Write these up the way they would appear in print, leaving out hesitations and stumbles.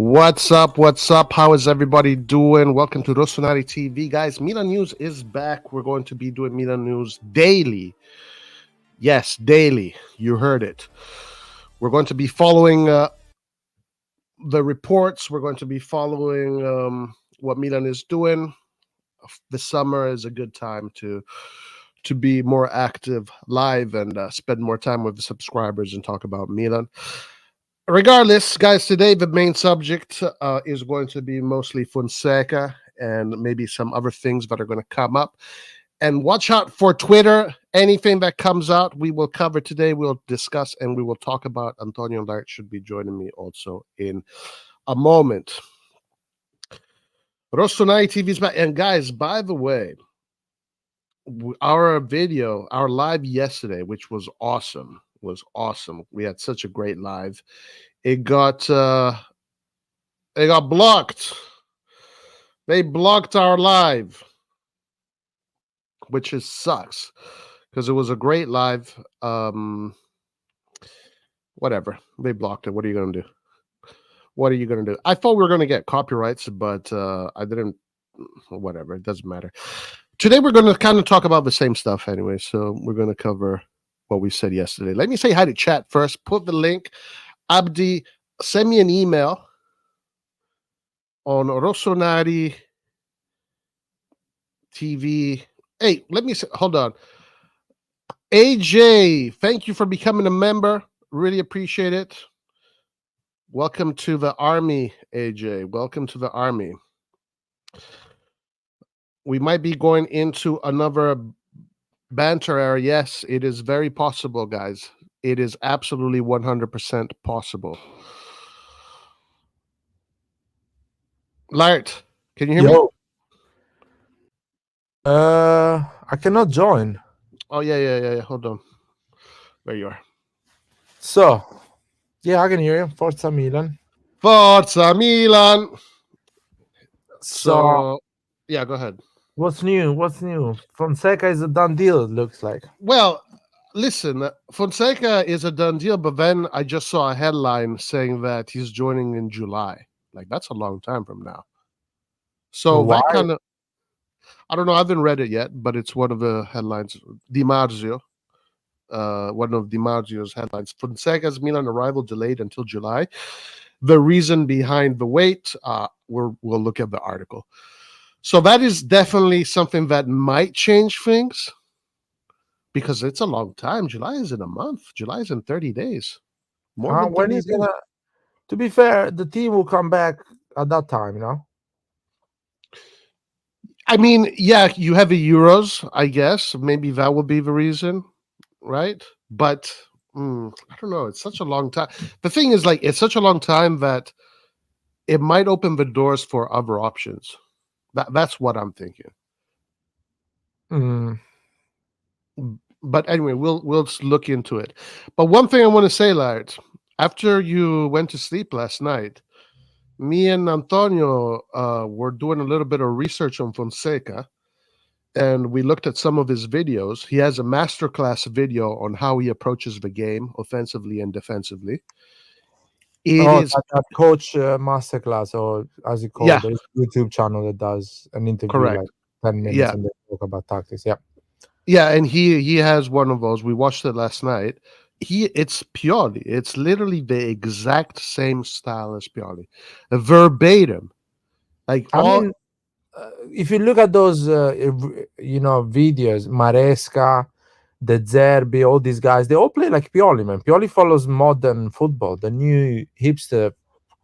What's up? What's up? How is everybody doing? Welcome to RossonARI TV. Guys, Milan News is back. We're going to be doing Milan News daily. Yes, daily. You heard it. We're going to be following the reports. We're going to be following what Milan is doing. The summer is a good time to be more active live and spend more time with the subscribers and talk about Milan. Regardless, guys, today the main subject is going to be mostly Fonseca and maybe some other things that are going to come up. And watch out for Twitter. Anything that comes out, we will cover today. We'll discuss and we will talk about. Antonio Light should be joining me also in a moment. RossonARI TV is back. And guys, by the way, our live yesterday, which was awesome. We had such a great live. It got blocked. They blocked our live, which sucks because it was a great live. Whatever. They blocked it. What are you gonna do? I thought we were gonna get copyrights, but I didn't. Whatever. It doesn't matter. Today we're gonna kind of talk about the same stuff anyway. So we're gonna cover what we said yesterday. Let me say hi to chat first. Put the link. Abdi, send me an email on RossonARI TV. Hey, let me say, hold on. AJ, thank you for becoming a member. Really appreciate it. Welcome to the army, AJ. Welcome to the army. We might be going into another banter era. Yes, it is very possible, guys. It is absolutely 100% possible. Lart, can you hear me? I cannot join. Oh, yeah. Hold on. There you are. So, yeah, I can hear you. Forza Milan. Forza Milan. So, yeah, go ahead. What's new? Fonseca is a done deal, it looks like. Well, listen, Fonseca is a done deal, but then I just saw a headline saying that he's joining in July. Like, that's a long time from now. So why? That kind of, I don't know, I haven't read it yet, but it's one of the headlines. Di Marzio, one of Di Marzio's headlines. Fonseca's Milan arrival delayed until July. The reason behind the wait, we'll look at the article. So that is definitely something that might change things because it's a long time. July is in a month. July is in 30 days. More than 30 days. To be fair, the team will come back at that time, you know? I mean, yeah, you have the Euros, I guess. Maybe that would be the reason, right? But I don't know. It's such a long time. The thing is, like, it's such a long time that it might open the doors for other options. That's what I'm thinking. But anyway, we'll look into it. But one thing I want to say, Lart, after you went to sleep last night, me and Antonio were doing a little bit of research on Fonseca, and we looked at some of his videos. He has a masterclass video on how he approaches the game offensively and defensively. That coach masterclass, or as you call it, there's a YouTube channel that does an interview like 10 minutes and they talk about tactics. Yeah, and he has one of those. We watched it last night. It's Pioli. It's literally the exact same style as Pioli, verbatim. Like, mean, if you look at those, videos, Maresca, De Zerbi, all these guys, they all play like Pioli, man. Pioli follows modern football, the new hipster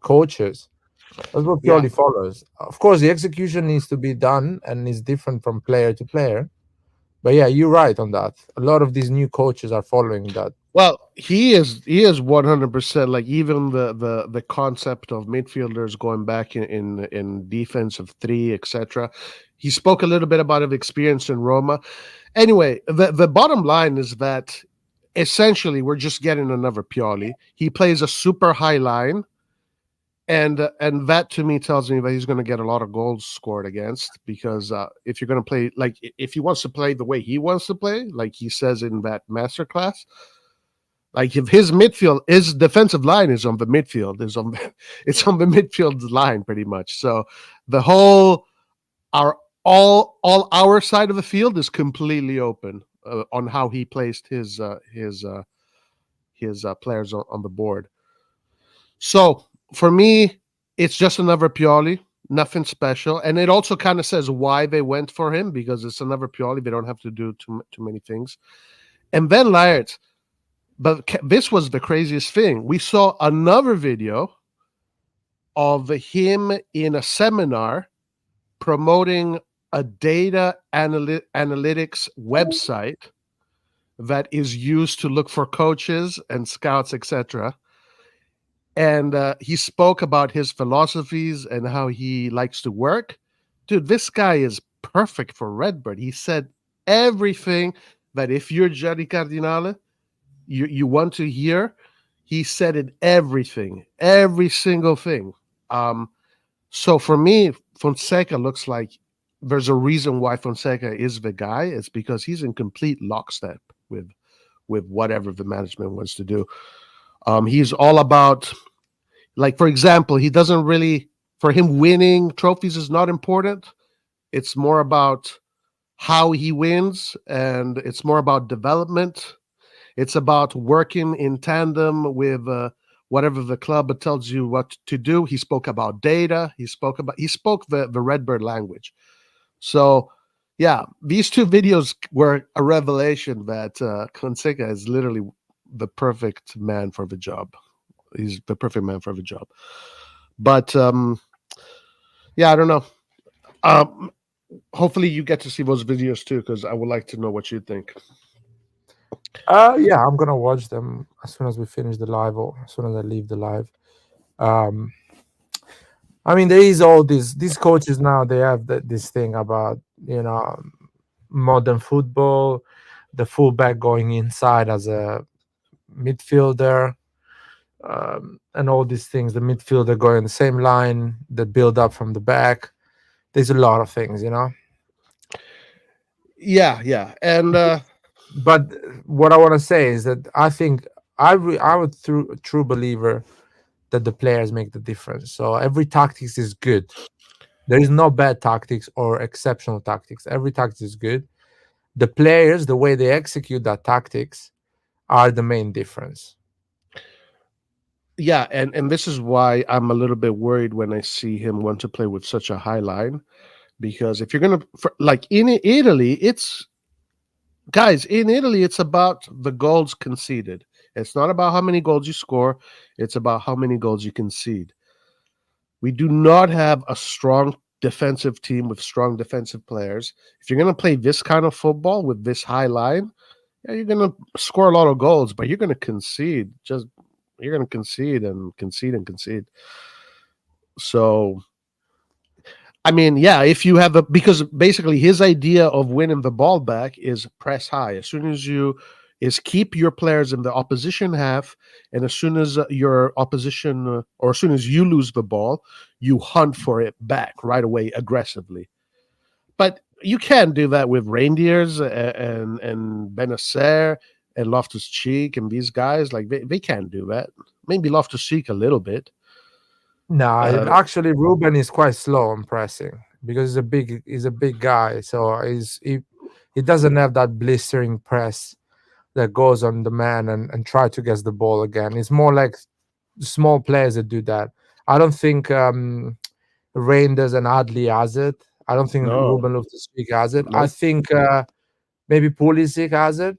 coaches. That's what Pioli follows. Of course, the execution needs to be done and is different from player to player. But yeah, you're right on that. A lot of these new coaches are following that. Well, he is 100%. Like, even the concept of midfielders going back in defense of three, etc. He spoke a little bit about his experience in Roma. Anyway, the bottom line is that essentially we're just getting another Pioli. He plays a super high line, and that to me tells me that he's going to get a lot of goals scored against, because if you're going to play, like, if he wants to play the way he wants to play, like he says in that masterclass, Like if his defensive line is on the midfield, is on it's on the midfield line pretty much. So the whole our all our side of the field is completely open on how he placed his players on the board. So for me, it's just another Pioli, nothing special, and it also kind of says why they went for him because it's another Pioli. They don't have to do too many things. And then Laird, but this was the craziest thing. We saw another video of him in a seminar promoting a data analytics website that is used to look for coaches and scouts, etc. And he spoke about his philosophies and how he likes to work. Dude, this guy is perfect for Redbird. He said everything that if you're Gianni Cardinale, you want to hear. He said it everything, every single thing. So for me, Fonseca looks like there's a reason why Fonseca is the guy. It's because he's in complete lockstep with whatever the management wants to do. He's all about, like, for example, he doesn't really, for him, winning trophies is not important. It's more about how he wins, and it's more about development. It's about working in tandem with whatever the club tells you what to do. He spoke about data. He spoke the Redbird language. So, yeah, these two videos were a revelation that Fonseca is literally the perfect man for the job. He's the perfect man for the job. But yeah, I don't know. Hopefully, you get to see those videos too, because I would like to know what you think. Yeah, I'm gonna watch them as soon as we finish the live or as soon as I leave the live. I mean, there is all these coaches now. They have this thing about modern football, the fullback going inside as a midfielder, and all these things. The midfielder going the same line, the build up from the back. There's a lot of things, Yeah, and But what I want to say is that I think I'm a true believer that the players make the difference. So every tactics is good. There is no bad tactics or exceptional tactics. Every tactics is good. The players, the way they execute that tactics, are the main difference. yeah, and this is why I'm a little bit worried when I see him want to play with such a high line, because if you're gonna like in Italy, it's guys in Italy, it's about the goals conceded. It's not about how many goals you score; it's about how many goals you concede. We do not have a strong defensive team with strong defensive players. If you're gonna play this kind of football with this high line, yeah, you're gonna score a lot of goals, but you're gonna concede. You're gonna concede and concede and concede. So, I mean, yeah, if you have because basically his idea of winning the ball back is press high. As soon as you is keep your players in the opposition half, and as soon as your opposition or as soon as you lose the ball, you hunt for it back right away aggressively. But you can't do that with Reindeers and Benacer and Loftus Cheek and these guys. Like they can't do that. Maybe Loftus Cheek a little bit. No, Uh, actually, Ruben is quite slow on pressing because he's a big guy, so he doesn't have that blistering press that goes on the man and try to get the ball again. It's more like small players that do that. I don't think Reinders and Adli has it. I don't think no, Ruben Loftus-Cheek has it. I nope. think maybe Pulisic has it.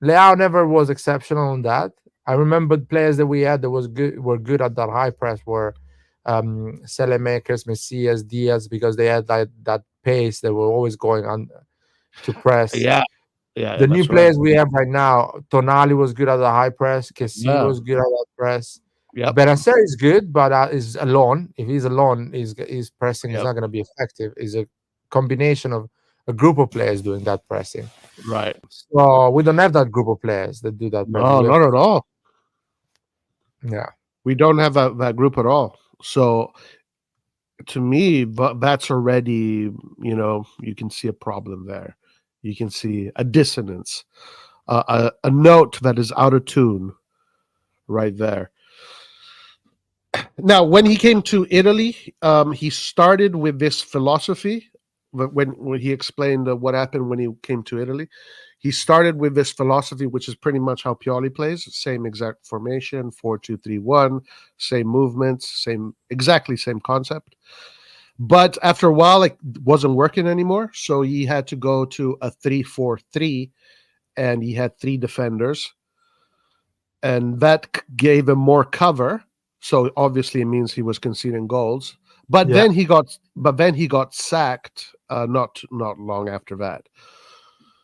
Leao never was exceptional on that. I remember the players that we had that were good at that high press were Selemakers, Messias, Diaz, because they had that pace. They were always going on to press. Yeah, yeah, The new that's right. players we have right now, Tonali was good at the high press. Kessie Yeah, was good at that press. yep, Benacer is good, but is alone. If he's alone, his pressing is yep, not going to be effective. It's a combination of a group of players doing that pressing. right. So we don't have that group of players that do that pressing. No, not at all. Yeah. We don't have that group at all. So to me, but that's already, you can see a problem there. You can see a dissonance, a note that is out of tune. right there. Now, when he came to Italy, he started with this philosophy. When he explained what happened when he came to Italy, he started with this philosophy, which is pretty much how Pioli plays. Same exact formation, 4-2-3-1, same movements, exactly same concept. But after a while, it wasn't working anymore. So he had to go to a 3-4-3, and he had three defenders, and that gave him more cover. So obviously, it means he was conceding goals. But Yeah. then he got sacked. Not long after that.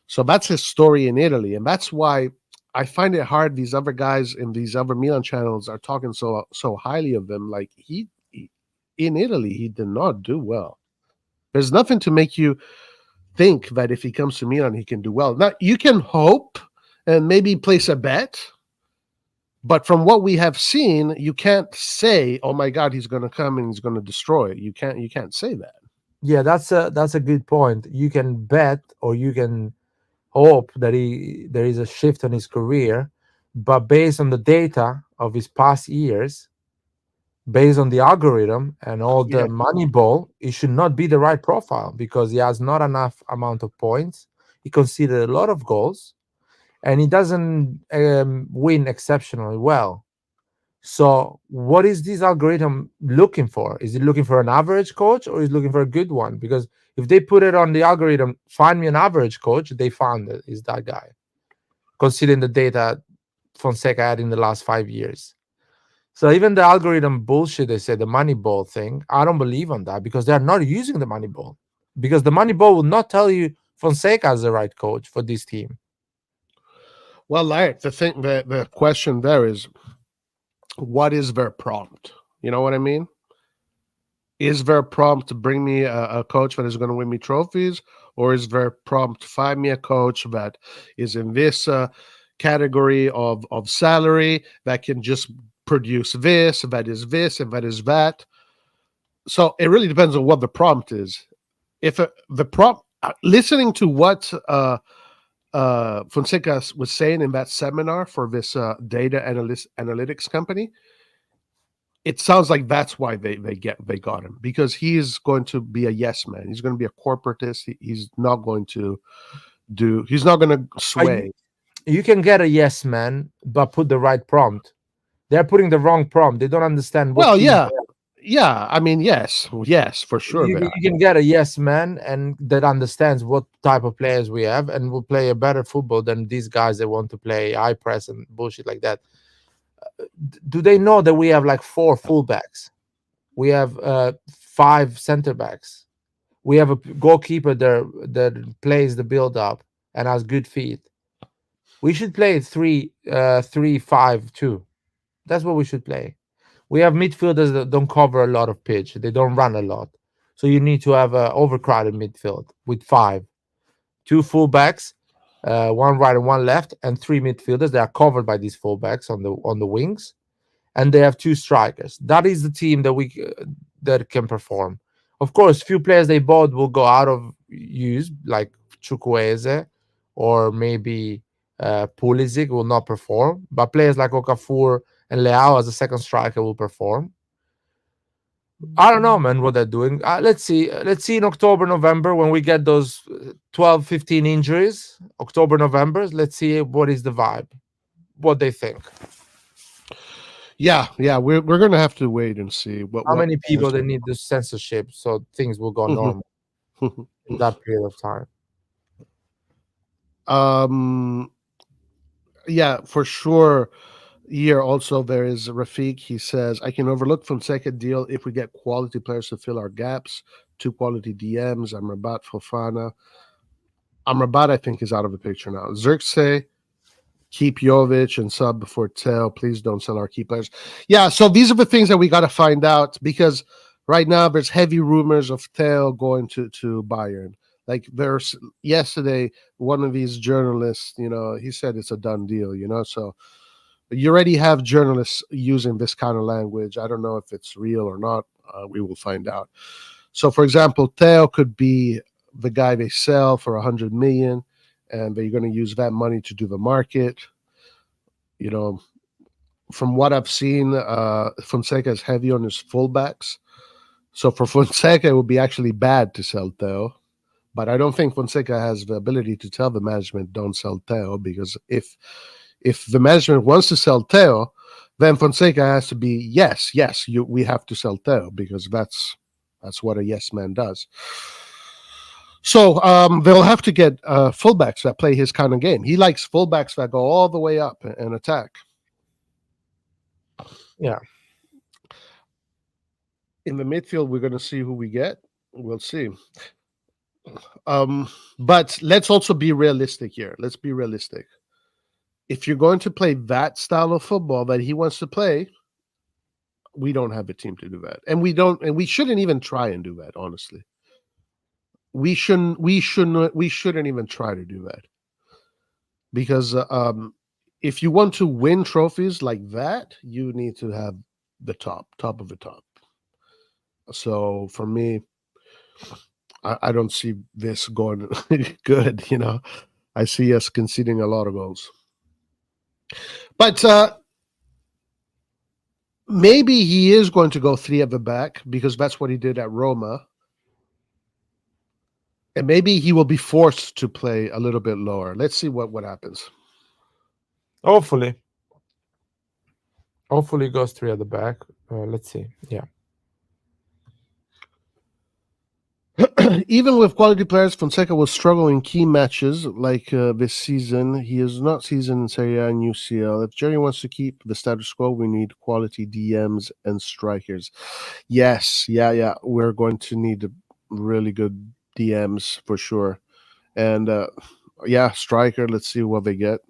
So that's his story in Italy, and that's why I find it hard. These other guys in these other Milan channels are talking so highly of him. Like he in Italy, he did not do well. There's nothing to make you think that if he comes to Milan, he can do well. Now you can hope and maybe place a bet, but from what we have seen, you can't say, "Oh my God, he's going to come and he's going to destroy it." You can't say that. Yeah, that's a good point. You can bet or you can hope that there is a shift on his career, but based on the data of his past years, based on the algorithm and all the Yeah, money ball, it should not be the right profile because he has not enough amount of points. He conceded a lot of goals and he doesn't win exceptionally well. So, what is this algorithm looking for? Is it looking for an average coach or is it looking for a good one? Because if they put it on the algorithm, find me an average coach, they found it is that guy, considering the data Fonseca had in the last 5 years. So even the algorithm bullshit they say, the money ball thing, I don't believe on that because they're not using the money ball. Because the money ball will not tell you Fonseca is the right coach for this team. well, like the question there is, what is their prompt? You know what I mean? Is their prompt to bring me a coach that is going to win me trophies, or is their prompt to find me a coach that is in this category of salary that can just produce this, and that is that? So it really depends on what the prompt is. If the prompt, listening to what Fonseca was saying in that seminar for this data analytics company, it sounds like that's why they got him, because he's going to be a yes man. He's going to be a corporatist. He's not going to do. He's not going to You, sway. you can get a yes man, but put the right prompt. They're putting the wrong prompt. They don't understand what Well, team. yeah. I mean, yes, for sure You, they are. you can get a yes man and that understands what type of players we have and will play a better football than these guys that want to play high press and bullshit like that. Do they know that we have like four fullbacks? We have five center backs. We have a goalkeeper that plays the build up and has good feet. We should play 3-5-2. That's what we should play. We have midfielders that don't cover a lot of pitch. They don't run a lot. So you need to have an overcrowded midfield with five, two fullbacks, one right and one left, and three midfielders. They are covered by these fullbacks on the wings, and they have two strikers. That is the team that can perform. Of course, few players they bought will go out of use, like Chukwueze or maybe Pulisic will not perform, but players like Okafor and Leao as a second striker will perform. I don't know, man, what they're doing. Let's see. Let's see in October, November when we get those 12, 15 injuries. October, November. Let's see what is the vibe, what they think. Yeah. We're gonna have to wait and see How what many people they need the censorship so things will go normal in that period of time. um yeah, for sure. Here also there is Rafiq. He says, I can overlook Fonseca deal if we get quality players to fill our gaps. Two quality DMs. Amrabat, Fofana. Amrabat, I think, is out of the picture now. Zirkse, keep Jovic and sub before Tell. Please don't sell our key players. Yeah, so these are the things that we got to find out, because right now there's heavy rumors of Tell going to Bayern. Like there's yesterday, one of these journalists, he said it's a done deal, so you already have journalists using this kind of language. I don't know if it's real or not. We will find out. So, for example, Theo could be the guy they sell for 100 million, and they're going to use that money to do the market. You know, from what I've seen, Fonseca is heavy on his fullbacks. So for Fonseca, it would be actually bad to sell Theo. But I don't think Fonseca has the ability to tell the management don't sell Theo, because if the management wants to sell Theo, then Fonseca has to be yes, we have to sell Theo, because that's what a yes man does. So they'll have to get fullbacks that play his kind of game. He likes fullbacks that go all the way up and attack. Yeah. In the midfield, we're going to see who we get. We'll see. But let's also be realistic here. Let's be realistic. If you're going to play that style of football that he wants to play, we don't have a team to do that. And we shouldn't even try and do that, honestly. We shouldn't even try to do that. Because if you want to win trophies like that, you need to have the top of the top. So for me, I don't see this going good, you know. I see us conceding a lot of goals. But maybe he is going to go 3 at the back, because that's what he did at Roma. And maybe he will be forced to play a little bit lower. Let's see what happens. Hopefully he goes 3 at the back. Let's see. Yeah. Even with quality players, Fonseca will struggle in key matches like this season. He is not seasoned in Serie A and UCL. If Jerry wants to keep the status quo, we need quality DMs and strikers. Yes, yeah. We're going to need really good DMs for sure. And striker, let's see what they get.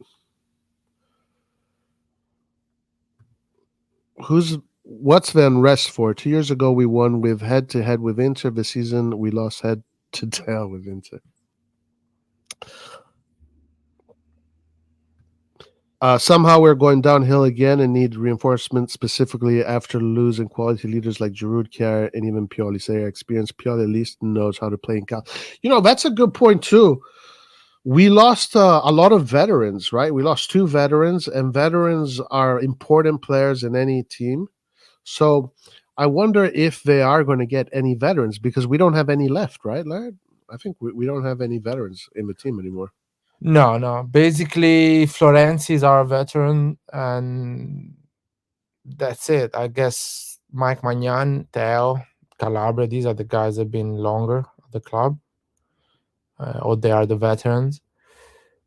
What's the unrest for? 2 years ago, we won with head-to-head with Inter. This season, we lost head-to-tail with Inter. Somehow we're going downhill again and need reinforcement, specifically after losing quality leaders like Giroud, Kjaer, and even Pioli. Say experience. Pioli at least knows how to play in Cal. You know, that's a good point too. We lost a lot of veterans, right? We lost 2 veterans, and veterans are important players in any team. So I wonder if they are going to get any veterans, because we don't have any left, right, Laird? I think we don't have any veterans in the team anymore. No. Basically, Florenzi is our veteran, and that's it. I guess Mike Magnan, Theo, Calabria, these are the guys that have been longer at the club. Or they are the veterans.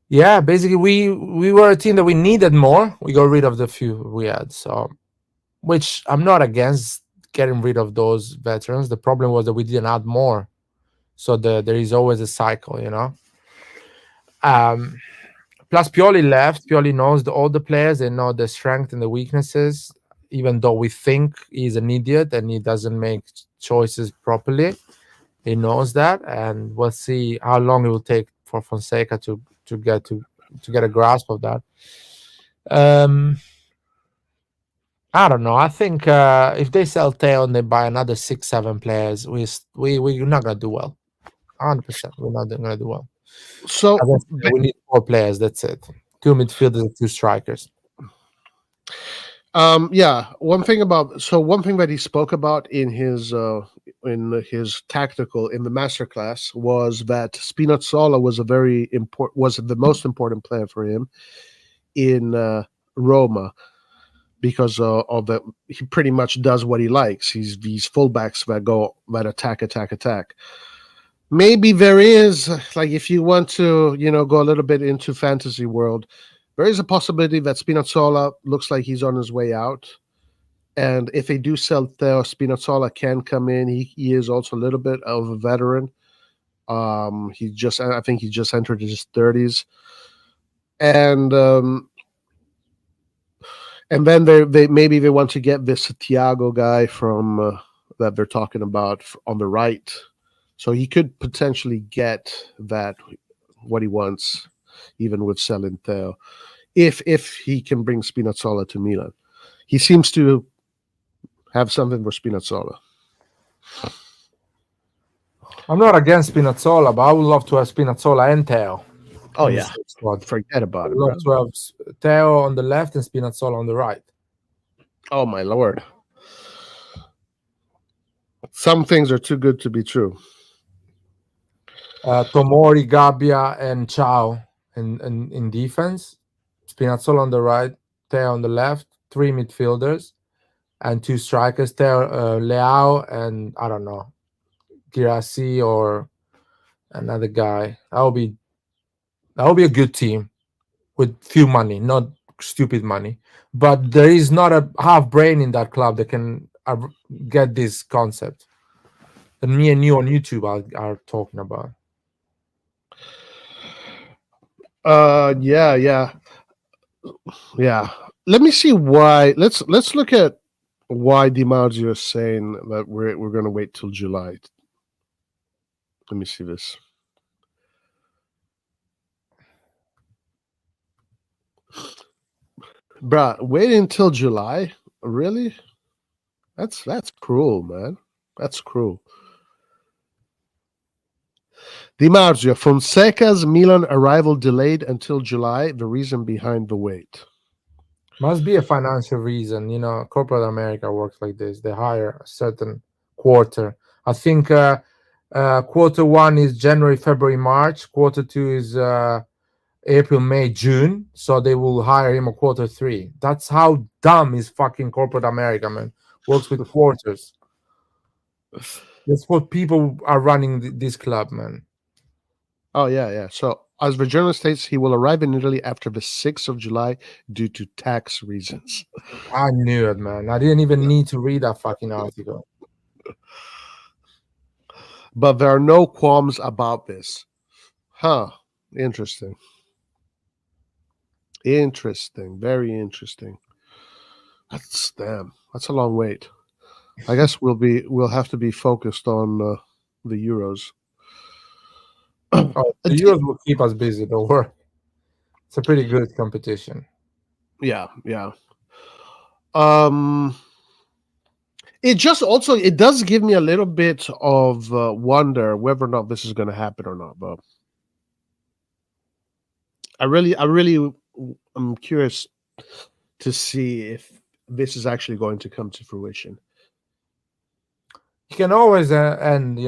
Yeah, basically, we were a team that we needed more. We got rid of the few we had. So, which I'm not against getting rid of those veterans. The problem was that we didn't add more. So there is always a cycle, you know. Plus, Pioli left. Pioli knows all the players. They know the strength and the weaknesses, even though we think he's an idiot and he doesn't make choices properly. He knows that, and we'll see how long it will take for Fonseca to get a grasp of that. I don't know. I think if they sell Theo and they buy another 6-7 players, we're not gonna do well. 100%, we're not gonna do well. So we need 4 players. That's it. 2 midfielders and 2 strikers. One thing that he spoke about in his tactical in the masterclass was that Spinazzola was the most important player for him in Roma, because he pretty much does what he likes. He's these fullbacks that attack. Maybe there is, like, if you want to, go a little bit into fantasy world, there is a possibility that Spinazzola looks like he's on his way out. And if they do sell Theo, Spinazzola can come in. He is also a little bit of a veteran. I think he just entered his 30s. And then they want to get this Thiago guy from that they're talking about on the right. So he could potentially get what he wants, even with selling Theo, if he can bring Spinazzola to Milan. He seems to have something for Spinazzola. I'm not against Spinazzola, but I would love to have Spinazzola and Theo. Oh yeah, forget about it. I would love to have Theo on the left and Spinazzola on the right. Oh my lord. Some things are too good to be true. Tomori, Gabbia, and Chow in defense. Spinazzola on the right, Teo on the left, three midfielders, and two strikers, Teo, Leao, and I don't know, Girassi or another guy. That will be a good team with few money, not stupid money. But there is not a half brain in that club that can get this concept. And me and you on YouTube are talking about. Yeah, yeah, yeah. Let me see why. Let's look at why DiMaggio is saying that we're gonna wait till July. Let me see this. Bruh, wait until July? Really? That's cruel, man. That's cruel. DiMaggio, Fonseca's Milan arrival delayed until July. The reason behind the wait. Must be a financial reason. Corporate America works like this. They hire a certain quarter. I think quarter one is January, February, March. Quarter two is April, May, June. So they will hire him a quarter three. That's how dumb is fucking corporate America, man. Works with quarters. That's what people are running this club, man. Oh yeah, yeah. So as the journal states, he will arrive in Italy after the 6th of July due to tax reasons. I knew it, man. I didn't even need to read that fucking article. But there are no qualms about this. Huh. Interesting. Interesting. Very interesting. That's a long wait. I guess we'll have to be focused on the Euros. Oh, the Euros will keep us busy, don't worry. It's a pretty good competition. Yeah, yeah. It does give me a little bit of wonder whether or not this is going to happen or not. But I really am curious to see if this is actually going to come to fruition. You can always end,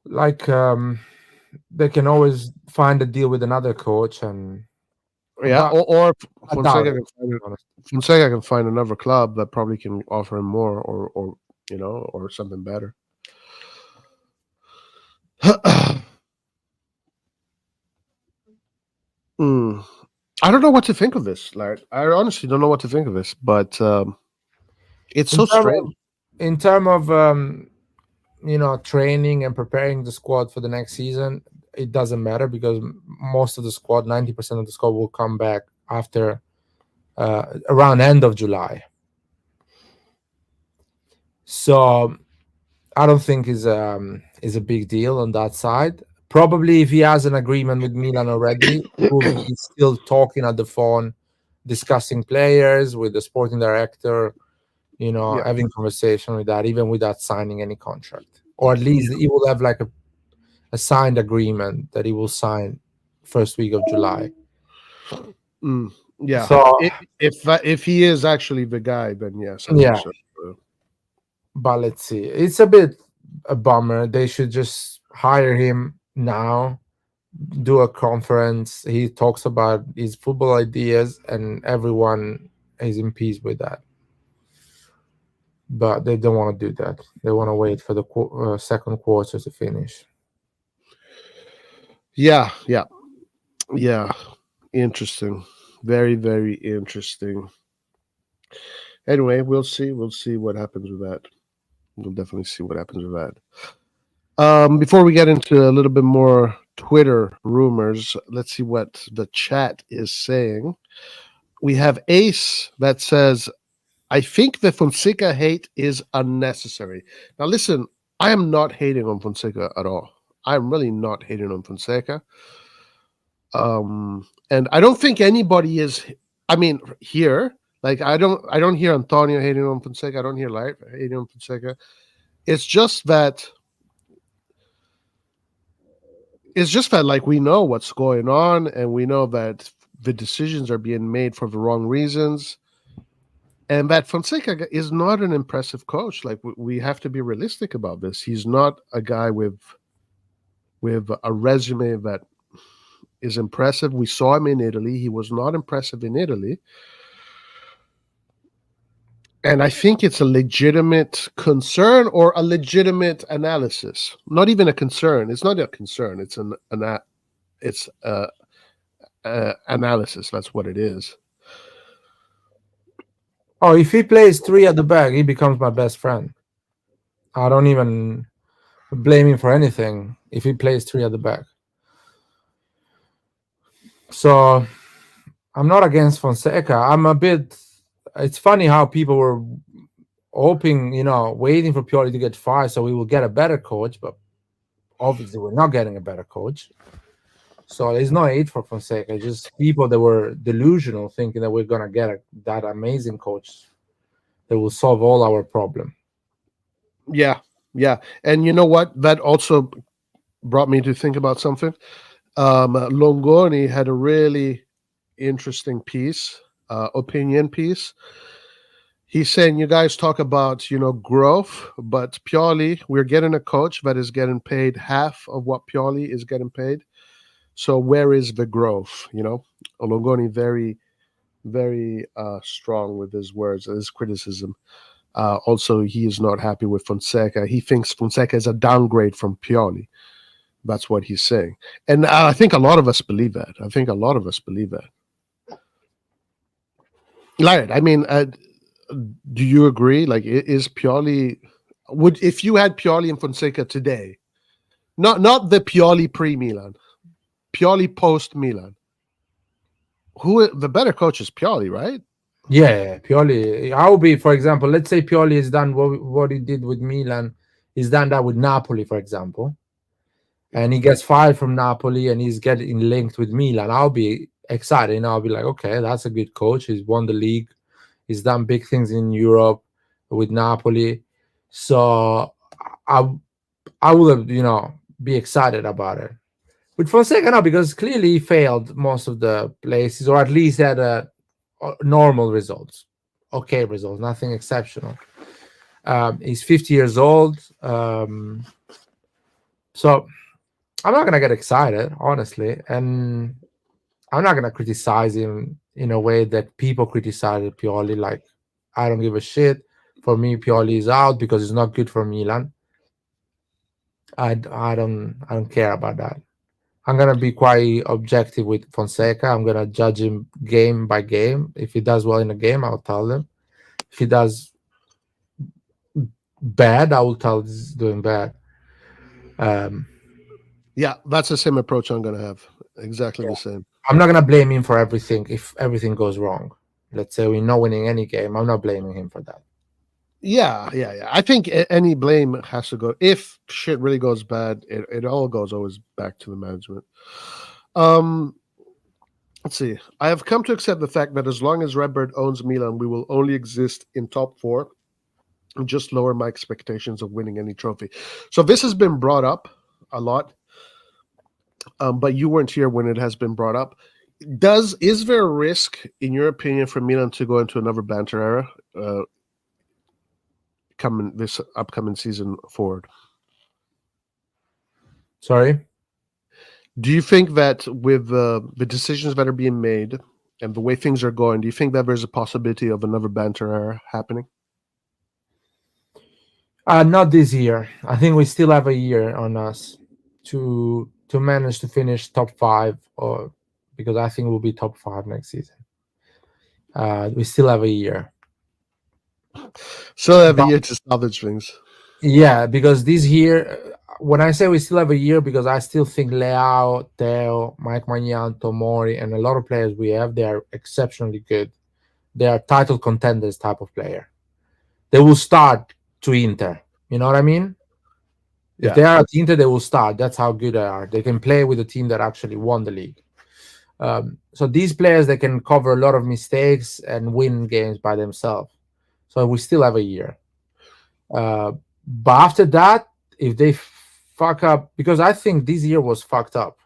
like they can always find a deal with another coach, and Yeah, but or I doubt Fonseca it. can find Honestly. Fonseca can find another club that probably can offer him more, or or something better. Mm. I don't know what to think of this. Like, I honestly don't know what to think of this, but it's In so terms strange. of, in term of training and preparing the squad for the next season, it doesn't matter because most of the squad, 90% of the squad, will come back after around end of July. So I don't think is a big deal on that side. Probably if he has an agreement with Milan already, we'll be still talking at the phone, discussing players with the sporting director, Yeah. having conversation with that, even without signing any contract. Or at least he will have like a signed agreement that he will sign first week of July. Mm, yeah. So If he is actually the guy, then yes, I think yeah, so. but let's see. It's a bit a bummer. They should just hire him now, do a conference. He talks about his football ideas, and everyone is in peace with that. But they don't want to do that. They want to wait for the second quarter to finish. Yeah, yeah, yeah. Interesting. Very, very interesting. Anyway, we'll see. We'll see what happens with that. We'll definitely see what happens with that. Before we get into a little bit more Twitter rumors, let's see what the chat is saying. We have Ace that says, I think the Fonseca hate is unnecessary. Now, listen, I am not hating on Fonseca at all. I'm really not hating on Fonseca. And I don't think anybody is. I mean, here, like I don't hear Antonio hating on Fonseca. I don't hear Light hating on Fonseca. It's just that like we know what's going on, and we know that the decisions are being made for the wrong reasons. and that Fonseca is not an impressive coach. Like we have to be realistic about this. He's not a guy with a resume that is impressive. We saw him in Italy. He was not impressive in Italy. And I think it's a legitimate concern or a legitimate analysis. Not even a concern. It's not a concern. It's it's analysis. That's what it is. Oh, if he plays three at the back, he becomes my best friend. I don't even blame him for anything if he plays three at the back. So I'm not against Fonseca. I'm a bit. It's funny how people were hoping, waiting for Pioli to get fired so we will get a better coach, but obviously we're not getting a better coach. So there's no hate for Fonseca. It's just people that were delusional, thinking that we're gonna get that amazing coach that will solve all our problem. Yeah, yeah. And you know what? That also brought me to think about something. Longoni had a really interesting piece, opinion piece. He's saying you guys talk about growth, but Pioli, we're getting a coach that is getting paid half of what Pioli is getting paid. So where is the growth? Longoni very, very strong with his words, his criticism. Also, he is not happy with Fonseca. He thinks Fonseca is a downgrade from Pioli. That's what he's saying. And I think a lot of us believe that. Like, I mean, do you agree? Like, is Pioli, if you had Pioli and Fonseca today, not the Pioli pre-Milan, Pioli post-Milan, who the better coach is Pioli, right? Yeah, Pioli. I would be, for example, let's say Pioli has done what he did with Milan. He's done that with Napoli, for example, and he gets fired from Napoli and he's getting linked with Milan. I'll be excited. I'll be like, okay, that's a good coach. He's won the league. He's done big things in Europe with Napoli. So I would, be excited about it. With Fonseca, no, because clearly he failed most of the places, or at least had normal results, okay results, nothing exceptional. He's 50 years old. So I'm not going to get excited, honestly. And I'm not going to criticize him in a way that people criticize Pioli. Like, I don't give a shit. For me, Pioli is out because it's not good for Milan. I don't care about that. I'm gonna be quite objective with Fonseca. I'm gonna judge him game by game. If he does well in a game, I'll tell them. If he does bad, I will tell he's doing bad. Yeah, that's the same approach I'm gonna have. Exactly the same. I'm not gonna blame him for everything if everything goes wrong. Let's say we're not winning any game. I'm not blaming him for that. Yeah. I think any blame has to go. If shit really goes bad, it all goes always back to the management. Let's see. I have come to accept the fact that as long as Redbird owns Milan, we will only exist in top four and just lower my expectations of winning any trophy. So this has been brought up a lot, but you weren't here when it has been brought up. Is there a risk, in your opinion, for Milan to go into another Banter era coming this upcoming season forward? Sorry? Do you think that with the decisions that are being made and the way things are going, do you think that there's a possibility of another Banter era happening? Not this year. I think we still have a year on us to manage to finish top 5, or because I think we'll be top 5 next season. We still have a year. So have a year to salvage things. Yeah, because this year, when I say we still have a year, because I still think Leao, Theo, Mike Magnan, Tomori, and a lot of players we have, they are exceptionally good. They are title contenders type of player. They will start to Inter. You know what I mean? If they are at Inter, they will start. That's how good they are. They can play with a team that actually won the league. So these players, they can cover a lot of mistakes and win games by themselves. So we still have a year. But after that, if they fuck up, because I think this year was fucked up.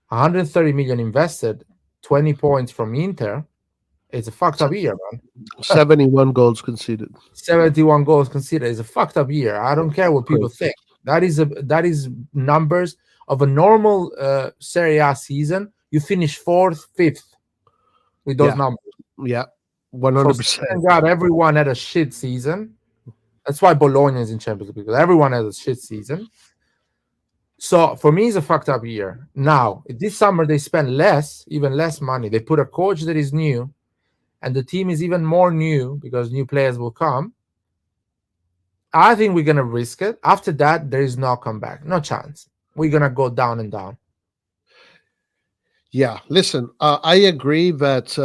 130 million invested, 20 points from Inter. It's a fucked up year, man. 71 goals conceded. 71 goals considered is a fucked up year. I don't care what people Crazy. think. That is numbers of a normal Serie A season. You finish fourth, fifth with those Yeah, numbers. yeah, So 100%. thank God everyone had a shit season. That's why Bologna is in Champions League, because everyone has a shit season. So for me, it's a fucked up year. Now, this summer they spend less, even less money. They put a coach that is new, and the team is even more new because new players will come. I think we're gonna risk it. After that, there is no comeback, no chance. We're gonna go down and down. Yeah, listen, I agree that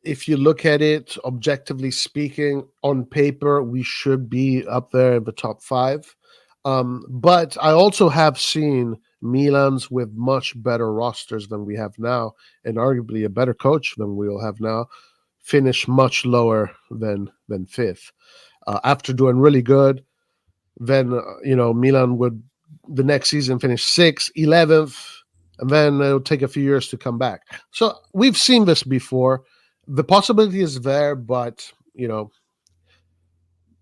if you look at it objectively speaking, on paper, we should be up there in the top five. But I also have seen Milans with much better rosters than we have now, and arguably a better coach than we'll have now, finish much lower than fifth. After doing really good, then Milan would the next season finish sixth, 11th, and then it'll take a few years to come back. So we've seen this before. The possibility is there, but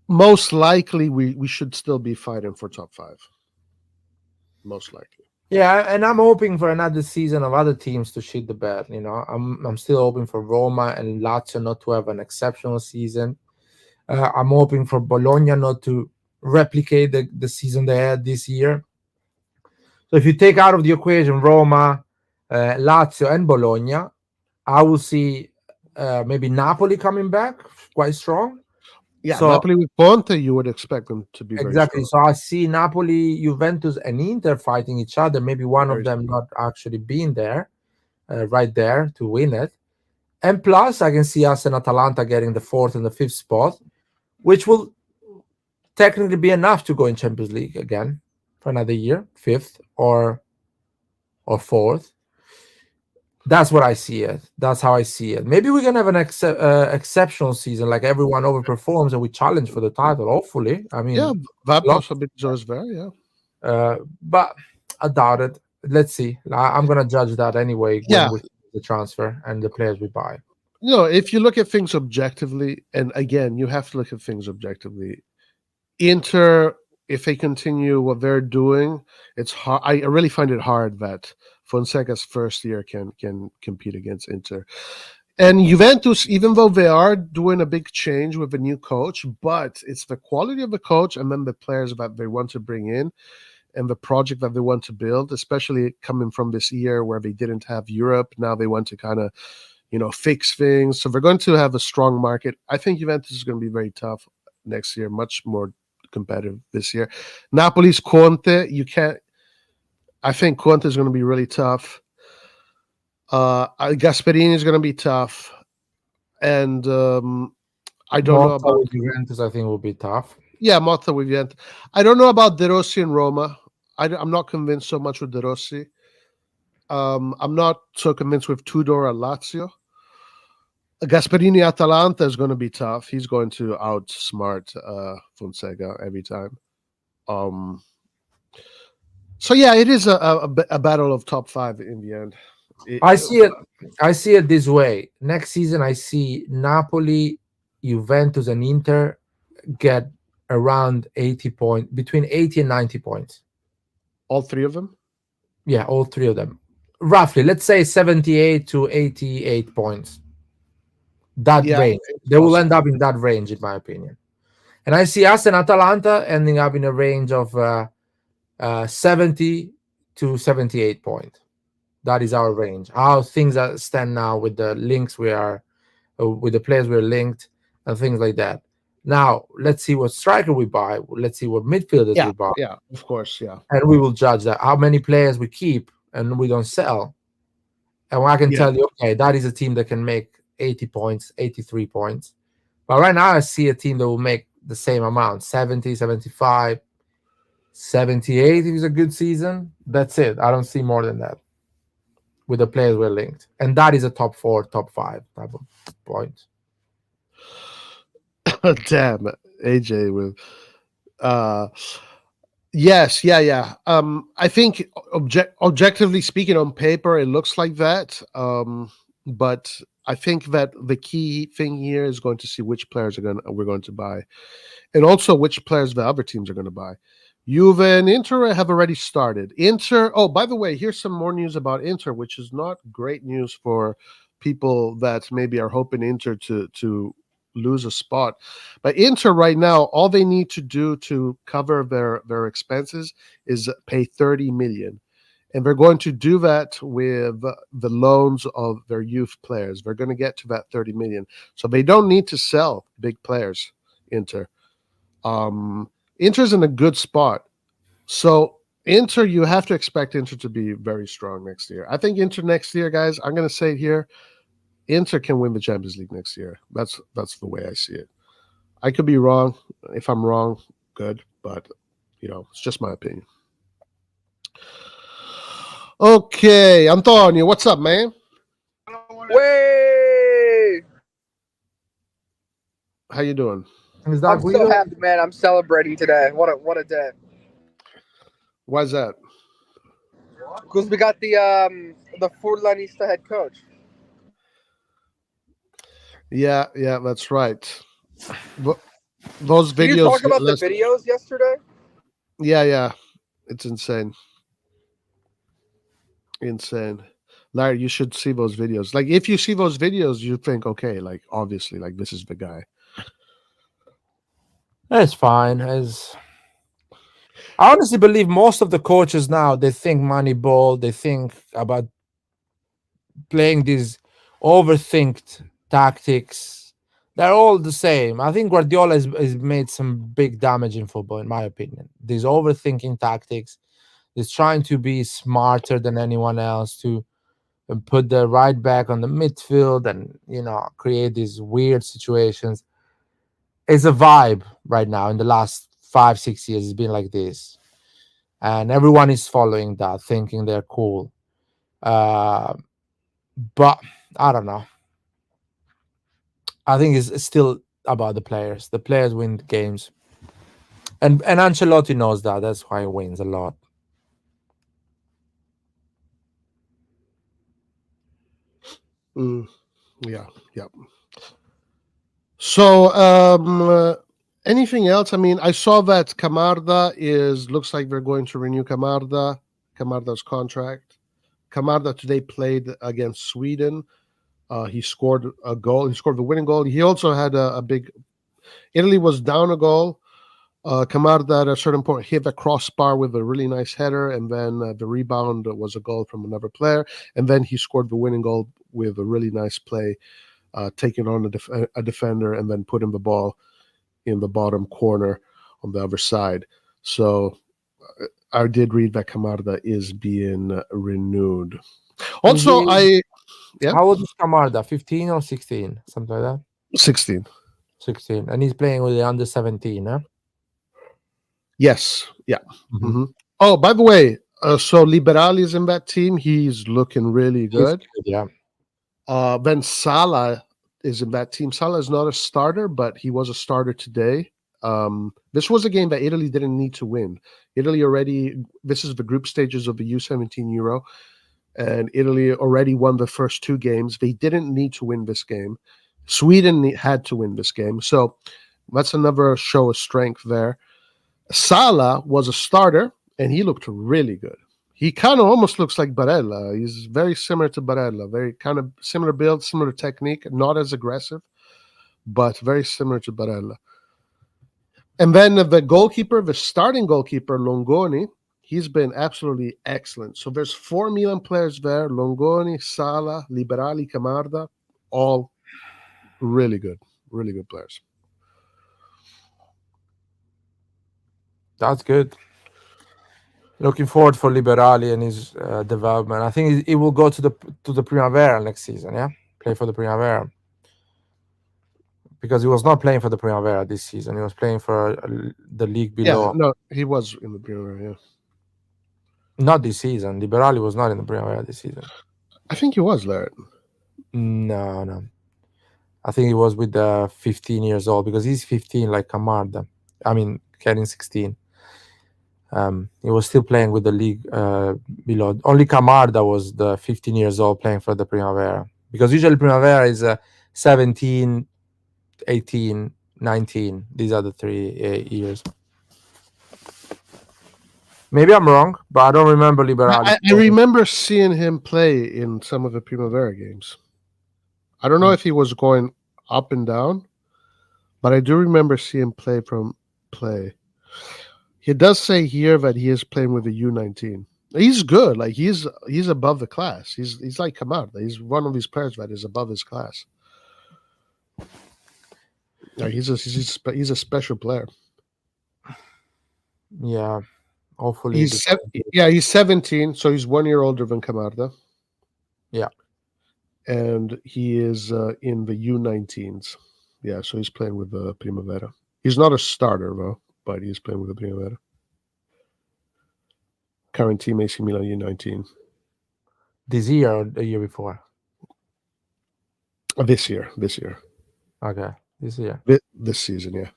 most likely we should still be fighting for top five. Most likely. Yeah, and I'm hoping for another season of other teams to shit the bed. I'm still hoping for Roma and Lazio not to have an exceptional season. I'm hoping for Bologna not to replicate the season they had this year. So if you take out of the equation Roma, Lazio, and Bologna, I will see maybe Napoli coming back quite strong. Yeah, So Napoli with Ponte, you would expect them to be very exactly. strong. So I see Napoli, Juventus, and Inter fighting each other. Maybe one of Very them strong. not actually being there, right there to win it. And plus, I can see us and Atalanta getting the fourth and the fifth spot, which will technically be enough to go in Champions League again for another year, fifth or fourth. That's what I see it. That's how I see it. Maybe we're gonna have an exceptional season, like everyone overperforms and we challenge for the title. Hopefully, I Yeah, mean, that lot, possibility is there. Yeah. but I doubt it. Let's see. I'm gonna judge that anyway when Yeah, we the transfer and the players we buy. if you look at things objectively, and again, you have to look at things objectively. Inter, if they continue what they're doing, it's hard. I really find it hard that Fonseca's first year can compete against Inter. And Juventus, even though they are doing a big change with a new coach, but it's the quality of the coach and then the players that they want to bring in and the project that they want to build, especially coming from this year where they didn't have Europe. Now they want to kind of, fix things. So they're going to have a strong market. I think Juventus is going to be very tough next year, much more competitive this year. Napoli's Conte, you can't. I think Conte is going to be really tough. Gasperini is going to be tough, and I don't know Motta about with Juventus, I think will be tough. Motta with Juventus. I don't know about De Rossi and Roma. I'm not convinced so much with De Rossi. I'm not so convinced with Tudor and Lazio. Gasperini Atalanta is going to be tough. He's going to outsmart Fonseca every time. Um, so yeah, it is a battle of top five in the end. I see it. I see it this way. Next season, I see Napoli, Juventus, and Inter get around 80 points, between 80 and 90 points. All three of them. Yeah, all three of them. Roughly, let's say 78 to 88 points. That Yeah, range. They will end up in that range, in my opinion. And I see us and Atalanta ending up in a range of 70 to 78 points. That is our range. How things stand now with the links we are, with the players we're linked and things like that. Now, let's see what striker we buy. Let's see what midfielders we buy. Yeah, of course, yeah. And we will judge that. How many players we keep and we don't sell. And I can tell you, okay, that is a team that can make 80 points, 83 points. But right now, I see a team that will make the same amount, 70, 75, 78 if it's a good season. That's it. I don't see more than that with the players we're linked. And that is a top 4, top 5 type of point. Damn, AJ with yes, yeah. I think objectively speaking, on paper, it looks like that. But I think that the key thing here is going to see which players we're going to buy, and also which players the other teams are going to buy. Juve and Inter have already started. Inter. Oh, by the way, here's some more news about Inter, which is not great news for people that maybe are hoping Inter to lose a spot. But Inter right now, all they need to do to cover their expenses is pay 30 million. And they're going to do that with the loans of their youth players. They're going to get to that 30 million. So they don't need to sell big players, Inter. Inter's in a good spot. So Inter, you have to expect Inter to be very strong next year. I think Inter next year, guys, I'm going to say it here, Inter can win the Champions League next year. That's the way I see it. I could be wrong. If I'm wrong, good. But, it's just my opinion. Okay, Antonio, what's up, man? Way! How you doing? Is I'm so happy, man. I'm celebrating today. What a day. Why's that? Because we got the Furlanista head coach. Yeah, that's right. But those videos. Did you talk about the videos yesterday? Yeah. It's insane. Insane. Larry, you should see those videos. Like, if you see those videos, you think, okay, like, obviously, like, this is the guy. It's fine. I honestly believe most of the coaches now, they think Moneyball, they think about playing these overthinked tactics. They're all the same. I think Guardiola has made some big damage in football, in my opinion. These overthinking tactics, is trying to be smarter than anyone else, to put the right back on the midfield and, create these weird situations. It's a vibe right now. In the last 5-6 years, it's been like this. And everyone is following that, thinking they're cool. But I don't know. I think it's still about the players. The players win games. And Ancelotti knows that. That's why he wins a lot. Yeah. So, anything else? I mean, I saw that Camarda looks like they're going to renew Camarda's contract. Camarda today played against Sweden. He scored a goal. He scored the winning goal. He also had a big. Italy was down a goal. Camarda at a certain point hit the crossbar with a really nice header, and then the rebound was a goal from another player, and then he scored the winning goal with a really nice play, taking on a defender and then putting the ball in the bottom corner on the other side. So I did read that Camarda is being renewed. Also, How old is Camarda? 15 or 16? Something like that? 16. 16. And he's playing with the under 17, huh? Yes. Yeah. Mm-hmm. Oh, by the way, so Liberali is in that team. He's looking really good. Yeah. Then Salah is in that team. Salah is not a starter, but he was a starter today. This was a game that Italy didn't need to win. This is the group stages of the U17 Euro, and Italy already won the first two games. They didn't need to win this game. Sweden had to win this game. So that's another show of strength there. Salah was a starter, and he looked really good. He kind of almost looks like Barella. He's very similar to Barella, very kind of similar build, similar technique, not as aggressive, but very similar to Barella. And then the starting goalkeeper, Longoni, he's been absolutely excellent. So there's 4 Milan players there, Longoni, Salah, Liberali, Camarda, all really good players. That's good. Looking forward for Liberali and his development. I think he will go to the Primavera next season. Yeah, play for the Primavera, because he was not playing for the Primavera this season. He was playing for the league below. Yeah, no, he was in the Primavera. Yeah, not this season. Liberali was not in the Primavera this season. I think he was there. No. I think he was with the 15 years old, because he's 15 like Camarda. I mean, getting 16. He was still playing with the league below. Only Camarda was the 15 years old playing for the Primavera because usually Primavera is 17, 18, 19. These are the 3 years. Maybe I'm wrong, but I don't remember Liberali. I remember seeing him play in some of the Primavera games. I don't know if he was going up and down, but I do remember seeing play. He does say here that he is playing with the U19. He's good. Like he's above the class. He's like Camarda. He's one of these players that is above his class. Like he's a special player. Yeah, hopefully. He's 17, so he's 1 year older than Camarda. Yeah, and he is in the U19s. Yeah, so he's playing with the Primavera. He's not a starter though, but he's playing with the Primavera. Current team AC Milan U19. This year or the year before? This year. Okay, this year. This season, yeah.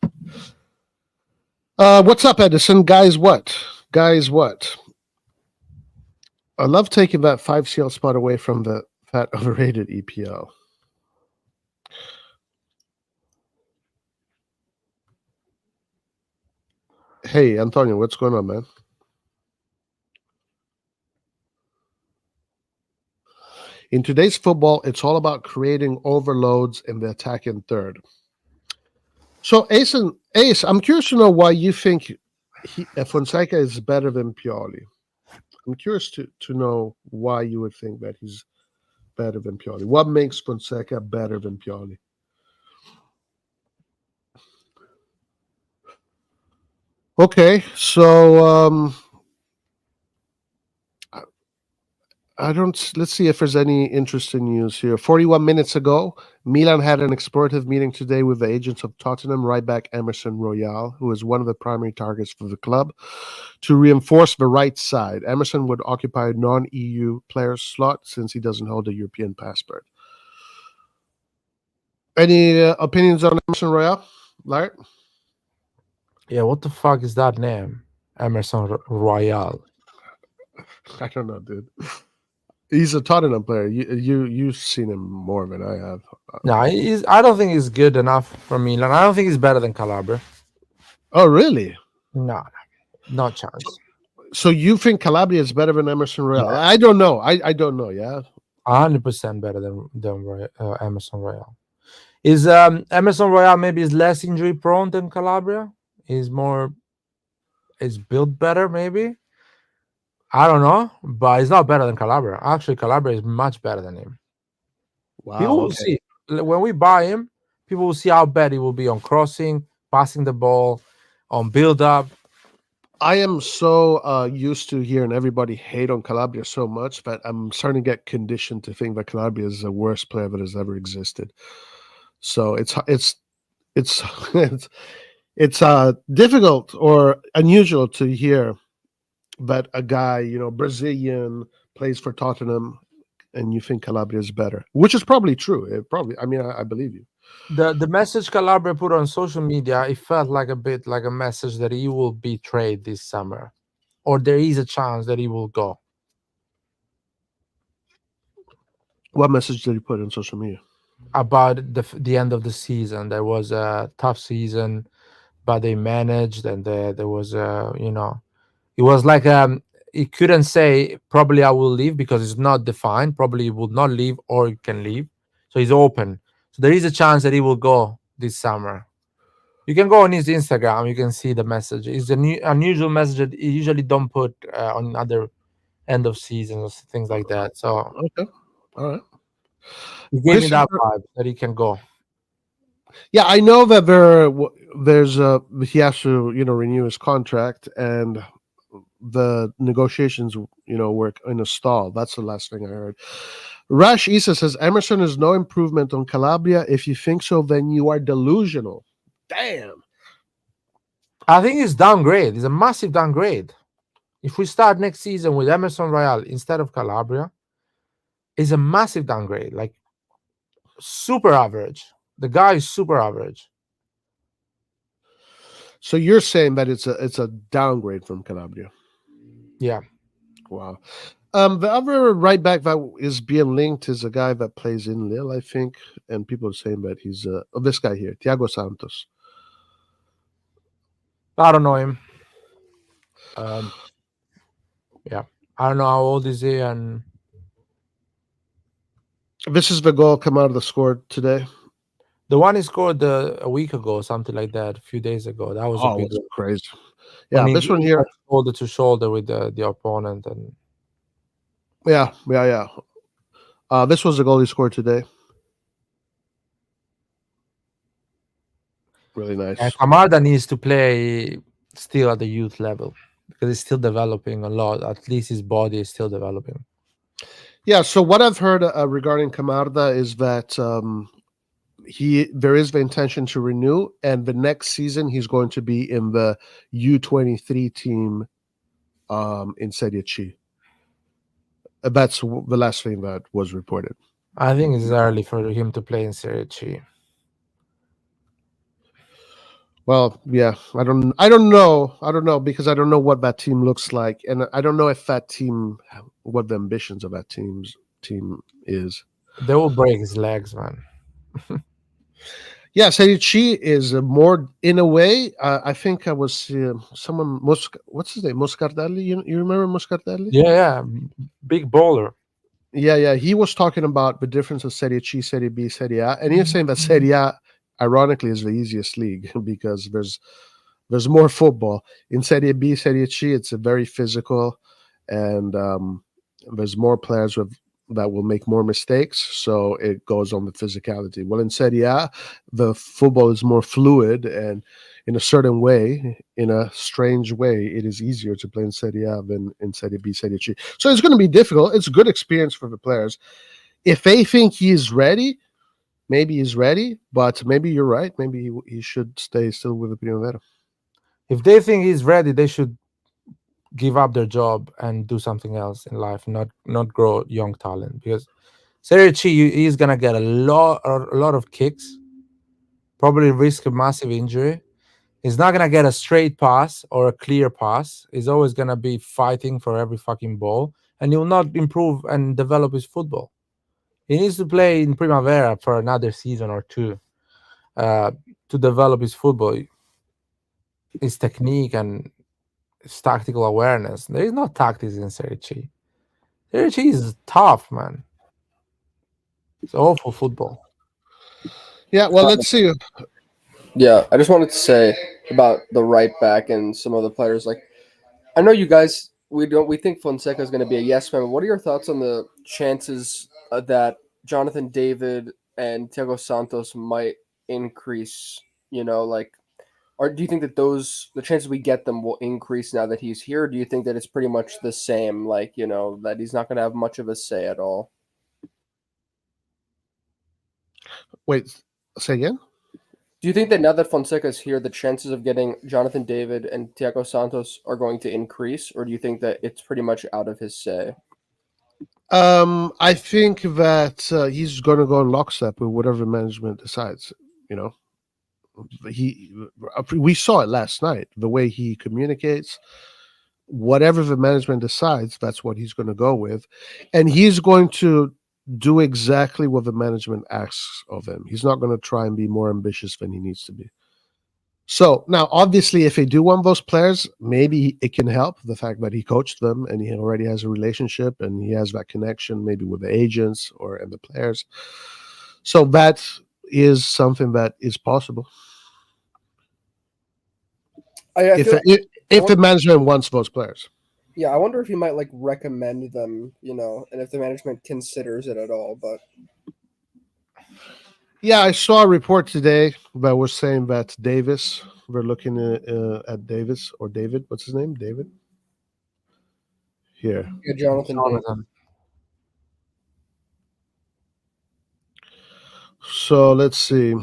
What's up, Edison? Guys, what? I love taking that 5 CL spot away from the fat overrated EPL. Hey, Antonio, what's going on, man? In today's football, it's all about creating overloads in the attacking third. So, Ace, I'm curious to know why you think Fonseca is better than Pioli. I'm curious to know why you would think that he's better than Pioli. What makes Fonseca better than Pioli? Okay, so let's see if there's any interesting news here. 41 minutes ago, Milan had an explorative meeting today with the agents of Tottenham right back Emerson Royal, who is one of the primary targets for the club, to reinforce the right side. Emerson would occupy a non-EU player slot since he doesn't hold a European passport. Any opinions on Emerson Royal, Larry? Yeah, what the fuck is that name? Emerson Royal. I don't know, dude. He's a Tottenham player. You've seen him more than I have. No, I don't think he's good enough for Milan. I don't think he's better than Calabria. Oh, really? No chance. So you think Calabria is better than Emerson Royal? Yeah. I don't know. I don't know. Yeah, 100% better than Emerson Royal. Is Emerson Royal maybe is less injury prone than Calabria? Is built better maybe? I don't know, but it's not better than Calabria. Actually, Calabria is much better than him. wow. People will see when we buy him. People will see how bad he will be on crossing, passing the ball, on build up. I am so used to hearing everybody hate on Calabria so much that I'm starting to get conditioned to think that Calabria is the worst player that has ever existed. So it's difficult or unusual to hear that a guy, Brazilian, plays for Tottenham and you think Calabria is better, which is probably true. I believe you. The message Calabria put on social media, it felt like a bit like a message that he will be traded this summer, or there is a chance that he will go. What message did he put on social media? About the end of the season. There was a tough season, but they managed, and there was it was like he couldn't say probably I will leave because it's not defined. Probably he will not leave or he can leave, so he's open. So there is a chance that he will go this summer. You can go on his Instagram. You can see the message. It's an unusual message that he usually don't put on other end of seasons, things like that. So okay, all right. He gave me that vibe that he can go. Yeah, I know that he has to renew his contract, and the negotiations were in a stall. That's the last thing I heard. Rash Issa says Emerson is no improvement on Calabria. If you think so, then you are delusional. Damn. I think it's downgrade. It's a massive downgrade. If we start next season with Emerson Royal instead of Calabria, it's a massive downgrade. Like super average. The guy is super average. So you're saying that it's a downgrade from Calabria? Yeah, Wow. The other right back that is being linked is a guy that plays in Lille, I think, and people are saying that he's this guy here, Thiago Santos. I don't know him. Yeah, I don't know how old is he, and This is the goal Camarda scored today. the one he scored a week ago, something like that, a few days ago. That was a big That's goal. crazy. When Yeah, he this one here. went shoulder to shoulder with the opponent, and Yeah. This was the goal he scored today. Really nice. Camarda needs to play still at the youth level because he's still developing a lot. At least his body is still developing. Yeah. So what I've heard regarding Camarda is that there is the intention to renew, and the next season he's going to be in the U23 team in Serie C. That's the last thing that was reported. I think it's early for him to play in Serie C. Well, yeah, I don't know because I don't know what that team looks like, and I don't know if that team, what the ambitions of that team is. They will break his legs, man. Yeah, Serie C is more in a way. I think I was someone. What's his name? Moscardelli. You remember Moscardelli? Yeah, big bowler. Yeah. He was talking about the difference of Serie C, Serie B, Serie A, and he was saying that Serie A, ironically, is the easiest league because there's more football. In Serie B, Serie C, it's a very physical, and there's more players that will make more mistakes, so it goes on the physicality. Well, in Serie A, the football is more fluid, and in a certain way, in a strange way, it is easier to play in Serie A than in Serie B, Serie C. So it's going to be difficult. It's a good experience for the players. If they think he's ready, maybe he's ready, but maybe you're right. Maybe he should stay still with the Primavera. If they think he's ready, they should give up their job and do something else in life, not grow young talent. Because Serie C, he's gonna get a lot of kicks, probably risk a massive injury. He's not gonna get a straight pass or a clear pass. He's always gonna be fighting for every fucking ball, and he will not improve and develop his football. He needs to play in Primavera for another season or two to develop his football, his technique, and his tactical awareness. There is no tactics in Serie C. Serie C is tough, man. It's awful football. Yeah, well, let's see. Yeah, I just wanted to say about the right back and some of the players. Like, I know you guys, we think Fonseca is going to be a yes man. But what are your thoughts on the chances that Jonathan David and Thiago Santos might increase? Or do you think that the chances we get them will increase now that he's here? Or do you think that it's pretty much the same? That he's not going to have much of a say at all. Wait, say again? Do you think that now that Fonseca is here, the chances of getting Jonathan David and Thiago Santos are going to increase, or do you think that it's pretty much out of his say? I think that he's going to go in lockstep with whatever management decides. We saw it last night. The way he communicates, whatever the management decides, that's what he's going to go with, and he's going to do exactly what the management asks of him. He's not going to try and be more ambitious than he needs to be. So now, obviously, if they do want those players, maybe it can help the fact that he coached them and he already has a relationship and he has that connection maybe with the agents and the players. So that is something that is possible. If the management wants those players. Yeah, I wonder if he might recommend them, and if the management considers it at all. But yeah, I saw a report today that was saying that Davis, we're looking at Davis or David. What's his name? David? Here. Yeah, Jonathan. So let's see.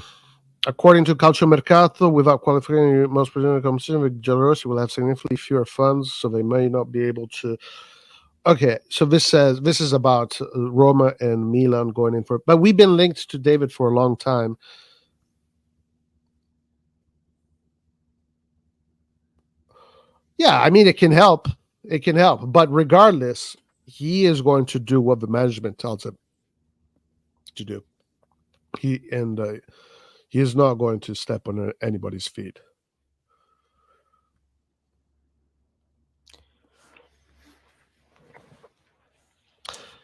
According to Calciomercato, without qualifying most presented competition, with Gelorossi will have significantly fewer funds, so they may not be able to. Okay, so this is about Roma and Milan going in for, but we've been linked to David for a long time. Yeah, I mean it can help. It can help, but regardless, he is going to do what the management tells him to do. He is not going to step on anybody's feet.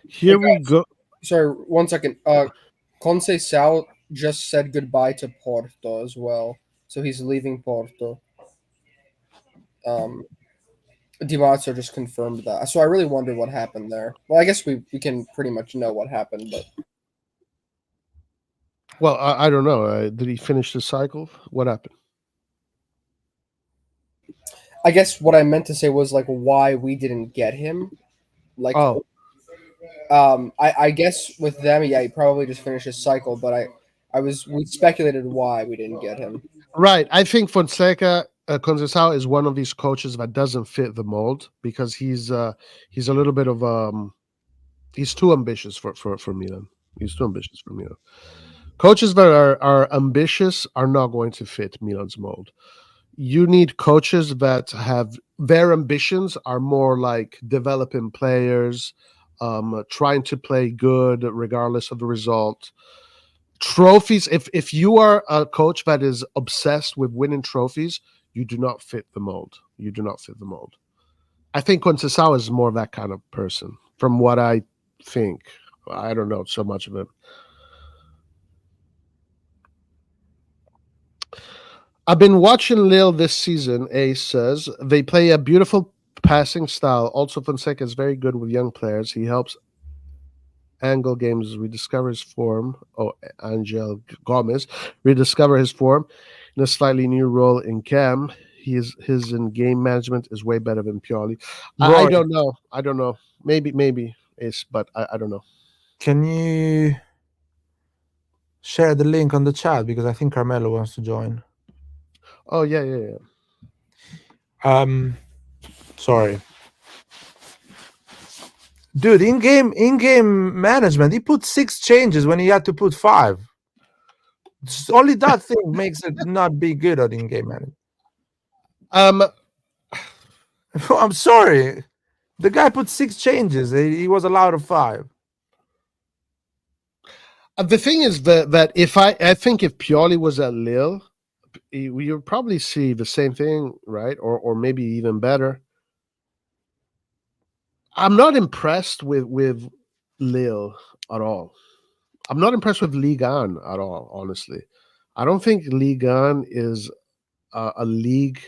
Here we go. Sorry, 1 second. Conceição just said goodbye to Porto as well, so he's leaving Porto. Di Marzio just confirmed that. So I really wonder what happened there. Well, I guess we can pretty much know what happened, but Well, I don't know. Did he finish the cycle? What happened? I guess what I meant to say was like why we didn't get him. Like, Oh, I guess with them, yeah, he probably just finished his cycle. But we speculated why we didn't get him. right. I think Fonseca Conceição is one of these coaches that doesn't fit the mold because he's a little bit of he's too ambitious for Milan. He's too ambitious for Milan. Coaches that are ambitious are not going to fit Milan's mold. You need coaches that have their ambitions are more like developing players, trying to play good regardless of the result. Trophies. If you are a coach that is obsessed with winning trophies, you do not fit the mold. You do not fit the mold. I think Conceição is more that kind of person, from what I think. I don't know so much of it. I've been watching Lille this season, Ace says. They play a beautiful passing style. Also, Fonseca is very good with young players. He helps angle games rediscover his form. Oh, Angel Gomez rediscover his form in a slightly new role in Cam. His in game management is way better than Pioli. I don't know. I don't know. Maybe Ace, but I don't know. Can you share the link on the chat because I think Carmelo wants to join. Oh yeah. Sorry. Dude, in-game management, he put 6 changes when he had to put 5. Only that thing makes it not be good at in-game management. I'm sorry. The guy put 6 changes. He was allowed 5. The thing is that if I think if Pioli was at Lille, you would probably see the same thing, right? Or maybe even better. I'm not impressed with Lille at all. I'm not impressed with Ligue 1 at all, honestly. I don't think Ligue 1 is a league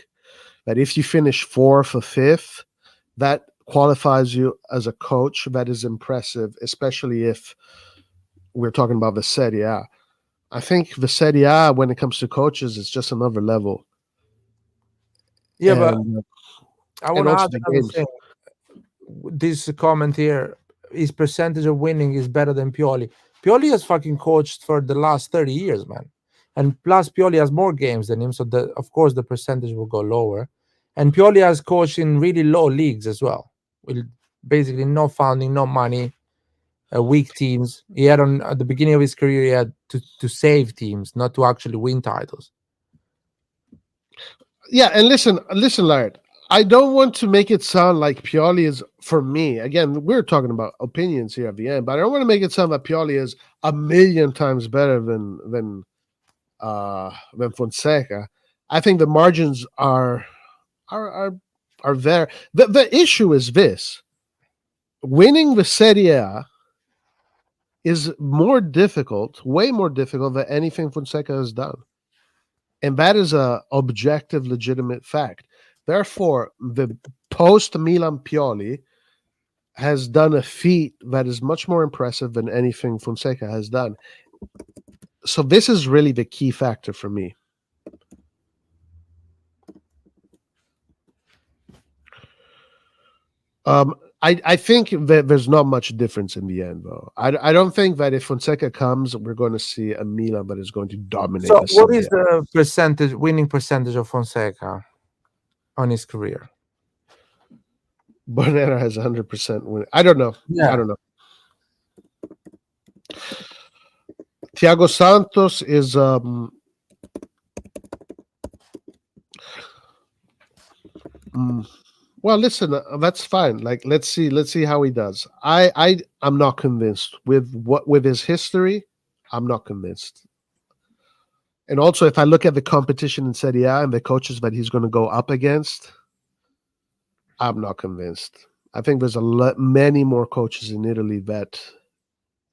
that if you finish 4th or 5th, that qualifies you as a coach that is impressive, especially if we're talking about the Serie A. I think the Serie A, when it comes to coaches, is just another level. Yeah, but I want to add another thing. This comment here, his percentage of winning is better than Pioli. Pioli has fucking coached for the last 30 years, man. And plus, Pioli has more games than him, so of course the percentage will go lower. And Pioli has coached in really low leagues as well, with basically no funding, no money, weak teams. He had at the beginning of his career, he had to save teams, not to actually win titles. Yeah, and listen, Laird. I don't want to make it sound like Pioli is, for me, again, we're talking about opinions here at the end, but I don't want to make it sound like Pioli is a million times better than Fonseca. I think the margins are there. The issue is this: winning the Serie A is more difficult, way more difficult than anything Fonseca has done. And that is a objective, legitimate fact. Therefore, the post-Milan Pioli has done a feat that is much more impressive than anything Fonseca has done. So this is really the key factor for me. I think that there's not much difference in the end, though. I don't think that if Fonseca comes, we're going to see a Milan that is going to dominate. So, what is the winning percentage of Fonseca on his career? Bonera has 100% win. I don't know. Yeah. I don't know. Thiago Santos is Well, listen, that's fine. Like, let's see how he does. I'm not convinced with his history. I'm not convinced. And also, if I look at the competition in Serie A and the coaches that he's going to go up against, I'm not convinced. I think there's many more coaches in Italy that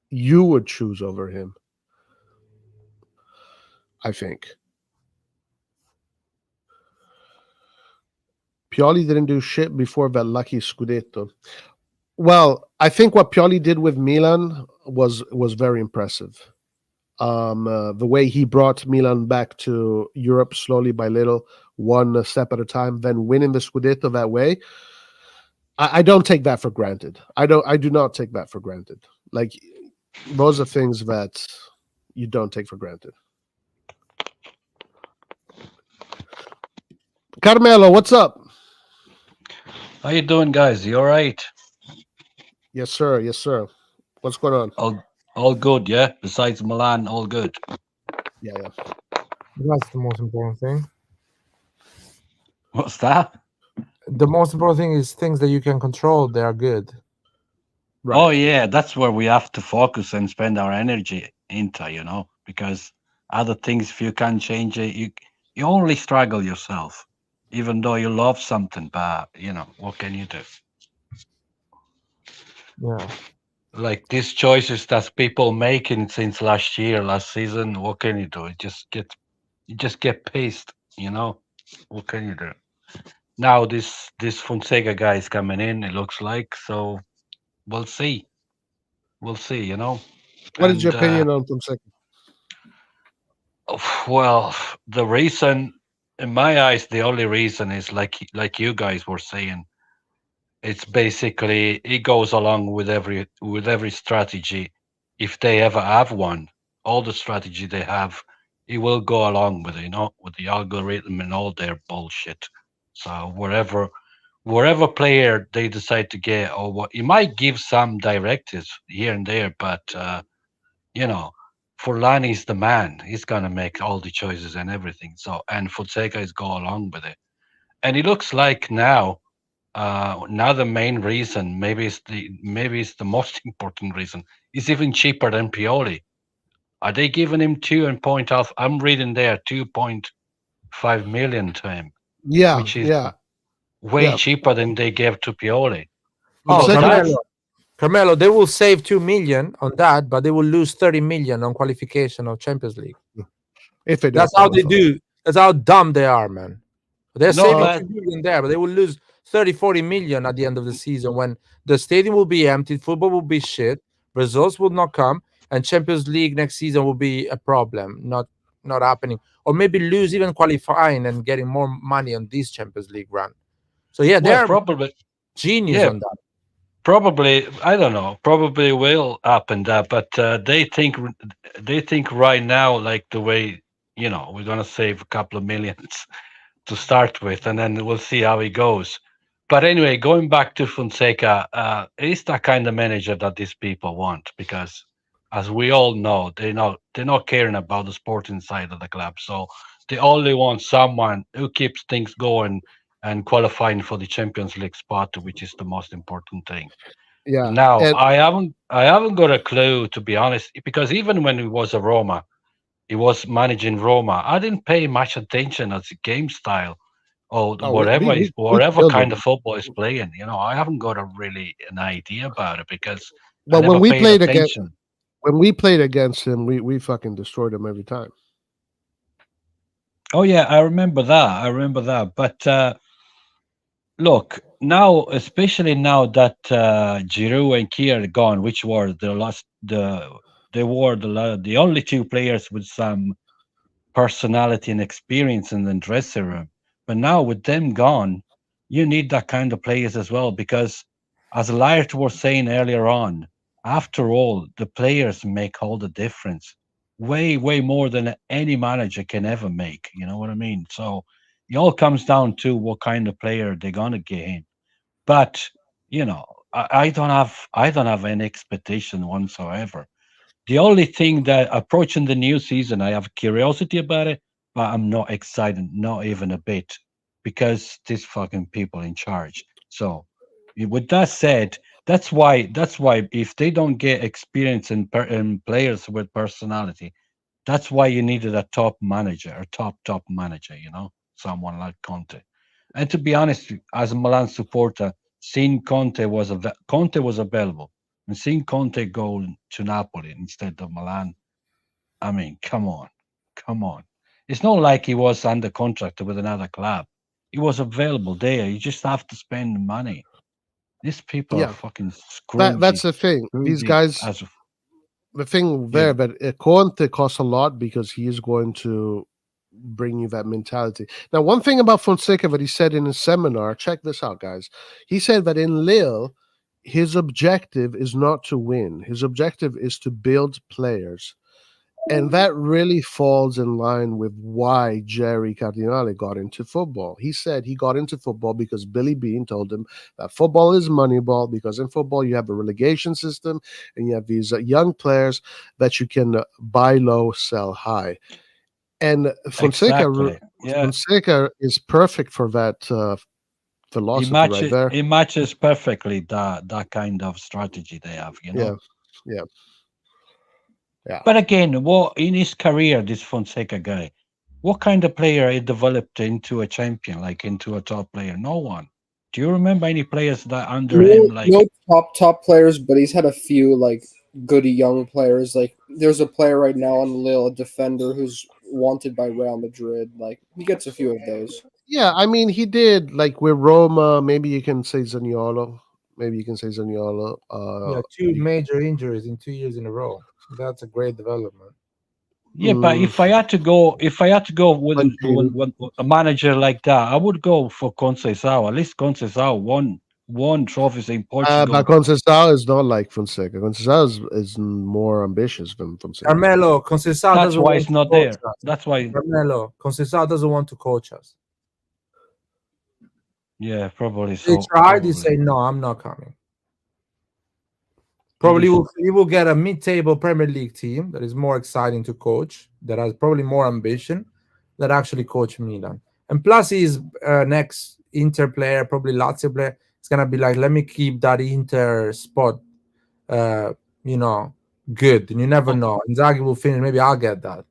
you would choose over him. I think Pioli didn't do shit before that lucky Scudetto. Well, I think what Pioli did with Milan was very impressive. The way he brought Milan back to Europe slowly by little, one step at a time, then winning the Scudetto that way. I don't take that for granted. I do not take that for granted. Like, those are things that you don't take for granted. Carmelo, what's up? How you doing, guys? You all right? Yes, sir. Yes, sir. What's going on? All good, yeah. Besides Milan, all good. Yeah, yeah. That's the most important thing. What's that? The most important thing is things that you can control. They are good. Right. Oh yeah, that's where we have to focus and spend our energy into, because other things, if you can't change it, you only struggle yourself, even though you love something. But what can you do? Yeah. Like these choices that people making since last year, last season, what can you do? You just get pissed, What can you do? Now this Fonseca guy is coming in, it looks like, so we'll see. We'll see. What is your And opinion on Fonseca? well, the reason, in my eyes, the only reason is like you guys were saying, it's basically it goes along with every strategy. If they ever have one, all the strategy they have, it will go along with it, with the algorithm and all their bullshit. So wherever player they decide to get, or what, you might give some directives here and there, but you know, Forlani's the man. He's gonna make all the choices and everything. So, and Fonseca is go along with it. And it looks like now the main reason, maybe it's the most important reason, is even cheaper than Pioli. Are they giving him two and point off? I'm reading there 2.5 million to him, Yeah, which is yeah, way yeah. cheaper than they gave to Pioli. Oh, So Fonseca, that's Carmelo, they will save 2 million on that, but they will lose 30 million on qualification of Champions League. if they That's don't how they qualify. do. That's how dumb they are, man. They're no, saving Uh, but 2 million there, but they will lose 30, 40 million at the end of the season when the stadium will be empty, football will be shit, results will not come, and Champions League next season will be a problem, not happening. Or maybe lose even qualifying and getting more money on this Champions League run. So yeah, well, they're probably, genius yeah, on that. probably. I don't know. Probably will happen that, but they think right now like the way we're gonna save a couple of millions to start with, and then we'll see how it goes. But anyway, going back to Fonseca, he's that kind of manager that these people want because, as we all know, they're not caring about the sporting side of the club. So they only want someone who keeps things going and qualifying for the Champions League spot, which is the most important thing. yeah, Now, and I haven't got a clue, to be honest, because even when he was a Roma, he was managing Roma. I didn't pay much attention at the game style or oh, we whatever killed kind them. of football is playing. I haven't got a really an idea about it because I Well, never paid attention. when we played against him, we fucking destroyed him every time. Oh yeah, I remember that. I remember that. But look now, especially now that Giroud and Kier are gone, which were they were the only two players with some personality and experience in the dressing room. But now with them gone, you need that kind of players as well because, as Laird was saying earlier on, after all, the players make all the difference. Way, way more than any manager can ever make. You know what I mean? So it all comes down to what kind of player they're gonna get in. But I don't have any expectation whatsoever. The only thing that approaching the new season, I have curiosity about it, but I'm not excited, not even a bit, because these fucking people in charge. So, with that said, that's why if they don't get experience in players with personality, that's why you needed a top manager, a top manager. Someone like Conte. And to be honest, as a Milan supporter, seeing Conte was available, and seeing Conte go to Napoli instead of Milan, I mean, come on, come on. It's not like he was under contract with another club. He was available there. You just have to spend the money. These people are Yeah, fucking that's the thing. These scroogey guys, as the thing yeah. there, but Conte costs a lot because he is going to bring you that mentality. Now, one thing about Fonseca that he said in his seminar, check this out, guys. He said that in Lille, his objective is not to win. His objective is to build players. And that really falls in line with why Jerry Cardinale got into football. He said he got into football because Billy Bean told him that football is moneyball, because in football you have a relegation system and you have these young players that you can buy low, sell high. And Exactly. Yeah. Fonseca is perfect for that He philosophy right matches there. he matches perfectly that kind of strategy they have. Yeah, yeah, yeah. But again, what in his career, this Fonseca guy, what kind of player he developed into a champion, like into a top player? No one. Do you remember any players that under him, No, like no top players, but he's had a few like good young players. Like there's a player right now on Lille, a defender who's wanted by Real Madrid. Like he gets a few of those. Yeah, I mean, he did like with Roma. Maybe you can say Zaniolo. Maybe you can say Zaniolo. Yeah, two major injuries in 2 years in a row. That's a great development. yeah? But Mm, if I had to go with, Mancini. a manager like that, I would go for Conceição. At least Conceição won trophies in But Portugal. Conceição is not like Fonseca. Conceição is more ambitious than Fonseca. Carmelo, Conceição That's doesn't why want it's to not coach there. us. That's why, Carmelo, Conceição doesn't want to coach us. yeah, probably They so. tried, he Probably. said, no, I'm not coming. Probably he will get a mid-table Premier League team that is more exciting to coach, that has probably more ambition, that actually coach Milan. And plus, he's next Inter player, probably Lazio player. It's gonna be like, let me keep that Inter spot, good. And you never know. Inzaghi will finish. Maybe I'll get that.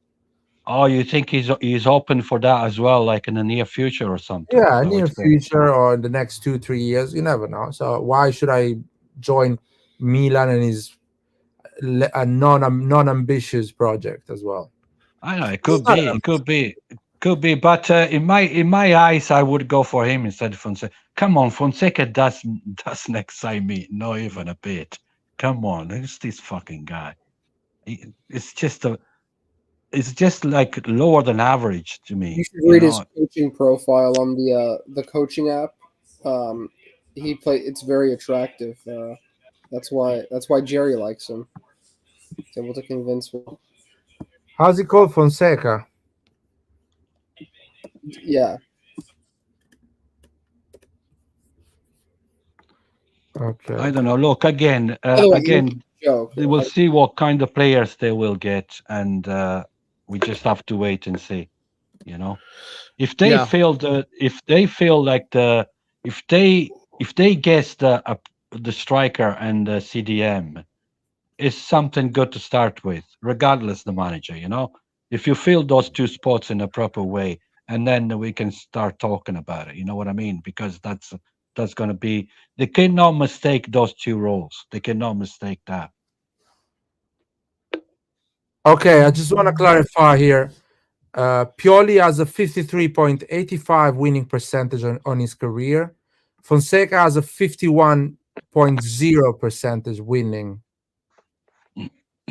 Oh, you think he's open for that as well, like in the near future or something? Yeah, So near it's future or in the next 2-3 years, you never know. So why should I join Milan and his a non-ambitious project as well? I know it It's could not be, it could be, but in my eyes, I would go for him instead of Fonseca. Come on, Fonseca doesn't excite me, not even a bit. Come on, it's this fucking guy. It's just like lower than average to You me. should read his coaching profile on the coaching app. It's very attractive. That's why Jerry likes him. He's able to convince me. How's he called? Fonseca. Yeah. Okay. I don't know. Look again. By the way, Again, joke. we will see what kind of players they will get, and we just have to wait and see. If they Yeah. feel if they guess the striker and the CDM is something good to start with, regardless the manager. If you fill those two spots in a proper way, and then we can start talking about it. You know what I mean? Because that's going to be, they cannot mistake those two roles. They cannot mistake that. Okay, I just want to clarify here. Pioli has a 53.85 winning percentage on his career. Fonseca has a 51.0 percentage winning.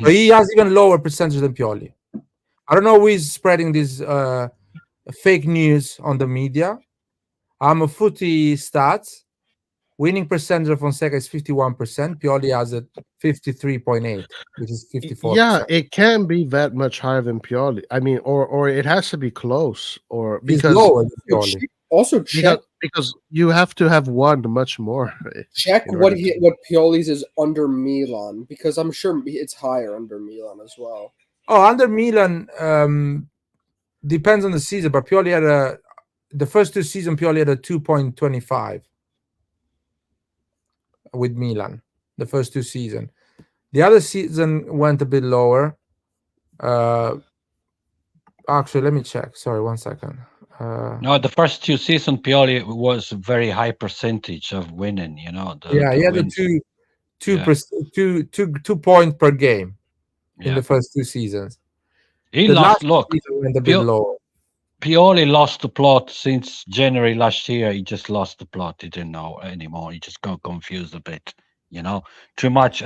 So he has even lower percentage than Pioli. I don't know who is spreading this fake news on the media. I'm a footy stats. Winning percentage of Fonseca is 51%. Pioli has a 53.8, which is 54%. Yeah, it can be that much higher than Pioli. I mean, or it has to be close, or He's because lower than Pioli. Also check because you have to have won much more. check in what order to- what Pioli's is under Milan, because I'm sure it's higher under Milan as well. Oh, under Milan, depends on the season, but Pioli had the first two seasons, Pioli had a 2.25. with Milan, the first 2 seasons. The other season went a bit lower. Actually, let me check. Sorry, 1 second. No, the first 2 seasons, Pioli was very high percentage of winning. You know, Yeah, the he had a wins. Yeah. 2 point per game in Yeah. the first 2 seasons. He The last lost. Look, season went a bit lower. Pioli lost the plot since January last year. He just lost the plot. He didn't know anymore. He just got confused a bit. You know, too much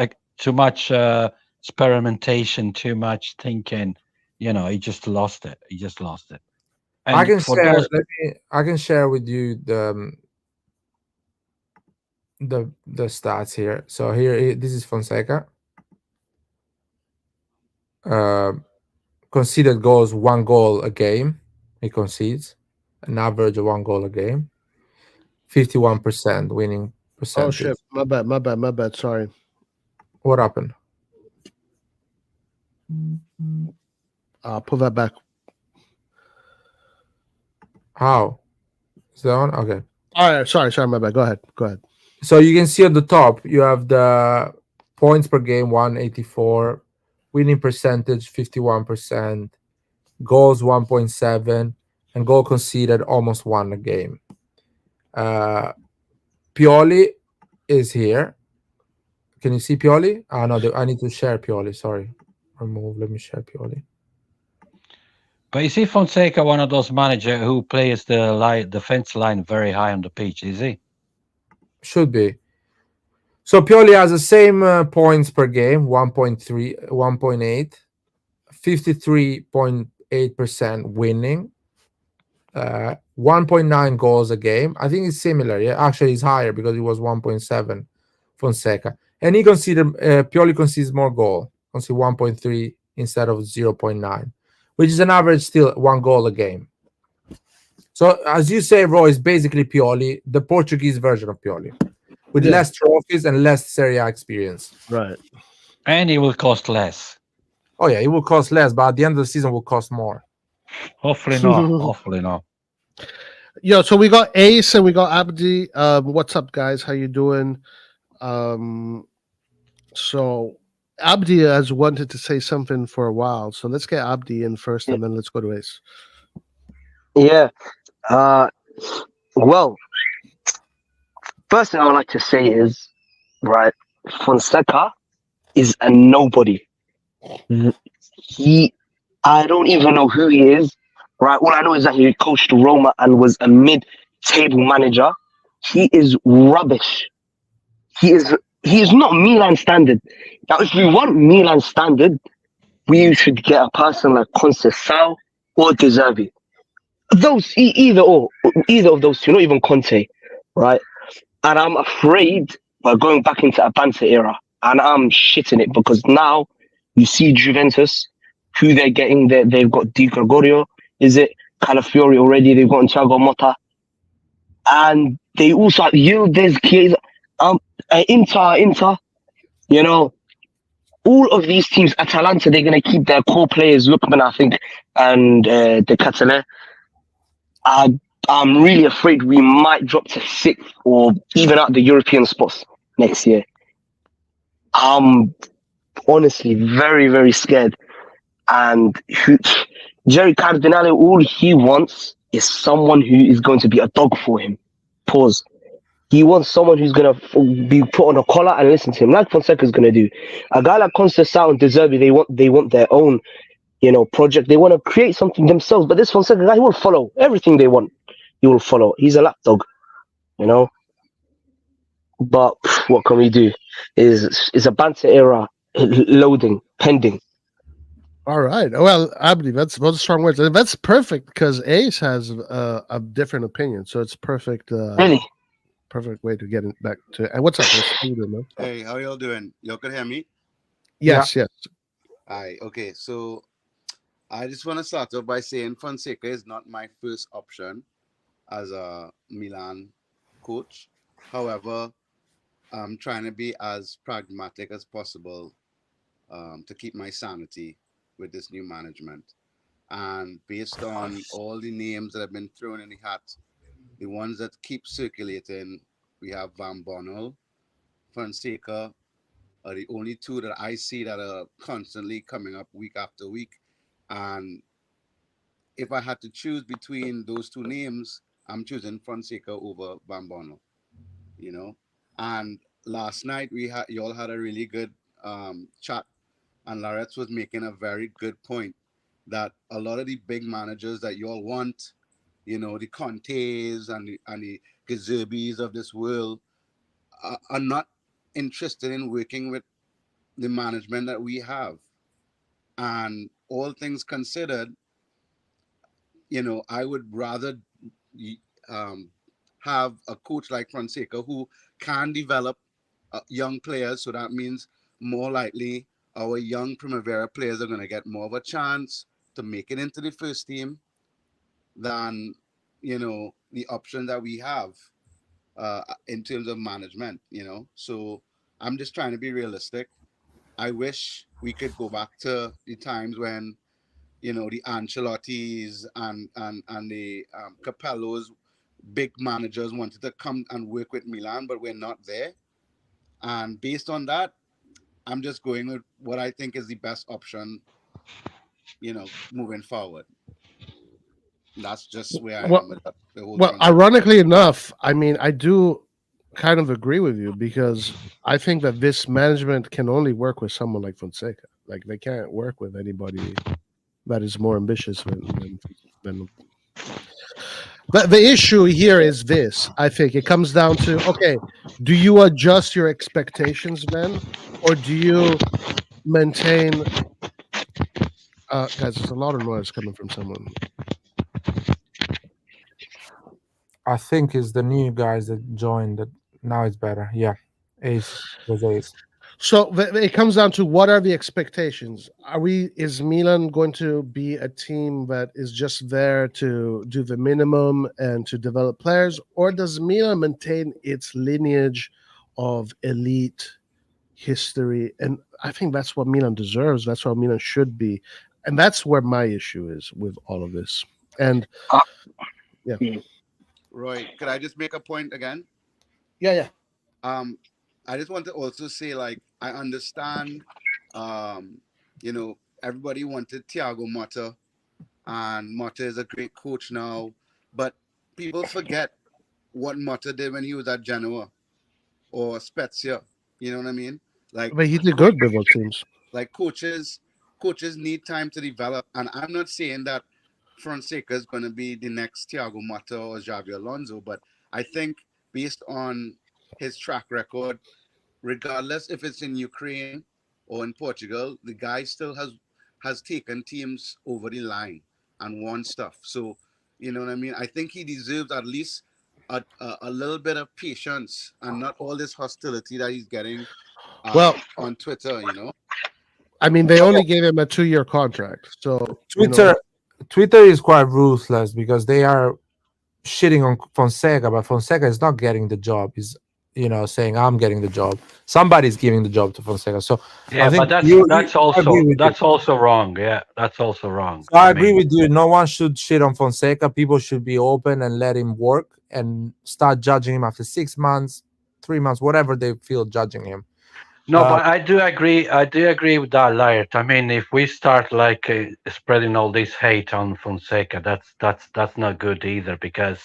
experimentation, too much thinking. You know, he just lost it. He just lost it. I And can for share. those, I can share with you the stats here. So this is Fonseca. Conceded goals, 1 goal a game. He concedes an average of 1 goal a game. 51% winning Oh percentage. shit! My bad. Sorry. What happened? Pull that back. How? Is that on? Okay. All right. Sorry. My bad. Go ahead. So you can see on the top, you have the points per game, 184, winning percentage, 51%, goals, 1.7, and goal conceded, almost 1 a game. Pioli is here. Can you see Pioli? No, I need to share Pioli. Sorry. Remove. Let me share Pioli. but is he Fonseca one of those managers who plays the defense line very high on the pitch? Is he? Should be. So Pioli has the same points per game, 1.3, 1.8, 53.8% winning, 1.9 goals a game. I think it's similar. Yeah, actually, it's higher because it was 1.7 Fonseca, and Pioli concedes more goal, concedes 1.3 instead of 0.9, which is an average still 1 goal a game. So as you say, Roy, is basically Pioli, the Portuguese version of Pioli, with less trophies and less Serie A experience. Right. And he will cost less. Oh yeah, it will cost less, but at the end of the season, will cost more. Hopefully not. Hopefully not. Yo, so we got Ace and we got Abdi. What's up, guys? How you doing? So Abdi has wanted to say something for a while, so let's get Abdi in first, and then let's go to Ace. Yeah. Well, first thing I would like to say is, right, Fonseca is a nobody. I don't even know who he is, right? All I know is that he coached Roma and was a mid-table manager. He is rubbish. He is not Milan standard. Now, if we want Milan standard, we should get a person like Conceição or De Zerbi. Either of those two, not even Conte, right? And I'm afraid we're going back into a Banter era, and I'm shitting it because now you see Juventus, who they're getting. They've got Di Gregorio, is it Calafiori already? They've got Thiago Motta, and they also have Yildiz, Chiesa, Inter. You know, all of these teams, Atalanta, they're going to keep their core players, Lookman, I think, and De Catalan. I'm really afraid we might drop to 6th or even out the European spots next year. I'm honestly very, very scared. And Jerry Cardinale, all he wants is someone who is going to be a dog for him. Pause. He wants someone who's going to be put on a collar and listen to him, like Fonseca's going to do. A guy like Conceição and De Zerbi, they want their own, project. They want to create something themselves. But this Fonseca guy, he will follow everything they want. He will follow. He's a lapdog, But what can we do? Is a Banter era loading, pending. All right. Well, Abdi, that's both strong words. And that's perfect because Ace has a different opinion, so it's perfect. Really? Perfect way to get it back to. And what's up, Ace? How you doing, man? Hey, how y'all doing? Y'all can hear me? Yes. Aye, okay. So I just want to start off by saying Fonseca is not my first option as a Milan coach. However, I'm trying to be as pragmatic as possible to keep my sanity with this new management. And based on all the names that have been thrown in the hat, the ones that keep circulating, we have Van Bommel, Fonseca are the only two that I see that are constantly coming up week after week. And if I had to choose between those two names, I'm choosing Fonseca over Bambono, you know. And last night you all had a really good chat, and Laretz was making a very good point that a lot of the big managers that you all want, you know, the Contes and the Gazerbis of this world, are not interested in working with the management that we have. And all things considered, you know, I would rather um, have a coach like Fonseca who can develop young players. So that means more likely our young Primavera players are going to get more of a chance to make it into the first team than, you know, the option that we have in terms of management, you know. So I'm just trying to be realistic. I wish we could go back to the times when, you know, the Ancelottis and the Capellos, big managers wanted to come and work with Milan, but we're not there. And based on that, I'm just going with what I think is the best option, you know, moving forward. That's just where I am Well, with the whole well, Fonseca. ironically enough, I mean, I do kind of agree with you because I think that this management can only work with someone like Fonseca. Like they can't work with anybody that is more ambitious than the issue here is this. I think it comes down to, okay, do you adjust your expectations then, or do you maintain guys, there's a lot of noise coming from someone. I think it's the new guys that joined. That now it's better. Yeah, Ace was Ace. So it comes down to what are the expectations? Is Milan going to be a team that is just there to do the minimum and to develop players, or does Milan maintain its lineage of elite history? And I think that's what Milan deserves. That's what Milan should be, and that's where my issue is with all of this. And yeah, Roy, could I just make a point again? yeah. Um, I just want to also say, like, I understand, you know, everybody wanted Thiago Motta, and Motta is a great coach now, but people forget what Motta did when he was at Genoa or Spezia. You know what I mean? Like, But he did good with those teams. like coaches need time to develop, and I'm not saying that Fonseca is going to be the next Thiago Motta or Xavi Alonso, but I think based on his track record, regardless if it's in Ukraine or in Portugal, the guy still has taken teams over the line and won stuff. So, you know what I mean? I think he deserves at least a little bit of patience and not all this hostility that he's getting Well, on Twitter, you know? I mean, they only gave him a 2-year contract, so Twitter is quite ruthless because they are shitting on Fonseca, but Fonseca is not getting the job. He's saying I'm getting the job. Somebody's giving the job to Fonseca. So Yeah, I think but that's also wrong. Yeah, that's also wrong. So I agree with you. No one should shit on Fonseca. People should be open and let him work and start judging him after 6 months, 3 months, whatever they feel judging him. No, but I do agree. I do agree with that, Laird. I mean, if we start like spreading all this hate on Fonseca, that's not good either. Because,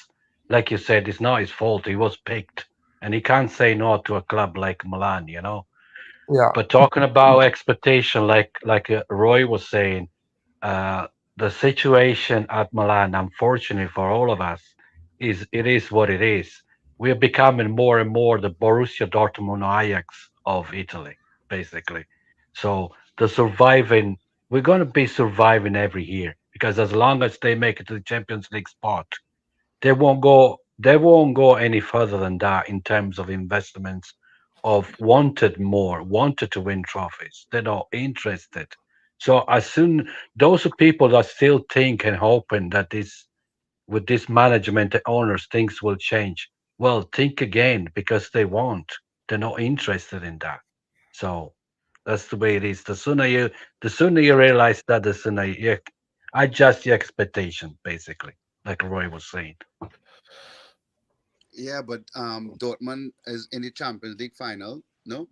like you said, it's not his fault. He was picked, and he can't say no to a club like Milan. You know. Yeah. But talking about expectation, like Roy was saying, uh, the situation at Milan, unfortunately for all of us, is what it is. We are becoming more and more the Borussia Dortmund Ajax of Italy, basically. So the surviving, we're going to be surviving every year because as long as they make it to the Champions League spot, they won't go. They won't go any further than that in terms of investments of wanted to win trophies. They're not interested. So as soon those are people that still think and hoping that this with this management and owners things will change. Well, think again because they won't. They're not interested in that. So that's the way it is. The sooner you realize that, the sooner you adjust your expectation, basically, like Roy was saying. Yeah, but Dortmund is in the Champions League final. No.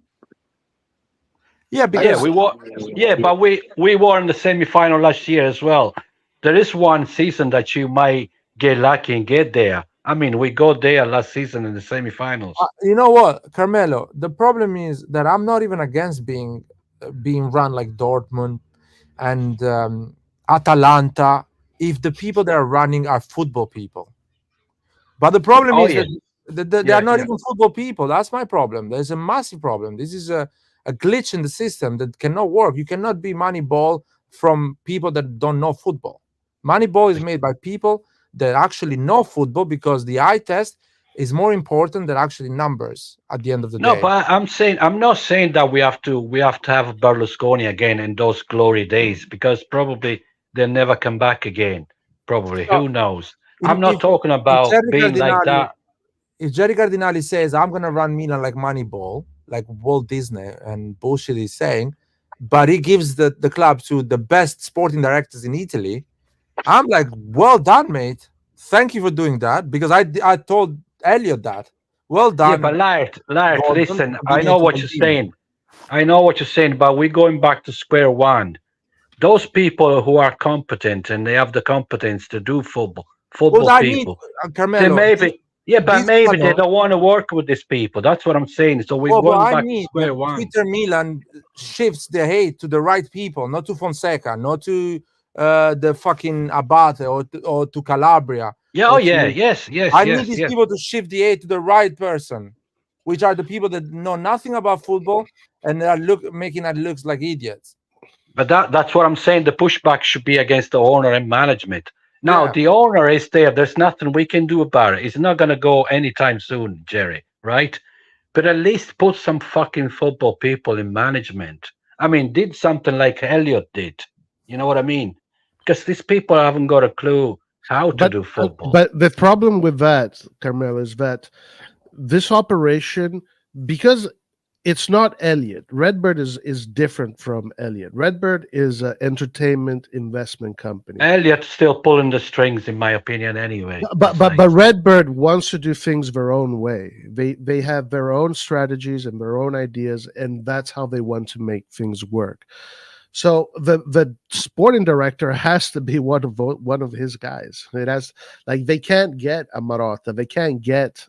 Yeah, Yeah, because we were. Yeah, but we were in the semi-final last year as well. There is one season that you might get lucky and get there. I mean, we got there last season in the semi-finals. you know what, Carmelo, the problem is that I'm not even against being run like Dortmund and Atalanta if the people that are running are football people. But the problem Oh is yeah, that they are yeah, not yeah. even football people. That's my problem. There's a massive problem. This is a glitch in the system that cannot work. You cannot be Moneyball from people that don't know football. Moneyball is made by people that actually know football because the eye test is more important than actually numbers at the end of the No, day. but I'm not saying that we have to have Berlusconi again in those glory days because probably they'll never come back again. Probably, So who knows? if, I'm if, not talking if about Jerry being like Cardinali that. if Jerry Cardinali says I'm gonna run Milan like Moneyball, like Walt Disney and bullshit he's saying, but he gives the club to the best sporting directors in Italy, I'm like, well done, mate. Thank you for doing that because I told Elliot that. Well Yeah, but done, Laird, Gordon, listen, for I giving know it to what you're Maldini. saying. I know what you're saying, but we're going back to square one. Those people who are competent and they have the competence to do football, Well, football I need people, they Carmelo. maybe, yeah, but This maybe they summer, don't want to work with these people. That's what I'm saying. So we're well, but going I back to need that square one. Twitter Milan shifts the hate to the right people, not to Fonseca, not to the fucking Abate or to Calabria Yeah, oh or yeah, to. yes, yes, I need yes, these yes. people to shift the hate to the right person, which are the people that know nothing about football and are making it looks like idiots. But that's what I'm saying. The pushback should be against the owner and management. Now, Yeah, the owner is there. There's nothing we can do about it. It's not going to go anytime soon, Jerry, right? But at least put some fucking football people in management. I mean, did something like Elliot did. You know what I mean? Because these people haven't got a clue how to But do football. but the problem with that, Carmel, is that this operation, because it's not Elliot. Redbird is different from Elliot. Redbird is an entertainment investment company. Elliot's still pulling the strings, in my opinion, anyway. But Redbird wants to do things their own way. They have their own strategies and their own ideas, and that's how they want to make things work. So the sporting director has to be one of his guys. It has, like, they can't get a Marotta, they can't get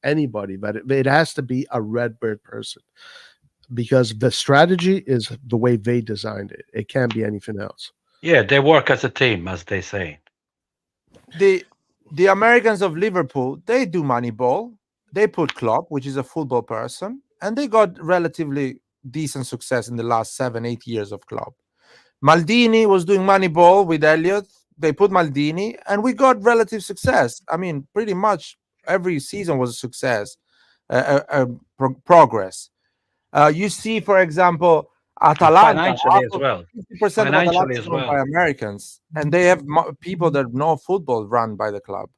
anybody, but it has to be a Redbird person because the strategy is the way they designed it. It can't be anything else. Yeah, they work as a team, as they say. the Americans of Liverpool, they do Moneyball. They put Klopp, which is a football person, and they got relatively decent success in the last 7-8 years of Klopp. Maldini was doing Moneyball with Elliot. They put Maldini, and we got relative success. I mean, pretty much every season was a success, progress. You see, for example, Atalanta, Financially as well. 50% of Atalanta Financially is as run by well. Americans, and they have people that know football run by the club.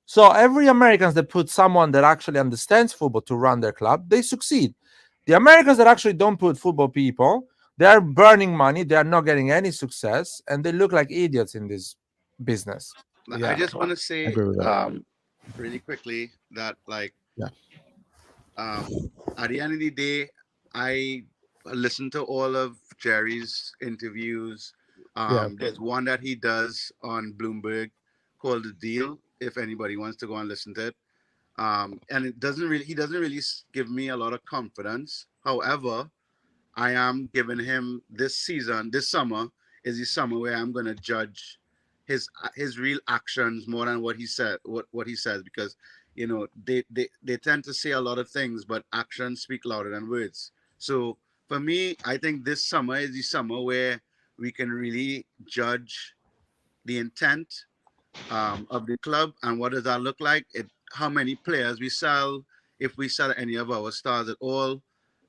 So every Americans that put someone that actually understands football to run their club, they succeed. The Americans that actually don't put football people, they are burning money, they are not getting any success, and they look like idiots in this business. Yeah, I just want to I say agree with that. really quickly that, like, Yeah. at the end of the day, I listened to all of Jerry's interviews. Yeah. There's one that he does on Bloomberg called The Deal, if anybody wants to go and listen to it. And he doesn't really give me a lot of confidence. However, I am giving him this summer is the summer where I'm going to judge his real actions more than what he said, what he says, because they tend to say a lot of things, but actions speak louder than words. So for me, I think this summer is the summer where we can really judge the intent of the club and what does that look like. How many players we sell, if we sell any of our stars at all.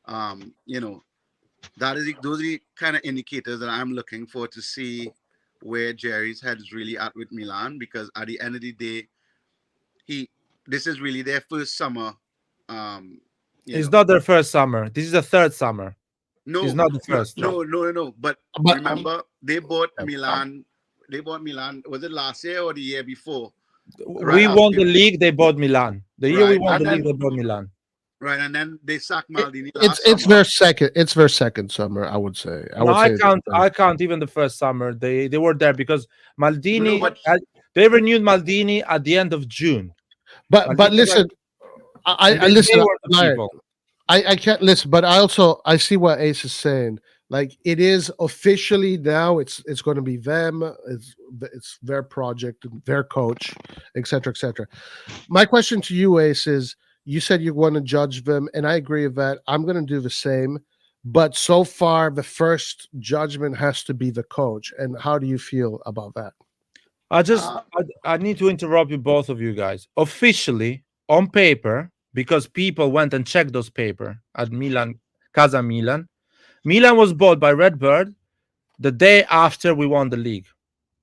Um, you know, those are the kind of indicators that I'm looking for to see where Jerry's head is really at with Milan, because at the end of the day, this is really their first summer. Um, you It's know, not their first summer. This is the third summer. It's no, not the no, first. no. But But remember, they bought Milan. They bought Milan. Was it last year or the year before? Right We won after, the league, they bought Milan. The year we right, won and the league, then they bought Milan. right? And then they sacked Maldini It's last their summer. second. It's their second summer, I would say. I No, would say I count even the first summer. They were there because Maldini. No, but- They renewed Maldini at the end of June. but Maldini listen, I they listen. were the Like, people. I can't listen, but I see what Ace is saying. Like, it is officially now. It's going to be them. It's their project, their coach, etc., etc. My question to you, Ace, is: you said you want to judge them, and I agree with that. I'm going to do the same. But so far, the first judgment has to be the coach. And how do you feel about that? I need to interrupt you, both of you guys. Officially, on paper, because people went and checked those paper at Milan, Casa Milan. Milan was bought by Redbird the day after we won the league.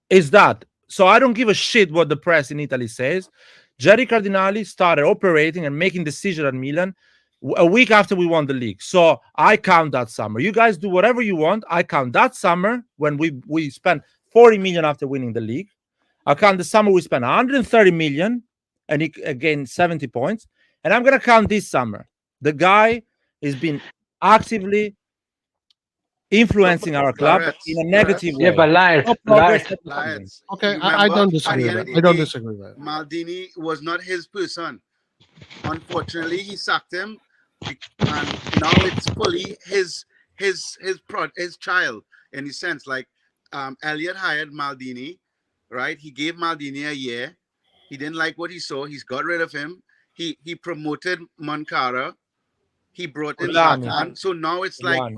Is that so? I don't give a shit what the press in Italy says. Jerry Cardinali started operating and making decisions at Milan a week after we won the league. So I count that summer. You guys do whatever you want. I count that summer when we spent 40 million after winning the league. I count the summer we spent 130 million and he gained 70 points. And I'm gonna count this summer. The guy has been actively influencing our club in a negative way. Yeah, but Laird, No progress, Laird, no nothing. Okay, You I don't remember, disagree at with the that. end I of don't the day, disagree with that. Maldini was not his person. Unfortunately, he sacked him, and now it's fully his child in a sense. Like, Elliot hired Maldini, right? He gave Maldini a year. He didn't like what he saw. He's got rid of him. He promoted Moncada. He brought in Fulani. Satan. So now it's like Fulani.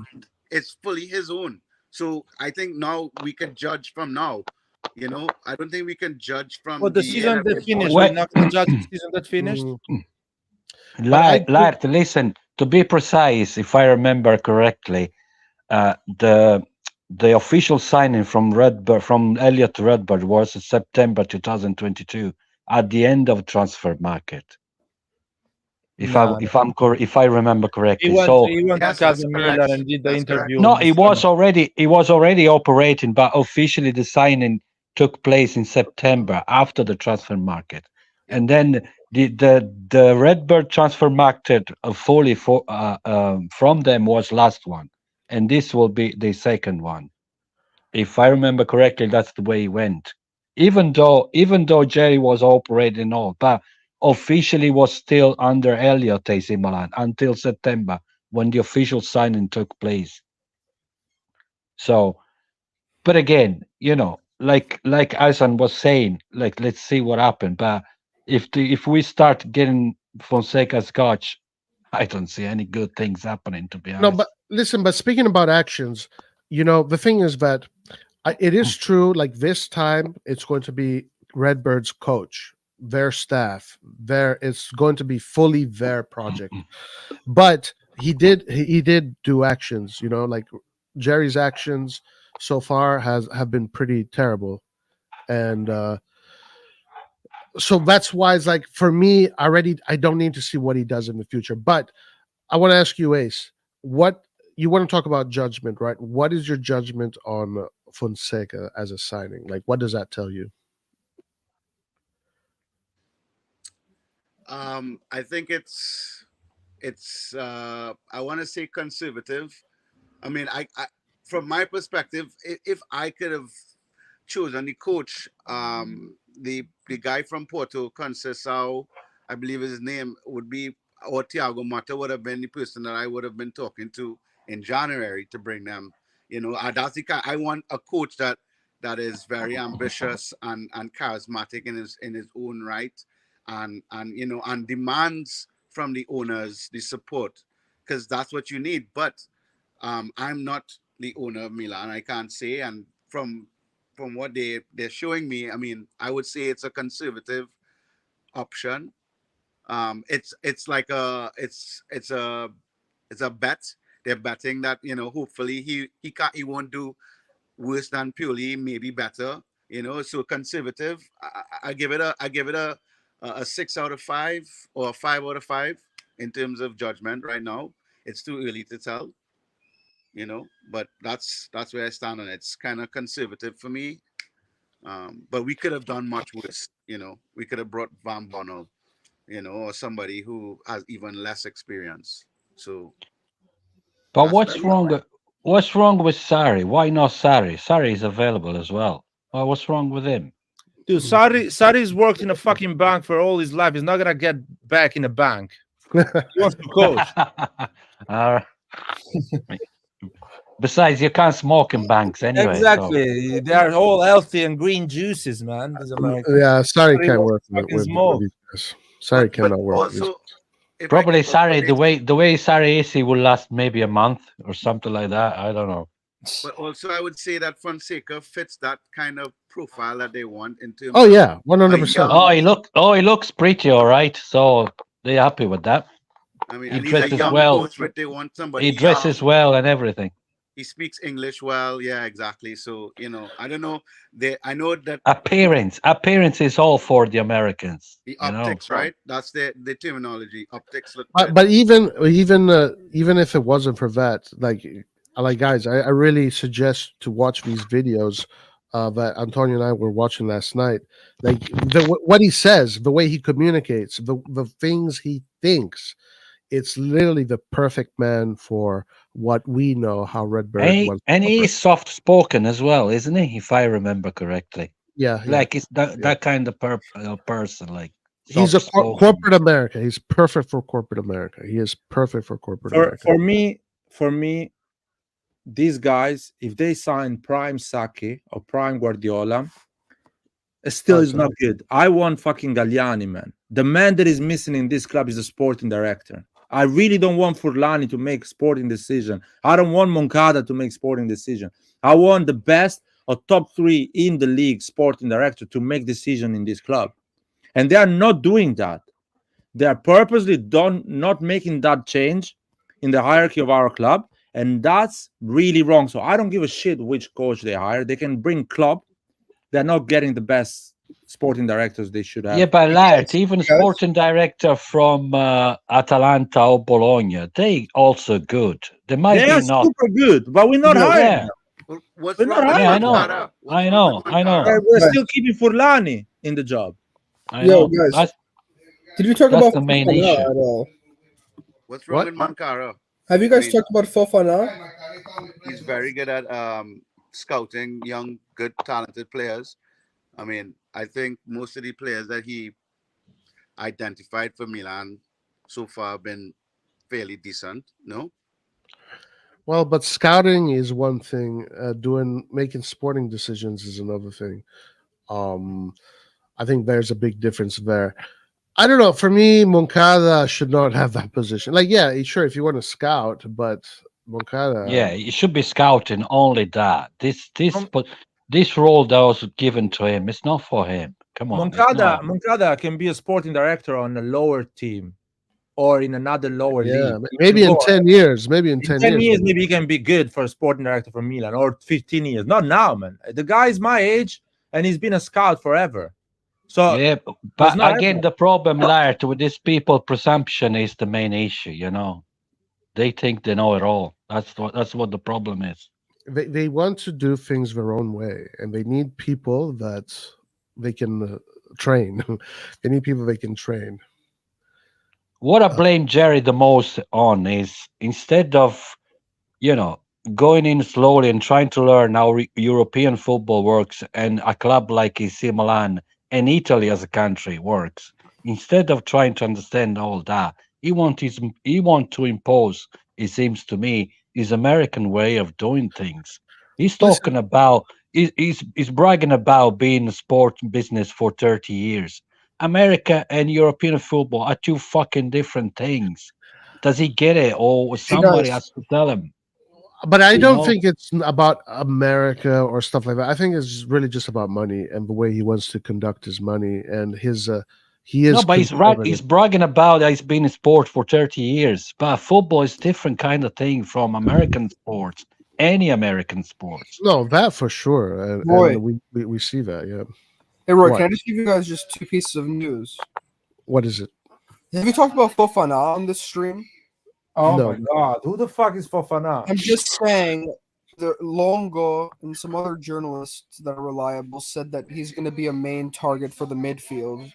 it's fully his own. So I think now we can judge from now. You know, I don't think we can judge from Well, the the season that finished, Wait. we're not going to judge the season that finished. Laird, listen, to be precise, if I remember correctly, the official signing from Redbird, from Elliot to Redbird, was September 2022 at the end of transfer market. If I remember correctly. He went So to Yes, Casa that's Milan correct. and did the That's correct. interview. no, in it December. was already operating, but officially the signing took place in September after the transfer market, and then the Redbird transfer market fully from them was last one, and this will be the second one. If I remember correctly, that's the way it went. Even though Jerry was operating all, but officially was still under Elliot AC Milan until September when the official signing took place. So, but again, like Asan was saying, like let's see what happened. But if we start getting Fonseca's coach, I don't see any good things happening, to be No, honest. but listen, but speaking about actions, the thing is that it is true, like this time it's going to be Redbird's coach, their staff, it's going to be fully their project. But he did do actions, like Jerry's actions so far have been pretty terrible. And so that's why it's like, for me already, I don't need to see what he does in the future. But I want to ask you, Ace, what you want to talk about judgment, right? What is your judgment on Fonseca as a signing? Like, what does that tell you? I think it's I want to say conservative. I mean, I from my perspective, if I could have chosen the coach, the guy from Porto, Conceição, I believe his name would be, or Thiago Mata would have been the person that I would have been talking to in January to bring them. That's the kind, I want a coach that is very ambitious and charismatic in his own right, and demands from the owners the support, because that's what you need. But I'm not the owner of Milan. I can't say. And from what they're showing me, I mean, I would say it's a conservative option. It's like it's a bet. They're betting that hopefully he won't do worse than Pioli, maybe better. So conservative. I give it a 6 out of 5 or a 5 out of 5 in terms of judgment right now. It's too early to tell, but that's where I stand on it. It's kind of conservative for me. But we could have done much worse. We could have brought Van Bommel, or somebody who has even less experience. So But that's where we are. what's wrong with Sari? Why not Sari? Sari is available as well. Well, what's wrong with him? Dude, Sari's worked in a fucking bank for all his life. He's not gonna get back in a bank. He wants to coach. Uh, besides, you can't smoke in banks anyway. So Exactly. They are all healthy and green juices, man. These Americans. Yeah, sorry, Sari can't wants work to fucking with smoke. these guys. Sorry, But cannot work with these. also, if I probably can Sari, correlate, the way Sari is, he will last maybe a month or something like that. I don't know. but also I would say that Fonseca fits that kind of profile that they want in terms Oh of yeah, a 100%. young. Oh, he looks pretty all right. So they're happy with that. I mean, He and he's a dresses young well. coach, but they want somebody He dresses young. well and everything. He speaks English well. Yeah, exactly. So I don't know. I know that Appearance is all for the Americans. the You know. optics, right? That's the terminology. Optics look But, good. but even if it wasn't for that, like guys, I really suggest to watch these videos that Antonio and I were watching last night. Like what he says, the way he communicates, the things he thinks. It's literally the perfect man for what we know how Redbird was. And he's soft spoken as well, isn't he? If I remember correctly. Yeah, Like it's yeah. that kind of person, like He's a soft spoken. corporate America. He's perfect for corporate America. He is perfect for corporate America. For me, these guys, if they sign prime Saki or prime Guardiola, it still is not good. I want fucking Galliani, man. The man that is missing in this club is the sporting director. I really don't want Furlani to make sporting decision. I don't want Moncada to make sporting decision. I want the best or top 3 in the league sporting director to make decision in this club. And they are not doing that. They are purposely not making that change in the hierarchy of our club. And that's really wrong. So I don't give a shit which coach they hire. They can bring Klopp. They're not getting the best sporting directors they should have. Yeah, but Laird, even sporting director from Atalanta or Bologna, they also good. They might They be are not super good, but we're not hiring them. What's We're wrong not with Yeah, Mancada? I know. We're still keeping Furlani in the job. I know. Guys, did you talk That's about the main Fofana issue. at all? What's wrong with Mancada? Have you guys talked about Fofana? He's very good at scouting young, good, talented players. I mean, I think most of the players that he identified for Milan so far have been fairly decent. No. Well, but scouting is one thing. Making sporting decisions is another thing. I think there's a big difference there. I don't know. For me, Moncada should not have that position. Like, yeah, sure, if you want to scout, but Moncada. Yeah, it should be scouting only that. This role that was given to him, it's not for him. Come on. Moncada can be a sporting director on a lower team or in another lower league. Maybe in 10 years. Maybe in 10 years. Maybe he can be good for a sporting director for Milan, or 15 years. Not now, man. The guy is my age and he's been a scout forever. So yeah, but again, the problem, Laird, with these people, presumption is the main issue. They think they know it all. That's what the problem is. They want to do things their own way, and they need people that they can train. They need people they can train. What I blame Jerry the most on is, instead of going in slowly and trying to learn how European football works and a club like AC Milan and Italy as a country works, instead of trying to understand all that, he want to impose, it seems to me, his American way of doing things. He's talking about, he's bragging about being a sport business for 30 years. America and European football are two fucking different things. Does he get it, or somebody has to tell him? But I don't think it's about America or stuff like that. I think it's really just about money and the way he wants to conduct his money and his. He is. No, but he's bragging about that he's been in sport for 30 years. But football is different kind of thing from American sports, any American sports. No, that for sure. And we see that, yeah. Hey, Roy, can I just give you guys just 2 pieces of news? What is it? Have you talked about Fofana on this stream? Oh my God, who the fuck is Fofana? I'm just saying, the Longo and some other journalists that are reliable said that he's going to be a main target for the midfield.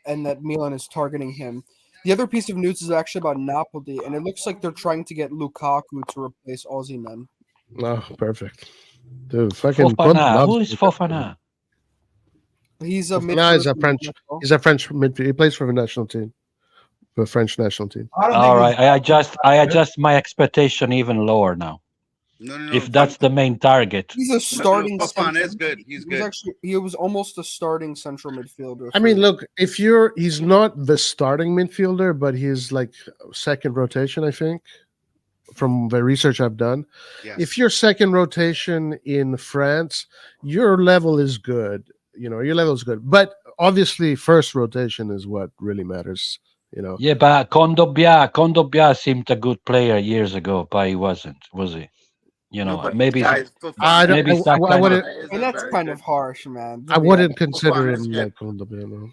and that Milan is targeting him. The other piece of news is actually about Napoli, and it looks like they're trying to get Lukaku to replace Osimhen. Oh, perfect. Dude, fucking Conte Fofana. loves Who is Lukaku. Fofana? He's a Fofana is a midfielder. French. He's a French midfielder. He plays for the national team, the French national team. I don't All think right, I adjust my expectation even lower now. No. If that's the main target, He's a starting. Fofana is good. He's He was good. actually he was almost a starting central midfielder. I mean, look, he's not the starting midfielder, but he's like second rotation, I think, from the research I've done. Yes. If you're second rotation in France, your level is good. Your level is good. But obviously, first rotation is what really matters. yeah, but Kondogbia seemed a good player years ago, but he wasn't, was he? But maybe guys, I don't. maybe I wouldn't. And that's kind of harsh, man. I wouldn't consider Fofana him is like Kondogbia, no.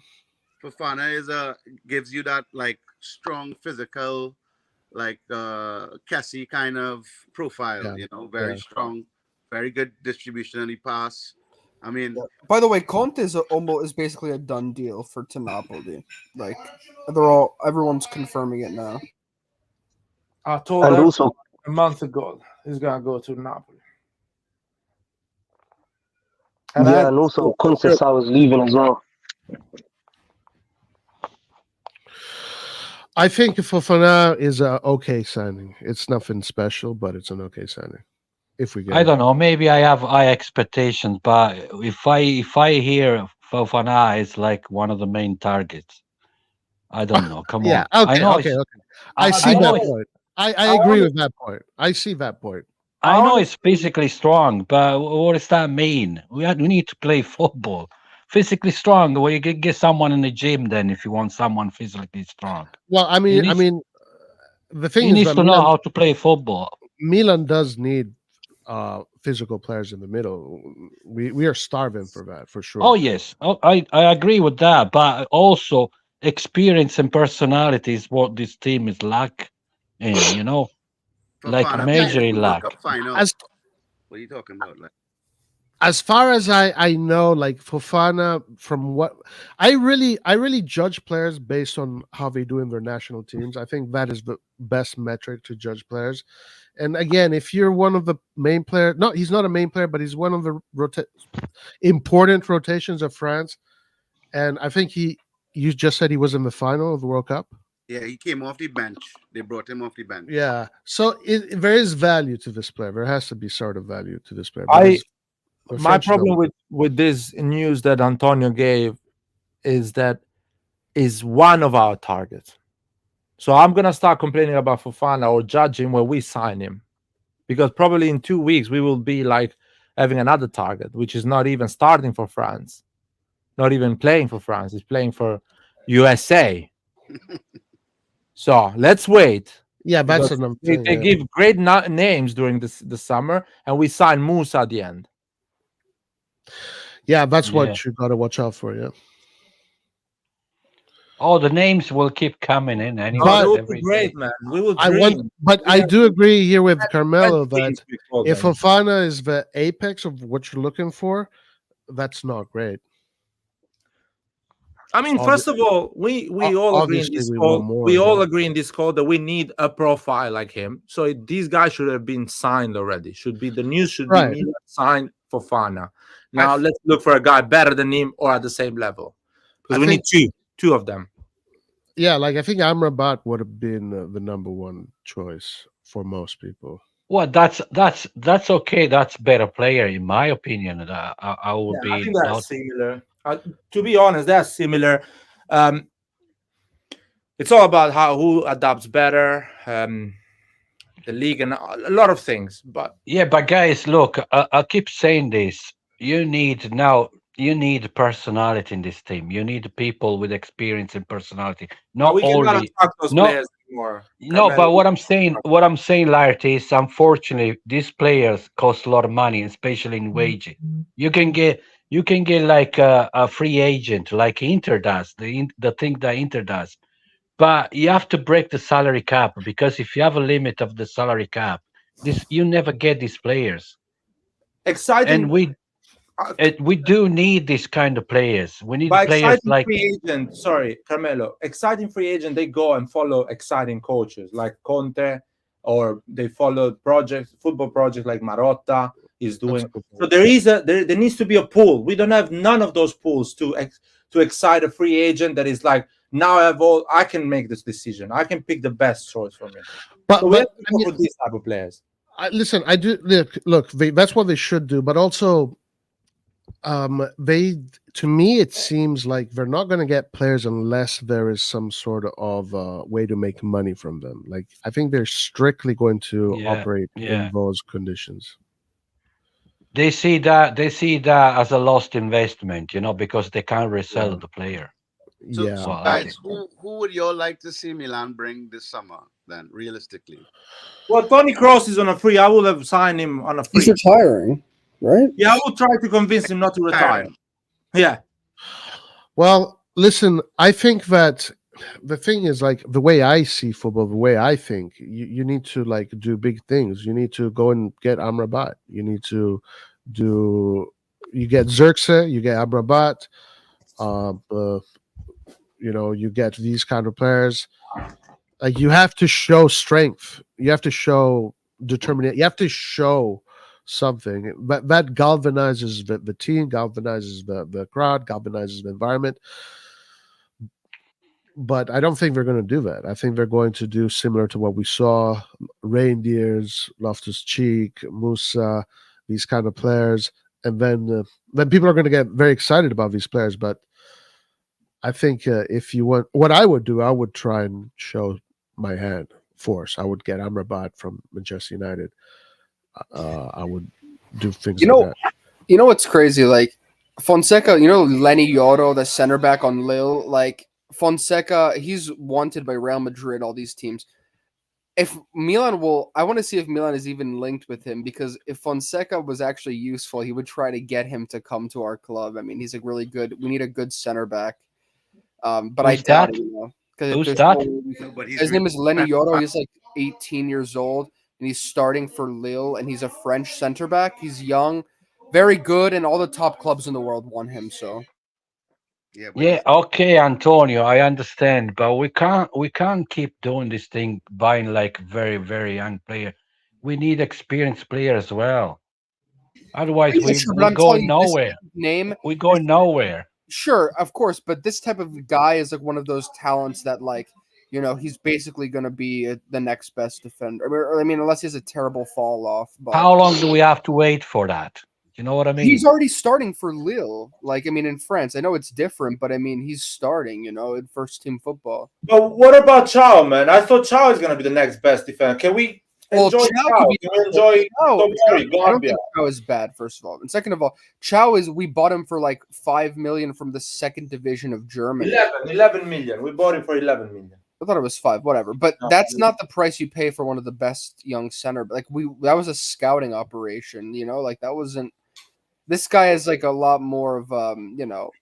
Fofana gives you that like strong physical, like Cassie kind of profile. Yeah. Very strong, very good distribution in the pass. I mean, By the way, Conte is basically a done deal for Napoli. Like everyone's confirming it now. I told And them also, a month ago he's gonna go to Napoli. And yeah, and also Conceição was leaving as well. I think Fofana is a okay signing. It's nothing special, but it's an okay signing. If we get I it. don't know. Maybe I have high expectations, but if I hear Fofana is like one of the main targets, I don't know. Come Yeah. on. Okay. I know. Okay. I I see know that it's- point. I agree with that point. I see that point. I know it's physically strong, but what does that mean? We need to play football. Physically strong. Well, you can get someone in the gym then if you want someone physically strong. Well, I mean, the thing He is needs that to know how to play football. Milan does need physical players in the middle. We are starving for that for sure. Oh yes, I agree with that, but also experience and personality is what this team is lack in. Like Fofana majorly played lack. World Cup final. As What are you talking about? Like, as far as I know, like Fofana, from what I really judge players based on how they do in their national teams. I think that is the best metric to judge players. And again, if you're one of the main players, no, he's not a main player, but he's one of the important rotations of France. And I think you just said he was in the final of the World Cup. yeah, he came off the bench. They brought him off the bench. Yeah. So there is value to this player. There has to be sort of value to this player. My problem with this news that Antonio gave is that is one of our targets. So I'm gonna start complaining about Fofana or judging when we sign him, because probably in 2 weeks we will be like having another target, which is not even starting for France, not even playing for France. He's playing for USA. So let's wait. Yeah, that's Because another They thing. give great names during the summer, and we sign Musa at the end. Yeah, that's Yeah. what you got to watch out for. Yeah. Oh, the names will keep coming in anyway. But- it will every be great, day. man. We will I dream. I do agree here with Carmelo that 20 before if then. Fofana is the apex of what you're looking for, that's not great. I mean, first of all, we all agree in obviously this we call. want more, We all yeah. agree in this call that we need a profile like him. So these guys should have been signed already. The news should Right. be Milan signed for Fofana. Now let's look for a guy better than him or at the same level, because I we think- need two of them. Yeah, like I think Amrabat would have been the number one choice for most people. Well, that's okay. That's better player in my opinion. I would I be think not. that's similar. To be honest, that's similar. It's all about who adapts better, the league, and a lot of things. But Yeah, but guys, look, I keep saying this. You need personality in this team. You need people with experience and personality. Not we cannot only attack those no- players anymore. no, but Carmelo. what I'm saying, Larry, is unfortunately these players cost a lot of money, especially in wages. You can get like a free agent, like Inter does, the thing that Inter does. But you have to break the salary cap, because if you have a limit of the salary cap, you never get these players. Exciting. And We do need this kind of players. We need By players exciting like free agent, sorry, Carmelo, exciting free agent, they go and follow exciting coaches like Conte, or they follow football projects like Marotta is That's doing. a good So point. there needs to be a pool. We don't have none of those pools to excite a free agent that is like, now I can make this decision. I can pick the best choice for me. But So we have to I go mean, for these type of players. listen, I do look. That's what they should do. But also, they to me it seems like they're not going to get players unless there is some sort of way to make money from them. Like I think they're strictly going to operate in those conditions. they see that as a lost investment, because they can't resell Yeah. the player. So, Yeah, so Well, guys, who would y'all like to see Milan bring this summer? Then, realistically, Well, Tony Kroos is on a free. I would have signed him on a He's free. retiring, right? Yeah, I will try to convince him not to retire. Kyron. Yeah. well, listen, I think that the thing is, like, the way I see football, the way I think, you need to like do big things. You need to go and get Amrabat. You need to you get Xerxes, you get Amrabat. You get these kind of players. Like you have to show strength. You have to show determination. You have to show something that galvanizes the team, galvanizes the crowd, galvanizes the environment. But I don't think they're going to do that. I think they're going to do similar to what we saw: Reindeers, Loftus Cheek, Musa, these kind of players, and then people are going to get very excited about these players. But I think if you want, what I would do, I would try and show my hand force. I would get Amrabat from Manchester United. I would do things like that. You know what's crazy? Like Fonseca, Lenny Yoro, the center back on Lille. Like Fonseca, he's wanted by Real Madrid, all these teams. If Milan I want to see if Milan is even linked with him, because if Fonseca was actually useful, he would try to get him to come to our club. I mean, he's we need a good center back. But I Who's doubt that? it, because Who's that? No, but his name is Lenny Yoro. He's like 18 years old, and he's starting for Lille, and he's a French center back. He's young, very good, and all the top clubs in the world want him. So yeah, Yeah, okay, Antonio, I understand, but we can't keep doing this thing, buying like very, very young player. We need experienced player as well. Otherwise, yeah, we sure, but we I'm going telling you, this nowhere. name, We going nowhere. sure, of course, but this type of guy is like one of those talents that, like, he's basically going to be the next best defender. I mean, unless he has a terrible fall off, but How long do we have to wait for that? You know what I mean? he's already starting for Lille. Like, I mean, in France, I know it's different, but I mean, he's starting, in first team football. But what about Chow, man? I thought Chow is going to be the next best defender. Can we enjoy Chow Chow? could be- Can we enjoy No, Tomori, I don't Gambia? think Chow is bad, first of all. And second of all, Chow we bought him for like 5 million from the second division of Germany. 11 million. We bought him for 11 million. I thought it was 5, whatever. But No, that's not the price you pay for one of the best young center. Like that was a scouting operation, like that wasn't. This guy has like a lot more of a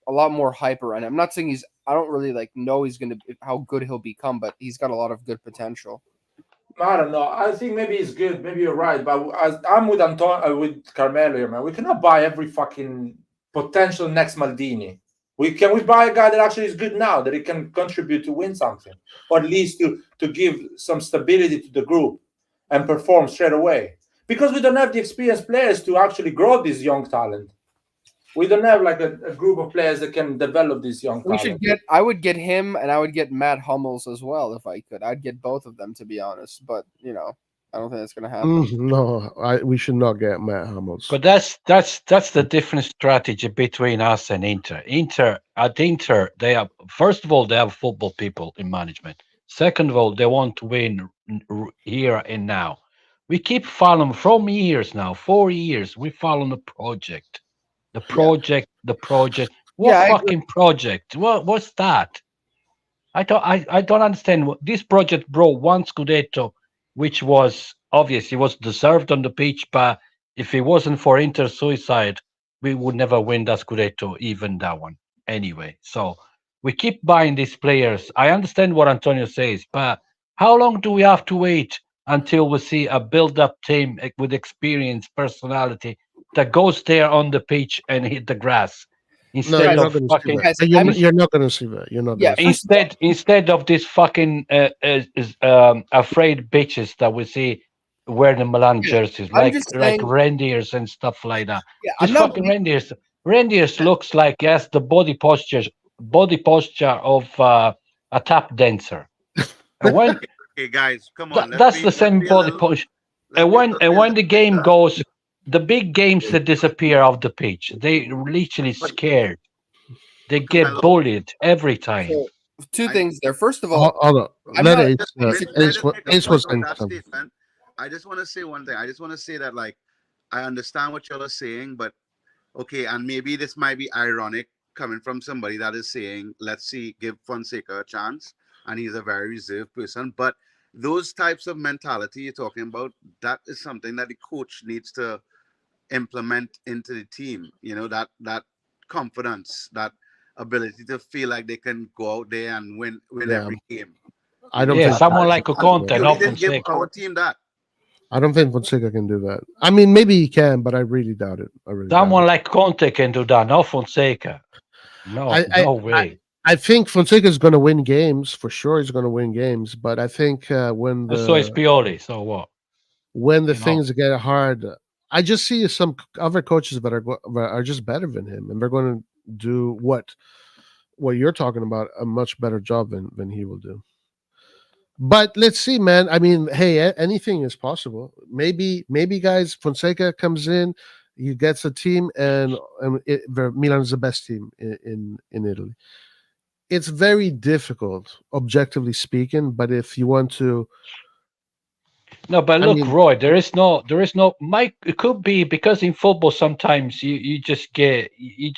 lot more hype around him. I'm not saying I don't really know how good he'll become, but he's got a lot of good potential. I don't know. I think maybe he's good. Maybe you're right. But I'm with with Carmelo here, man. We cannot buy every fucking potential next Maldini. We buy a guy that actually is good now, that he can contribute to win something, or at least to give some stability to the group and perform straight away. Because we don't have the experienced players to actually grow this young talent. We don't have like a group of players that can develop this young talent. I would get him, and I would get Matt Hummels as well if I could. I'd get both of them, to be honest. But I don't think that's going to happen. No, we should not get Matt Hummels. But that's the different strategy between us and Inter. At Inter, they have, first of all, they have football people in management. Second of all, they want to win here and now. We keep following from years now, 4 years. We follow the project, the project. What fucking project? What's that? I don't understand. This project brought one Scudetto, which was obviously was deserved on the pitch, but if it wasn't for Inter suicide, we would never win that Scudetto, even that one. Anyway, so we keep buying these players. I understand what Antonio says, but how long do we have to wait until we see a build-up team with experience, personality that goes there on the pitch and hit the grass No, instead you're not of going to see fucking that. Guys, You're not going to see that. You're not Yeah, going to see first of all, instead of this fucking afraid bitches that we see wear the Milan yeah, jerseys I'm just like saying. reindeers and stuff like that. Yeah, This I'm not. fucking reindeers looks like, yes, the body posture of a tap dancer. And when Okay, guys, come on. that's the Let's same be a body little. posture, Let's be a little and when the game realistic. goes, the big games that disappear off the pitch, they literally But scared. They get Mello, bullied every time. So, two I things there. First of Hold, all, hold on. I'm Let not. Ace, just let Ace, us make a Ace was point on saying that something. statement. I just want to say one thing. I just want to say that, like, I understand what y'all are saying, but okay, and maybe this might be ironic coming from somebody that is saying, let's see, give Fonseca a chance, and he's a very reserved person. But those types of mentality you're talking about, that is something that the coach needs to implement into the team. That confidence, that ability to feel like they can go out there and win Yeah, every game. I don't Yeah, think someone Fonseca like a can do And Conte, that. Pioli not didn't give Fonseca. our team that. I don't think Fonseca can do that. I mean, maybe he can, but I really doubt it. I really doubt Someone it. like Conte can do that, not Fonseca. No, I I no I, way. I think Fonseca is going to win games for sure. He's going to win games, but I think when And so is the Pioli. So what? when the You know. things get hard, I just see some other coaches that are just better than him, and they're going to do what you're talking about a much better job than he will do. But let's see, man. I mean, hey, anything is possible. Maybe guys, Fonseca comes in, he gets a team, and Milan is the best team in Italy. It's very difficult, objectively speaking. But if you want to, No, but I look, mean, Roy, there is no Mike. It could be because in football sometimes you just get you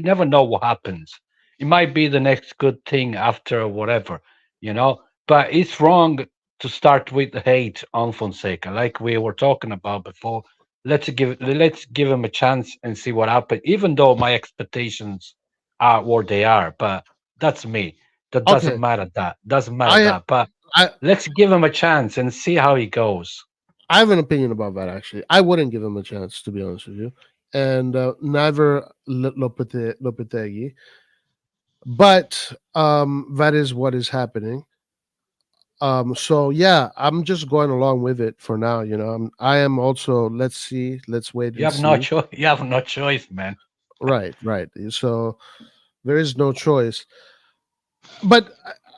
never know what happens. It might be the next good thing after whatever, you know. But it's wrong to start with hate on Fonseca, like we were talking about before. Let's give him a chance and see what happens. Even though my expectations are what they are, but that's me. That doesn't okay, matter. That doesn't matter. I That, but I let's give him a chance and see how he goes. I have an opinion about that. Actually, I wouldn't give him a chance, to be honest with you, and neither Lopetegui. But that is what is happening. So yeah, I'm just going along with it for now. I am also. Let's see. Let's wait You and have no see. choice. You have no choice, man. Right, right. So there is no choice. But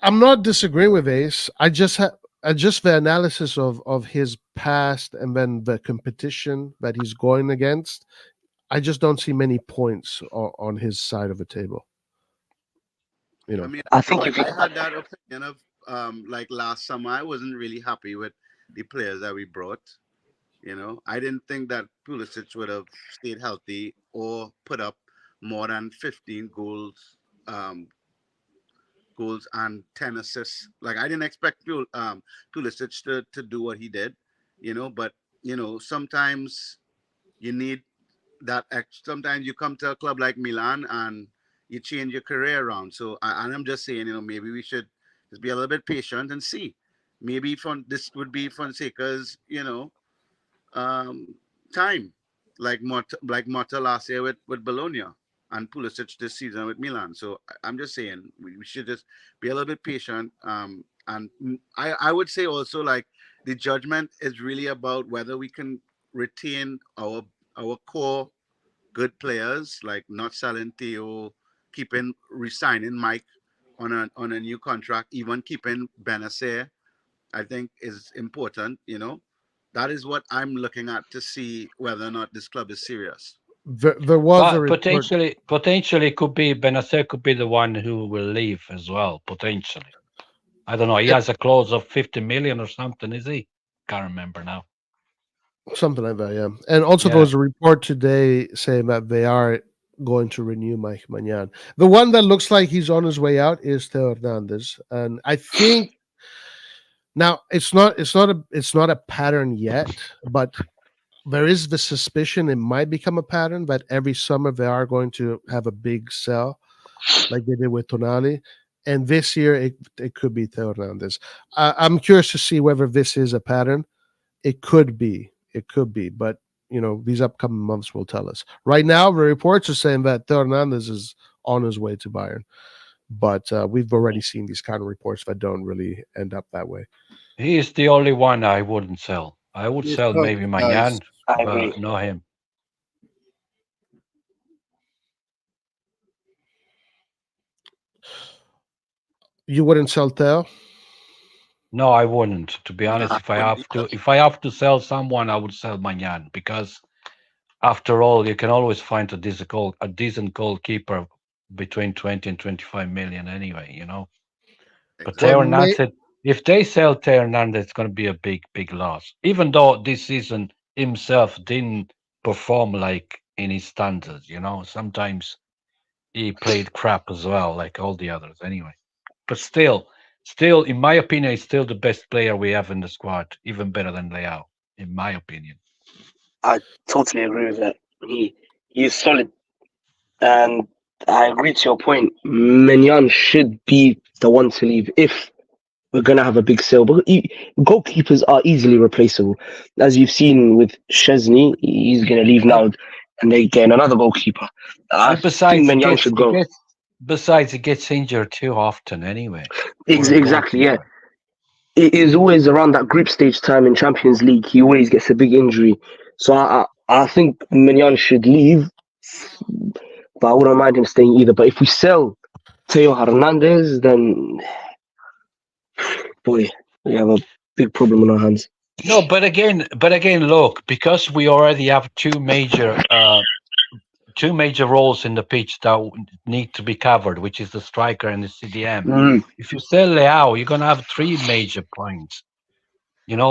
I'm not disagreeing with Ace. I just the analysis of his past and then the competition that he's going against. I just don't see many points on his side of the table. You I know. mean, I think if you I had that opinion of like last summer. I wasn't really happy with the players that we brought. I didn't think that Pulisic would have stayed healthy or put up more than 15 goals and 10 assists. Like, I didn't expect Pulisic to do what he did. But sometimes you need that. Sometimes you come to a club like Milan and you change your career around. So, and I'm just saying, maybe we should just be a little bit patient and see. Maybe this would be Fonseca's, um, time, like Mota last year with Bologna and Pulisic this season with Milan. So I'm just saying we should just be a little bit patient. And I would say also, like, the judgment is really about whether we can retain our core good players, like not selling Theo, keeping resigning Mike on a new contract, even keeping Benacer. I think is important. That is what I'm looking at to see whether or not this club is serious. There was a But report. potentially could be Benacer could be the one who will leave as well. Potentially, I don't know. He Yeah, has a clause of 50 million or something. Is he? Can't remember now. something like that, yeah. And also, there Yeah. was a report today saying that they are going to renew Mike Magnan. The one that looks like he's on his way out is Theo Hernandez, and I think now it's not a pattern yet, but there is the suspicion it might become a pattern that every summer they are going to have a big sell like they did with Tonali. And this year it could be Theo Hernandez. I'm curious to see whether this is a pattern. It could be, but these upcoming months will tell us. Right now, the reports are saying that Theo Hernandez is on his way to Bayern, but we've already seen these kind of reports that don't really end up that way. He is the only one I wouldn't sell. I would He's sell tough, maybe guys. Mayan, I but agree. not him. You wouldn't sell Theo? No, I wouldn't. To be honest, I wouldn't either. if I have to sell someone, I would sell Mayan because after all, you can always find a decent goalkeeper between 20 and 25 million anyway, But Well, Teo Exactly. Hernandez, if they sell Teo Hernandez, it's going to be a big, big loss. Even though this season himself didn't perform like in his standards, sometimes he played crap as well, like all the others anyway. But still, in my opinion, he's still the best player we have in the squad, even better than Leao, in my opinion. I totally agree with that. He's solid, and I agree to your point. Mignon should be the one to leave if we're gonna have a big sale. But goalkeepers are easily replaceable, as you've seen with Chesney. He's gonna leave now, and they get another goalkeeper. I And think besides, Mignon should go. he gets injured too often anyway for a Exactly, yeah. goalkeeper. It is always around that group stage time in Champions League. He always gets a big injury, so I think Mignon should leave, but I wouldn't mind him staying either. But if we sell Teo Hernandez, then boy, we have a big problem on our hands. No, but again, look, because we already have two major roles in the pitch that need to be covered, which is the striker and the CDM. Mm. If you sell Leao, you're gonna have three major points.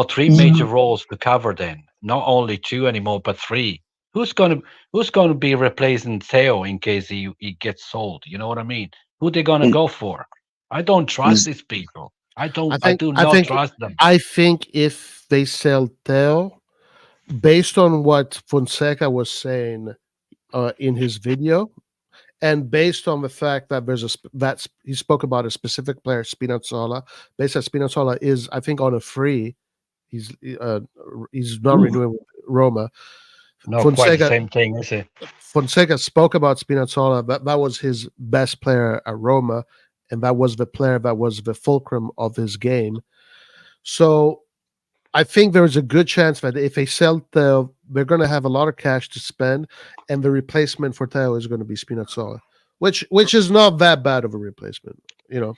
Three major Mm. roles to cover. Then not only two anymore, but three. Who's gonna be replacing Theo in case he gets sold? You know what I mean? Who they gonna go for? I don't trust these people. I don't. I do I not think trust them. I think if they sell Theo, based on what Fonseca was saying in his video, and based on the fact that he spoke about a specific player, Spinazzola. Based that Spinazzola is, I think, on a free. He's uh, he's not Ooh. renewing with Roma. Not quite the Fonseca same thing, is it? Fonseca spoke about Spinazzola. That was his best player at Roma, and that was the player that was the fulcrum of his game. So I think there's a good chance that if they sell Theo, they're going to have a lot of cash to spend, and the replacement for Theo is going to be Spinazzola, which is not that bad of a replacement.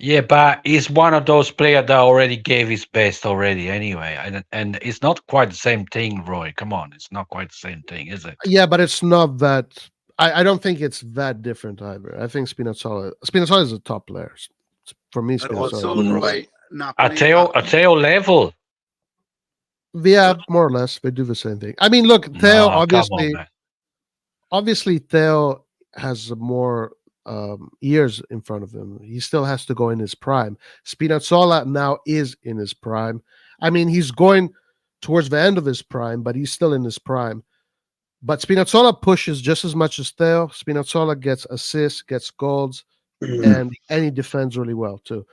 Yeah, but he's one of those players that already gave his best already anyway. And it's not quite the same thing, Roy. Come on, it's not quite the same thing, is it? Yeah, but it's not that. I don't think it's that different either. I think Spinazzola is a top player. For me, But Spinazzola. also, Mm. Roy, At Theo level. Yeah, more or less, they do the same thing. I mean, look, Theo No, come on, man. obviously Theo has more years in front of him. He still has to go in his prime. Spinazzola now is in his prime. I mean, he's going towards the end of his prime, but he's still in his prime. But Spinazzola pushes just as much as Theo. Spinazzola gets assists, gets goals, Mm. and he defends really well too.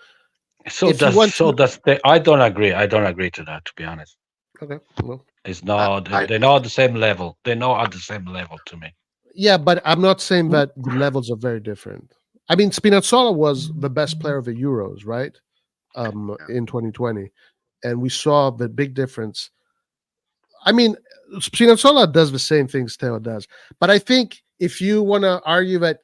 So If you does want so to, does the, I don't agree. I don't agree to that, to be honest. okay, well, It's I, not I they're not at the same level. They're not at the same level to me. yeah, but I'm not saying that the levels are very different. I mean, Spinazzola was the best player of the Euros, right? In 2020, and we saw the big difference. I mean, Spinazzola does the same things Theo does, but I think if you want to argue that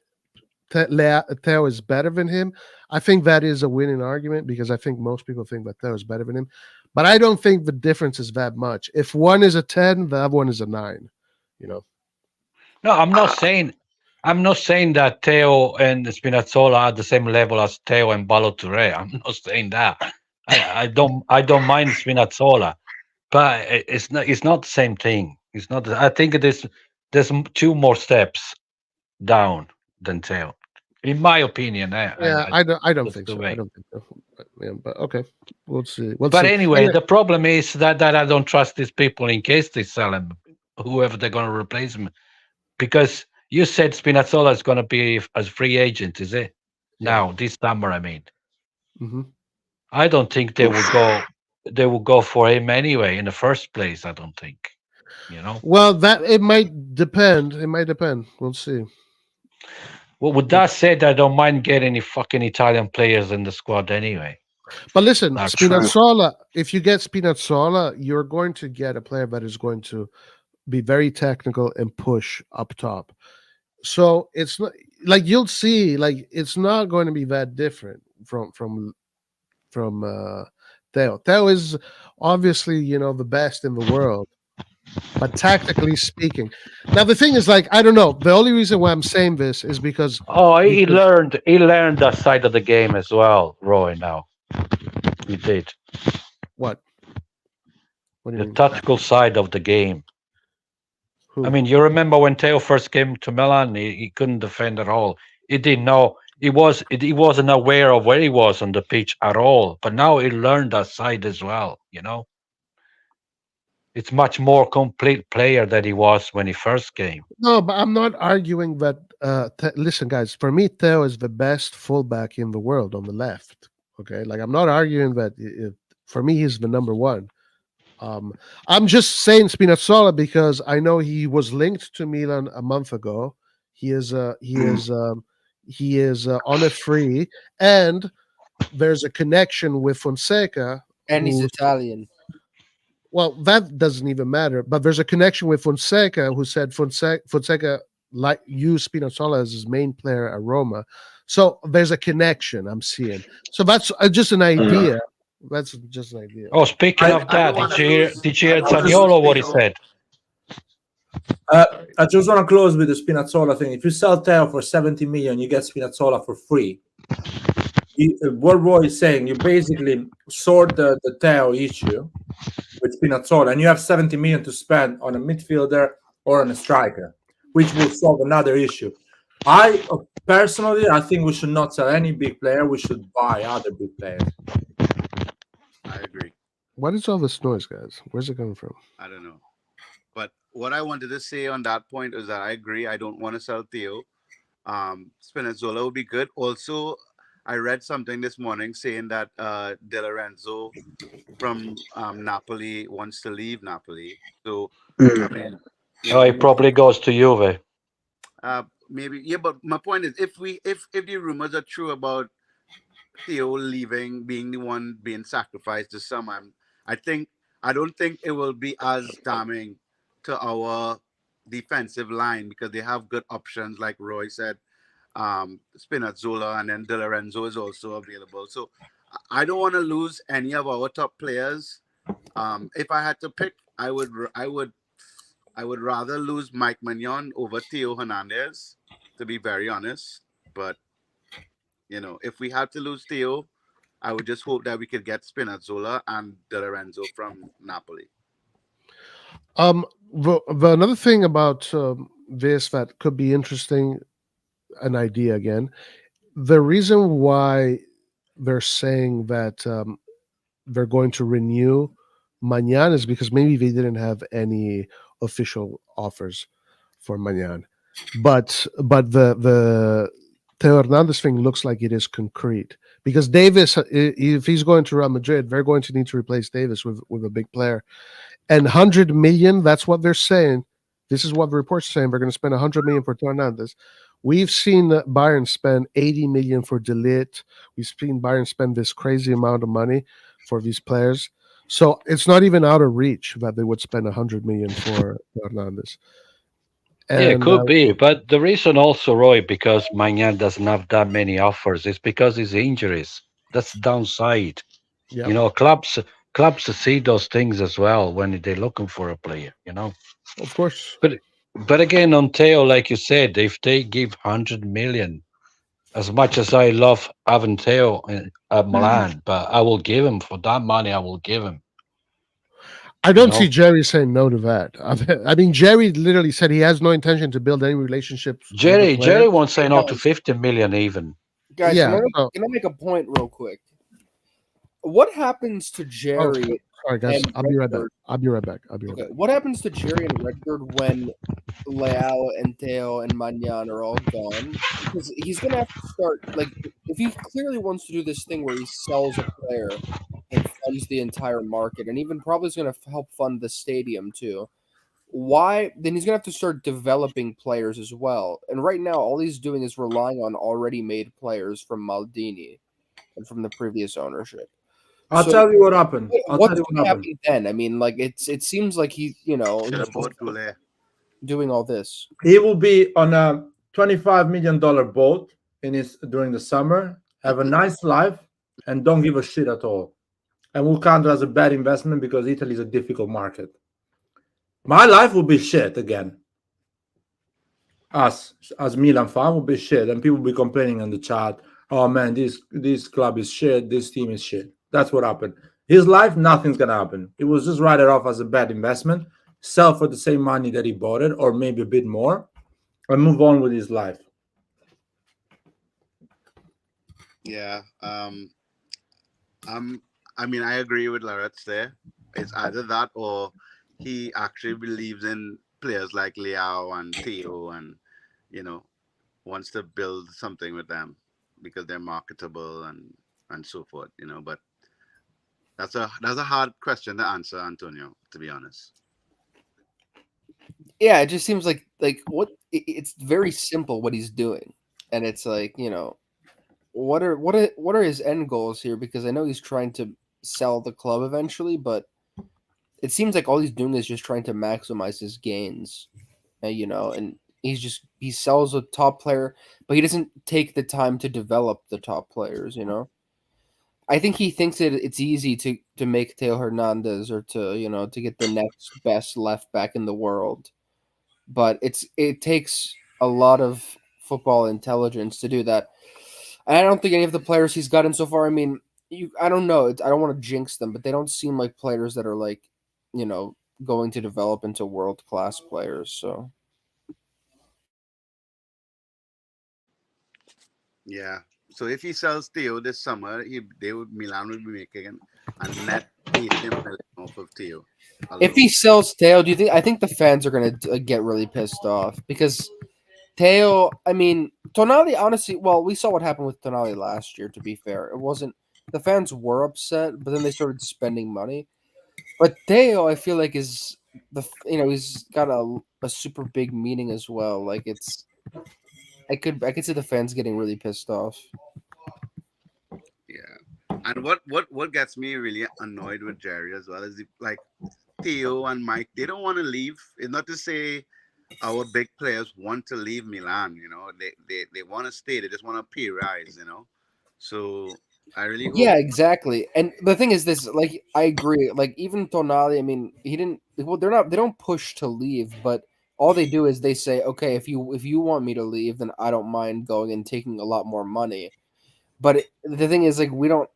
Theo is better than him, I think that is a winning argument because I think most people think that Theo is better than him. But I don't think the difference is that much. If one is a 10, the other one is a 9. You know. No, I'm not saying that Theo and Spinazzola are the same level as Theo and Balotelli. I'm not saying that. I don't mind Spinazzola, but it's not the same thing. It's not. I think there's two more steps down than Theo, in my opinion. Yeah, I don't That's think the so. I way. don't think so. But okay, we'll see. We'll But see. anyway, the problem is that I don't trust these people in case they sell him, whoever they're going to replace him. Because you said Spinazzola is going to be as free agent, is it? Yeah. Now this summer, I mean, Mm-hmm. I don't think they will go. They will go for him anyway. In the first place, I don't think. You know. Well, that it might depend. It might depend. We'll see. Well, with that said, I don't mind getting any fucking Italian players in the squad anyway. But listen, That's true. Spinazzola, if you get Spinazzola, you're going to get a player that is going to be very technical and push up top. So it's not like you'll see, like it's not going to be that different from Theo. Theo is obviously, the best in the world, but tactically speaking. Now the thing is, like, I don't know. The only reason why I'm saying this is because Oh, he because learned that side of the game as well, Roy. Now he did what? What do you the mean? tactical side of the game. Who? I mean, you remember when Theo first came to Milan, he couldn't defend at all. He didn't know. He wasn't aware of where he was on the pitch at all. But now he learned that side as well. It's much more complete player than he was when he first came. No, but I'm not arguing that. Listen, guys, for me, Theo is the best fullback in the world on the left. Okay, like I'm not arguing that. For me, he's the number one. I'm just saying Spinazzola because I know he was linked to Milan a month ago. He is on a free, and there's a connection with Fonseca. And he's who- Italian. well, that doesn't even matter. But there's a connection with Fonseca, who said Fonseca like used Spinazzola as his main player at Roma. So there's a connection I'm seeing. So that's just an idea. That's just an idea. Oh, speaking of that, did you hear Zaniolo what he said? I just want to close with the Spinazzola thing. If you sell Theo for 70 million, you get Spinazzola for free. What Roy is saying, you basically sort the Theo issue with Spinazzola, and you have 70 million to spend on a midfielder or on a striker, which will solve another issue. I think we should not sell any big player. We should buy other big players. I agree. What is all this noise, guys? Where's it coming from? I don't know. But what I wanted to say on that point is that I agree. I don't want to sell Theo. Spinazzola would be good. Also, I read something this morning saying that De Lorenzo from Napoli wants to leave Napoli. So, I mean, Oh, he probably goes to Juve. maybe, yeah. But my point is, if the rumors are true about Theo leaving, being the one being sacrificed to some, I don't think it will be as damning to our defensive line because they have good options, like Roy said. Spinazzola, and then De Lorenzo is also available. So I don't want to lose any of our top players. If I had to pick, I would rather lose Mike Mignon over Theo Hernandez, to be very honest. But if we had to lose Theo, I would just hope that we could get Spinazzola and De Lorenzo from Napoli. The another thing about this that could be interesting, an idea again. The reason why they're saying that they're going to renew Magnan is because maybe they didn't have any official offers for Magnan, but the Theo Hernandez thing looks like it is concrete because Davis, if he's going to Real Madrid, they're going to need to replace Davis with a big player, and 100 million. That's what they're saying. This is what the reports are saying. They're going to spend 100 million for Theo Hernandez. We've seen Bayern spend 80 million for De Ligt. We've seen Bayern spend this crazy amount of money for these players. So it's not even out of reach that they would spend 100 million for Hernandez. Yeah, it could be. But the reason also, Roy, because Magnan doesn't have that many offers is because his injuries. That's the downside. Yeah. Clubs see those things as well when they're looking for a player, Of course. But again, on Theo, like you said, if they give 100 million, as much as I love having Theo at Milan, but I will give him for that money. I will give him. I don't see Jerry saying no to that. I mean, Jerry literally said he has no intention to build any relationships. Jerry won't say no to 50 million even. Guys, Yeah, can I make a point real quick? What happens to Jerry? Sorry, guys. and I'll be right back. Redbird? I'll be right back. Okay, what happens to Jerry and Redbird when Leao and Theo and Magnan are all gone? Because he's gonna have to start if he clearly wants to do this thing where he sells a player and funds the entire market, and even probably is gonna help fund the stadium too. why? Then he's gonna have to start developing players as well. And right now, all he's doing is relying on already made players from Maldini and from the previous ownership. I'll So tell you what happened. I'll what's tell you going what to happened. happen then? I mean, like it seems like he, Should he's have bought Goulet. doing all this. He will be on a $25 million boat during the summer, have a nice life, and don't give a shit at all. And will count as a bad investment because Italy is a difficult market. My life will be shit again. Us as Milan fan will be shit, and people will be complaining in the chat. Oh man, this club is shit. This team is shit. That's what happened. His life, nothing's gonna happen. It was just write it off as a bad investment, sell for the same money that he bought it, or maybe a bit more, and move on with his life. Yeah. I mean, I agree with Laretz there. It's either that or he actually believes in players like Leao and Theo, and wants to build something with them because they're marketable and so forth. But that's a hard question to answer, Antonio. To be honest. Yeah, it just seems like what it's very simple what he's doing, and it's like what are his end goals here? Because I know he's trying to sell the club eventually, but it seems like all he's doing is just trying to maximize his gains, and he sells a top player, but he doesn't take the time to develop the top players. I think he thinks it's easy to make Theo Hernandez or to get the next best left back in the world, but it takes a lot of football intelligence to do that. And I don't think any of the players he's gotten so far. I mean, I don't know. I don't want to jinx them, but they don't seem like players that are like, going to develop into world class players. So Yeah. So if he sells Theo this summer, Milan would be making a net 80 million off of Theo. if he sells Theo, do you think? I think the fans are gonna get really pissed off because Theo. I mean, Tonali. Honestly, well, we saw what happened with Tonali last year. To be fair, it wasn't the fans were upset, but then they started spending money. But Theo, I feel like is he's got a super big meaning as well. Like I could see the fans getting really pissed off. Yeah. And what gets me really annoyed with Jerry as well is like Theo and Mike, they don't want to leave. It's not to say our big players want to leave Milan, they want to stay. They just want to pay rise, So I really hope. Yeah, exactly. And the thing is this, like I agree. Like even Tonali, I mean, he didn't well they don't push to leave, but all they do is they say, "Okay, if you want me to leave, then I don't mind going and taking a lot more money." But the thing is, like, we don't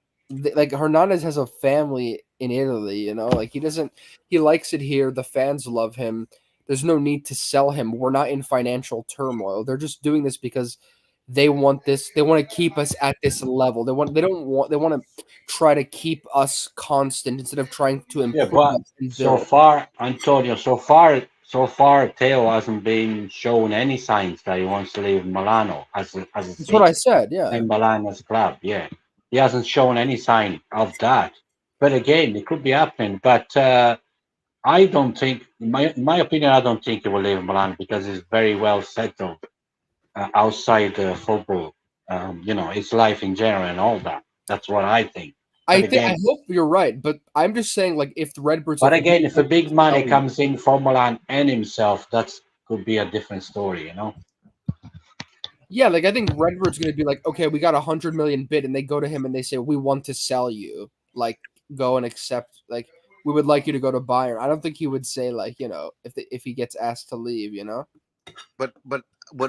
like Hernandez has a family in Italy, like he likes it here. The fans love him. There's no need to sell him. We're not in financial turmoil. They're just doing this because they want this. They want to keep us at this level. They want to try to keep us constant instead of trying to Yeah, improve but us and so build. far, Antonio, so far, Theo hasn't been shown any signs that he wants to leave Milano as a That's what I city said. Yeah. and Milan as a club. Yeah, he hasn't shown any sign of that. But again, it could be happening. But I don't think, in my opinion, I don't think he will leave Milan because he's very well settled outside football. His life in general and all that. That's what I think. But I again, hope you're right, but I'm just saying, like, if the Redbirds, But again, if a big money Oh. comes in from Milan and himself, that could be a different story, Yeah, like I think Redbird's gonna be like, okay, we got 100 million bid, and they go to him and they say, we want to sell you. Like, go and accept. Like, we would like you to go to Bayern. I don't think he would say like, if he gets asked to leave. But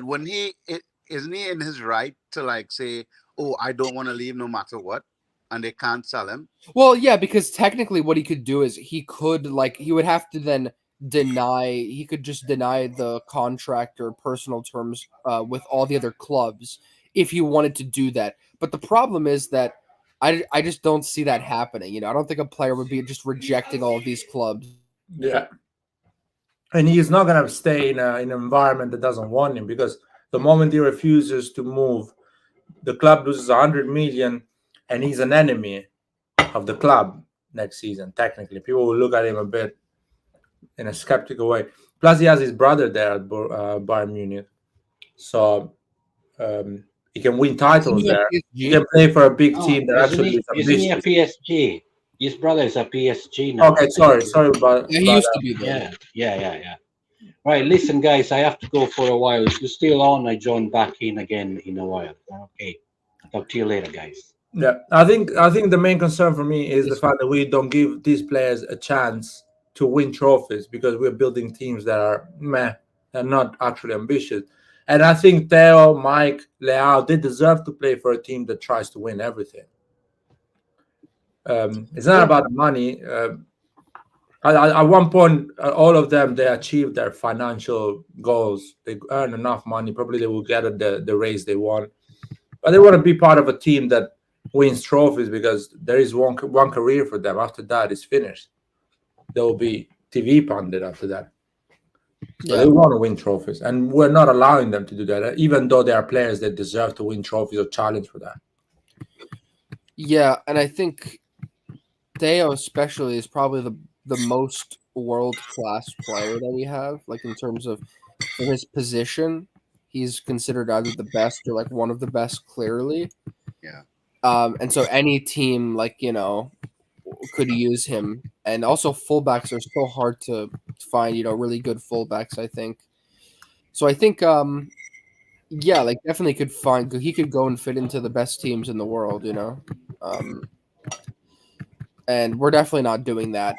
when isn't he in his right to like say, "Oh, I don't want to leave no matter what," and they can't sell him? Well, yeah, because technically, what he could do is he would have to then deny. He could just deny the contract or personal terms with all the other clubs if he wanted to do that. But the problem is that I just don't see that happening. I don't think a player would be just rejecting all of these clubs. Yeah. And he's not going to stay in an environment that doesn't want him, because the moment he refuses to move, the club loses 100 million and he's an enemy of the club next season. Technically, people will look at him a bit in a skeptical way. Plus, he has his brother there at Bayern Munich, so he can win titles Isn't there. he He PSG? can play for a big Oh, team that actually is isn't he a ambitious. PSG? His brother is a PSG now. Okay, sorry about Yeah, he used to be there. Yeah. Right, listen, guys, I have to go for a while. If you're still on, I join back in again in a while. Okay. Talk to you later, guys. Yeah, I think the main concern for me is the fact that we don't give these players a chance to win trophies because we're building teams that are meh and not actually ambitious. And I think Theo, Mike, Leao, they deserve to play for a team that tries to win everything. It's not about the money. At one point, all of them, they achieved their financial goals. They earn enough money. Probably they will get the raise they want. But they want to be part of a team that wins trophies because there is one career for them. After that, it's finished. There will be TV pundit after that. So they want to win trophies. And we're not allowing them to do that, even though there are players that deserve to win trophies or challenge for that. Yeah, and I think Theo especially is probably the most world-class player that we have, like in terms of for his position. He's considered either the best or like one of the best, clearly. Yeah. And so any team, like, could use him. And also fullbacks are so hard to find, really good fullbacks, I think. So I think, like definitely he could go and fit into the best teams in the world, and we're definitely not doing that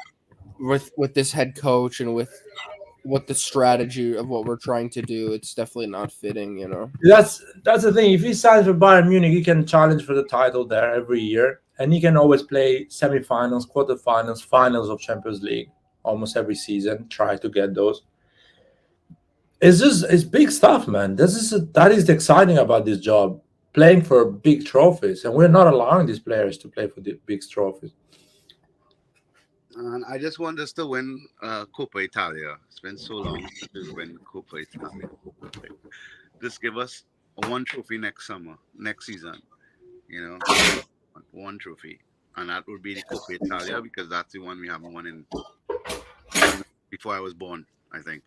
with this head coach and with the strategy of what we're trying to do. It's definitely not fitting, That's the thing. If he signs for Bayern Munich, he can challenge for the title there every year, and he can always play semi-finals, quarterfinals, finals of Champions League almost every season. Try to get those. It's big stuff, man. That is exciting about this job, playing for big trophies, and we're not allowing these players to play for the big trophies. And I just want us to win Coppa Italia. It's been so long since we win Coppa Italia. Just give us one trophy next season. One trophy. And that would be the Coppa Italia because that's the one we haven't won in before I was born, I think.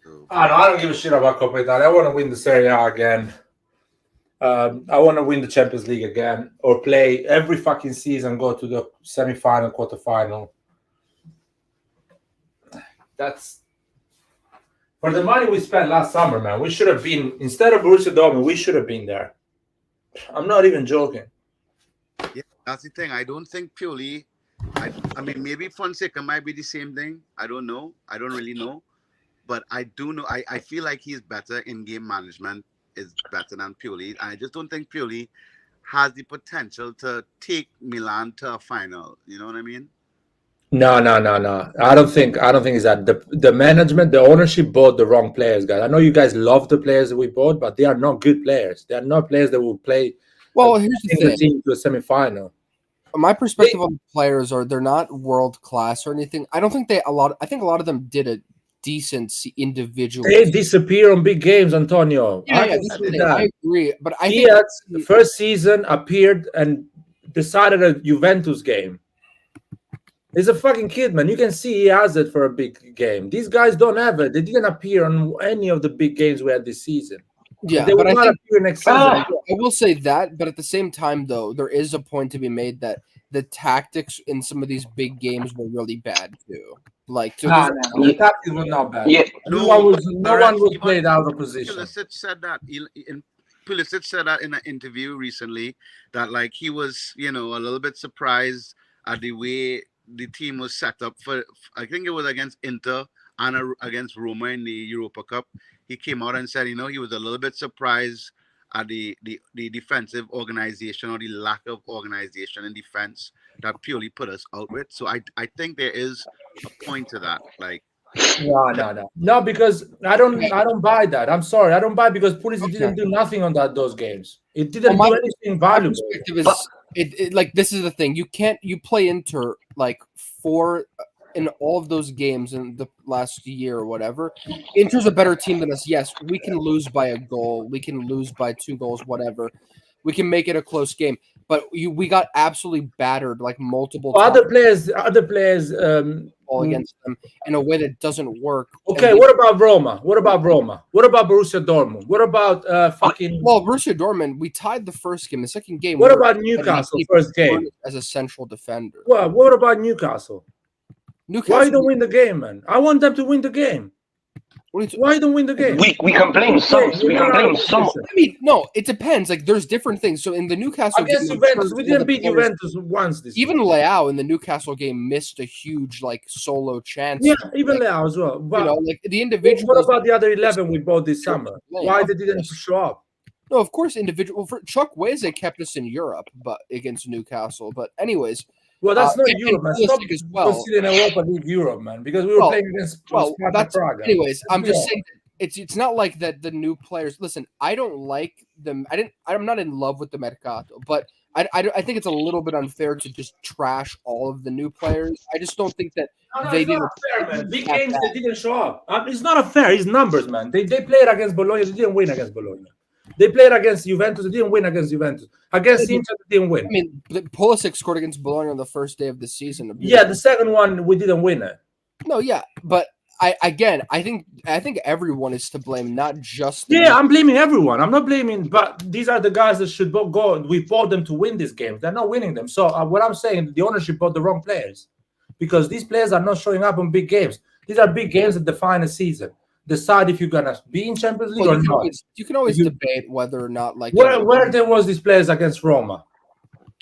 So, I don't give a shit about Coppa Italia. I want to win the Serie A again. I want to win the Champions League again, or play every fucking season, go to the semi-final, quarterfinal. That's for the money we spent last summer, man. We should have been, instead of Borussia Dortmund, we should have been there. I'm not even joking. yeah, that's the thing. I don't think Pioli. I mean, maybe Fonseca might be the same thing. I don't know. I don't really know, but I do know. I feel like he's better in game management. Is better than Pioli. I just don't think Pioli has the potential to take Milan to a final. You know what I mean? No. I don't think it's that. The management, the ownership bought the wrong players, guys. I know you guys love the players that we bought, but they are not good players. They are not players that will play. Well, here's the thing. Team to a semi-final. My perspective on the players they're not world class or anything. I don't think I think a lot of them did a decent individual. They disappear on big games, Antonio. I agree, but I think the first season appeared and decided a Juventus game. He's a fucking kid, man. You can see he has it for a big game. These guys don't have it. They didn't appear on any of the big games we had this season. Yeah, they will not appear next season. I will say that, but at the same time, though, there is a point to be made that the tactics in some of these big games were really bad too. Like, the tactics were not bad. Yeah. No one was played out of position. Pulisic said that. Pulisic said that in an interview recently that like he was, a little bit surprised at the way the team was set up for. I think it was against Inter and against Roma in the Europa Cup. He came out and said, he was a little bit surprised at the defensive organization or the lack of organization and defense that Pioli put us out with. So I think there is a point to that. Like, no, because I don't buy that. I'm sorry, I don't buy because Pulisic didn't do nothing on those games. It didn't do anything valuable. Like, this is the thing. You play Inter like in all of those games in the last year or whatever. Inter's a better team than us. Yes, we can lose by a goal. We can lose by 2 goals, whatever. We can make it a close game. but we got absolutely battered like multiple Other times players. against them in a way that doesn't work. Okay, And what about Roma? What about Borussia Dortmund? What about fucking? well, Borussia Dortmund, we tied the first game. The second game, What we were about ahead, Newcastle we first played game? as a central defender. Well, what about Newcastle? Newcastle, Why you don't win the game, man? I want them to win the game. Why don't win the game? We can blame some. We can blame some. I mean, no, it depends. Like, there's different things. So in the Newcastle Against game, Juventus, we didn't beat Juventus once this even year. Leao in the Newcastle game missed a huge like solo chance. Yeah, even Leao as well. But You know, like the individual. what about the other 11 we bought this summer? Why they didn't show up? No, of course, individual. For Chukwueze kept us in Europe, but against Newcastle. But anyways, Well, that's not and Europe, man. Stop Pulisic as well. considering Europa League Europe, man, because we were playing against Sparta that's Praga. anyways. I'm just saying it's not like that. The new players. Listen, I don't like them. I'm not in love with the Mercato, but I think it's a little bit unfair to just trash all of the new players. I just don't think that they it's didn't. not fair, man. Big games they didn't show up. It's not fair. It's numbers, man. They played against Bologna. They didn't win against Bologna. They played against Juventus. They didn't win against Juventus. Against Inter, they didn't win. I mean, Pulisic scored against Bologna on the first day of the season. Yeah, the second one we didn't win it. No, yeah, but I think everyone is to blame, not just. I'm blaming everyone. I'm not blaming, but these are the guys that should go. We bought them to win these games. They're not winning them. So what I'm saying, the ownership bought the wrong players because these players are not showing up on big games. These are big games that define a season. Decide if you're gonna be in Champions League or not. You can always debate whether or not, like, where there was these players against Roma.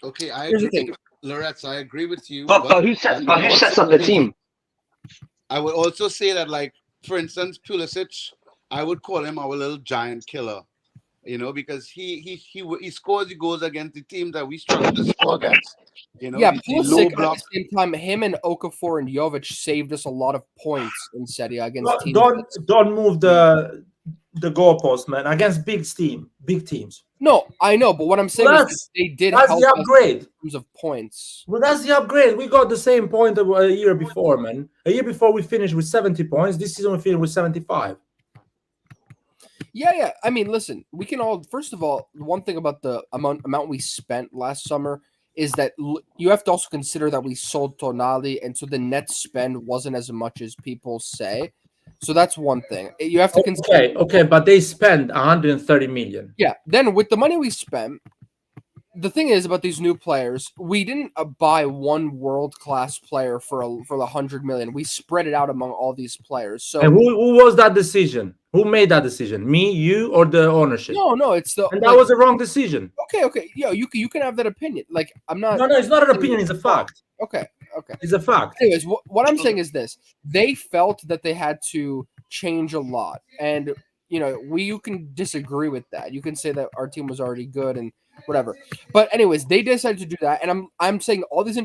Okay, I agree, Loretz. I agree with you. But who sets up the team? I would also say that, like, for instance, Pulisic, I would call him our little giant killer, you know, because he scores the goals against the team that we struggle to score against. You know, yeah, the low Pulisic block. at the same time, him and Okafor and Jovic saved us a lot of points in Serie A against teams. Don't move the goalpost, man, against big teams. No, I know, but what I'm saying is they did that's help the upgrade in terms of points. Well, that's the upgrade. We got the same point a year before, man. A year before we finished with 70 points. This season we finished with 75. Yeah. I mean, listen, we can all. First of all, one thing about the amount we spent last summer is that you have to also consider that we sold Tonali, and so the net spend wasn't as much as people say. So that's one thing. You have to consider. Okay, but they spent 130 million. Yeah. Then with the money we spent, the thing is about these new players, we didn't buy one world-class player for the 100 million. We spread it out among all these players. So, and who was that decision? Who made that decision? Me, you, or the ownership? No, it's the. And that was a wrong decision. Okay. Yo, you can have that opinion. Like, I'm not. No, it's not an opinion. It's a fact. Okay. It's a fact. Anyways, what I'm saying is this: they felt that they had to change a lot, and you can disagree with that. You can say that our team was already good and whatever. But anyways, they decided to do that, and I'm saying all these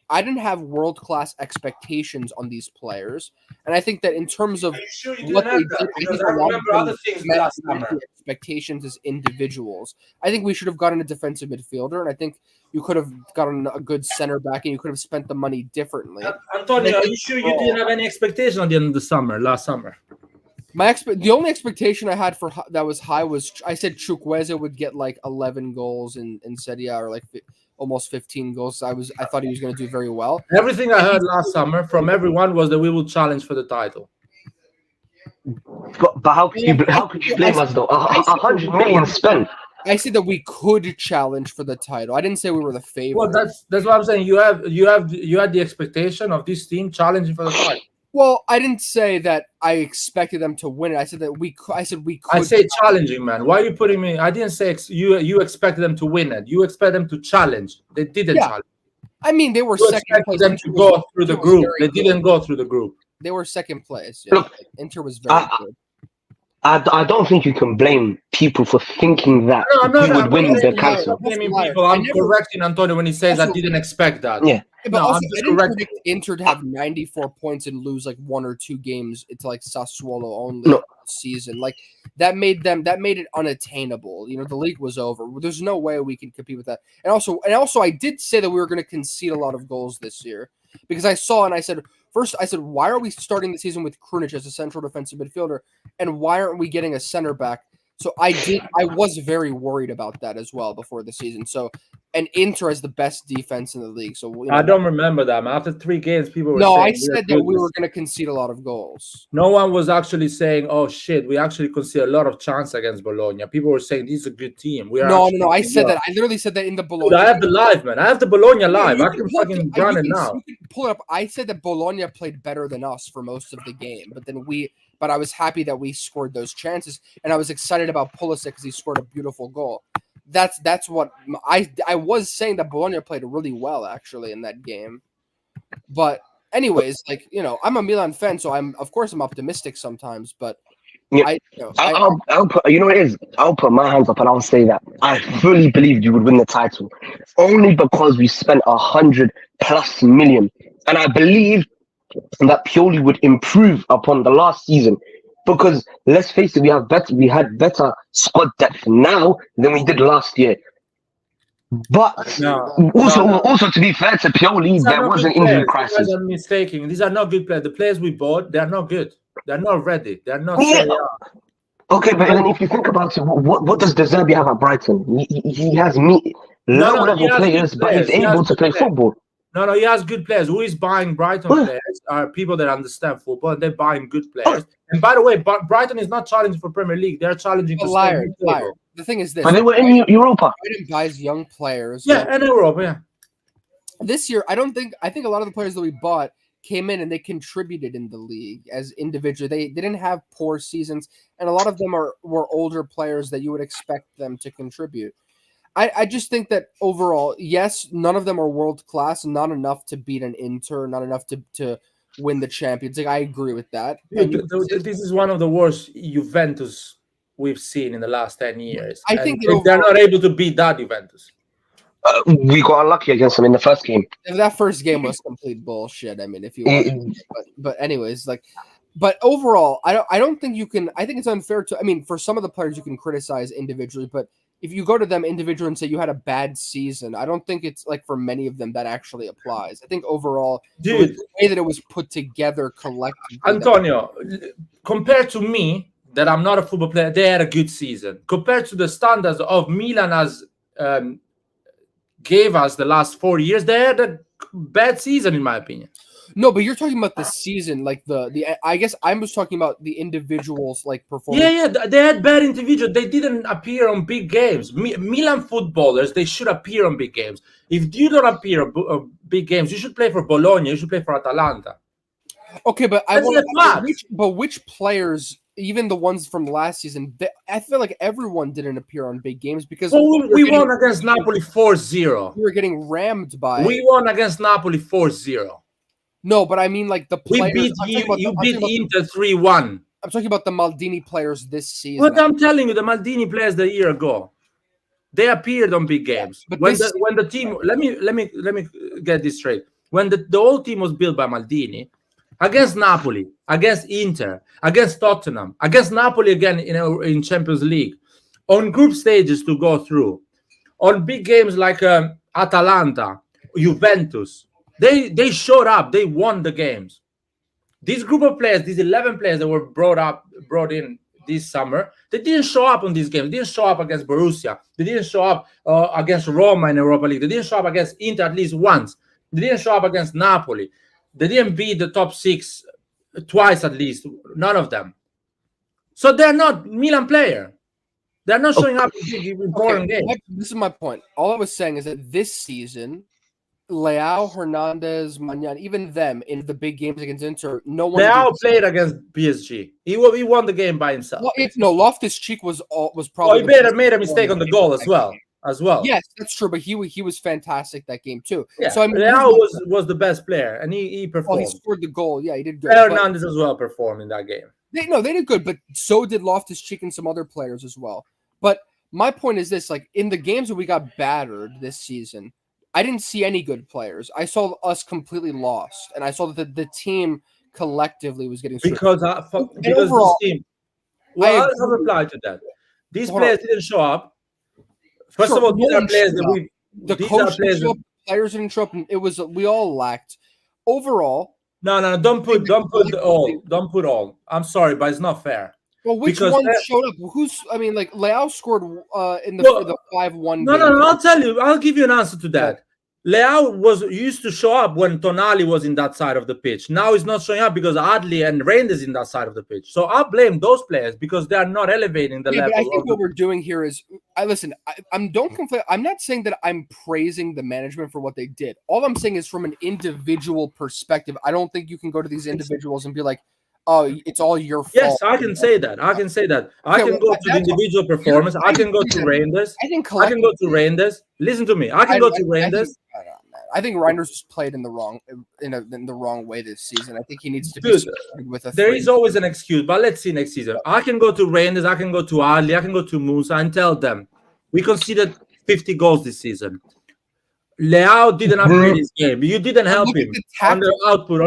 I didn't have world-class expectations on these players, and I think that in terms of what they did, I remember other things last summer. Expectations as individuals. I think we should have gotten a defensive midfielder, and I think you could have gotten a good center back, and you could have spent the money differently. Antonio, are you sure you didn't have any expectation at the end of the summer, last summer? The only expectation I had for that was high was I said Chukwueze would get like 11 goals in Serie A, or like almost 15 goals. I thought he was going to do very well. Everything I heard last summer from everyone was that we will challenge for the title. But how could you blame us though? 100 million spent. I said that we could challenge for the title. I didn't say we were the favorite. Well, that's what I'm saying. You had the expectation of this team challenging for the title. Well, I didn't say that I expected them to win it. I said that we could. I said we could. I say challenging, man. Why are you putting me? I didn't say you expected them to win it. You expect them to challenge. They didn't challenge. I mean, they were second place. Them to go through the group. They didn't go through the group. They were second place. Yeah. Look, Inter was very good. I don't think you can blame people for thinking that we would win the council. I'm correcting Antonio when he says I didn't expect that. Yeah. But also, I didn't predict Inter to have 94 points and lose like 1 or 2 games into like Sassuolo only season. Like that made it unattainable. The league was over. There's no way we can compete with that. And also, I did say that we were going to concede a lot of goals this year because I saw and I said, why are we starting the season with Krunic as a central defensive midfielder, and why aren't we getting a center back So I was very worried about that as well before the season. So, and Inter has the best defense in the league. So I don't remember that. Man. After 3 games, people were saying, I said that we were going to concede a lot of goals. No one was actually saying, "Oh shit, we actually conceded a lot of chance against Bologna." People were saying, "This is a good team." No. I said that. I literally said that in the Bologna. Dude, I have the live, man. I have the Bologna live. Yeah, I can fucking run it now. You can pull it up. I said that Bologna played better than us for most of the game, but I was happy that we scored those chances, and I was excited about Pulisic because he scored a beautiful goal. That's what I was saying, that Bologna played really well actually in that game. But anyways, like, I'm a Milan fan, so I'm optimistic sometimes, but Yeah. I'll put, you know what it is? I'll put my hands up and I'll say that I fully believed you would win the title, only because we spent 100+ million, and I believe that Pioli would improve upon the last season. Because let's face it, we had better squad depth now than we did last year. But also to be fair to Pioli, there was an injury crisis. You guys are mistaken. These are not good players. The players we bought, they are not good. They're not ready. They're not. Okay, but then if you think about it, what does De Zerbi have at Brighton? He has low-level players, but he's able to play football. No, he has good players. Who is buying Brighton players are people that understand football, and they're buying good players. And by the way, Brighton is not challenging for Premier League. They're challenging for liar. The thing is this. But they were in Europa. Brighton buys young players. Yeah, in Europa, yeah. This year, I think a lot of the players that we bought came in and they contributed in the league as individuals. They didn't have poor seasons, and a lot of them were older players that you would expect them to contribute. I just think that overall, yes, none of them are world class, not enough to beat an Inter, not enough to win the Champions League. I agree with that. This is one of the worst Juventus we've seen in the last 10 years. I think they're not able to beat that Juventus. We got unlucky against them in the first game. That first game was complete bullshit. I mean, if you want, but anyways, but overall, I don't think you can. I think it's unfair to. I mean, for some of the players you can criticize individually, but if you go to them individually and say you had a bad season, I don't think it's like for many of them that actually applies. I think overall, the way that it was put together collectively. Antonio, compared to me, that I'm not a football player, they had a good season. Compared to the standards of Milan as gave us the last 4 years, they had a bad season, in my opinion. No, but you're talking about the season, like the. I guess I was talking about the individuals, like performance. Yeah, they had bad individuals. They didn't appear on big games. Milan footballers, they should appear on big games. If you don't appear on big games, you should play for Bologna. You should play for Atalanta. Okay, but which players? Even the ones from last season, I feel like everyone didn't appear on big games because we won against Napoli 4-0. We were getting rammed by. We won against Napoli 4-0. No, but I mean like the players. You beat Inter 3-1. I'm talking about the Maldini players this season. But I'm telling you, the Maldini players the year ago, they appeared on big games. But when the team, let me get this straight. When the whole team was built by Maldini, against Napoli, against Inter, against Tottenham, against Napoli again in Champions League, on group stages to go through, on big games like Atalanta, Juventus, they showed up. They won the games. This group of players, these 11 players that were brought in this summer, they didn't show up on these games. They didn't show up against Borussia. They didn't show up against Roma in Europa League. They didn't show up against Inter at least once. They didn't show up against Napoli. They didn't beat the top 6 twice at least. None of them. So they're not Milan player. They're not showing up in big important games. This is my point. All I was saying is that this season, Leao, Hernandez, Magnan, even them in the big games against Inter, no one. Leao played against PSG. He won the game by himself. Well, Loftus-Cheek was probably. He made a mistake on the goal as well. Yes, that's true, but he was fantastic that game too. Yeah. So I mean, Leao was the best player, and he performed. He scored the goal. Yeah, he did good. Hernandez as well performed in that game. They did good, but so did Loftus-Cheek and some other players as well. But my point is this: like in the games that we got battered this season, I didn't see any good players. I saw us completely lost, and I saw that the team collectively was getting because overall, this team. Well, I'll reply to that. These players didn't show up. First of all, these are players that players didn't show up. And it was we all lacked. Overall, no, don't put all. I'm sorry, but it's not fair. Well, which because one showed up? I mean, like Leao scored in the Well, the 5-1 no, game. no, no. I'll tell you. I'll give you an answer to that. Leao used to show up when Tonali was in that side of the pitch. Now he's not showing up because Adli and Reinders in that side of the pitch. So I blame those players because they are not elevating the level. But I think what we're doing here is, don't conflict. I'm not saying that I'm praising the management for what they did. All I'm saying is from an individual perspective. I don't think you can go to these individuals and be like, "Oh, it's all your fault." Yes, I can say that. I can say that. I can go to the individual performance. I can go to Reinders. I can go to Reinders. Listen to me. I can go to Reinders. I think Reinders was played in the wrong way this season. I think he needs to be with a. There is always an excuse, but let's see next season. I can go to Reinders. I can go to Ali. I can go to Musa and tell them we conceded 50 goals this season. Leao didn't upgrade his game. You didn't help him on the output.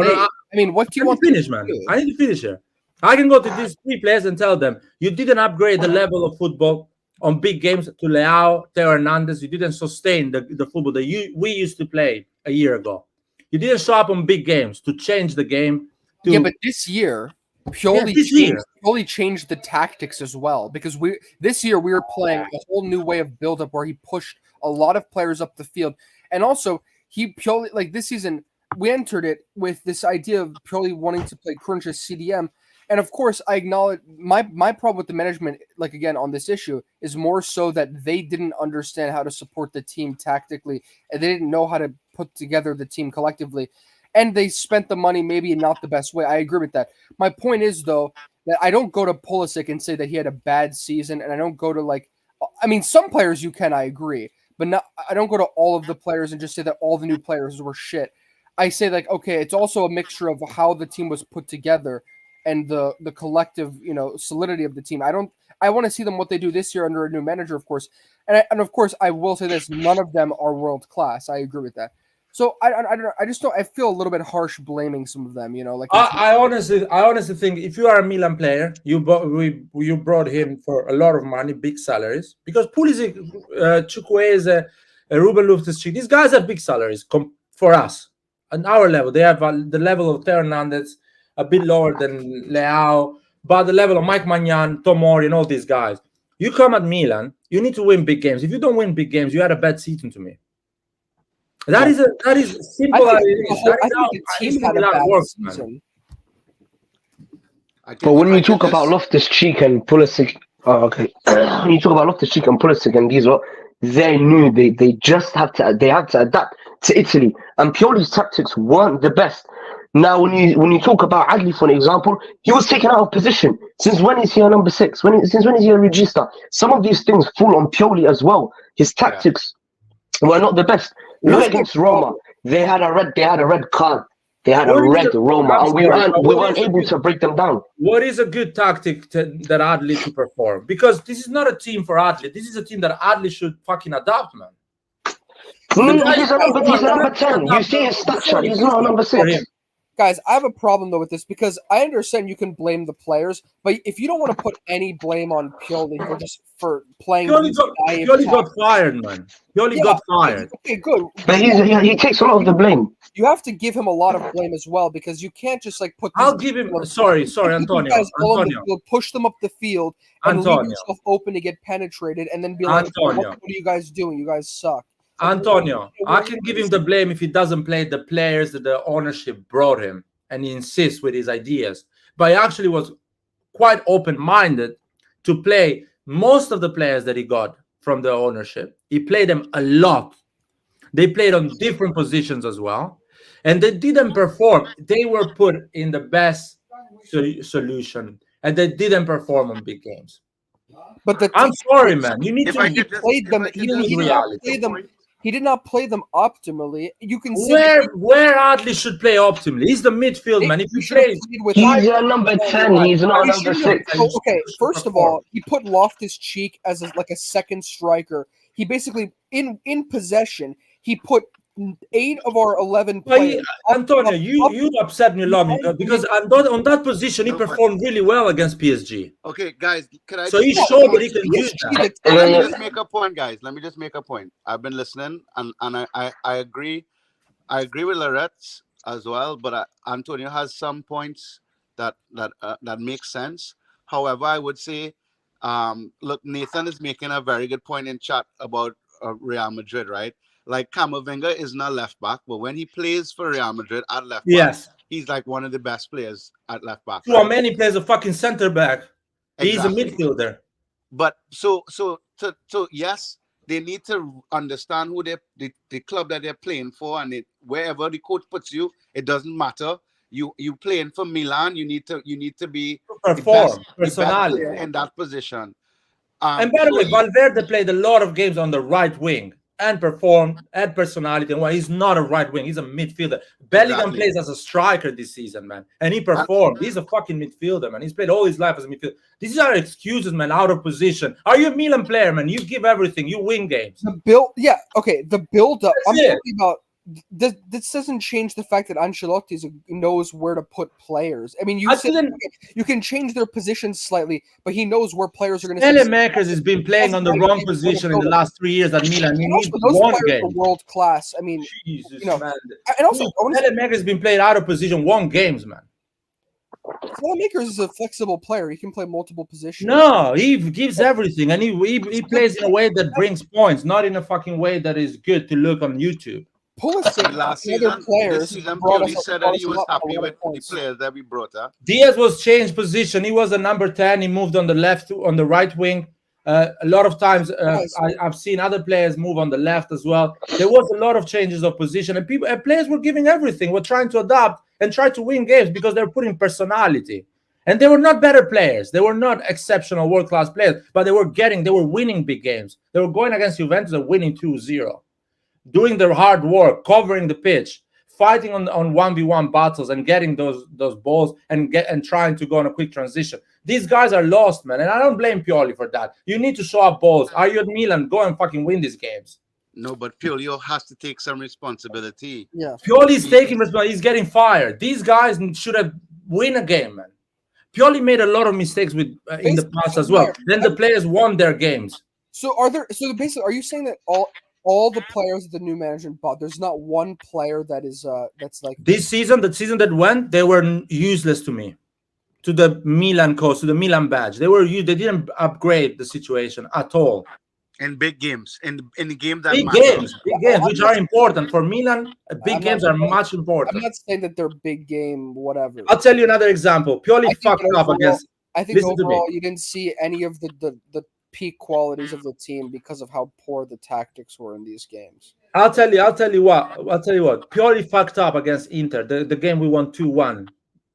What do you want to finish, man? I need to finish here. I can go to these 3 players and tell them you didn't upgrade the level of football on big games to Leao, Theo Hernandez. You didn't sustain the football that we used to play a year ago. You didn't show up on big games to change the game. But this year, Pioli changed the tactics as well, because this year we were playing a whole new way of build-up where he pushed a lot of players up the field. And also, Pioli, like this season, we entered it with this idea of Pioli wanting to play crunch as CDM. And of course, I acknowledge my problem with the management, like again, on this issue, is more so that they didn't understand how to support the team tactically, and they didn't know how to put together the team collectively. And they spent the money maybe not the best way. I agree with that. My point is, though, that I don't go to Pulisic and say that he had a bad season, and I don't go to some players you can, I agree, but I don't go to all of the players and just say that all the new players were shit. I say okay, it's also a mixture of how the team was put together and the collective, solidity of the team. I want to see them what they do this year under a new manager, of course. And of course, I will say this: none of them are world class. I agree with that. So I don't know. I feel a little bit harsh blaming some of them. I honestly think if you are a Milan player, you brought him for a lot of money, big salaries, because Pulisic, Chukwueze, Ruben Loftus-Cheek, these guys have big salaries for us. At our level, they have the level of Theo Hernandez, a bit lower than Leao, but the level of Mike Maignan, Tomori, and all these guys. You come at Milan, you need to win big games. If you don't win big games, you had a bad season to me. That is simple as it is. I think the team had a bad season. But when you talk about Loftus-Cheek and Pulisic, when you talk about Loftus-Cheek and Pulisic and these, they knew they just had to adapt to Italy, and Pioli's tactics weren't the best. Now, when you talk about Adli, for example, he was taken out of position. Since when is he a number 6? Since when is he a regista? Some of these things fall on Pioli as well. His tactics were not the best. Look against Roma. They had a red card. They had a red Roma, and we weren't able to break them down. What is a good tactic that Adli to perform? Because this is not a team for Adli. This is a team that Adli should fucking adopt, man. He's a number 10. You see his stature. He's not a number 6. Guys, I have a problem though with this, because I understand you can blame the players, but if you don't want to put any blame on Pioli for playing, Pioli got fired, man. Pioli got fired. Okay, good. But he takes a lot of the blame. You have to give him a lot of blame as well, because you can't just put. I'll give him. Sorry, Antonio. Push them up the field and leave yourself open to get penetrated, and then be like, "What are you guys doing? You guys suck." Antonio, I can give him the blame if he doesn't play the players that the ownership brought him and he insists with his ideas. But he actually was quite open-minded to play most of the players that he got from the ownership. He played them a lot. They played on different positions as well. And they didn't perform. They were put in the best solution. And they didn't perform on big games. But I'm sorry, man. You need to play them. He did not play them optimally. You can see where Adli should play optimally. He's the midfield man. If you play, he's a number 10. He's not a number 6. Okay, first of all, he put Loftus-Cheek as a second striker. He basically in possession. He put 8 of our 11 players. Antonio, you upset me a lot because on that position he performed really well against PSG. Okay, guys, so he showed that he can do that. Let me just make a point, guys. Let me just make a point. I've been listening, and I agree. I agree with Lorette as well, but Antonio has some points that make sense. However, I would say, look, Nathan is making a very good point in chat about Real Madrid, right? Like Camavinga is not left back, but when he plays for Real Madrid at left back, Yes. he's like one of the best players at left back. Right? Right? Many plays a fucking center back. Exactly. He's a midfielder. But so yes, they need to understand who the club that they're playing for, and wherever the coach puts you, it doesn't matter. You playing for Milan, you need to be Perform the best personality player in that position. And by the way, Valverde played a lot of games on the right wing and performed, had personality. And he's not a right wing, he's a midfielder. Bellingham plays as a striker this season, man. And he performed. He's a fucking midfielder, man. He's played all his life as a midfielder. These are excuses, man, out of position. Are you a Milan player, man? You give everything. You win games. The build, yeah, okay. The build up. I'm it. talking about. This doesn't change the fact that Ancelotti knows where to put players. I mean, you can change their positions slightly, but he knows where players are going to. Elemakers has been playing on the wrong position in the last 3 years at Milan. He needs one game. World class. I mean, Jesus, you know, man. And also, Elemakers has been played out of position, won games, man. Elemakers is a flexible player. He can play multiple positions. No, he gives everything, and he plays in a way that brings points, not in a fucking way that is good to look on YouTube. Pulisic, last season, players, he said that he was happy with the players that we brought up. Diaz was changed position. He was a number 10. He moved on the left, on the right wing. A lot of times, I've seen other players move on the left as well. There was a lot of changes of position, and players were giving everything. Were trying to adapt and try to win games because they were putting personality. And they were not better players. They were not exceptional world-class players, but they were winning big games. They were going against Juventus and winning 2-0. Doing their hard work, covering the pitch, fighting on 1v1 battles and getting those balls and trying to go on a quick transition. These guys are lost, man, and I don't blame Pioli for that. You need to show up balls. Are you at Milan? Go and fucking win these games. No, but Pioli has to take some responsibility. Yeah, Pioli's taking responsibility. He's getting fired. These guys should have win a game, man. Pioli made a lot of mistakes in the past as well. Then the players won their games. So basically, are you saying that all the players that the new management bought, there's not one player that is that's like this season, the season that went, they were useless to me, to the Milan coach, to the Milan badge. They didn't upgrade the situation at all. In big games, in the game that big games, which are important for Milan. Big games are much important. I'm not saying that they're big game, whatever. I'll tell you another example. Pioli fucked up against. I think overall you didn't see any of the peak qualities of the team because of how poor the tactics were in these games. I'll tell you what. Pioli fucked up against Inter, the game we won 2-1.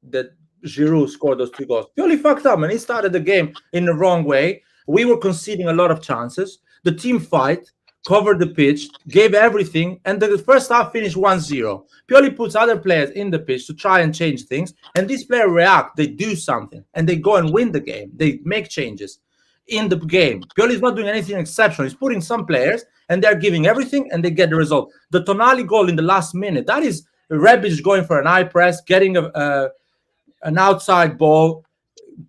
That Giroud scored those 2 goals. Pioli fucked up, and he started the game in the wrong way. We were conceding a lot of chances. The team fight, covered the pitch, gave everything, and the first half finished 1-0. Pioli puts other players in the pitch to try and change things, and these players react. They do something, and they go and win the game. They make changes in the game. Pioli is not doing anything exceptional. He's putting some players, and they're giving everything, and they get the result. The Tonali goal in the last minute, that is Redbird going for an high press, getting an outside ball,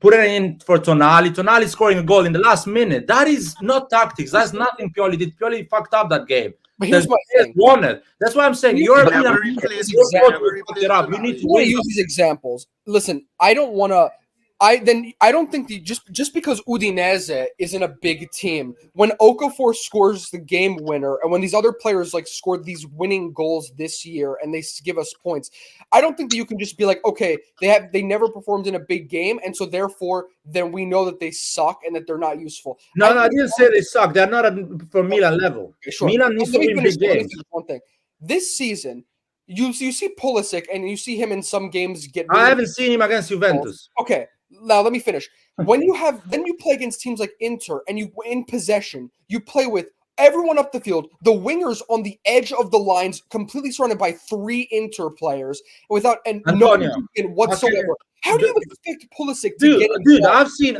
putting it in for Tonali. Tonali scoring a goal in the last minute. That is not tactics. That's nothing Pioli did. Pioli fucked up that game. But here's what won it. That's why I'm saying you're a Milan. You need to use these examples. Listen, I don't want to. I don't think just because Udinese isn't a big team, when Okafor scores the game winner and when these other players like scored these winning goals this year and they give us points, I don't think that you can just be like, okay, they never performed in a big game and so therefore then we know that they suck and that they're not useful. No, I didn't say they suck. They're not from Milan level. Okay, sure. Milan needs to win big games. One thing, this season. You see Pulisic and you see him in some games get. I haven't seen him against Juventus. Okay, now let me finish. When you play against teams like Inter and you in possession, you play with everyone up the field, the wingers on the edge of the lines, completely surrounded by 3 Inter players without no whatsoever. Okay. How do you expect Pulisic to get involved? Dude,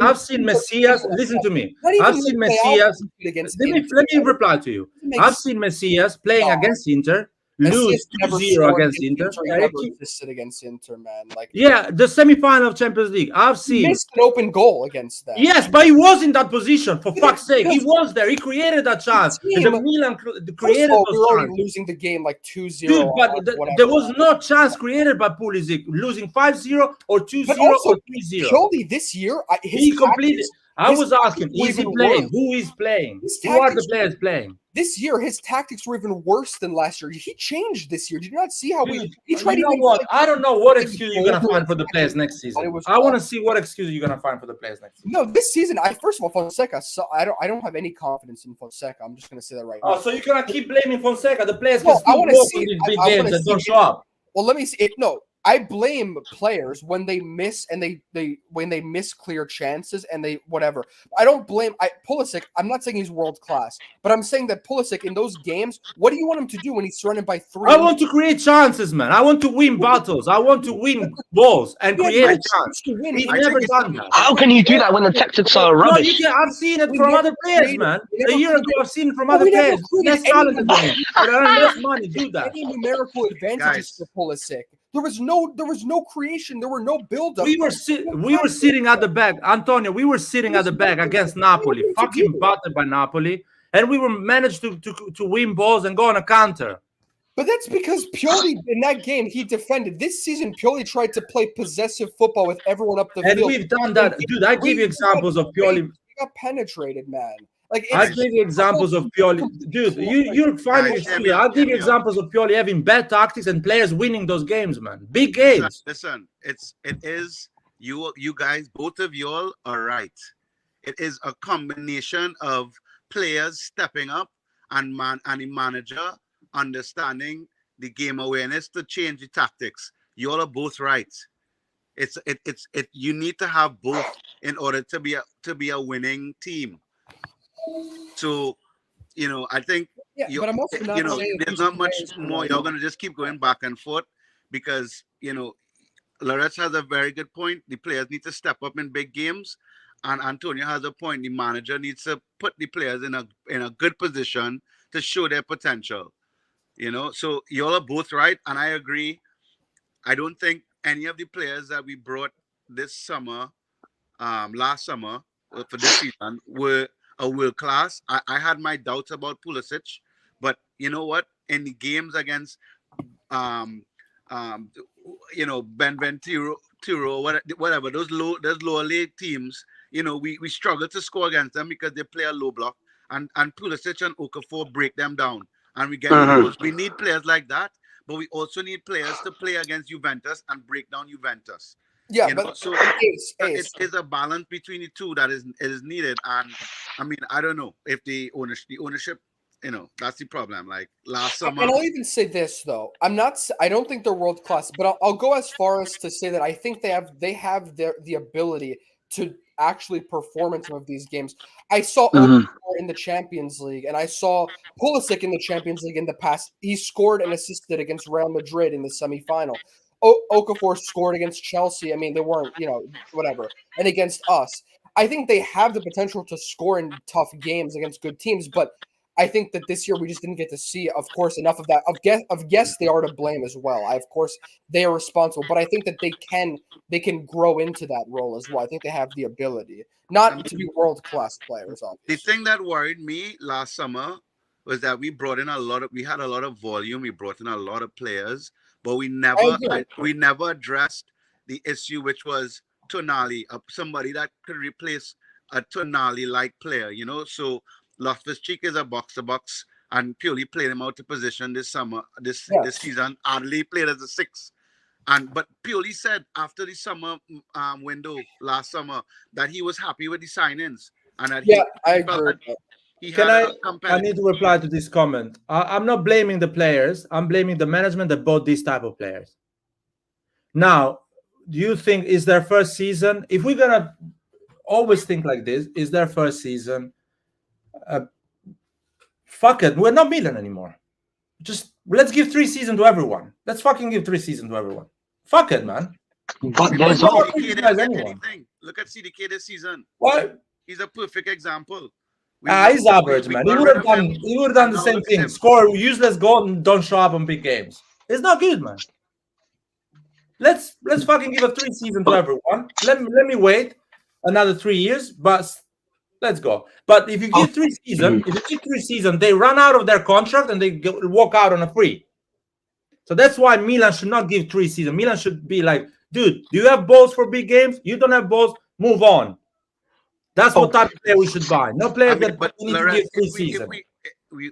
I've seen Messias. Listen to me. I've seen Messias. Let me reply to you. I've seen Messias playing against Inter. lose never 2-0 scored against Inter. He never assisted against Inter, man. Like, yeah, the semi-final of Champions League. I've he seen. missed an open goal against them. Yes, but he was in that position, for fuck's sake. He was there. He created that chance. team- The Milan First created of all, we those were already chances. losing the game like 2-0. Dude, but whatever. there was no chance created by Pulisic, losing 5-0 or 2-0 But also, or 3-0. Pioli this year, He completed. I was asking, were is he even playing? worse. Who is playing? His Who are the tactics- players playing? This year, his tactics were even worse than last year. He changed this year. Did you not see how Dude, he tried? you know even what? like, I don't know what like excuse you're gonna over find for the players attacking, next season. it was I want to awful. see what excuse you're gonna find for the players next season. No, this season, first of all, Fonseca. So I don't have any confidence in Fonseca. I'm just gonna say that right now. Oh, so you're gonna keep blaming Fonseca? The players No, can I still wanna walk see- in these I- big I wanna games and see don't it. show up. Well, let me see. No, I blame players when they miss and when they miss clear chances and they whatever. I don't blame Pulisic. I'm not saying he's world class, but I'm saying that Pulisic in those games, what do you want him to do when he's surrounded by three? I want to create chances, man. I want to win battles. I want to win balls and He had create a no chance. chance to win. He's I never think done that. How can you do that when the tactics are No, rubbish? I've seen it We from never other players, created- man. we never A year ago, created- I've seen it from But other we never players. created Less any talented than him, but earn less money. Do that. any numerical advantages Guys. for Pulisic. There was no creation. There were no build-up. We were sitting at the back, Antonio. We were sitting at the back against Napoli, fucking battered by Napoli, and we were managed to win balls and go on a counter. But that's because Pioli in that game he defended. This season, Pioli tried to play possessive football with everyone up the And field. we've done that, dude. I give you examples of Pioli. He got penetrated, man. Like I it's- give you examples of Pioli, dude. You're finding Guys, excuses. hear me out, I'll give hear you me out. examples of Pioli having bad tactics and players winning those games, man. Big games. Listen, it is you guys, both of y'all are right. It is a combination of players stepping up and the manager understanding the game awareness to change the tactics. You all are both right. You need to have both in order to be a winning team. So, I think but I'm also not saying there's these not much players more. are- You're gonna just keep going back and forth because Loretz has a very good point. The players need to step up in big games, and Antonio has a point. The manager needs to put the players in a good position to show their potential. So you all are both right, and I agree. I don't think any of the players that we brought this summer, last summer for this season, were a world class. I had my doubts about Pulisic, but you know what? In the games against Benventuro, whatever, those lower league teams, we struggle to score against them because they play a low block, and Pulisic and Okafor break them down, and we get goals. We need players like that, but we also need players to play against Juventus and break down Juventus. Yeah, but So Ace. it is a balance between the two that is needed, and I mean, I don't know if the ownership, that's the problem. Like last summer, And I'll even say this though: I don't think they're world class, but I'll go as far as to say that I think they have the ability to actually perform in some of these games. I saw Okafor in the Champions League, and I saw Pulisic in the Champions League in the past. He scored and assisted against Real Madrid in the semifinal. Okafor scored against Chelsea. I mean, they weren't, whatever, and against us. I think they have the potential to score in tough games against good teams, but I think that this year we just didn't get to see, of course, enough of that. Of yes, they are to blame as well. Of course, they are responsible, but I think that they can grow into that role as well. I think they have the ability, not to be world class players. Obviously. the thing that worried me last summer was that we had a lot of volume. We brought in a lot of players, but we never addressed the issue, which was Tonali, somebody that could replace a Tonali-like player. So Loftus-Cheek is a box-to-box, and Pioli played him out of position this season. Adley played as a 6. But Pioli said after the summer window last summer that he was happy with the signings, and that I agree. I need to reply to this comment. I'm not blaming the players. I'm blaming the management that bought these type of players. Now, do you think is their first season? If we're gonna always think like this, is their first season? Fuck it, we're not Milan anymore. Just let's give 3 seasons to everyone. Let's fucking give 3 seasons to everyone. Fuck it, man. But there's CDK didn't get anything. Look at CDK this season. What? He's a perfect example. He's average, man. He got would rid have of him, done. He would have done and the now same look at thing. him. Score useless goal and don't show up on big games. It's not good, man. Let's fucking give a 3 season to everyone. Let me wait another 3 years, but let's go. But if you give 3 season, they run out of their contract and they walk out on a free. So that's why Milan should not give 3 season. Milan should be like, dude, do you have balls for big games? You don't have balls, move on. That's what type of player we should buy. No players that but we need Laurent, to give 3 if season.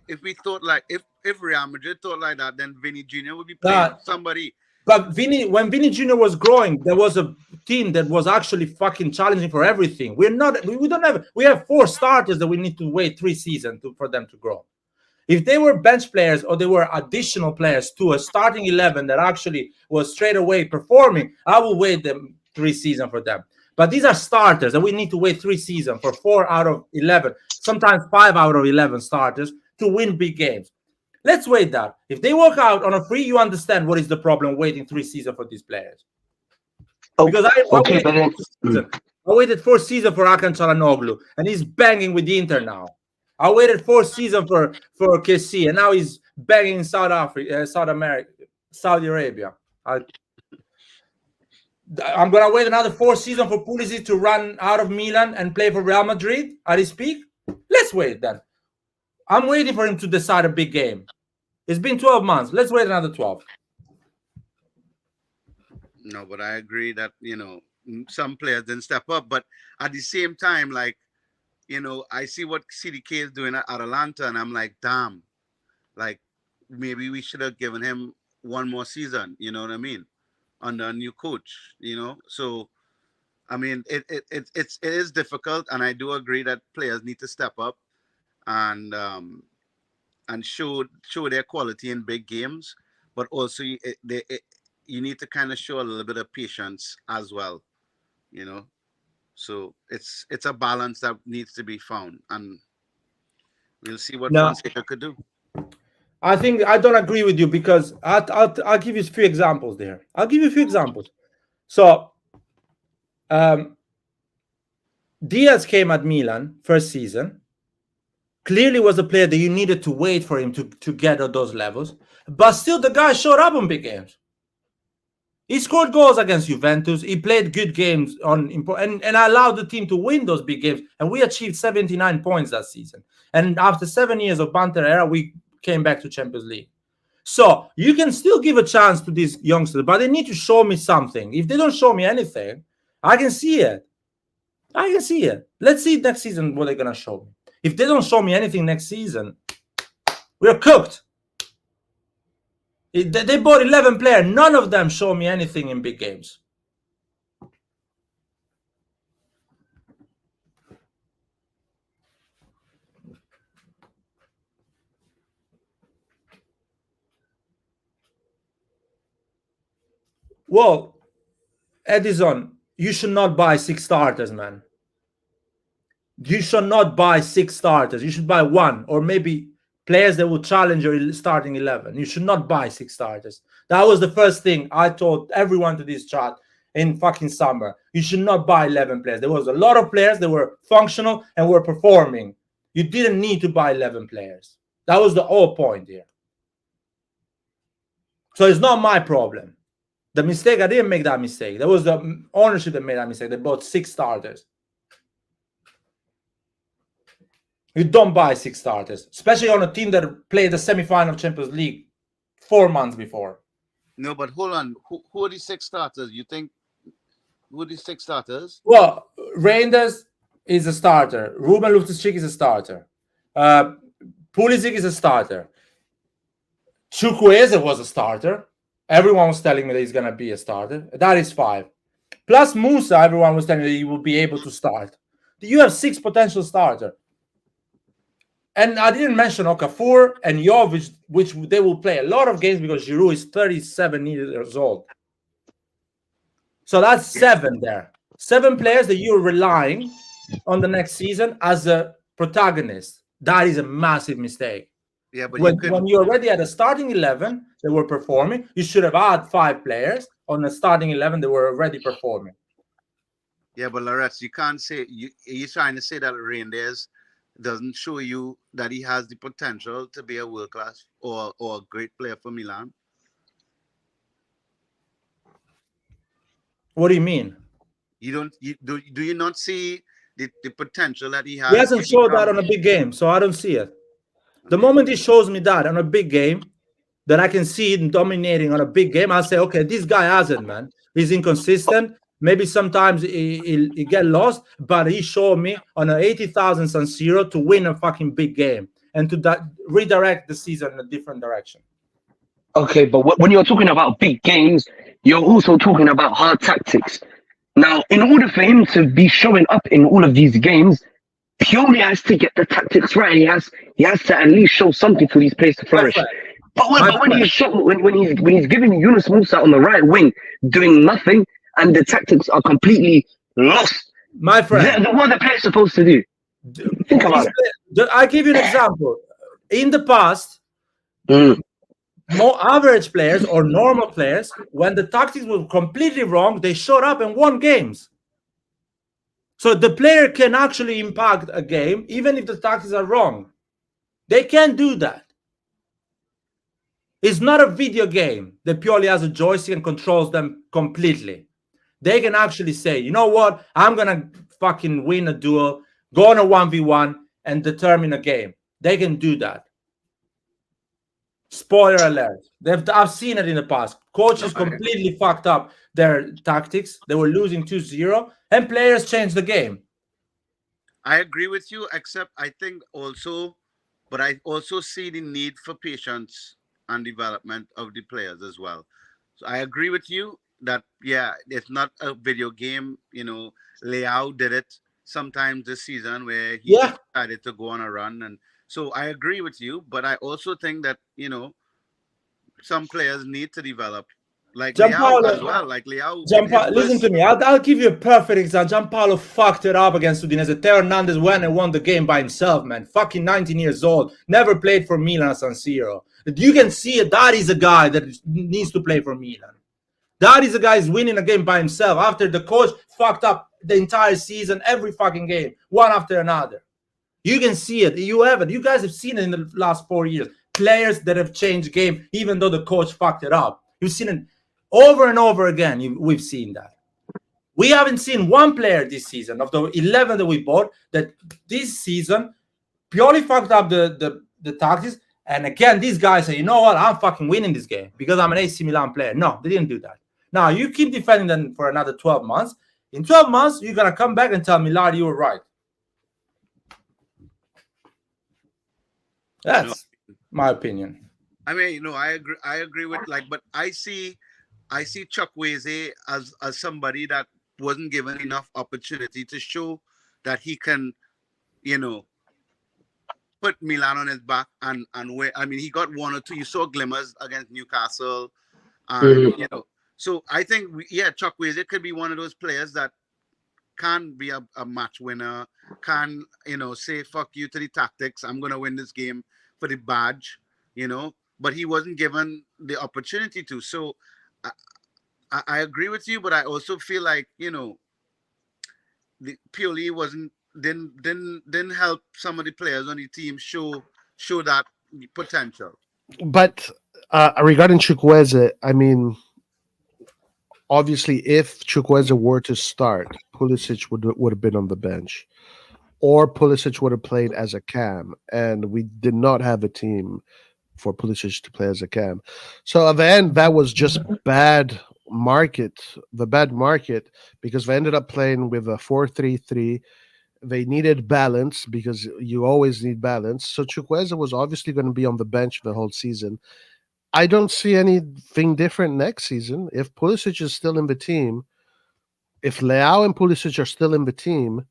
if we thought like if Real Madrid thought like that, then Vinny Jr. would be playing somebody. But when Vinny Jr. was growing, there was a team that was actually fucking challenging for everything. We have 4 starters that we need to wait 3 seasons for them to grow. If they were bench players or they were additional players to a starting 11 that actually was straight away performing, I will wait them 3 seasons for them. But these are starters and we need to wait 3 seasons for 4 out of 11, sometimes 5 out of 11 starters to win big games. Let's wait that. If they walk out on a free, you understand what is the problem waiting 3 seasons for these players. Because I waited 4 seasons for Hakan Çalhanoğlu, and he's banging with the Inter now. I waited 4 seasons for KC, and now he's banging in Saudi Arabia. I'm gonna wait another 4 seasons for Pulisic to run out of Milan and play for Real Madrid at his peak. Let's wait then. I'm waiting for him to decide a big game. It's been 12 months. Let's wait another 12. No, but I agree that, some players didn't step up. But at the same time, like, I see what CDK is doing at Atalanta, and I'm like, damn, like, maybe we should have given him 1 more season, you know what I mean, under a new coach, So, I mean, it is difficult, and I do agree that players need to step up and show their quality in big games, but also you need to kind of show a little bit of patience as well, So it's a balance that needs to be found, and we'll see what Fonseca could do. I think I don't agree with you because I'll give you a few examples there. I'll give you a few examples. So Diaz came at Milan first season. Clearly was a player that you needed to wait for him to get at those levels. But still, the guy showed up on big games. He scored goals against Juventus. He played good games and allowed the team to win those big games. And we achieved 79 points that season. And after 7 years of Banter era, we came back to Champions League. So you can still give a chance to these youngsters, but they need to show me something. If they don't show me anything, I can see it. Let's see next season what they're going to show me. If they don't show me anything next season, we're cooked. They bought 11 players. None of them show me anything in big games. Well, Edison, you should not buy 6 starters, man. You should not buy 6 starters. You should buy 1 or maybe players that will challenge your starting 11. You should not buy 6 starters. That was the first thing I told everyone to this chat in fucking summer. You should not buy 11 players. There was a lot of players that were functional and were performing. You didn't need to buy 11 players. That was the whole point here. So it's not my problem. The mistake, I didn't make that mistake. That was the ownership that made that mistake. They bought 6 starters. You don't buy 6 starters, especially on a team that played the semi-final of Champions League 4 months before. No, but hold on. Who are these 6 starters? You think who are these 6 starters? Well, Reinders is a starter. Ruben Loftus-Cheek is a starter. Pulisic is a starter. Chukwueze was a starter. Everyone was telling me that he's going to be a starter. That is 5. Plus Musa, everyone was telling me that he will be able to start. You have 6 potential starters. And I didn't mention Okafor and Jovic, which they will play a lot of games because Giroud is 37 years old. So that's 7 there. 7 players that you're relying on the next season as a protagonist. That is a massive mistake. Yeah, but when you're already at a starting 11 that were performing, you should have had 5 players on the starting 11 that were already performing. Yeah, but Loretz, you can't say you're trying to say that Reinders doesn't show you that he has the potential to be a world class or a great player for Milan? What do you mean? You don't do you not see the potential that he He has? hasn't showed that on a big game, so I don't see it. The moment he shows me that on a big game, that I can see him dominating on a big game, I'll say, okay, this guy has it, man. He's inconsistent. Maybe sometimes he get lost, but he showed me on an 80,000 San Siro to win a fucking big game and to redirect the season in a different direction. Okay, but when you're talking about big games, you're also talking about hard tactics. Now, in order for him to be showing up in all of these games, Pioli has to get the tactics right. He has to at least show something for these players to flourish. But when he's giving Yunus Musa on the right wing doing nothing, and the tactics are completely lost, my friend, what are the players supposed to do? Think about it. I'll give you an example. In the past, more average players or normal players, when the tactics were completely wrong, they showed up and won games. So the player can actually impact a game even if the tactics are wrong. They can do that. It's not a video game that Pioli has a joystick and controls them completely. They can actually say, you know what, I'm going to fucking win a duel, go on a 1v1 and determine a game. They can do that. Spoiler alert. I've seen it in the past. Coaches completely fucked up their tactics. They were losing 2-0 and players changed the game. I agree with you, except I think also, but I also see the need for patience and development of the players as well. So I agree with you that, yeah, it's not a video game. You know, Leao did it sometimes this season where he decided to go on a run. And so I agree with you, but I also think that, you know, some players need to develop. Like Leao as well. Like Leao. Listen to me. I'll give you a perfect example. Gianpaolo fucked it up against Udinese. Teo Hernandez went and won the game by himself, man. Fucking 19 years old. Never played for Milan at San Siro. You can see it. That is a guy that needs to play for Milan. That is a guy who's winning a game by himself after the coach fucked up the entire season, every fucking game, one after another. You can see it. You have it. You guys have seen it in the last 4 years. Players that have changed game even though the coach fucked it up. You've seen it over and over again. We've seen that. We haven't seen one player this season of the 11 that we bought that this season purely fucked up the tactics. And again, these guys say, you know what? I'm fucking winning this game because I'm an AC Milan player. No, they didn't do that. Now, you keep defending them for another 12 months. In 12 months, you're going to come back and tell me, Lard, you were right. That's my opinion. I mean, you know, I agree with but I see Chukwueze as somebody that wasn't given enough opportunity to show that he can, you know, put Milan on his back and where, I mean, he got one or two. You saw glimmers against Newcastle, and you know. So I think Chukwueze could be one of those players that can be a match winner. Can, you know, say fuck you to the tactics. I'm gonna win this game for the badge, you know. But he wasn't given the opportunity to. So I agree with you, but I also feel like, you know, the Pioli didn't help some of the players on the team show that potential. But regarding Chukwueze, I mean, obviously, if Chukwueze were to start, Pulisic would have been on the bench, or Pulisic would have played as a cam, and we did not have a team for Pulisic to play as a cam. So at the end, that was just the bad market, because they ended up playing with a 4-3-3. They needed balance because you always need balance. So Chukwueze was obviously going to be on the bench the whole season. I don't see anything different next season. If Pulisic is still in the team, if Leao and Pulisic are still in the team,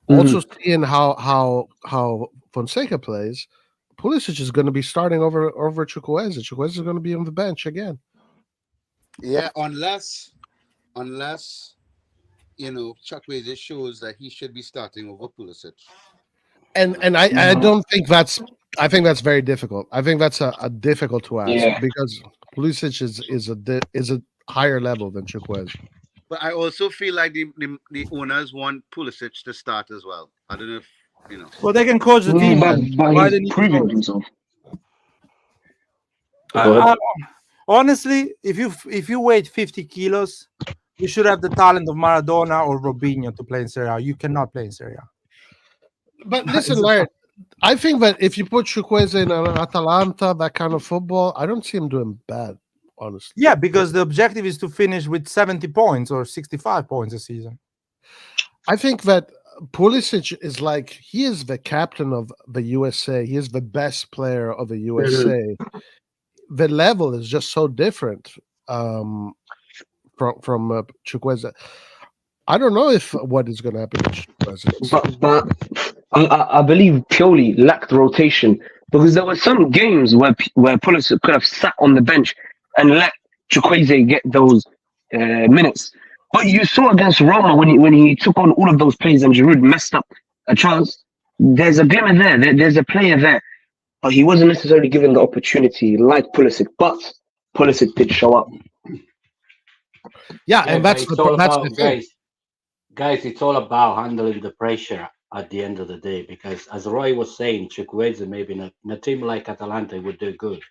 also seeing how Fonseca plays, Pulisic is going to be starting over Chukwueze. Chukwueze is going to be on the bench again. Yeah, unless you know, Chukwueze shows that he should be starting over Pulisic. And I don't think that's. I think that's very difficult. I think that's a difficult to ask because Pulisic is a higher level than Chukwueze. But I also feel like the owners want Pulisic to start as well. I don't know if You know. Well, they can coach the team. But Why he's they need to proving coach? himself. I- honestly, if you weigh 50 kilos, you should have the talent of Maradona or Robinho to play in Serie A. You cannot play in Serie A. But listen, Larry, I think that if you put Chukwueze in an Atalanta, that kind of football, I don't see him doing bad, honestly. Yeah, because the objective is to finish with 70 points or 65 points a season. I think that Pulisic is like, he is the captain of the USA. He is the best player of the USA. The level is just so different from Chukwueze. I don't know if what is going to happen with Chukwueze. But I believe Pioli lacked rotation because there were some games where Pulisic could have sat on the bench and let Chukwueze get those minutes. But you saw against Roma when he took on all of those plays and Giroud messed up a chance. There's a glimmer there. There's a player there, but he wasn't necessarily given the opportunity like Pulisic. But Pulisic did show up. Yeah, and that's the thing. Guys, it's all about handling the pressure at the end of the day, because as Roy was saying, Chukwueze maybe in a team like Atalanta would do good.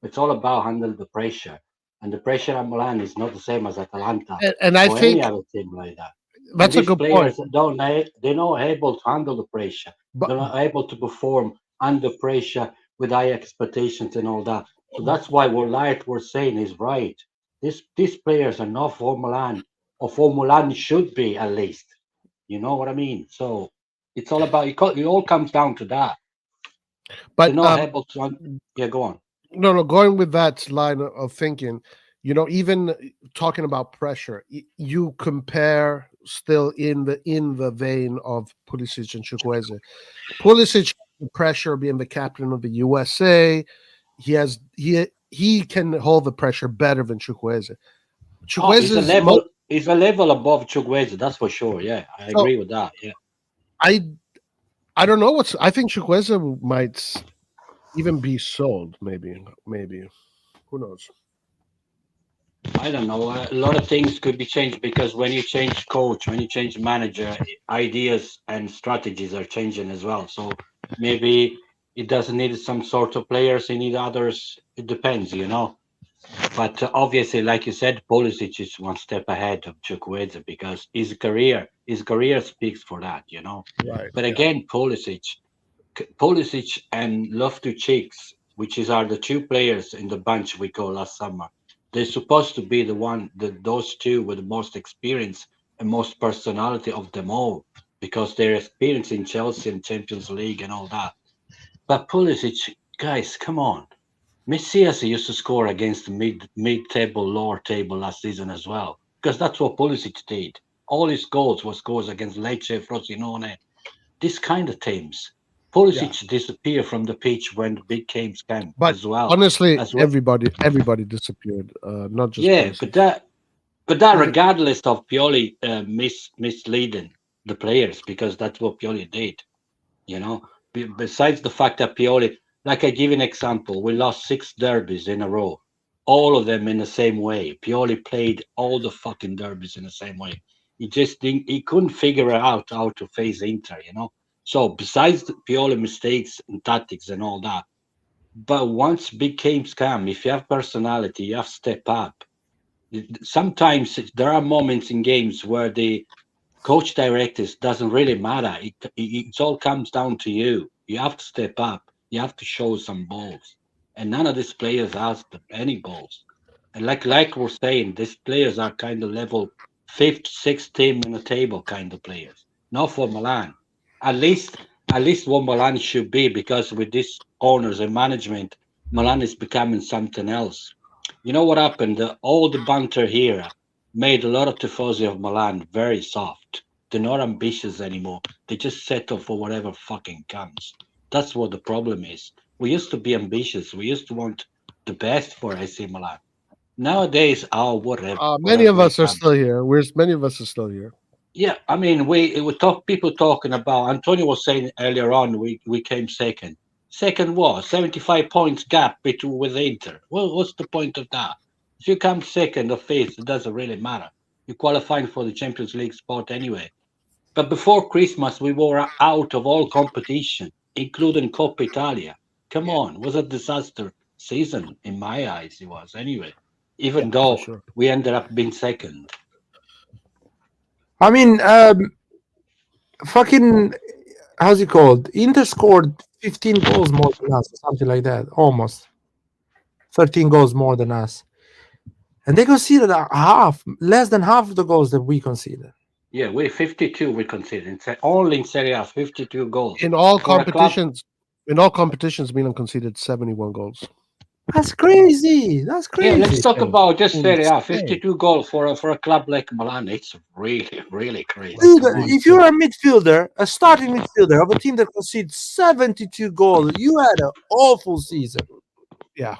It's all about handling the pressure, and the pressure at Milan is not the same as Atalanta And I or think any other team like that. that's And a good these point. players they're not able to handle the pressure. They're But not able to perform under pressure with high expectations and all that. So that's why what Light was saying is right. These players are not for Milan, or for Milan should be at least. You know what I mean? So it's all about it all comes down to that. They're but not able to. Yeah, go on. no, going with that line of thinking, even talking about pressure, you compare still in the vein of Pulisic and Chukwueze. Pulisic, the pressure being the captain of the USA, he can hold the pressure better than Chukwueze. Oh, he's a Chukwueze's level. He's a level above Chukwueze. That's for sure. Yeah, I so agree with that. Yeah. I don't know I think Chukwueze might even be sold. Maybe who knows? I don't know. A lot of things could be changed because when you change coach, when you change manager, ideas and strategies are changing as well. So maybe it doesn't need some sort of players. It need others. It depends, But obviously, like you said, Pulisic is one step ahead of Chukwueze because his career speaks for that, Right. But Yeah. again, Pulisic and Loftus-Cheek, which are the two players in the bunch we call last summer. They're supposed to be those two with the most experience and most personality of them all, because they're experienced in Chelsea and Champions League and all that. But Pulisic, guys, come on. Messias used to score against mid-table, lower table last season as well, because that's what Pulisic did. All his goals was goals against Lecce, Frosinone, this kind of teams. Pulisic disappeared from the pitch when the big games came But as well. honestly, everybody disappeared. Not just Yeah, Pulisic. but that regardless of Pioli misleading the players, because that's what Pioli did. Besides the fact that Pioli, like I give you an example, we lost 6 derbies in a row, all of them in the same way. Pioli played all the fucking derbies in the same way. He couldn't figure out how to face Inter, So besides the Pioli mistakes and tactics and all that, but once big games come, if you have personality, you have to step up. Sometimes there are moments in games where the coach directors doesn't really matter. It all comes down to you. You have to step up. You have to show some balls, and none of these players has any balls. And like we're saying, these players are kind of level 5th, 6th team in the table kind of players. Not for Milan. At least what Milan should be, because with these owners and management, Milan is becoming something else. You know what happened? All the banter here made a lot of tifosi of Milan very soft. They're not ambitious anymore. They just settle for whatever fucking comes. That's what the problem is. We used to be ambitious. We used to want the best for AC Milan. Nowadays, whatever. Many of us are comes. still here. Many of us are still here. Yeah, I mean, we people talking about. Antonio was saying earlier on, we came second. Second what? 75 points gap between with Inter. Well, what's the point of that? If you come second or fifth, it doesn't really matter. You're qualifying for the Champions League spot anyway. But before Christmas, we were out of all competition, including Coppa Italia. Come Yeah. on, it was a disaster season in my eyes. It was anyway, even Yeah, for though sure. we ended up being second. I mean, fucking, how's it called? Inter scored 15 goals more than us, or something like that, almost 13 goals more than us, and they conceded less than half of the goals that we conceded. Yeah, we 52 we conceded only in Serie A, 52 goals In all for a club. competitions, Milan conceded 71 goals. That's crazy. That's Yeah, let's crazy. talk about just Serie A. Insane. 52 goals for a club like Milan. It's really, really crazy. Dude, Come on. if you're a midfielder, a starting midfielder of a team that concedes 72 goals, you had an awful season. Yeah.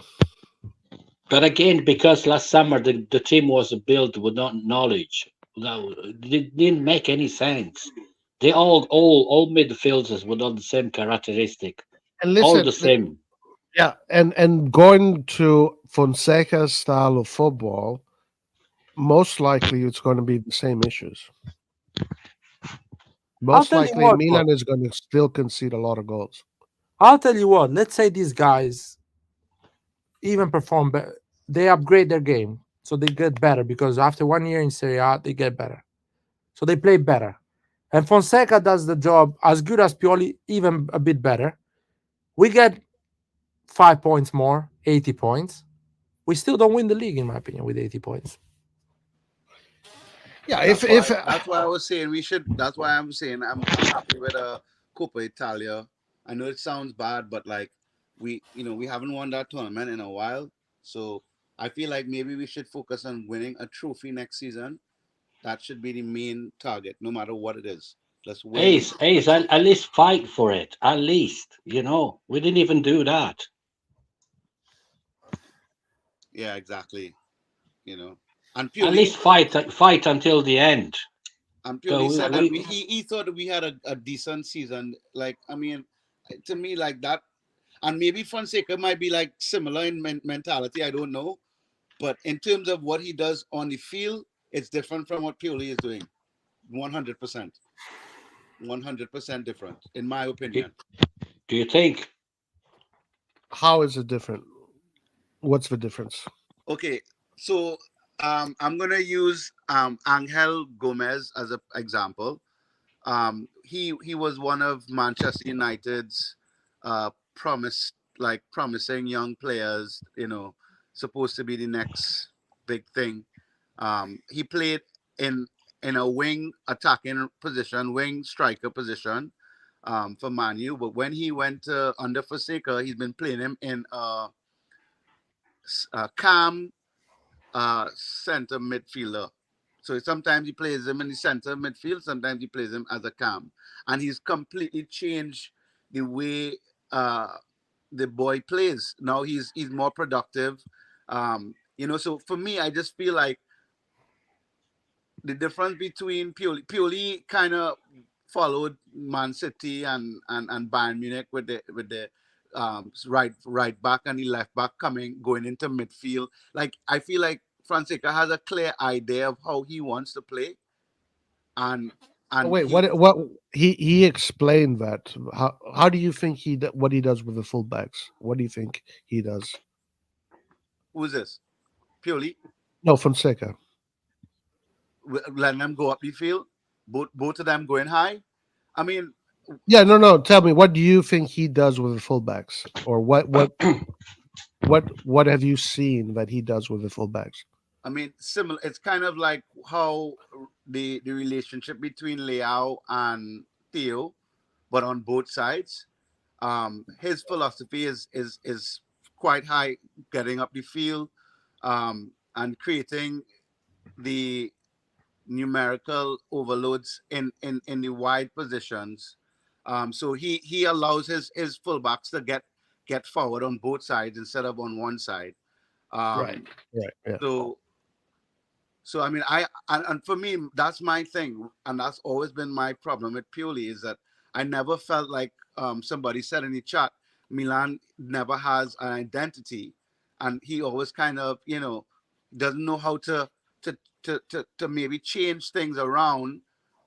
But again, because last summer the team was built without knowledge, it didn't make any sense. They all midfielders with all the same characteristic, And all listen, the same. yeah, and going to Fonseca's style of football, most likely it's going to be the same issues. I'll Most tell you likely, what, Milan is going to still concede a lot of goals. I'll tell you what. Let's say these guys even perform better. They upgrade their game, so they get better because after 1 year in Serie A, they get better. So they play better. And Fonseca does the job as good as Pioli, even a bit better. We get 5 points more, 80 points. We still don't win the league, in my opinion, with 80 points. Yeah, That's why I was saying we should. That's why I'm saying I'm happy with Coppa Italia. I know it sounds bad, but like we haven't won that tournament in a while, so I feel like maybe we should focus on winning a trophy next season. That should be the main target, no matter what it is. Let's win. Ace, at least fight for it. At least, we didn't even do that. Yeah, exactly. And At purely least fight until the end. and So purely said that we he thought that we had a decent season. Like I mean, to me like that, and maybe Fonseca might be like similar in mentality. I don't know, but in terms of what he does on the field, it's different from what Pioli is doing. 100%, 100% different, in my opinion. do you think? how is it different? What's the difference? Okay, so I'm gonna use Angel Gomez as an example. He was one of Manchester United's promising young players. Supposed to be the next big thing. He played in a wing attacking position, wing striker position for Manu. But when he went under Fonseca, he's been playing him in calm center midfielder. So sometimes he plays him in the center midfield, sometimes he plays him as a cam. And he's completely changed the way the boy plays. Now he's more productive. So for me, I just feel like the difference between Pioli kind of followed Man City and Bayern Munich with the right back and the left back going into midfield. Like I feel like Fonseca has a clear idea of how he wants to play, and Wait, he what he explained that. How do you think what he does with the fullbacks? What do you think he does? who's this? Pioli, No, Fonseca. letting them go up the field, both of them going high. I mean, Yeah, no. Tell me, what do you think he does with the fullbacks, or what have you seen that he does with the fullbacks? similar. It's kind of like how the relationship between Leao and Theo, but on both sides. His philosophy is quite high, getting up the field, and creating the numerical overloads in the wide positions. So he allows his fullbacks to get forward on both sides instead of on one side. Right. Yeah. So I mean, and for me, that's my thing, and that's always been my problem with Pioli is that I never felt like somebody said in the chat, Milan never has an identity, and he always kind of doesn't know how to maybe change things around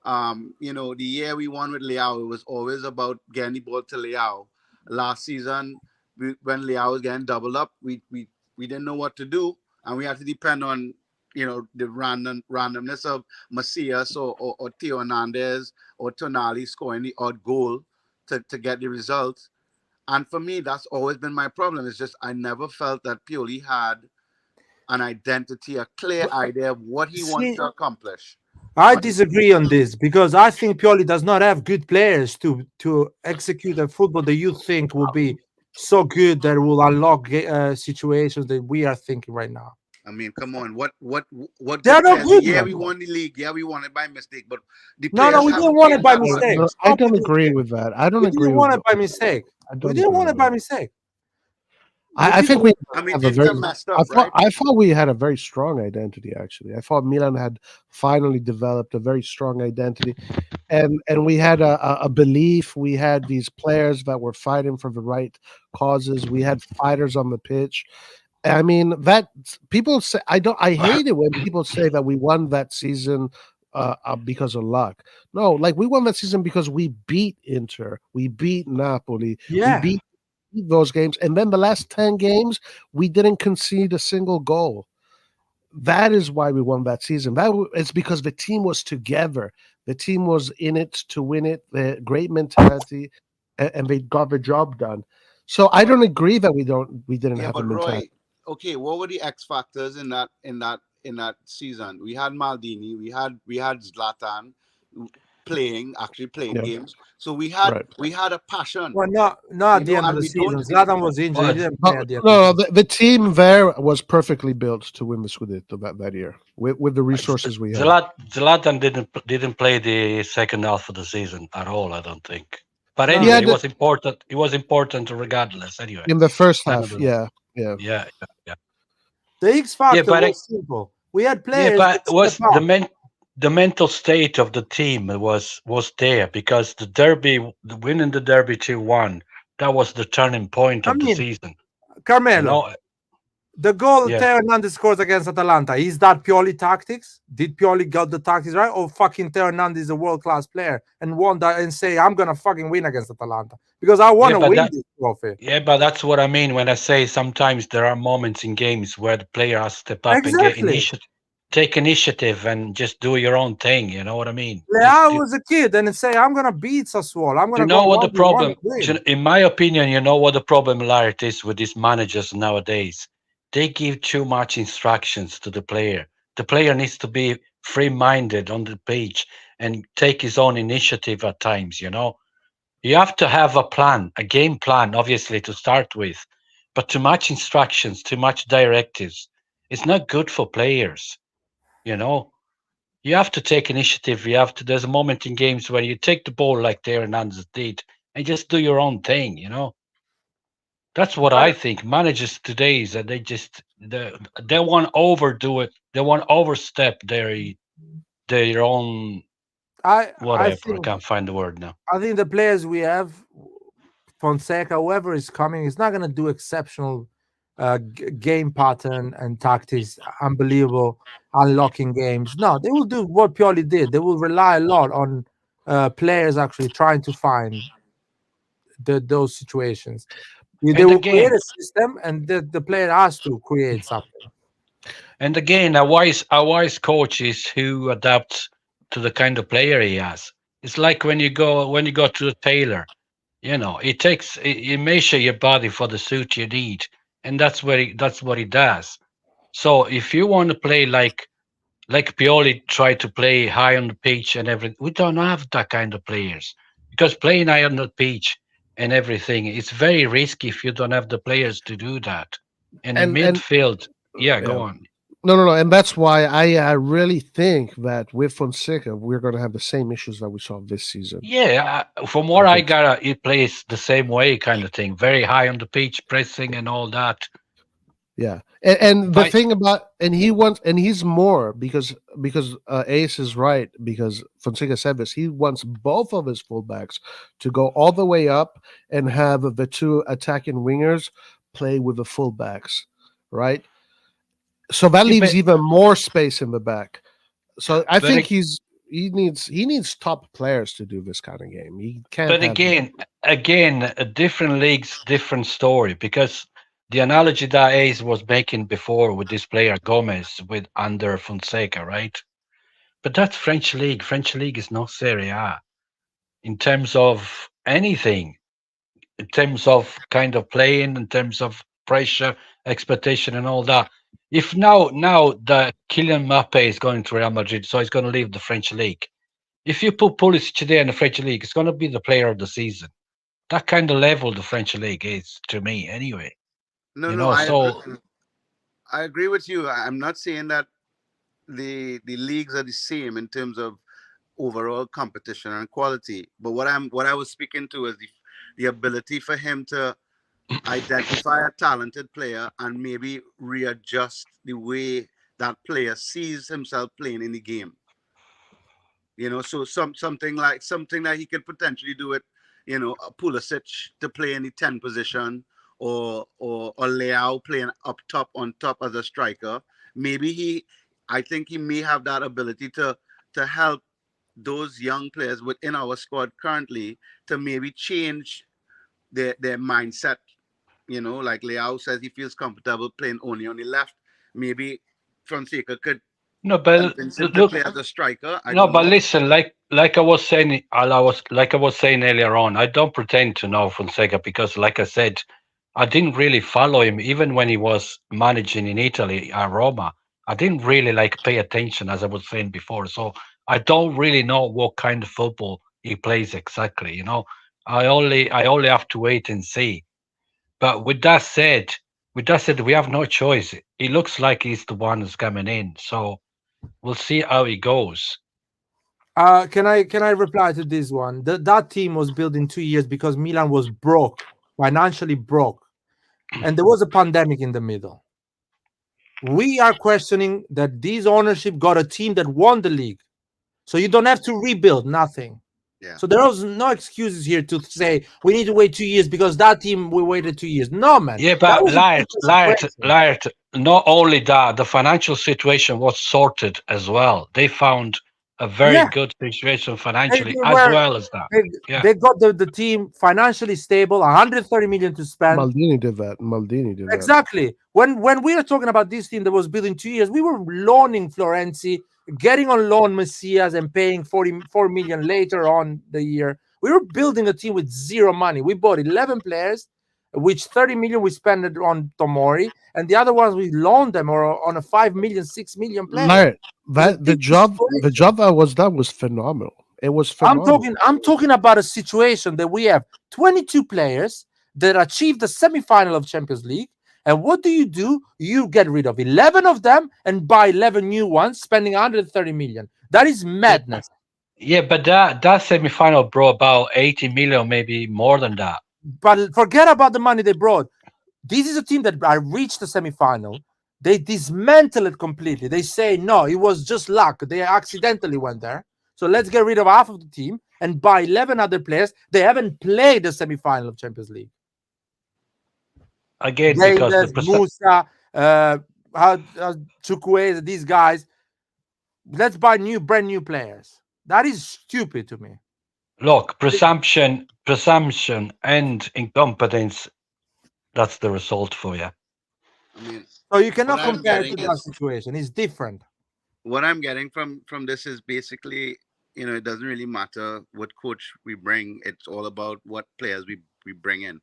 The year we won with Leao, it was always about getting the ball to Leao. Last season, when Leao was getting doubled up, we didn't know what to do, and we had to depend on the randomness of Macias or Theo Hernandez or Tonali scoring the odd goal to get the results. And for me, that's always been my problem. It's just I never felt that Pioli had an identity, a clear idea of what he wants to accomplish. I disagree on this because I think Pioli does not have good players to execute a football that you think will be so good that will unlock situations that we are thinking right now. I mean, come on, what They are not good. Yeah, we won the league. Yeah, we won it by mistake, but the No, we didn't want it by mistake. No, I don't agree with that. I don't we agree didn't with want it by mistake. We didn't want it by mistake. I think we I mean, have a things very. are messed up, right? I thought we had a very strong identity. Actually, I thought Milan had finally developed a very strong identity, and we had a belief. We had these players that were fighting for the right causes. We had fighters on the pitch. I mean, that people say I hate it when people say that we won that season because of luck. No, like we won that season because we beat Inter, we beat Napoli, we beat those games, and then the last 10 games we didn't concede a single goal. That is why we won that season. It's because the team was together. The team was in it to win it. The great mentality, and they got the job done. So I don't agree that we didn't have a mentality. Roy, okay, what were the X factors in that season? We had Maldini, we had Zlatan actually playing games. So we had a passion. Well, not at the end of the season. Zlatan was injured. He didn't play at the end. No, the team there was perfectly built to win the Scudetto that year with the resources we had. Zlatan didn't play the second half of the season at all, I don't think. But anyway, it was important. It was important regardless. Anyway, in the first half, yeah. The X factor was simple. We had players. Yeah, but was the mental state of the team was there because the winning the derby 2-1, that was the turning point of the season. Carmelo, the goal Theo Hernandez scores against Atalanta, is that Pioli tactics? Did Pioli got the tactics right? Or fucking Theo Hernandez is a world-class player and won that and say, I'm going to fucking win against Atalanta because I want to win this trophy. Yeah, but that's what I mean when I say sometimes there are moments in games where the player has to step up and get take initiative and just do your own thing. You know what I mean? I was a kid and say, I'm going to beat Sassuolo. I'm going to You know what the problem, in my opinion, you know what the problem, Larry, is with these managers nowadays? They give too much instructions to the player. The player needs to be free-minded on the pitch and take his own initiative at times, you know? You have to have a plan, a game plan, obviously, to start with. But too much instructions, too much directives, it's not good for players, you know? You have to take initiative. There's a moment in games where you take the ball like Theo Hernandez did and just do your own thing, you know? That's what I think. Managers today is that they want to overdo it. They want to overstep their own whatever. I can't find the word now. I think the players we have, Fonseca, whoever is coming, is not going to do exceptional game pattern and tactics, unbelievable, unlocking games. No, they will do what Pioli did. They will rely a lot on players actually trying to find those situations. They will create a system, and the player has to create something. And again, a wise coach is who adapts to the kind of player he has. It's like when you go to a tailor, you know, it measure your body for the suit you need, and that's what he does. So if you want to play like Pioli tried to play high on the pitch and everything, we don't have that kind of players because playing high on the pitch and everything, it's very risky if you don't have the players to do that. And in midfield, go on. No, and that's why I really think that with Fonseca we're going to have the same issues that we saw this season. Yeah, from what I got, it plays the same way, kind of thing. Very high on the pitch, pressing and all that. Yeah, and the thing about he's more because Ace is right, because Fonseca said this. He wants both of his fullbacks to go all the way up and have the two attacking wingers play with the fullbacks, right? So that leaves even more space in the back. So I think he's he needs top players to do this kind of game. He can't. But have, again, different leagues, different story. Because the analogy that Ace was making before with this player Gomez with under Fonseca, right? But that's French league. French league is not Serie A in terms of anything, in terms of kind of playing, in terms of pressure, expectation, and all that. If now the Kylian Mbappe is going to Real Madrid, so he's going to leave the French league. If you put Pulisic there in the French league, it's going to be the player of the season. That kind of level the French league is to me, anyway. No, You no, know, I so agree. I agree with you. I'm not saying that the leagues are the same in terms of overall competition and quality. But what I was speaking to is the ability for him to identify a talented player and maybe readjust the way that player sees himself playing in the game. You know, so something that he could potentially do it, you know, a Pulisic to play in the 10 position, or Leao playing up top on top as a striker. Maybe I think he may have that ability to help those young players within our squad currently to maybe change their mindset. You know, like Leao says, he feels comfortable playing only on the left. Maybe Fonseca could no, but convince him to look, play as a striker. I no, don't but know. listen, like I was saying, like I was saying earlier on, I don't pretend to know Fonseca because, like I said, I didn't really follow him even when he was managing in Italy at Roma. I didn't really like pay attention, as I was saying before. So I don't really know what kind of football he plays exactly. You know, I only have to wait and see. But with that said, we have no choice. It looks like he's the one who's coming in. So we'll see how he goes. Can I reply to this one? That team was built in 2 years because Milan was broke, financially broke, and there was a pandemic in the middle. We are questioning that this ownership got a team that won the league, so you don't have to rebuild nothing. Yeah. So there was no excuses here to say we need to wait 2 years because that team we waited 2 years. No, man. Yeah, That but was a different situation. Laird, not only that, the financial situation was sorted as well. They found a very Yeah. good situation They, financially they as were well as that. they, Yeah. they got the team financially stable, 130 million to spend. Maldini did that. Maldini did that. Exactly. When we are talking about this team that was built in 2 years, we were loaning Florenzi, getting on loan Messias, and paying 44 million later on the year. We were building a team with zero money. We bought 11 players, which 30 million we spent on Tomori, and the other ones we loaned them or on a 5 million, 6 million player. Larry, It's a the different job that was done was phenomenal. It was phenomenal. I'm talking about a situation that we have 22 players that achieved the semi-final of Champions League. And what do? You get rid of 11 of them and buy 11 new ones, spending 130 million. That is madness. Yeah, but that semi-final brought about 80 million, maybe more than that. But forget about the money they brought. This is a team that reached the semi-final. They dismantle it completely. They say, no, it was just luck. They accidentally went there. So let's get rid of half of the team and buy 11 other players. They haven't played the semi-final of Champions League. Again, because Davis, Musa, Chukwueze, these guys. Let's buy brand new players. That is stupid to me. Look, presumption, and incompetence. That's the result for you. I mean, So you cannot what I'm compare it to getting that is- situation. It's different. what I'm getting from this is basically, you know, it doesn't really matter what coach we bring. It's all about what players we bring in.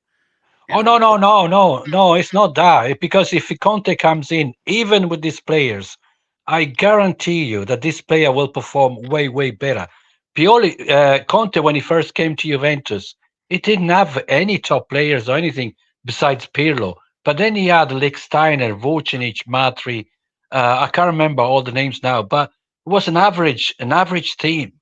You Oh know? no! It's not that. Because if Conte comes in, even with these players, I guarantee you that this player will perform way better. Conte, when he first came to Juventus, he didn't have any top players or anything besides Pirlo. But then he had Steiner, Vucinic, Matri. I can't remember all the names now, but it was an average team.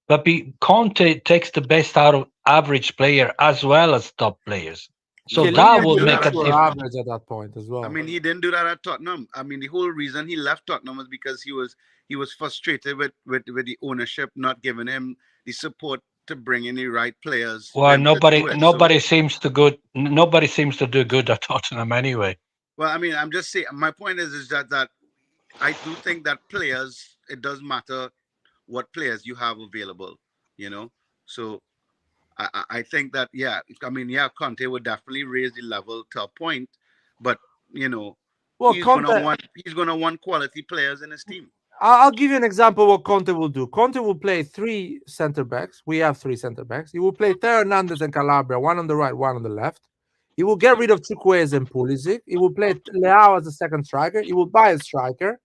But Conte takes the best out of average player as well as top players. So that will make a difference. Average at that point as well. I mean, he didn't do that at Tottenham. I mean, the whole reason he left Tottenham was because he was frustrated with the ownership not giving him the support to bring in the right players. Well, nobody seems to do good at Tottenham anyway. Well, I mean, I'm just saying. My point is that I do think that players. It does matter what players you have available. You know, so I think that yeah, I mean yeah, Conte would definitely raise the level to a point, but you know, Well, Conte, he's gonna want quality players in his team. I'll give you an example of what Conte will do. Conte will play 3 center backs. We have 3 center backs. He will play Theo Hernandez and Calabria, one on the right, one on the left. He will get rid of Chukwueze and Pulisic. He will play Leao as a second striker. He will buy a striker,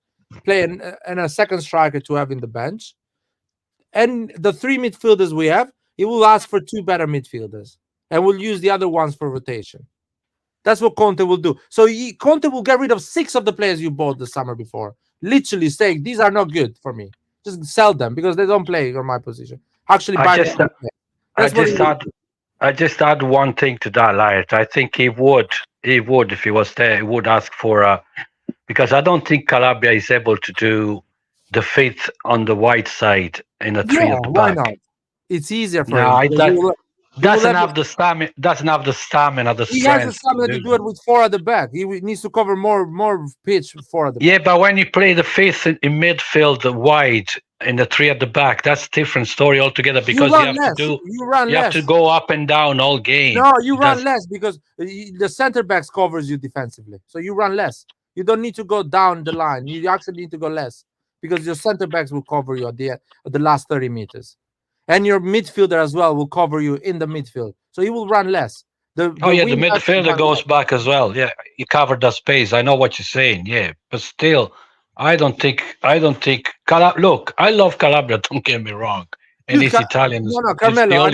play and a second striker to have in the bench. And the 3 midfielders we have, he will ask for 2 better midfielders, and we'll use the other ones for rotation. That's what Conte will do. So Conte will get rid of 6 of the players you bought the summer before. Literally saying, these are not good for me. Just sell them because they don't play on my position. Actually, I just add one thing to that, Light. I think he would, if he was there, he would ask for because I don't think Calabria is able to do the 5th on the white side in a 3 at the back. Why not? It's easier for No, him. Doesn't have the stamina. Doesn't have the stamina. He has the stamina to do it with 4 at the back. He needs to cover more pitch 4 at the back. Yeah, but when you play the 5th in midfield wide in the 3 at the back, that's a different story altogether because you have to go up and down all game. No, you run less because the center backs covers you defensively. So you run less. You don't need to go down the line. You actually need to go less because your center backs will cover you at the last 30 meters. And your midfielder as well will cover you in the midfield. So you will run less. The midfielder goes back as well. Yeah, you covered the space. I know what you're saying. Yeah, but still, I don't think. Look, I love Calabria. Don't get me wrong. And he's Italian. No, Carmelo.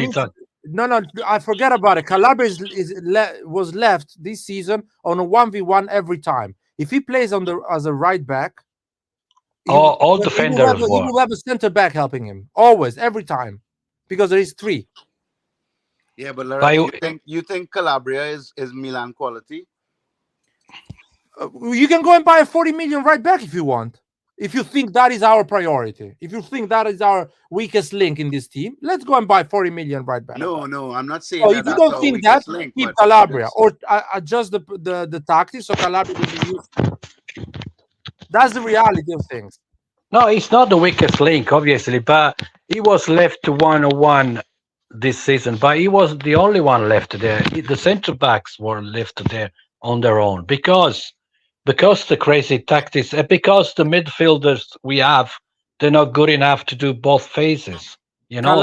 No, I forget about it. Calabria was left this season on a 1v1 every time. If he plays as a right back, all defenders he will have a center back helping him always, every time, because there is 3. Yeah, but Lorenzo, you think Calabria is Milan quality? You can go and buy a 40 million right back if you want. If you think that is our priority, if you think that is our weakest link in this team, let's go and buy 40 million right back. No, I'm not saying. If you don't think that, keep Calabria or adjust the tactics so Calabria will be used. That's the reality of things. No, he's not the weakest link, obviously, but he was left to 1-on-1 this season. But he was the only one left there. The centre backs were left there on their own because the crazy tactics, and because the midfielders we have, they're not good enough to do both phases. You know,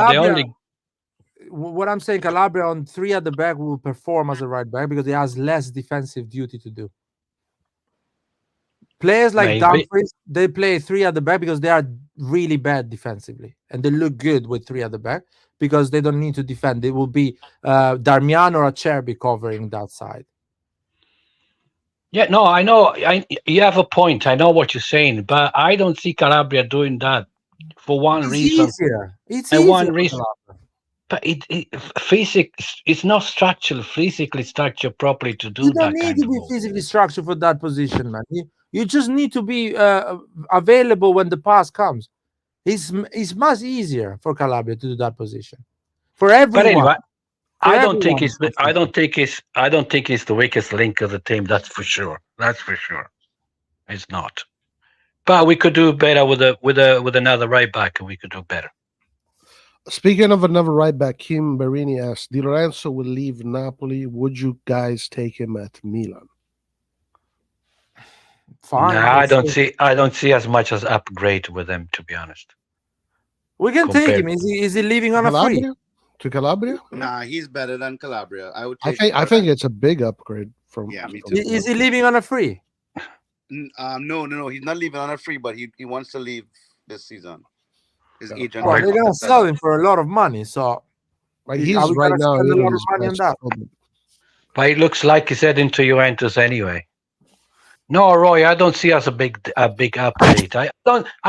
what I'm saying, Calabria on 3 at the back will perform as a right back because he has less defensive duty to do. Players like Dumfries, they play 3 at the back because they are really bad defensively, and they look good with 3 at the back because they don't need to defend. They will be Darmian or Acerbi covering that side. Yeah, no, I know. You have a point. I know what you're saying, but I don't see Calabria doing that for one reason. It's easier. One reason. But it's not physically structured properly to do that. You don't need to be physically structured for that position, man. You just need to be available when the pass comes. It's much easier for Calabria to do that position. For everyone. But anyway, I don't think it's the weakest link of the team. That's for sure. It's not. But we could do better with another right back, and we could do better. Speaking of another right back, Kim Berini asked, Di Lorenzo will leave Napoli. Would you guys take him at Milan? Fine. No, I don't see as much as upgrade with him, to be honest. We can take him. Is he leaving on a free? To Calabria? Nah, he's better than Calabria. I think it's a big upgrade from. Yeah, me too. Is he leaving on a free? No. He's not leaving on a free, but he wants to leave this season. His agent. They're gonna sell him for a lot of money. So, he's right now spend a lot of money on that. But it looks like he's heading to Juventus anyway. No, Roy, I don't see as a big upgrade. I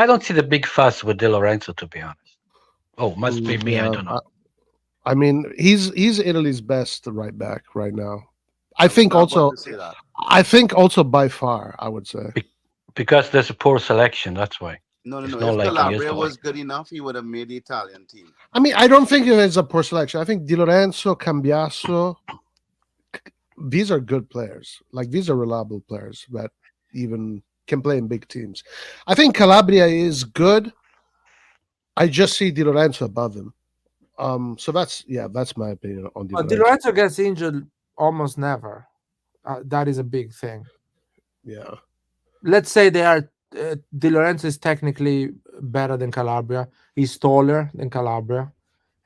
don't see the big fuss with Di Lorenzo, to be honest. Oh, must be me. I don't know. I mean, he's Italy's best right back right now. I think also by far, I would say. Because there's a poor selection, that's why. No. If Calabria was good enough, he would have made the Italian team. I mean, I don't think it's a poor selection. I think Di Lorenzo, Cambiaso, these are good players. Like, these are reliable players that even can play in big teams. I think Calabria is good, I just see Di Lorenzo above him. So that's my opinion on Di Di Lorenzo. Lorenzo gets injured almost never. That is a big thing. Yeah. Let's say they are. Di Lorenzo is technically better than Calabria. He's taller than Calabria,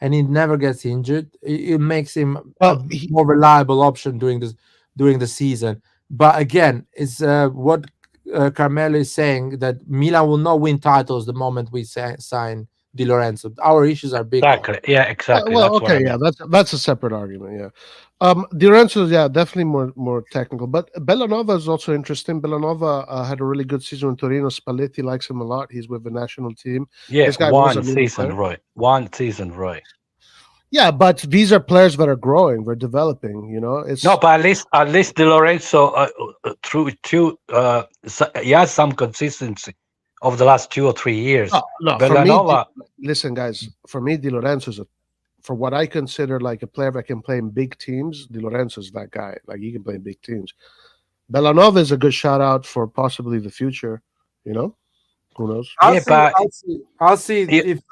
and he never gets injured. It makes him a more reliable option during the season. But again, it's what Carmelo is saying, that Milan will not win titles the moment we sign Di Lorenzo. Our issues are bigger. Exactly. Yeah, exactly. Well, That's what I okay, mean. that's a separate argument. Yeah, Di Lorenzo is definitely more technical, but Bellanova is also interesting. Bellanova had a really good season in Torino. Spalletti likes him a lot. He's with the national team. Yeah, This guy was a one Milan season, player. right? One season, right? Yeah, but these are players that are growing, they're developing. You know, it's No, but at least Di Lorenzo he has some consistency over the last 2 or 3 years. no. For me, Bellanova, listen, guys. For me, Di Lorenzo is for what I consider like a player that can play in big teams. Di Lorenzo is that guy. Like he can play in big teams. Bellanova is a good shout out for possibly the future. You know, who knows? I'll see if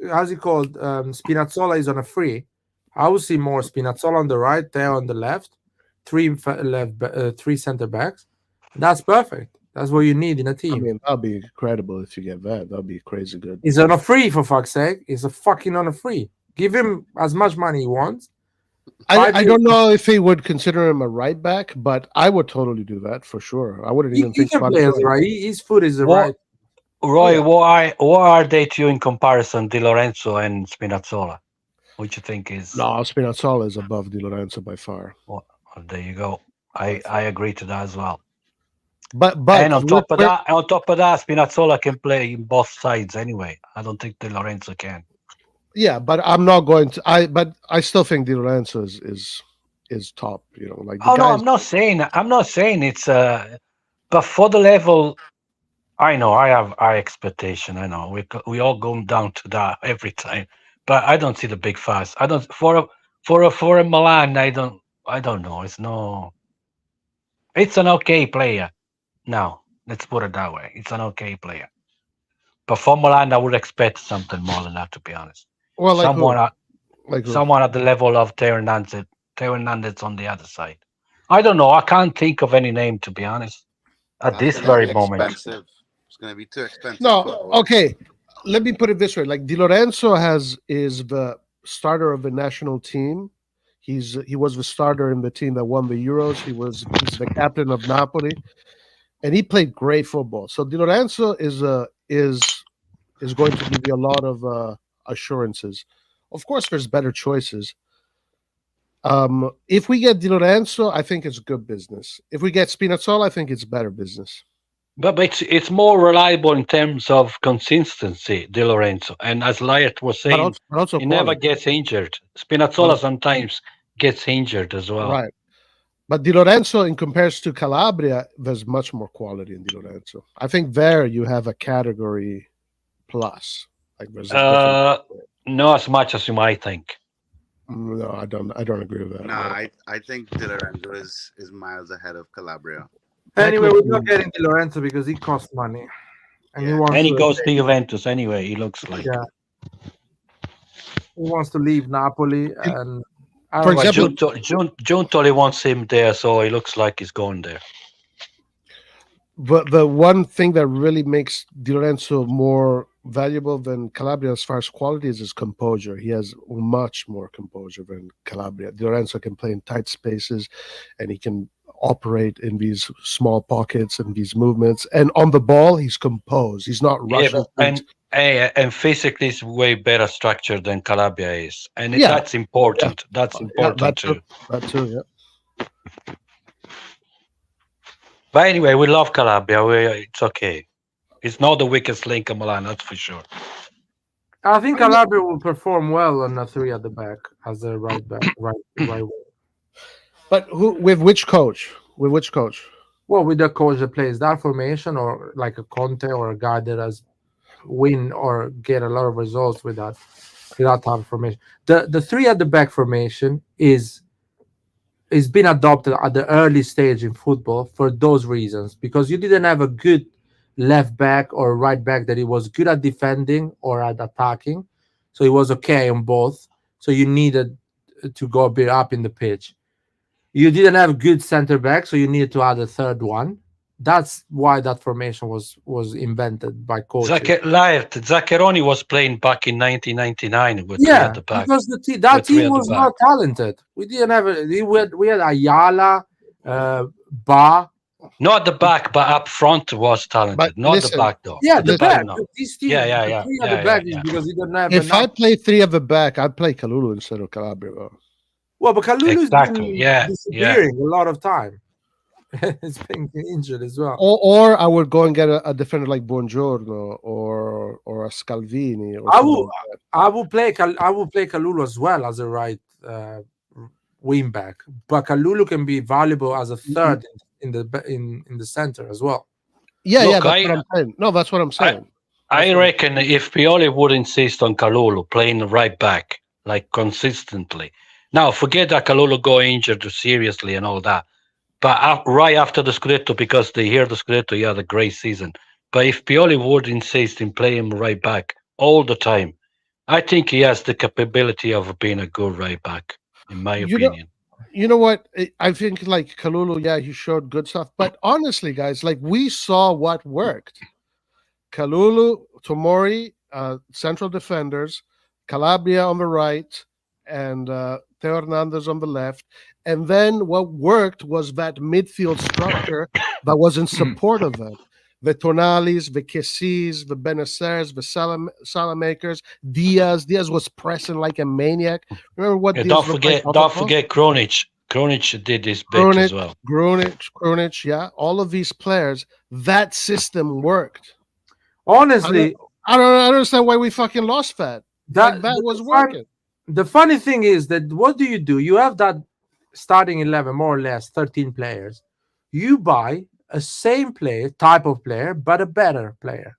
how's it called? Spinazzola is on a free. I will see more Spinazzola on the right, there on the left, three center backs. That's perfect. That's what you need in a team. I mean, that'll be incredible if you get that. That'll be crazy good. He's on a free, for fuck's sake. He's a fucking on a free. Give him as much money he wants. I don't know if he would consider him a right back, but I would totally do that for sure. I wouldn't even think about it. Right. His foot is right. Roy, Yeah. what are they to you in comparison, Di Lorenzo and Spinazzola? What you think is? No, Spinazzola is above Di Lorenzo by far. Well, there you go. I agree to that as well. But and on top of that, Spinazzola can play in both sides anyway. I don't think Di Lorenzo can. Yeah, but I'm not going to. But I still think Di Lorenzo is top. You know, like. No, I'm not saying it's. But for the level, I know I have high expectation. I know we all go down to that every time. But I don't see the big fuss. I don't for a Milan. I don't know. It's an okay player. No, let's put it that way. It's an okay player. But for Milan, I would expect something more than that, to be honest. Well, someone at the level of Teo Hernandez on the other side. I don't know. I can't think of any name, to be honest, at this very moment. Expensive. It's going to be too expensive. No, okay. Let me put it this way: like Di Lorenzo is the starter of the national team. He was the starter in the team that won the Euros. He's the captain of Napoli, and he played great football. So Di Lorenzo is going to give you a lot of assurances. Of course, there's better choices. If we get Di Lorenzo, I think it's good business. If we get Spinazzola, I think it's better business. But it's more reliable in terms of consistency, Di Lorenzo. And as Layat was saying, he never gets injured. Spinazzola sometimes gets injured as well. Right. But Di Lorenzo, in comparison to Calabria, there's much more quality in Di Lorenzo. I think there you have a category plus. Like there's not as much as you might think. No, I don't agree with that. No, I think Di Lorenzo is miles ahead of Calabria. Anyway, we're not getting Di Lorenzo because he costs money. And he goes to Juventus anyway, he looks like. Yeah. He wants to leave Napoli. And for example, Giuntoli wants him there, so he looks like he's going there. But the one thing that really makes Di Lorenzo more valuable than Calabria as far as quality is his composure. He has much more composure than Calabria. Di Lorenzo can play in tight spaces, and he can operate in these small pockets and these movements. And on the ball, he's composed. He's not rushing. And physically, he's way better structured than Calabria is, and that's important. Yeah. That's important too. That too, yeah. But anyway, we love Calabria. It's okay. It's not the weakest link in Milan, that's for sure. I think Calabria will perform well on a 3 at the back as a right back, right wing. But with which coach? With which coach? Well, with the coach that plays that formation, or like a Conte or a guy that has win or get a lot of results with that type of formation. The 3 at the back formation is been adopted at the early stage in football for those reasons, because you didn't have a good left back or right back that he was good at defending or at attacking. So he was okay on both. So you needed to go a bit up in the pitch. You didn't have good center back, so you needed to add a third one. That's why that formation was invented by coaches. Zaccheroni was playing back in 1999 with three Yeah, at the back. because that With three team at the was back. not talented. We didn't have we had Ayala, Ba. Not the back, but up front was talented. But Not listen, the back though. Yeah, At the back, back. no. This team, Yeah, yeah, the yeah, three at yeah, the back yeah, is yeah. because he didn't have if I enough. play three at the back, I'd play Kalulu instead of Calabria. Bro. Well, but Kalulu's Exactly, been yeah, disappearing a lot of time. He's been injured as well. Or I would go and get a defender like Buongiorno or a Scalvini. Or I something will. like that. I will play. I will play Kalulu as well as a right wing back. But Kalulu can be valuable as a third in the center as well. Yeah, Look, that's what I'm saying. No, that's what I'm saying. I reckon if Pioli would insist on Kalulu playing right back, like consistently. Now, forget that Kalulu got injured seriously and all that. But right after the Scudetto, because they hear the Scudetto, he had a great season. But if Pioli would insist in playing right back all the time, I think he has the capability of being a good right back, in my opinion. You know what? I think like Kalulu, yeah, he showed good stuff. But honestly, guys, like we saw what worked. Kalulu, Tomori, central defenders, Calabria on the right, and Theo Hernandez on the left. And then what worked was that midfield structure that was in support of them. The Tonalis, the Kessis, the Benacers, the Salamakers, Diaz. Diaz was pressing like a maniac. Remember what Diaz Don't looked like? don't forget Kronic. Kronic did this big as well. Kronic, yeah. All of these players, that system worked. Honestly, I don't understand why we fucking lost that. That was working. The funny thing is that what do? You have that starting 11, more or less 13 players. You buy a same player, type of player, but a better player.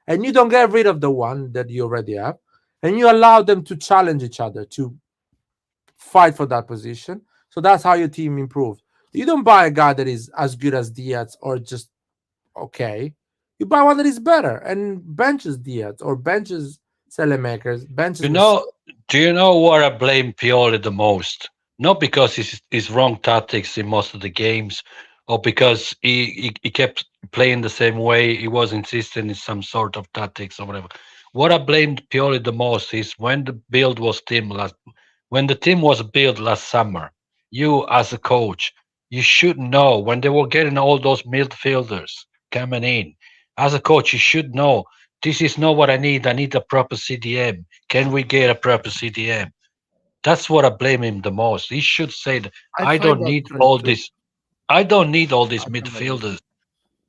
And you don't get rid of the one that you already have. And you allow them to challenge each other, to fight for that position. So that's how your team improves. You don't buy a guy that is as good as Diaz or just okay. You buy one that is better and benches Diaz or benches Selemakers, benches. Do you know where I blame Pioli the most? Not because he's wrong tactics in most of the games, or because he kept playing the same way. He was insisting in some sort of tactics or whatever. What I blamed Pioli the most is when the build was when the team was built last summer. You as a coach, you should know when they were getting all those midfielders coming in. As a coach, you should know this is not what I need. I need a proper CDM. Can we get a proper CDM? That's what I blame him the most. He should say that I don't need all this. I don't need all these midfielders.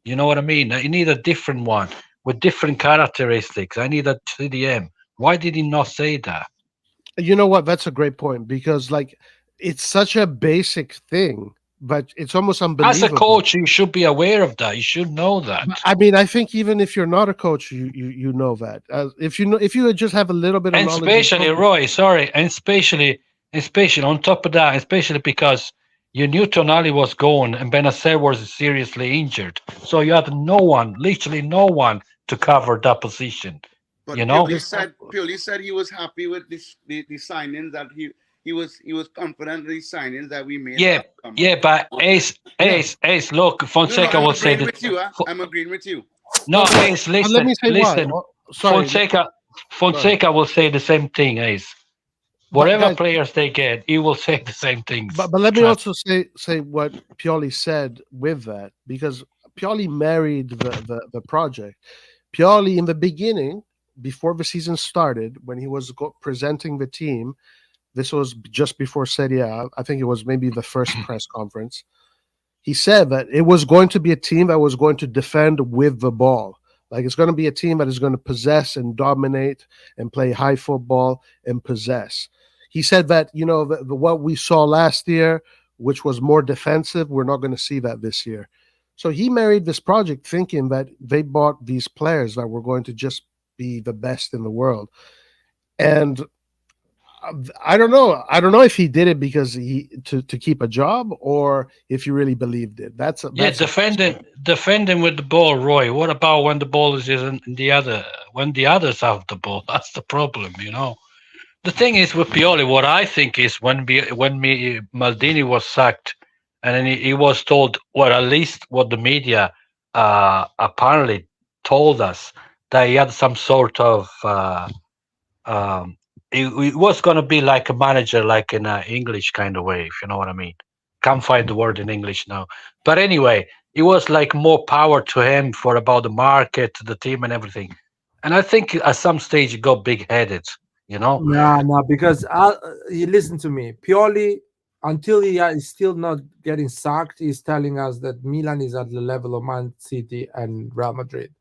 You know what I mean? I need a different one with different characteristics. I need a CDM. Why did he not say that? You know what? That's a great point because like it's such a basic thing, but it's almost unbelievable. As a coach, you should be aware of that. You should know that. I mean, I think even if you're not a coach, you know that. If you just have a little bit of and knowledge, especially Roy, sorry, and especially on top of that, especially because you knew Tonali was gone and Benacer was seriously injured, so you had no one, literally no one, to cover that position. But you know, Pioli said he was happy with the signings that he was confident with the signings that we made. Yeah, but Ace, look, Fonseca will say that. I'm agreeing with you. No, Ace, listen. Let me say listen. why. Sorry. Fonseca will say the same thing, Ace. Whatever players they get, he will say the same things. But let me also say what Pioli said with that, because Pioli married the project. Pioli, in the beginning, before the season started, when he was presenting the team, this was just before Serie A, I think it was maybe the first press conference, he said that it was going to be a team that was going to defend with the ball. Like it's going to be a team that is going to possess and dominate and play high football and possess. He said that, what we saw last year, which was more defensive, we're not going to see that this year. So he married this project thinking that they bought these players that were going to just be the best in the world. And I don't know. I don't know if he did it because he to keep a job or if he really believed it. That's defending with the ball, Roy. What about when the ball is in the other when the others have the ball? That's the problem, you know. The thing is with Pioli, what I think is when Maldini was sacked, and then he was told, well, at least what the media apparently told us, that he had some sort of um, it was going to be like a manager, like in an English kind of way, if you know what I mean. Can't find the word in English now, but anyway, it was like more power to him for about the market, the team, and everything. And I think at some stage he got big headed, you know. No, because you listen to me. Pioli, until he is still not getting sacked, he's telling us that Milan is at the level of Man City and Real Madrid.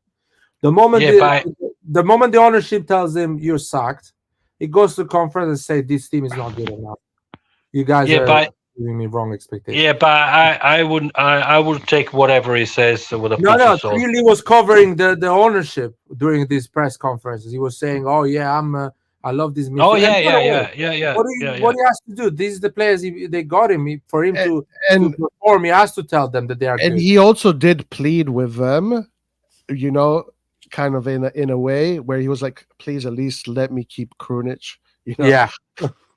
The moment the moment the ownership tells him you're sacked, he goes to the conference and say this team is not good enough. You guys are giving me wrong expectations. Yeah, but I wouldn't. I would take whatever he says with a pinch of salt. Clearly was covering the ownership during these press conferences. He was saying, "Oh yeah, I love this midfield." Oh yeah. What he has to do? These are the players they got him for him to perform. He has to tell them that they are. And good. he also did plead with them, you know, kind of in a way where he was like, "Please, at least let me keep Krunic." You know? Yeah.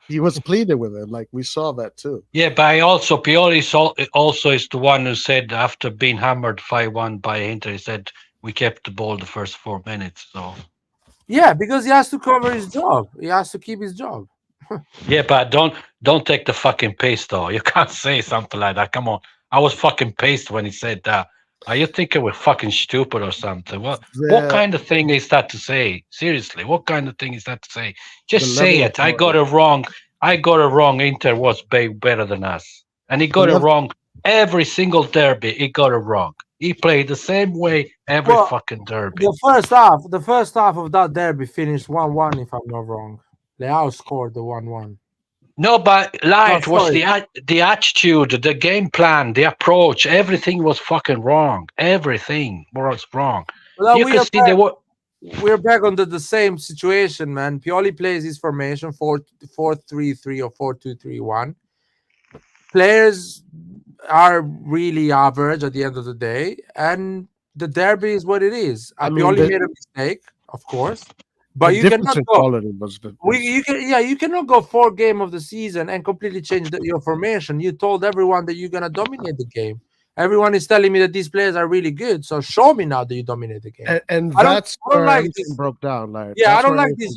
He was pleading with him, like we saw that too. Yeah, but Pioli also is the one who said after being hammered 5-1 by Inter, he said we kept the ball the first 4 minutes. So yeah, because he has to cover his job. He has to keep his job. Yeah, but don't take the fucking piss though. You can't say something like that. Come on, I was fucking pissed when he said that. Are you thinking we're fucking stupid or something? What kind of thing is that to say? Seriously, what kind of thing is that to say? Just say it. I got it wrong. Inter was better than us, and he got it wrong every single derby. He got it wrong. He played the same way every fucking derby. The first half of that derby finished 1-1, if I'm not wrong. Leao scored the 1-1. No, but was the attitude, the game plan, the approach. Everything was fucking wrong. Everything was wrong. Well, we're back on the same situation, man. Pioli plays his formation 4-4-3-3 or 4-2-3-1. Players are really average at the end of the day, and the derby is what it is. Pioli made a mistake, of course. But you cannot go. You cannot go 4 games of the season and completely change your formation. You told everyone that you're gonna dominate the game. Everyone is telling me that these players are really good. So show me now that you dominate the game. And that's where everything broke down. Like, I don't like this.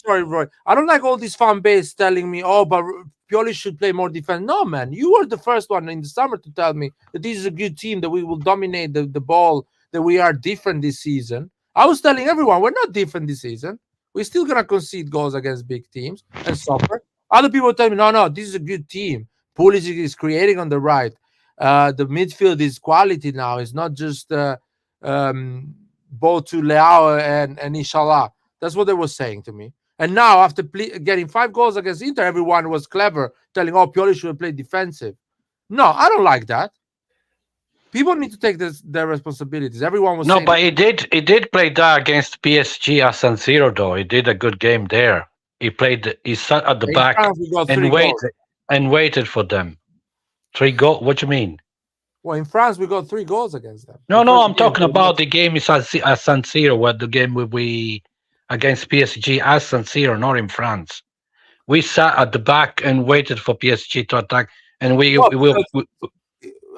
Sorry, Roy. I don't like all this fan base telling me, "Oh, but Pioli should play more defense." No, man. You were the first one in the summer to tell me that this is a good team, that we will dominate the ball, that we are different this season. I was telling everyone we're not different this season. We're still gonna concede goals against big teams and suffer. Other people tell me, no, this is a good team. Pulisic is creating on the right. The midfield is quality now. It's not just ball to Leao and Inshallah. That's what they were saying to me. And now, after getting 5 goals against Inter, everyone was clever, telling, "Oh, Pioli should play defensive." No, I don't like that. People need to take their responsibilities. Everyone was but he did play that against PSG at San Siro, though. He did a good game there. He sat at the back and waited for them. 3 goals. What do you mean? Well, in France, we got 3 goals against them. No, I'm talking about the game at San Siro, where the game we against PSG at San Siro, not in France. We sat at the back and waited for PSG to attack, and we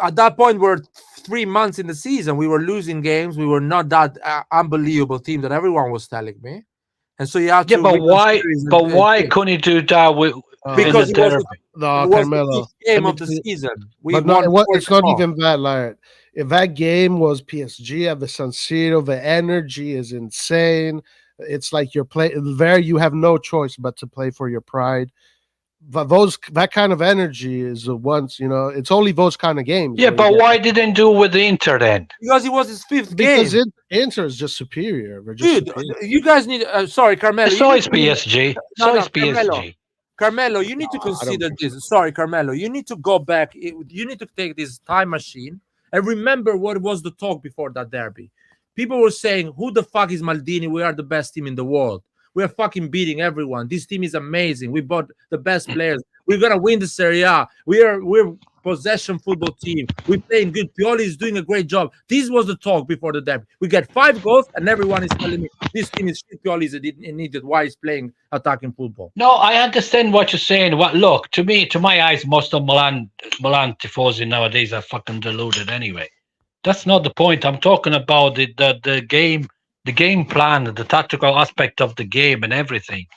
at that point, we're 3 months in the season. We were losing games. We were not that unbelievable team that everyone was telling me. And so you have to. But why couldn't he do that? Because it was the game of the season. It's not even that. Like, if that game was PSG at the San Siro, the energy is insane. It's like you're playing there. You have no choice but to play for your pride. But that kind of energy is it's only those kind of games. Yeah, but why didn't do with the Inter then? Because it was his 5th game. Because Inter is just superior. You guys need. Sorry, Carmelo. So is PSG. PSG. Carmelo, you need to consider this. Sorry, Carmelo. You need to go back. You need to take this time machine and remember what was the talk before that derby. People were saying, "Who the fuck is Maldini? We are the best team in the world." we're fucking beating everyone. This team is amazing. We bought the best players. We're gonna win the Serie A. We're possession football team. We're playing good. Pioli is doing a great job. This was the talk before the derby. We get 5 goals, and everyone is telling me this team is shit. Pioli is an idiot. Why he's playing attacking football? No, I understand what you're saying. What look to me, to my eyes, most of Milan tifosi nowadays are fucking deluded anyway. That's not the point. I'm talking about the game plan, the tactical aspect of the game, and everything.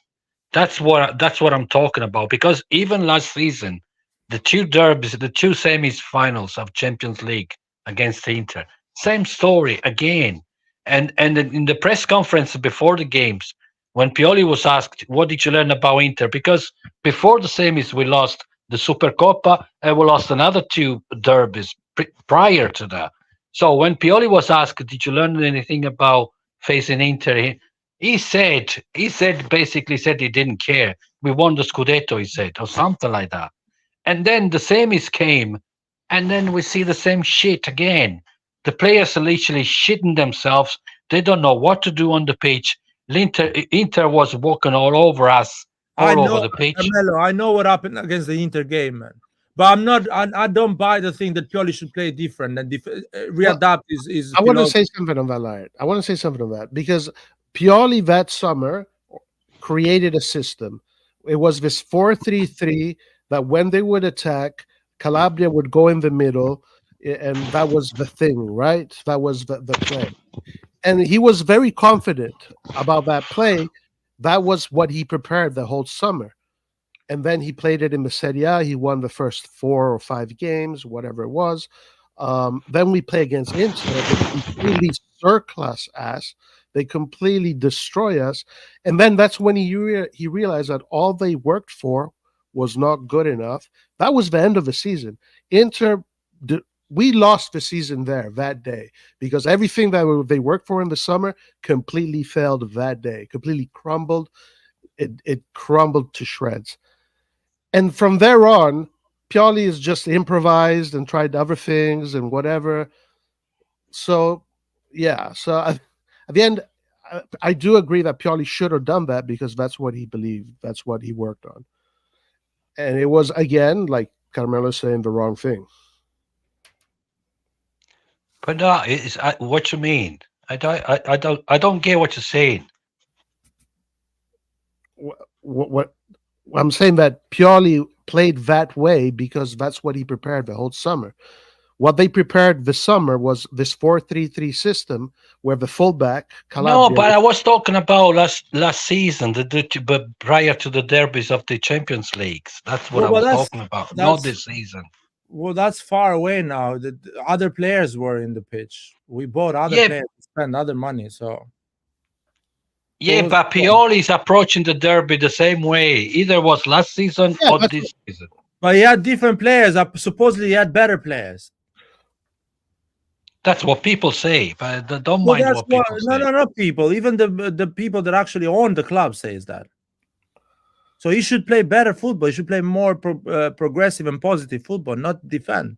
That's what I'm talking about. Because even last season, the 2 derbys, the 2 semi-finals of Champions League against Inter, same story again. And in the press conference before the games, when Pioli was asked, "What did you learn about Inter?" Because before the semis, we lost the Supercoppa and we lost another 2 derbies prior to that. So when Pioli was asked, "Did you learn anything about facing Inter?" He basically said he didn't care. We won the Scudetto, he said, or something like that. And then the semis came, and then we see the same shit again. The players are literally shitting themselves. They don't know what to do on the pitch. Inter was walking all over us, over the pitch. Carmelo, I know what happened against the Inter game, man. But I'm not. I don't buy the thing that Pioli should play different and readapt his. I want to say something on that, Laird. I want to say something on that because Pioli that summer created a system. It was this 4-3-3 that when they would attack, Calabria would go in the middle, and that was the thing, right? That was the play. And he was very confident about that play. That was what he prepared the whole summer. And then he played it in the Serie A. He won the first 4 or 5 games, whatever it was. Then we play against Inter. They completely surclass us. They completely destroy us. And then that's when he realized that all they worked for was not good enough. That was the end of the season. Inter, we lost the season there that day because everything that they worked for in the summer completely failed that day, completely crumbled. It crumbled to shreds. And from there on, Pioli is just improvised and tried other things and whatever. So, yeah. So at the end, I do agree that Pioli should have done that because that's what he believed. That's what he worked on. And it was, again, like Carmelo saying, the wrong thing. But no, what you mean? I don't get what you're saying. What I'm saying that Pioli played that way because that's what he prepared the whole summer. What they prepared this summer was this 4-3-3 system where the fullback Calabria. No, but I was talking about last season, but prior to the derbies of the Champions Leagues. That's what I was talking about, not this season. Well, that's far away now. The other players were in the pitch. We bought other players, spend other money. So yeah, but Pioli's approaching the derby the same way. Either was last season or this season. But he had different players. Supposedly, he had better players. That's what people say, but don't mind what people say. No, not people. Even the people that actually own the club says that. So he should play better football. He should play more progressive and positive football, not defend.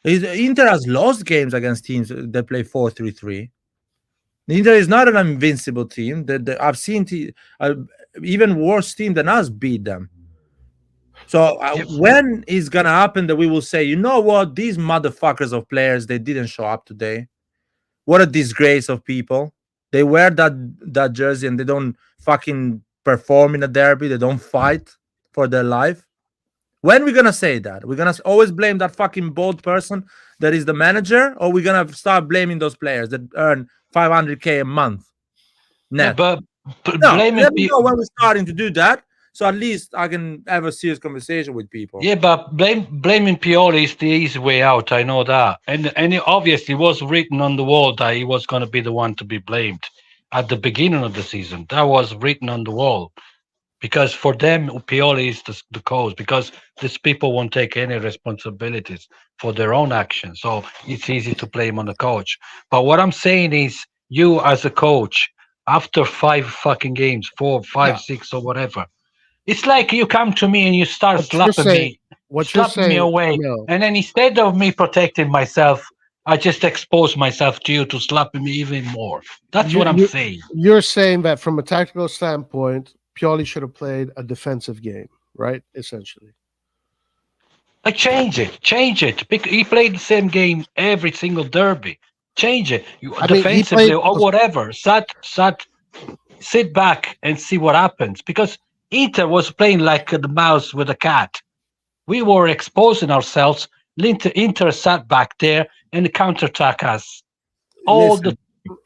Inter has lost games against teams that play 4-3-3. Inter is not an invincible team. I've seen even worse team than us beat them. So when is gonna happen that we will say, you know what, these motherfuckers of players, they didn't show up today. What a disgrace of people. They wear that jersey and they don't fucking perform in a derby. They don't fight for their life. When are we gonna say that? We're gonna always blame that fucking bold person that is the manager, or we're gonna start blaming those players that earn 500K a month net? But let me know when we're starting to do that. So at least I can have a serious conversation with people. Yeah, but blaming Pioli is the easy way out. I know that. And it obviously was written on the wall that he was going to be the one to be blamed at the beginning of the season. That was written on the wall. Because for them, Pioli is the cause. Because these people won't take any responsibilities for their own actions. So it's easy to blame on the coach. But what I'm saying is, you as a coach, after 5 fucking games, 4, 5, 6 or whatever, it's like you come to me and you start slapping me away. No. And then instead of me protecting myself, I just expose myself to you to slap me even more. That's what I'm saying. You're saying that from a tactical standpoint, Pioli should have played a defensive game, right? Essentially. Like change it. He played the same game every single derby. Change it. Defensively or whatever. Sit back and see what happens. Because Inter was playing like the mouse with a cat. We were exposing ourselves. Inter sat back there and counterattack us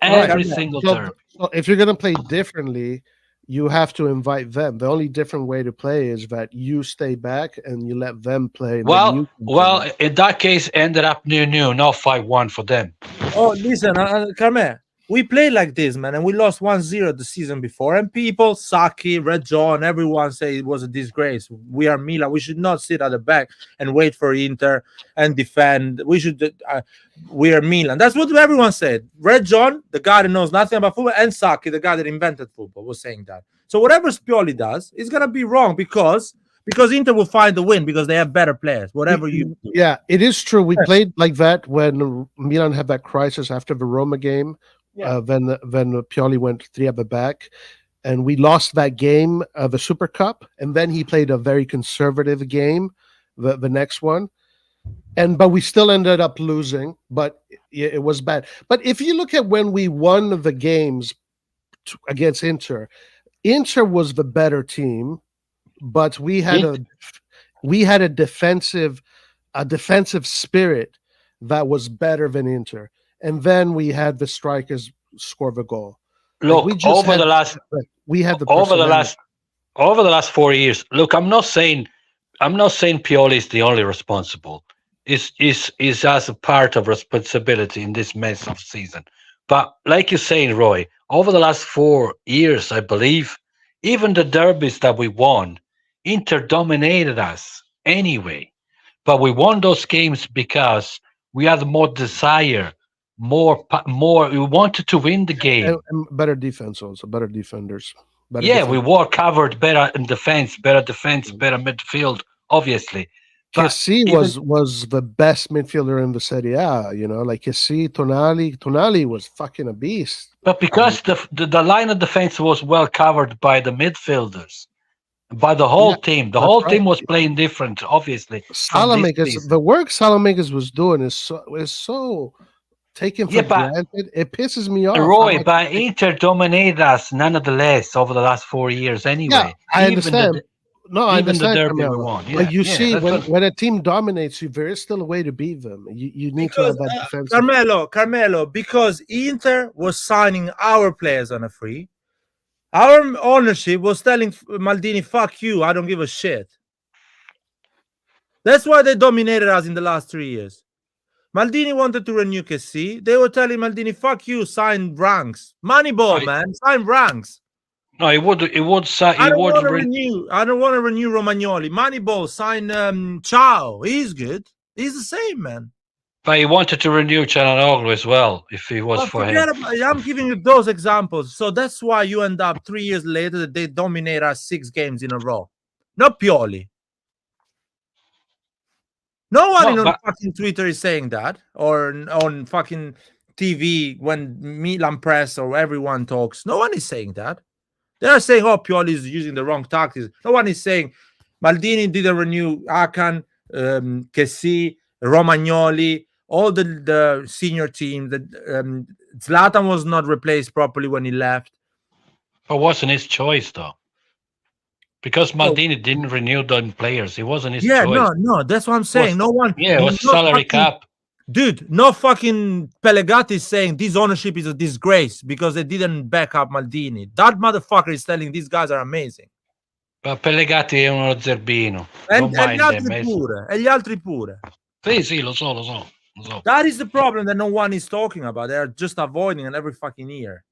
every single derby. So if you're gonna play differently, you have to invite them. The only different way to play is that you stay back and you let them play. Well, in that case, ended up new, not 5-1 for them. Oh, listen, Carme, we played like this, man, and we lost 1-0 the season before. And people, Saki, Red John, everyone say it was a disgrace. We are Milan. We should not sit at the back and wait for Inter and defend. We should. We are Milan. That's what everyone said. Red John, the guy that knows nothing about football, and Saki, the guy that invented football, was saying that. So whatever Pioli does, it's gonna be wrong because Inter will find the win because they have better players. Whatever you do. Yeah, it is true. We played like that when Milan had that crisis after the Roma game. Yeah. When Pioli went 3 at the back, and we lost that game, the Super Cup, and then he played a very conservative game, the next one, but we still ended up losing. But it was bad. But if you look at when we won the games against Inter was the better team, but we had a defensive spirit that was better than Inter. And then we had the strikers score the goal. Look, over the last 4 years. Look, I'm not saying Pioli is the only responsible. Is as a part of responsibility in this mess of season. But like you're saying, Roy, over the last 4 years, I believe, even the derbies that we won, Inter dominated us anyway. But we won those games because we had more desire. More. We wanted to win the game. And better defense also, better defenders. We were covered better in defense, better midfield, obviously. Kessi was the best midfielder in the Serie A, like Kessi, Tonali was fucking a beast. But because the line of defense was well covered by the midfielders, by the whole team. The whole team was playing different, obviously. The work Salamakers was doing is so taken for granted. It pisses me off. Roy, but Inter dominated us nonetheless over the last 4 years anyway. Yeah, I understand. I understand. The derby we won. But you see, when a team dominates you, there is still a way to beat them. You need to have that defense. Carmelo, because Inter was signing our players on a free. Our ownership was telling Maldini, fuck you, I don't give a shit. That's why they dominated us in the last 3 years. Maldini wanted to renew Kessi. They were telling Maldini, fuck you, sign ranks. Moneyball, man, sign ranks. No, I don't want to renew Romagnoli. Moneyball, sign Ciao. He's good. He's the same, man. But he wanted to renew Çalhanoğlu as well, if he was for him. I'm giving you those examples. So that's why you end up 3 years later that they dominate us 6 games in a row. Not Pioli. No one on fucking Twitter is saying that, or on fucking TV when Milan press or everyone talks. No one is saying that. They are saying, oh, Pioli is using the wrong tactics. No one is saying Maldini didn't renew Akan, Kessi, Romagnoli, all the senior team. That Zlatan was not replaced properly when he left. But wasn't his choice, though. Because Maldini didn't renew the players. It wasn't his choice. No, that's what I'm saying. No one. Yeah, it was salary cap. Dude, no fucking Pellegatti is saying this ownership is a disgrace because they didn't back up Maldini. That motherfucker is telling these guys are amazing. But Pellegatti è uno zerbino. E gli altri pure. Sì, lo so. That is the problem that no one is talking about. They are just avoiding it every fucking year.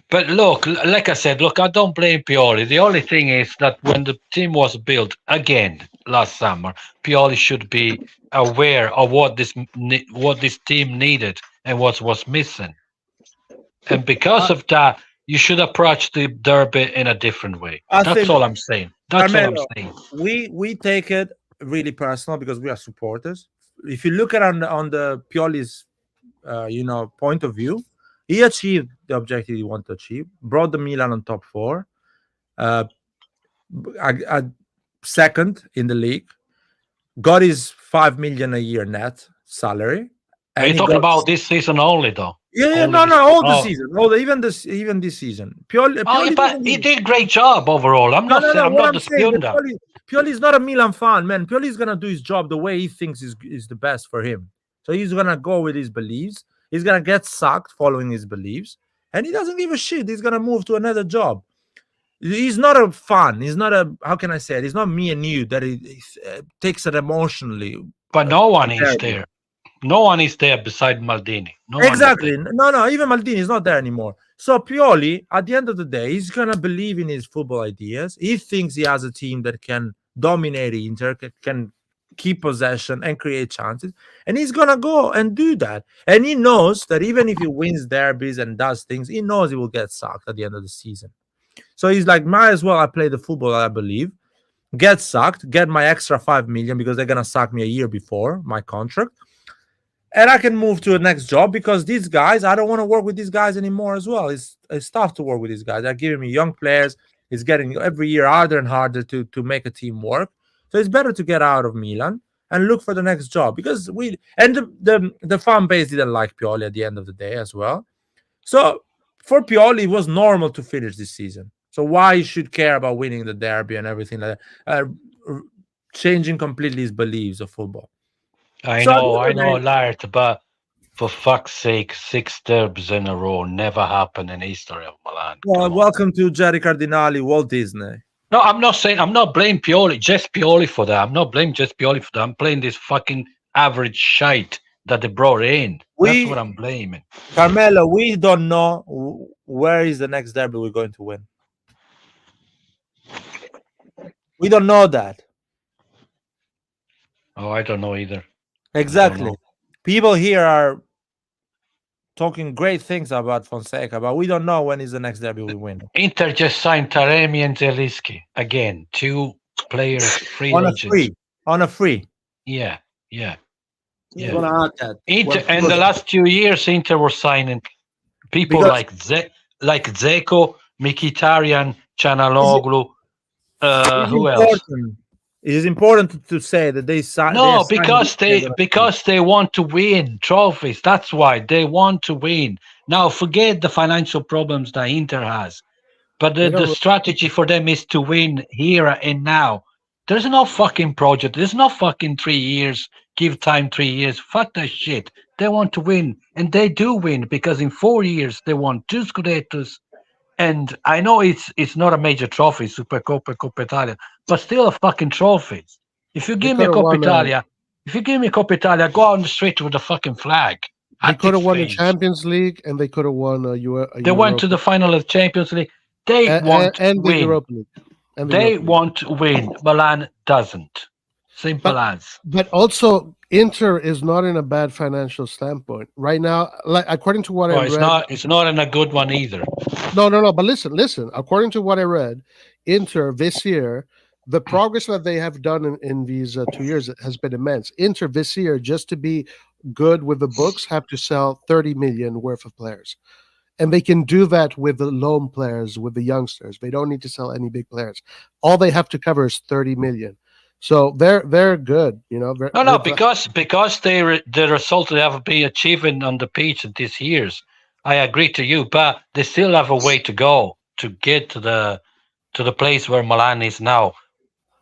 But look, like I said, I don't blame Pioli. The only thing is that when the team was built again last summer, Pioli should be aware of what this team needed and what was missing. And because of that, you should approach the derby in a different way. That's all I'm saying. We take it really personal because we are supporters. if you look at on the Pioli's point of view, he achieved the objective he wanted to achieve, brought the Milan on top four, second in the league, got his 5 million a year net salary. Are you talking about this season only, though? Yeah, Only all the season, even this season. Pioli but he did a great job overall. I'm not disputing that. Pioli is not a Milan fan, man. Pioli is gonna do his job the way he thinks is the best for him. So he's gonna go with his beliefs. He's gonna get sacked following his beliefs, and he doesn't give a shit. He's gonna move to another job. He's not a fan. He's not a, how can I say it? He's not me and you that he takes it emotionally. But no one is there. No one is there beside Maldini. Exactly. No, even Maldini is not there anymore. So Pioli, at the end of the day, he's gonna believe in his football ideas. He thinks he has a team that can dominate Inter, can keep possession and create chances, and he's gonna go and do that. And he knows that even if he wins derbies and does things, he knows he will get sacked at the end of the season. So he's like, might as well I play the football I believe, get sacked, get my extra 5 million because they're gonna sack me a year before my contract. And I can move to the next job because these guys, I don't want to work with these guys anymore as well. It's tough to work with these guys. They're giving me young players. It's getting every year harder and harder to make a team work. So it's better to get out of Milan and look for the next job because the fan base didn't like Pioli at the end of the day as well. So for Pioli, it was normal to finish this season. So why he should care about winning the derby and everything like that, changing completely his beliefs of football. I know, Lart, but for fuck's sake, 6 derbys in a row never happened in the history of Milan. Well, welcome to Jerry Cardinali, Walt Disney. No, I'm not blaming Pioli, just Pioli for that. I'm not blaming just Pioli for that. I'm blaming this fucking average shite that they brought in. That's what I'm blaming. Carmelo, we don't know where is the next derby we're going to win. We don't know that. Oh, I don't know either. Exactly. People here are talking great things about Fonseca, but we don't know when is the next derby we win. Inter just signed Taremi and Zelinski again, 2 players free on agents. On a free. Yeah. Gonna add that. Inter, and the last 2 years, Inter were signing people like Dzeko, Mkhitaryan, Çalhanoğlu. Who else? It is important to say that they signed. No, because they want to win trophies. That's why they want to win. Now, forget the financial problems that Inter has, but the strategy for them is to win here and now. There's no fucking project. There's no fucking 3 years. Give time 3 years. Fuck that shit. They want to win, and they do win because in 4 years they won 2 Scudettos. And I know it's not a major trophy, Supercoppa, Coppa Italia, but still a fucking trophy. If you give me a Coppa Italia, go on the street with a fucking flag. They could have won the Champions League, and they could have won They went to the final of the Champions League. They want to win. The Europa League. They want to win. Milan doesn't. Simple as. But also, Inter is not in a bad financial standpoint right now. Like according to what I read, it's not in a good one either. No. But listen. According to what I read, Inter this year, the progress that they have done in these 2 years has been immense. Inter this year, just to be good with the books, have to sell 30 million worth of players. And they can do that with the loan players, with the youngsters. They don't need to sell any big players. All they have to cover is 30 million. So they're good, you know. Because the result they have been achieving on the pitch these years, I agree to you, but they still have a way to go to get to the place where Milan is now.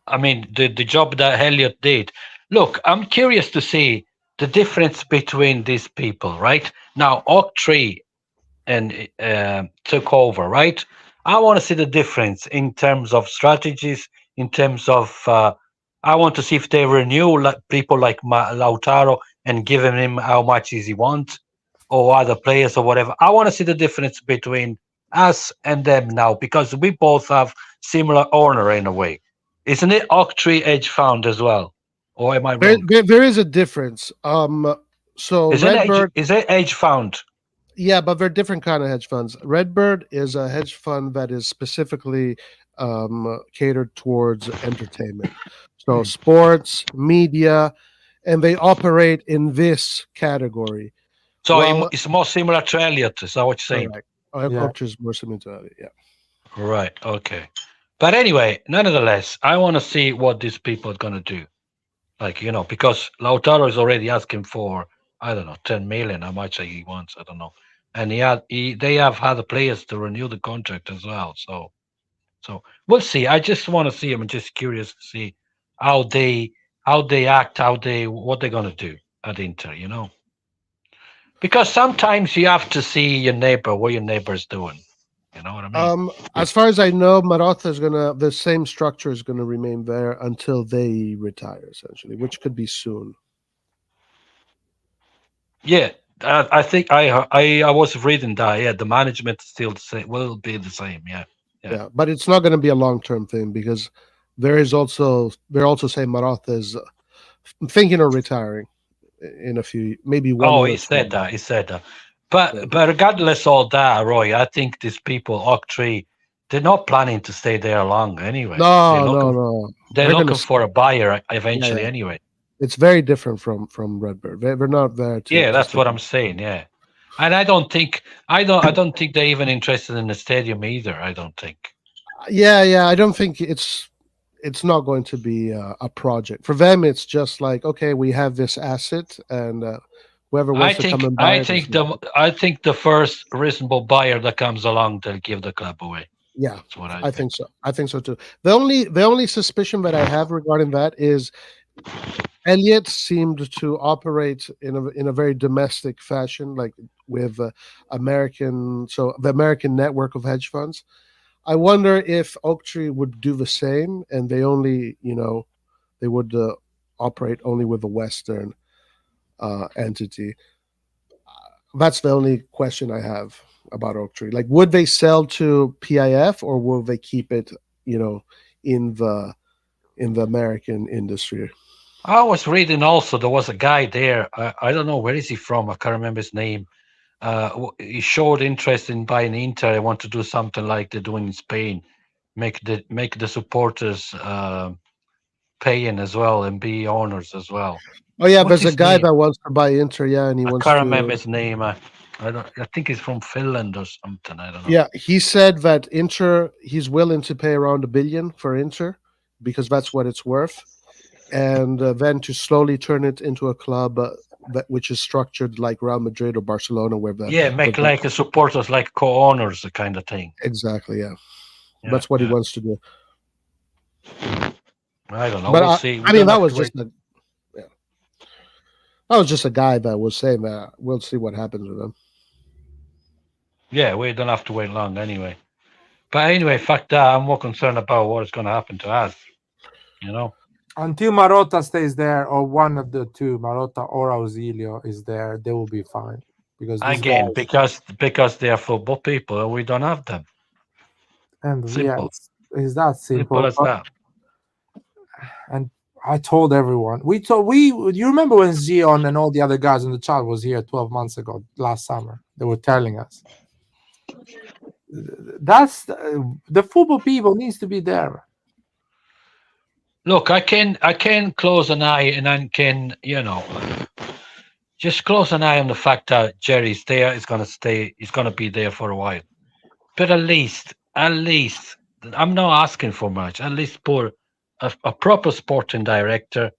I mean, the job that Elliott did. Look, I'm curious to see the difference between these people, right? Now, Oak-Tree and took over, right? I want to see the difference in terms of strategies, in terms of I want to see if they renew people like Lautaro and give him how much he wants, or other players or whatever. I want to see the difference between us and them now, because we both have similar owner in a way. Isn't it Oak-Tree hedge fund as well? Or am I wrong? There is a difference. So Redbird is it hedge fund? Yeah, but they're different kind of hedge funds. Redbird is a hedge fund that is specifically catered towards entertainment. So sports, media, and they operate in this category. So Well, it's more similar to Elliot. Is that what you're saying? correct. Yeah. Oaktree is more similar to Elliot. Yeah. Right. Okay. But anyway, nonetheless, I want to see what these people are going to do. Like, because Lautaro is already asking for, I don't know, 10 million, how much he wants, I don't know. And they have had the players to renew the contract as well. So we'll see. I just want to see. I'm just curious to see how they act, what they're going to do at Inter, Because sometimes you have to see your neighbor, what your neighbor's doing. You know what I mean? As far as I know, Marotta is the same structure is gonna remain there until they retire, essentially, which could be soon. Yeah, I think I was reading that. Yeah, the management still will be the same. Yeah. Yeah, but it's not going to be a long-term thing because they're also saying Marotta is thinking of retiring in a few, maybe one Oh, year. he Or said two. that. He said that. But Yeah. but regardless of that, Roy, I think these people, Octree, they're not planning to stay there long anyway. No, no. They're They're looking gonna. for a buyer Yeah, eventually yeah. anyway. It's very different from Redbird. They're not there to. Yeah, to that's stay. what I'm saying. Yeah, and I don't think they're even interested in the stadium either. I don't think. Yeah. I don't think it's not going to be a project for them. It's just like, okay, we have this asset, and whoever I wants to come think and buy I it. think the first reasonable buyer that comes along, they'll give the club away. Yeah, That's what I I think. think so. I think so too. The only suspicion that I have regarding that is Elliot seemed to operate in a very domestic fashion, like with the American network of hedge funds. I wonder if Oaktree would do the same, and they would operate only with a Western entity. That's the only question I have about Oaktree. Like, would they sell to PIF or will they keep it, in the American industry? I was reading also there was a guy there. I don't know where is he from. I can't remember his name. He showed interest in buying Inter. I want to do something like they're doing in Spain, make the supporters pay in as well and be owners as well. Oh yeah, What's there's a his guy name? that wants to buy Inter, yeah, and he I wants can't remember to. his name. I don't. I think he's from Finland or something. I don't know. Yeah, he said that Inter, he's willing to pay around 1 billion for Inter because that's what it's worth, and then to slowly turn it into a club which is structured like Real Madrid or Barcelona, where Yeah, make like the supporters like co-owners, the kind of thing. exactly, yeah. Yeah, That's what he yeah. wants to do. I don't know. But We'll see. I mean, that was just a guy that was saying that. We'll see what happens with him. Yeah, we don't have to wait long anyway. But anyway, fuck that. I'm more concerned about what is going to happen to us. Until Marotta stays there, or one of the two, Marotta or Ausilio, is there, they will be fine. Because Again, because they are football people and we don't have them. and Simple. it's that simple. Simple as that. And I told everyone. You remember when Zion and all the other guys in the chat was here 12 months ago, last summer? They were telling us. That's the football people needs to be there. Look, I can close an eye and I can, just close an eye on the fact that Jerry's there, is going to stay, he's going to be there for a while. But at least, I'm not asking for much. At least put a proper sporting director,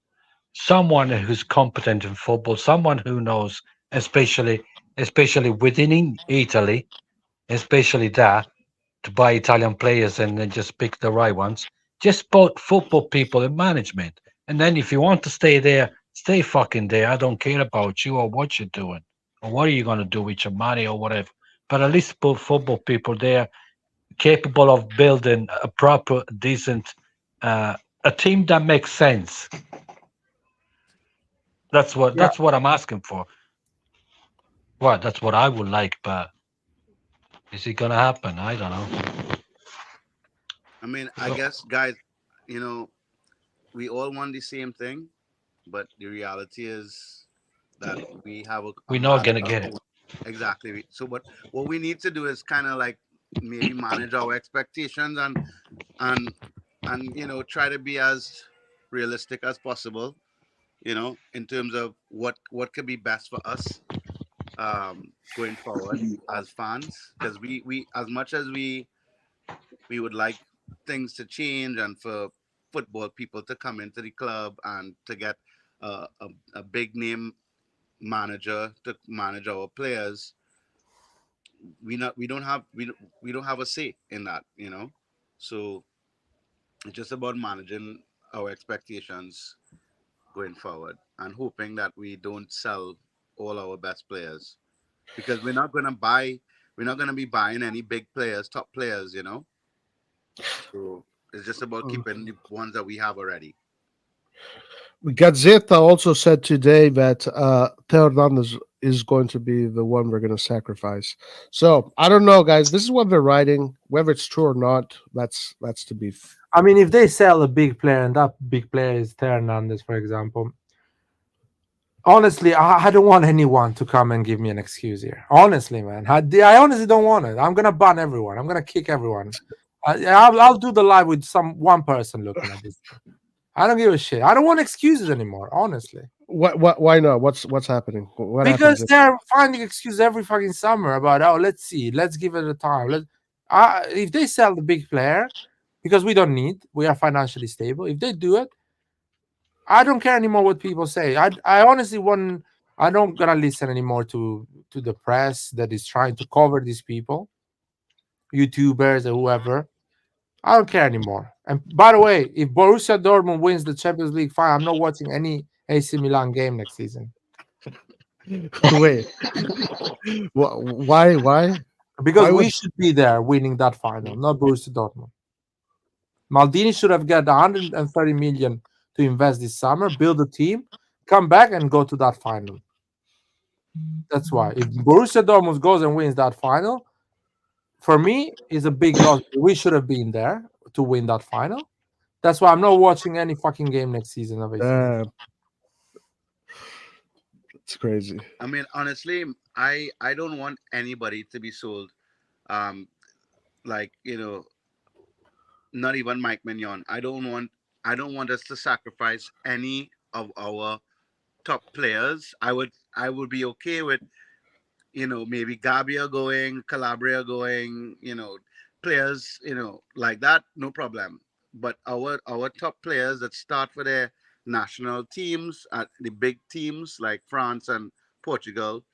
someone who's competent in football, someone who knows, especially within Italy, especially that, to buy Italian players and then just pick the right ones. Just put football people in management. And then if you want to stay there, stay fucking there. I don't care about you or what you're doing or what are you going to do with your money or whatever. But at least put football people there capable of building a proper, decent, a team that makes sense. That's what I'm asking for. Well, that's what I would like, but is it going to happen? I don't know. I mean, I guess, guys, we all want the same thing, but the reality is that we're not going to get it. Exactly. So, but what we need to do is kind of like maybe manage our expectations and try to be as realistic as possible. in terms of what could be best for us going forward as fans, because we as much as we would like things to change and for football people to come into the club and to get a big name manager to manage our players, we don't have a say in that. So it's just about managing our expectations going forward and hoping that we don't sell all our best players, because we're not going to be buying any big players, top players. So it's just about keeping the ones that we have already. Gazzetta also said today that Theo Hernandez is going to be the one we're going to sacrifice. So I don't know, guys. This is what they're writing. Whether it's true or not, that's to be. I mean, if they sell a big player and that big player is Theo Hernandez, for example, honestly, I don't want anyone to come and give me an excuse here. Honestly, man, I honestly don't want it. I'm gonna ban everyone. I'm gonna kick everyone. I'll do the live with one person looking at this. I don't give a shit. I don't want excuses anymore. Honestly, What? Why not? What's happening? What because happens? they're finding excuses every fucking summer about, oh, let's see, let's give it a time. If they sell the big player, because we are financially stable. If they do it, I don't care anymore what people say. I honestly want. I don't gonna listen anymore to the press that is trying to cover these people, YouTubers or whoever. I don't care anymore. And by the way, if Borussia Dortmund wins the Champions League final, I'm not watching any AC Milan game next season Wait. Why? Why? because Why we would? should be there winning that final, not Borussia Dortmund. Maldini should have got 130 million to invest this summer, build a team, come back and go to that final. That's why. If Borussia Dortmund goes and wins that final, for me, is a big loss. We should have been there to win that final. That's why I'm not watching any fucking game next season of AC. It's crazy. I mean, honestly, I don't want anybody to be sold. Um, like not even Mike Mignon. I don't want us to sacrifice any of our top players. I would be okay with maybe Gabia going, Calabria going, players like that, no problem. But our top players that start for their national teams at the big teams like France and Portugal.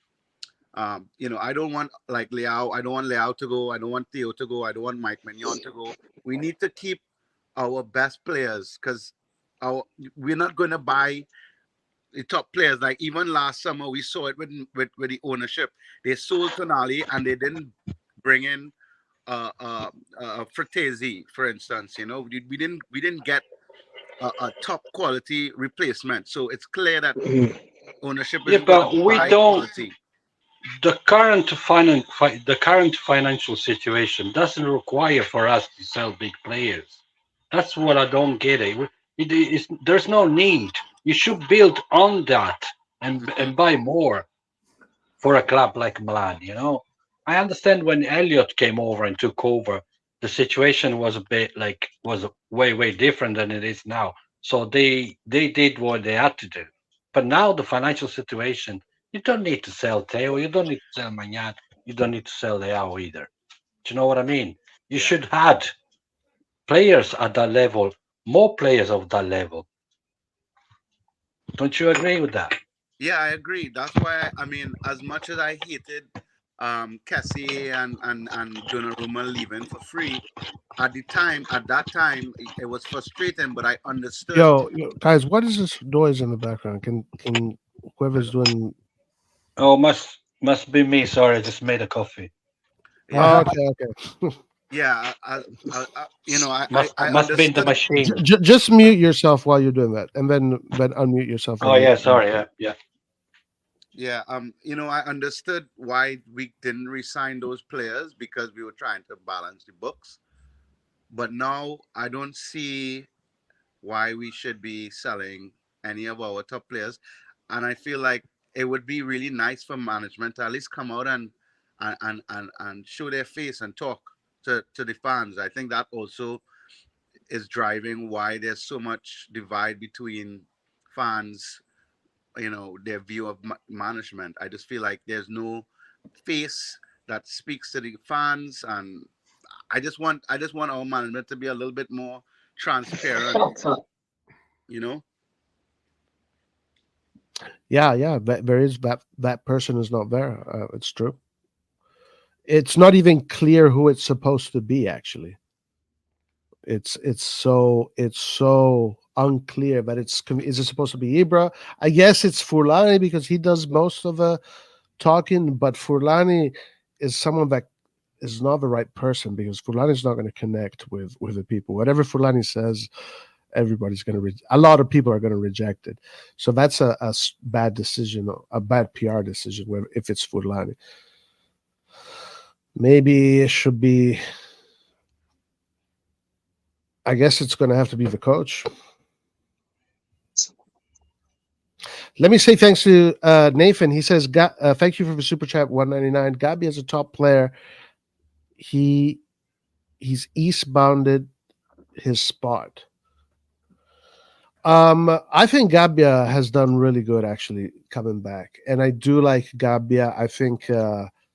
I don't want like Leao. I don't want Leao to go. I don't want Theo to go. I don't want Mike Mignon to go. We need to keep our best players, because our we're not going to buy the top players. Like even last summer, we saw it with the ownership. They sold Tonali and they didn't bring in Fratesi, for instance. We didn't get a top quality replacement. So it's clear that ownership Yeah, isn't going to but we buy don't. quality. The current financial situation doesn't require for us to sell big players. That's what I don't get. There's no need. You should build on that and buy more for a club like Milan. I understand when Elliot came over and took over, the situation was a bit like was way different than it is now. So they did what they had to do. But now the financial situation, you don't need to sell Theo, you don't need to sell Magnan, you don't need to sell Leao either. Do you know what I mean? You Yeah. should add players at that level, more players of that level. Don't you agree with that? Yeah, I agree. That's why I mean, as much as I hated Kessie and Donnarumma leaving for free, at that time, it was frustrating, but I understood. Yo, guys, what is this noise in the background? Can whoever's doing? Oh, must be me. Sorry, I just made a coffee. Yeah, Oh, okay. yeah. I Must be in the understood. machine. Just mute yourself while you're doing that, and then unmute yourself Oh when you. yeah, sorry. Yeah. Yeah, I understood why we didn't resign those players, because we were trying to balance the books. But now I don't see why we should be selling any of our top players. And I feel like it would be really nice for management to at least come out and show their face and talk to the fans. I think that also is driving why there's so much divide between fans their view of management. I just feel like there's no face that speaks to the fans, and I just want our management to be a little bit more transparent. You know. Yeah. There is that person is not there. It's true. It's not even clear who it's supposed to be. Actually, it's so unclear. But is it supposed to be Ibra? I guess it's Furlani because he does most of the talking. But Furlani is someone that is not the right person because Furlani is not going to connect with the people. Whatever Furlani says, everybody's going to a lot of people are going to reject it. So that's a bad decision, a bad PR decision if it's Furlani. Maybe it should be, I guess it's going to have to be the coach. Let me say thanks to Nathan. He says, thank you for the super chat 199. Gabi is a top player. He's eastbounded his spot. I think Gabbia has done really good actually coming back, and I do like Gabbia. I think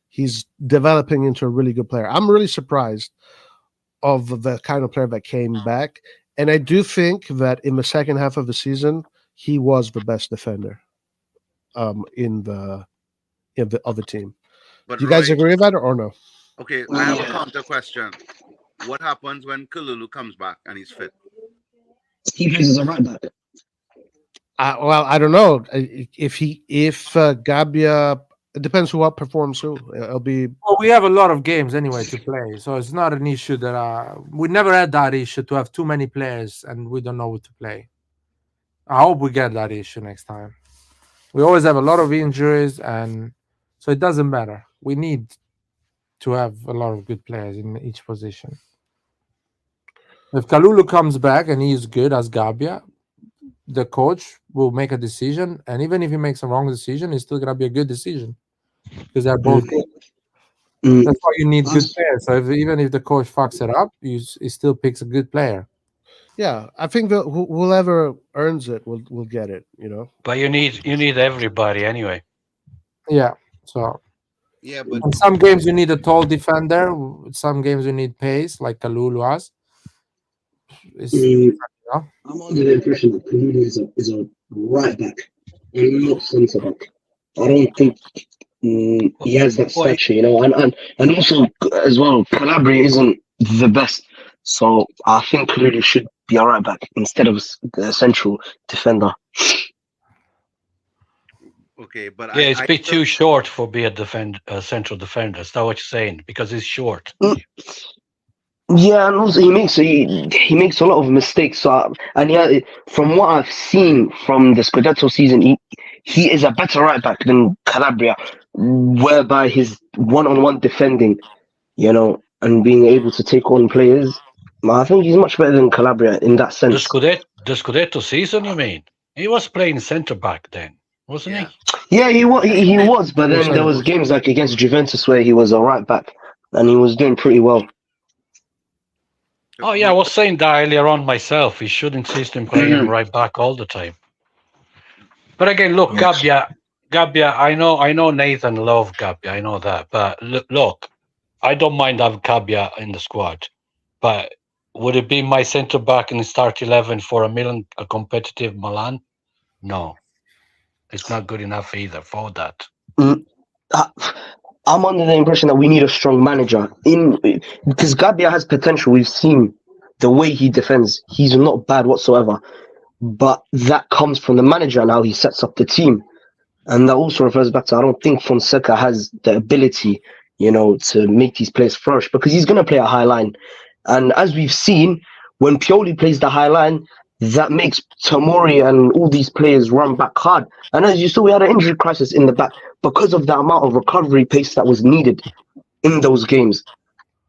he's developing into a really good player. I'm really surprised of the kind of player that came back, and I do think that in the second half of the season he was the best defender in the other team. But do you guys agree with that or no? Okay, I have a counter question. What happens when Kalulu comes back and he's fit? He plays as a right back. Well, I don't know if Gabbia. It depends who outperforms who. It'll be. Well, we have a lot of games anyway to play, so it's not an issue that we never had that issue to have too many players and we don't know what to play. I hope we get that issue next time. We always have a lot of injuries, and so it doesn't matter. We need to have a lot of good players in each position. If Kalulu comes back and he is good as Gabbia, the coach will make a decision, and even if he makes a wrong decision, it's still gonna be a good decision because they're both good. That's why you need good players. So even if the coach fucks it up, he still picks a good player. Yeah, I think that whoever earns it will get it. But you need everybody anyway. Yeah. So. Yeah, but in some games you need a tall defender. Some games you need pace, like Kalulu has. I'm under the impression that Kalulu is a right back and not centre back. I don't think he has that stature, and also as well, Calabria isn't the best, so I think Kalulu should be a right back instead of a central defender. Okay, but yeah, it's a bit too short for being a central defender. Is that what you're saying? Because he's short. Yeah, and also he makes a lot of mistakes. So, from what I've seen from the Scudetto season, he is a better right back than Calabria, whereby his one-on-one defending, and being able to take on players. I think he's much better than Calabria in that sense. The Scudetto season, you mean? He was playing centre back then, wasn't he? Yeah, he was, but then there was games like against Juventus where he was a right back and he was doing pretty well. Oh yeah, I was saying that earlier on myself. He should insist in playing right back all the time. But again, look, Gabbia, I know Nathan loved Gabbia, I know that. But look, I don't mind having Gabbia in the squad. But would it be my centre back in the start 11 for a competitive Milan? No. It's not good enough either for that. I'm under the impression that we need a strong manager because Gabbia has potential. We've seen the way he defends. He's not bad whatsoever, but that comes from the manager and how he sets up the team. And that also refers back to, I don't think Fonseca has the ability, to make these players flourish because he's going to play a high line. And as we've seen, when Pioli plays the high line, that makes Tomori and all these players run back hard. And as you saw, we had an injury crisis in the back because of the amount of recovery pace that was needed in those games.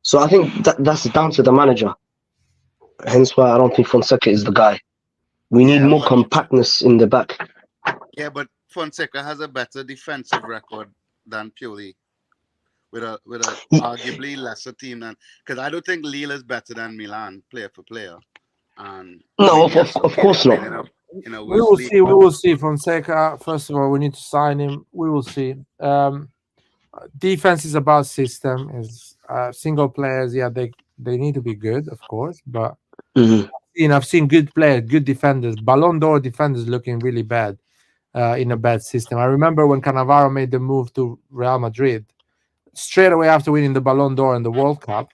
So I think that's down to the manager. Hence why I don't think Fonseca is the guy. We need more compactness in the back. Yeah, but Fonseca has a better defensive record than Pioli. With a arguably lesser team than, because I don't think Lille is better than Milan player for player. And no, of course not. We will see. We will see. Fonseca, first of all, we need to sign him. We will see. Defense is about system. Is single players. Yeah, they need to be good, of course. But I've seen good players, good defenders. Ballon d'Or defenders looking really bad in a bad system. I remember when Cannavaro made the move to Real Madrid straight away after winning the Ballon d'Or and the World Cup.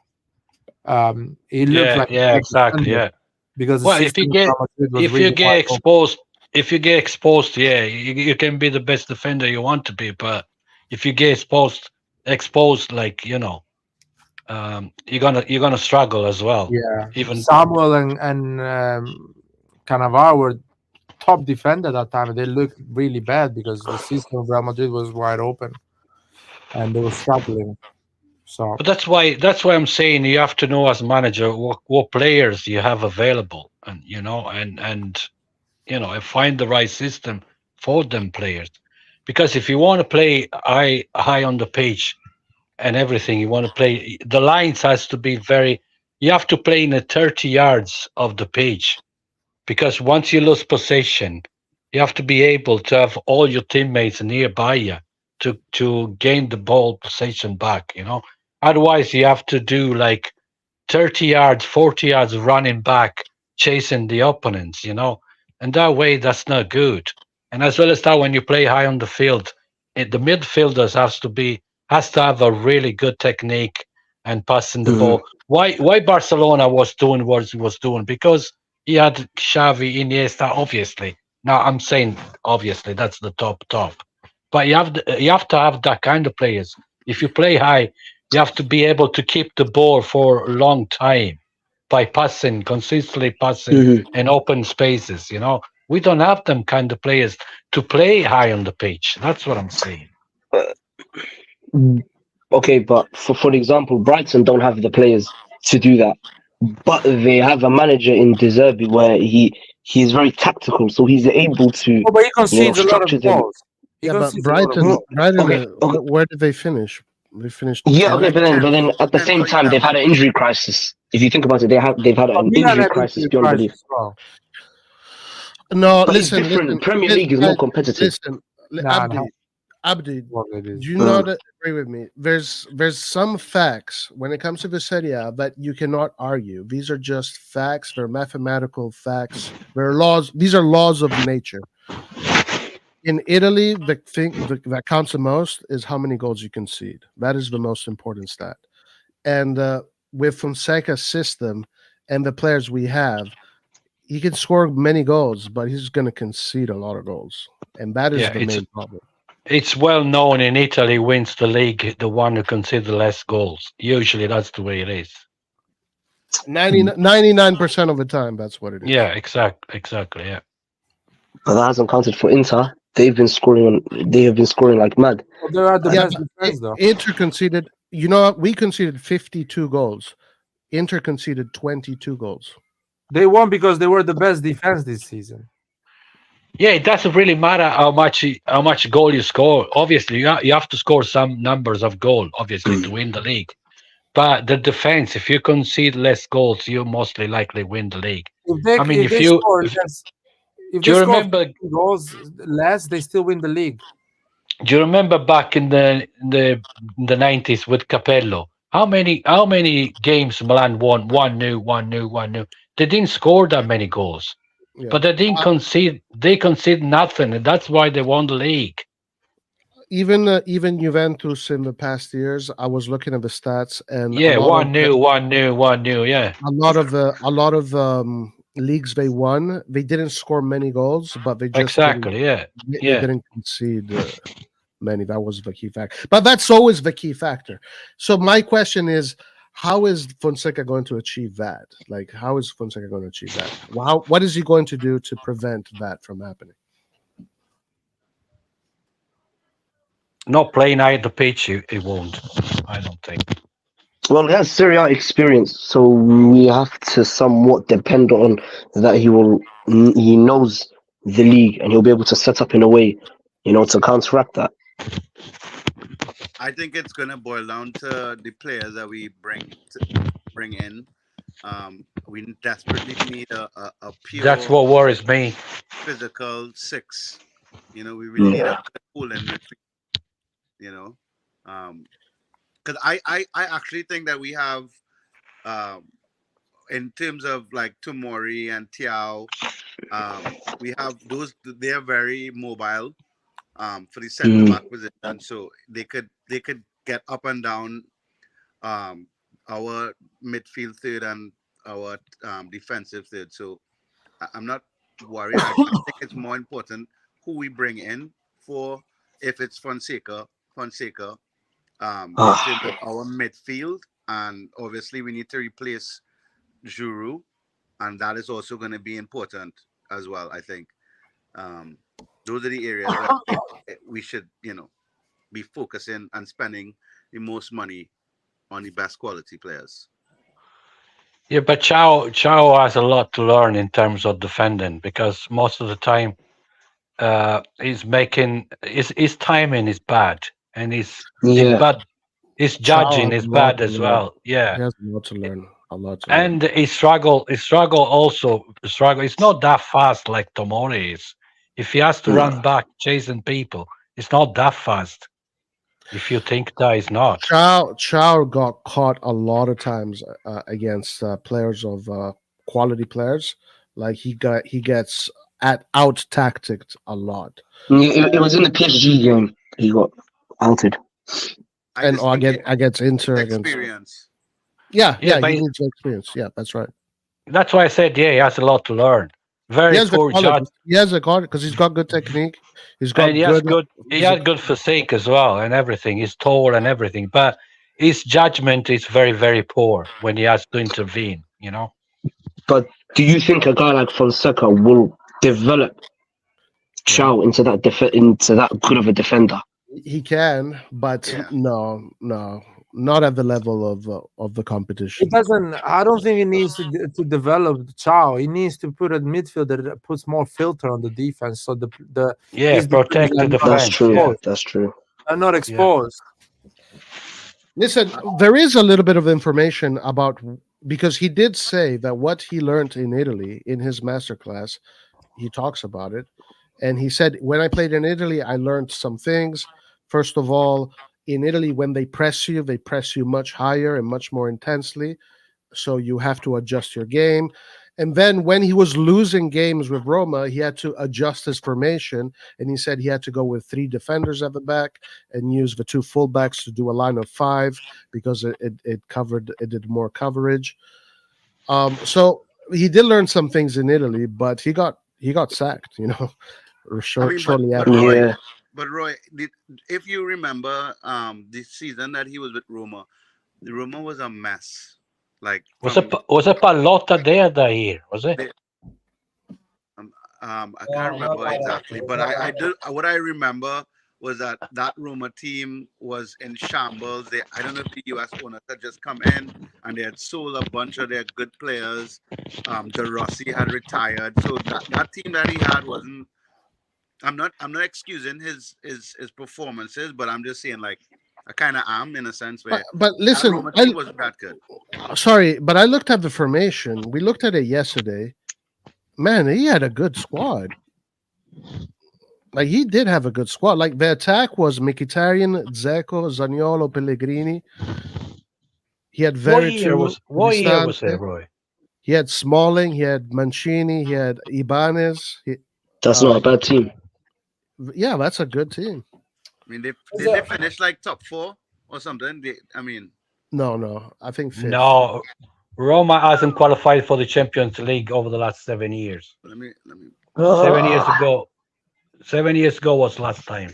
He looked like exactly, yeah. Because well, if you get exposed, yeah, you can be the best defender you want to be, but if you get exposed, like you're gonna struggle as well. Yeah, even Samuel and Cannavaro were top defender that time. They looked really bad because the system of Real Madrid was wide open, and they were struggling. So, but that's why I'm saying you have to know as manager what players you have available, and and find the right system for them players. Because if you want to play high on the pitch and everything, you want to play, the lines has to be you have to play in the 30 yards of the pitch, because once you lose possession, you have to be able to have all your teammates nearby you to gain the ball possession back. Otherwise you have to do like 30 yards, 40 yards running back, chasing the opponents, and that way that's not good. And as well as that, when you play high on the field, the midfielders has to have a really good technique and passing the ball. Why Barcelona was doing what he was doing? Because he had Xavi, Iniesta, obviously. Now I'm saying obviously that's the top, but you have to have that kind of players. If you play high, you have to be able to keep the ball for a long time by consistently passing in open spaces. We don't have them kind of players to play high on the pitch. That's what I'm saying. Okay, but for example, Brighton don't have the players to do that, but they have a manager in De Zerbi where he's very tactical, so he's able to. But he concedes a lot of balls. Yeah, but Brighton, where did they finish? They finished. Yeah, okay, but then at the same time they've had an injury crisis. If you think about it, they've had an injury crisis beyond belief. Well. No, but listen. Premier League is more competitive. Listen, Abdi, do you not agree with me? There's some facts when it comes to the Serie A that you cannot argue. These are just facts. They're mathematical facts. They're laws. These are laws of nature. In Italy, the thing that counts the most is how many goals you concede. That is the most important stat. And with Fonseca's system and the players we have, he can score many goals, but he's going to concede a lot of goals. And that is the main problem. It's well known in Italy wins the league the one who concedes less goals. Usually that's the way it is. 99% of the time, that's what it is. Yeah, exactly, yeah. But that hasn't counted for Inter. They have been scoring like mad. Well, they are the best defense, though. Inter conceded, we conceded 52 goals. Inter conceded 22 goals. They won because they were the best defense this season. Yeah, it doesn't really matter how much goal you score. Obviously, you have to score some numbers of goal, obviously, to win the league. But the defense, if you concede less goals, you mostly likely win the league. If they remember goals less, they still win the league. Do you remember back in the 90s with Capello? How many games Milan won? 1-0. They didn't score that many goals. Yeah. But they didn't concede. They conceded nothing, and that's why they won the league. Even Juventus in the past years, I was looking at the stats, and 1-0. Yeah, a lot of leagues they won, they didn't score many goals, but they just they didn't concede many. That was the key factor. But that's always the key factor. So my question is, how is Fonseca going to achieve that? Like, how is Fonseca going to achieve that? What is he going to do to prevent that from happening? Not playing out the pitch, it won't. I don't think. Well, he has Serie A experience, so we have to somewhat depend on that. He knows the league, and he'll be able to set up in a way, to counteract that. I think it's gonna boil down to the players that we bring in. We desperately need a pure. That's what worries me. physical six. You know, we really need a good pull in midfield. You know, because I actually think that we have, in terms of like Tomori and Tiao, we have those. They are very mobile. For the center back position, so they could get up and down our midfield third and our defensive third. So I'm not worried. I think it's more important who we bring in for, if it's Fonseca, in terms of our midfield, and obviously we need to replace Giroud, and that is also going to be important as well. I think those are the areas where I think we should, be focusing and spending the most money on the best quality players. Yeah, but Chao has a lot to learn in terms of defending, because most of the time he's making his timing is bad, and his judging is bad as well. Yeah, he has a lot to learn. And he struggle also. It's not that fast like Tomori is. If he has to run back chasing people, it's not that fast. If you think that is not. Chow got caught a lot of times against players of quality players. Like he gets out tacticked a lot. It was in the PSG game he got outed. And against Inter, experience. Yeah, he needs experience. Yeah, that's right. That's why I said, he has a lot to learn. Very poor judge. He has a quality because he's got good technique. He has good physique as well, and everything. He's tall and everything, but his judgment is very, very poor when he has to intervene. But do you think a guy like Fonseca will develop Chow into that good of a defender? He can, but no, not at the level of the competition. It doesn't. I don't think he needs to develop Chow. He needs to put a midfielder that puts more filter on the defense, so the protect the defense. That's true. Are not exposed. Listen, there is a little bit of information about, because he did say that what he learned in Italy in his masterclass, he talks about it, and he said, when I played in Italy, I learned some things. First of all, in Italy, when they press you much higher and much more intensely. So you have to adjust your game. And then when he was losing games with Roma, he had to adjust his formation. And he said he had to go with 3 defenders at the back and use the 2 fullbacks to do a line of 5 because it did more coverage. So he did learn some things in Italy, but he got sacked, shortly after. But Roy, if you remember the season that he was with Roma, the Roma was a mess. Like was it Pallotta there that year? Was it? I can't remember exactly, but I did. What I remember was that Roma team was in shambles. I don't know if the US owners had just come in and they had sold a bunch of their good players. De Rossi had retired, so that team that he had wasn't. I'm not excusing his performances, but I'm just saying, like, I kind of am in a sense where. But listen, wasn't that good. Sorry, but I looked at the formation. We looked at it yesterday. Man, he had a good squad. Like, he did have a good squad. Like, the attack was Mkhitaryan, Dzeko, Zaniolo, Pellegrini. He had What year was there, Roy? He had Smalling. He had Mancini. He had Ibanez. That's not a bad team. Yeah, that's a good team. I mean, they finished like top 4 or something. No, I think 5th. No, Roma hasn't qualified for the Champions League over the last 7 years. Let me. 7 years ago. 7 years ago was last time.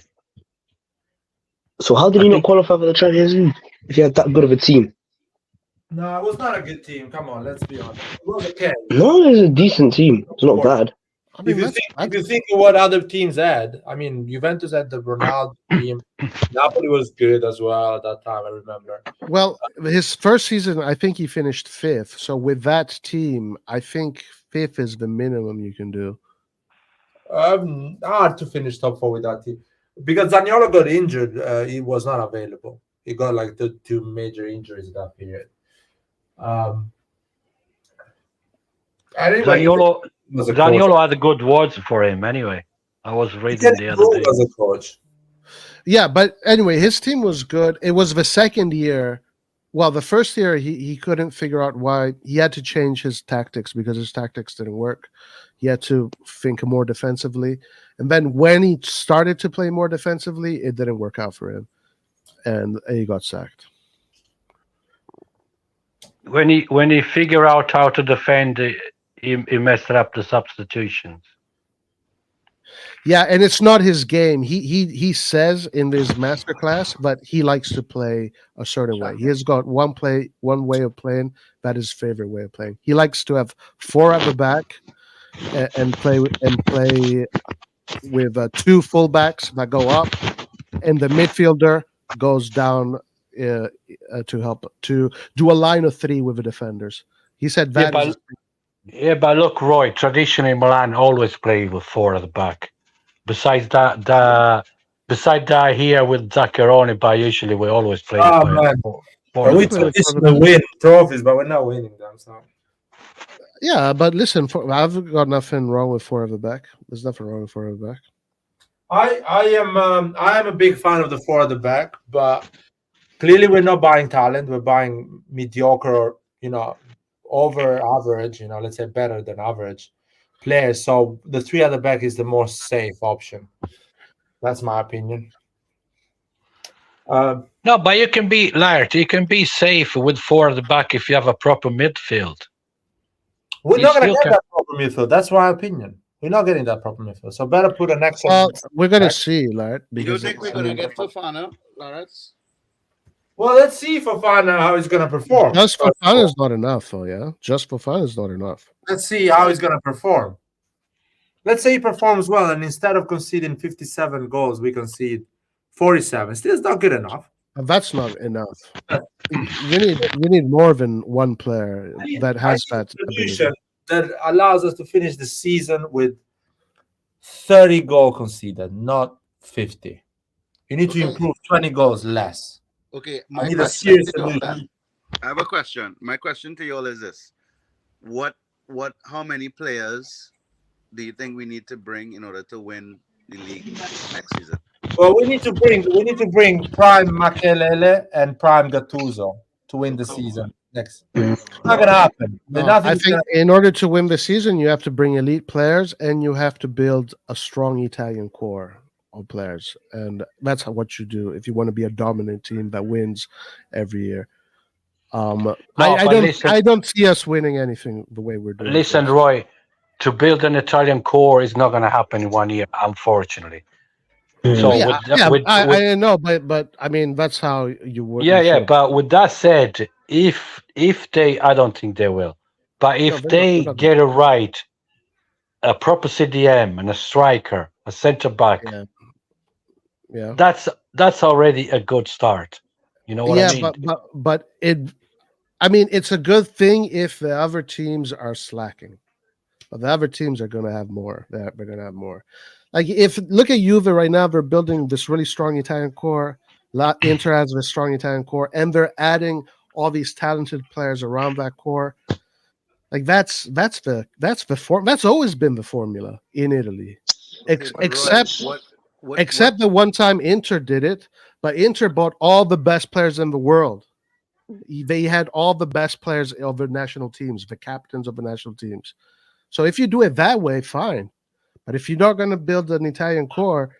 So how did he not qualify for the Champions League if he had that good of a team? No, it was not a good team. Come on, let's be honest. It was okay. No, it was a decent team. It's not bad. I mean, if you think of what other teams had, I mean, Juventus had the Ronaldo team. Napoli was good as well at that time, I remember. Well, his first season, I think he finished 5th. So with that team, I think 5th is the minimum you can do. Hard to finish top 4 with that team. Because Zaniolo got injured, he was not available. He got like the 2 major injuries in that period. Anyway, as a Zaniolo coach. had good words for him anyway. I was He reading can the other improve day. as a coach. Yeah, but anyway, his team was good. It was the second year. Well, the first year he couldn't figure out why. He had to change his tactics because his tactics didn't work. He had to think more defensively. And then when he started to play more defensively, it didn't work out for him. And he got sacked. When he figured out how to defend, he messed up the substitutions. Yeah, and it's not his game. He says in his masterclass that he likes to play a certain way. He has got one way of playing that is his favorite way of playing. He likes to have 4 at the back and play with 2 fullbacks that go up, and the midfielder goes down to help to do a line of 3 with the defenders. He said that. But look, Roy. Traditionally, Milan always play with 4 at the back. Besides that, here with Zaccheroni, but usually we always play. Man. We traditionally win trophies, but we're not winning them. So. Yeah, but listen, I've got nothing wrong with 4 at the back. There's nothing wrong with 4 at the back. I am a big fan of the 4 at the back, but clearly we're not buying talent. We're buying mediocre or over average. Let's say better than average players. So the 3 at the back is the more safe option. That's my opinion. No, but you can be Laird. You can be safe with 4 at the back if you have a proper midfield. We're not going to get that proper midfield. That's my opinion. We're not getting that proper midfield. So better put an extra. Well, we're going to see, Laird. You don't think we're going to get Fofana, Lawrence? Well, let's see Fofana how he's going to perform. Just Fofana is not enough, though. Yeah, just Fofana is not enough. Let's see how he's going to perform. Let's say he performs well, and instead of conceding 57 goals, we concede 47. Still, it's not good enough. That's not enough. You need more than one player that has that ability. That allows us to finish the season with 30 goals conceded, not 50. You need to improve 20 goals less. Okay, I need a serious solution. I have a question. My question to you all is this: how many players do you think we need to bring in order to win the league next season? Well, we need to bring prime Makelele and prime Gattuso to win the season next. It's not gonna happen. I think in order to win the season, you have to bring elite players and you have to build a strong Italian core of players, and that's what you do if you want to be a dominant team that wins every year. I don't see us winning anything the way we're doing. Listen, Roy, to build an Italian core is not going to happen in 1 year, unfortunately. So I know, but I mean that's how you work. Yeah. But with that said, if they, I don't think they will. But if they get it right, a proper CDM and a striker, a centre back, yeah, that's already a good start. You know what I mean? But it's a good thing if the other teams are slacking. But the other teams are going to have more. They're going to have more. Like look at Juve right now, they're building this really strong Italian core. Inter has a strong Italian core, and they're adding all these talented players around that core. Like that's always been the formula in Italy, except the one time Inter did it. But Inter bought all the best players in the world. They had all the best players of the national teams, the captains of the national teams. So if you do it that way, fine. But if you're not going to build an Italian core,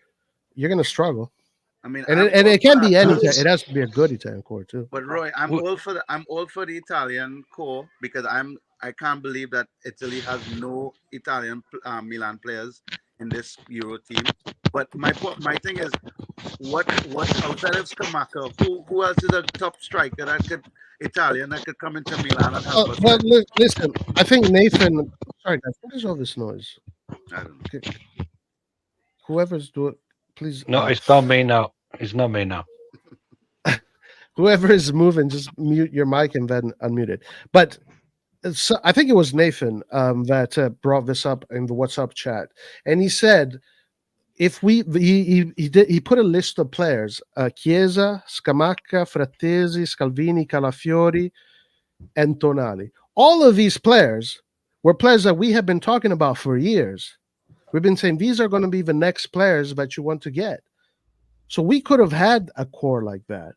you're going to struggle. I mean, and it can be any. It has to be a good Italian core too. But Roy, I'm all for the Italian core because I can't believe that Italy has no Italian Milan players in this Euro team. But my thing is, what outside of Scamacca, who else is a top striker that could come into Milan and help us? Well, listen, I think Nathan. Sorry, guys, what is all this noise? I don't know. Okay. Whoever's doing, please. No, it's not me now. It's not me now. Whoever is moving, just mute your mic and then unmute it. But I think it was Nathan that brought this up in the WhatsApp chat, and he said, if he put a list of players: Chiesa, Scamacca, Frattesi, Scalvini, Calafiori, and Tonali. All of these players were players that we have been talking about for years. We've been saying these are going to be the next players that you want to get. So we could have had a core like that.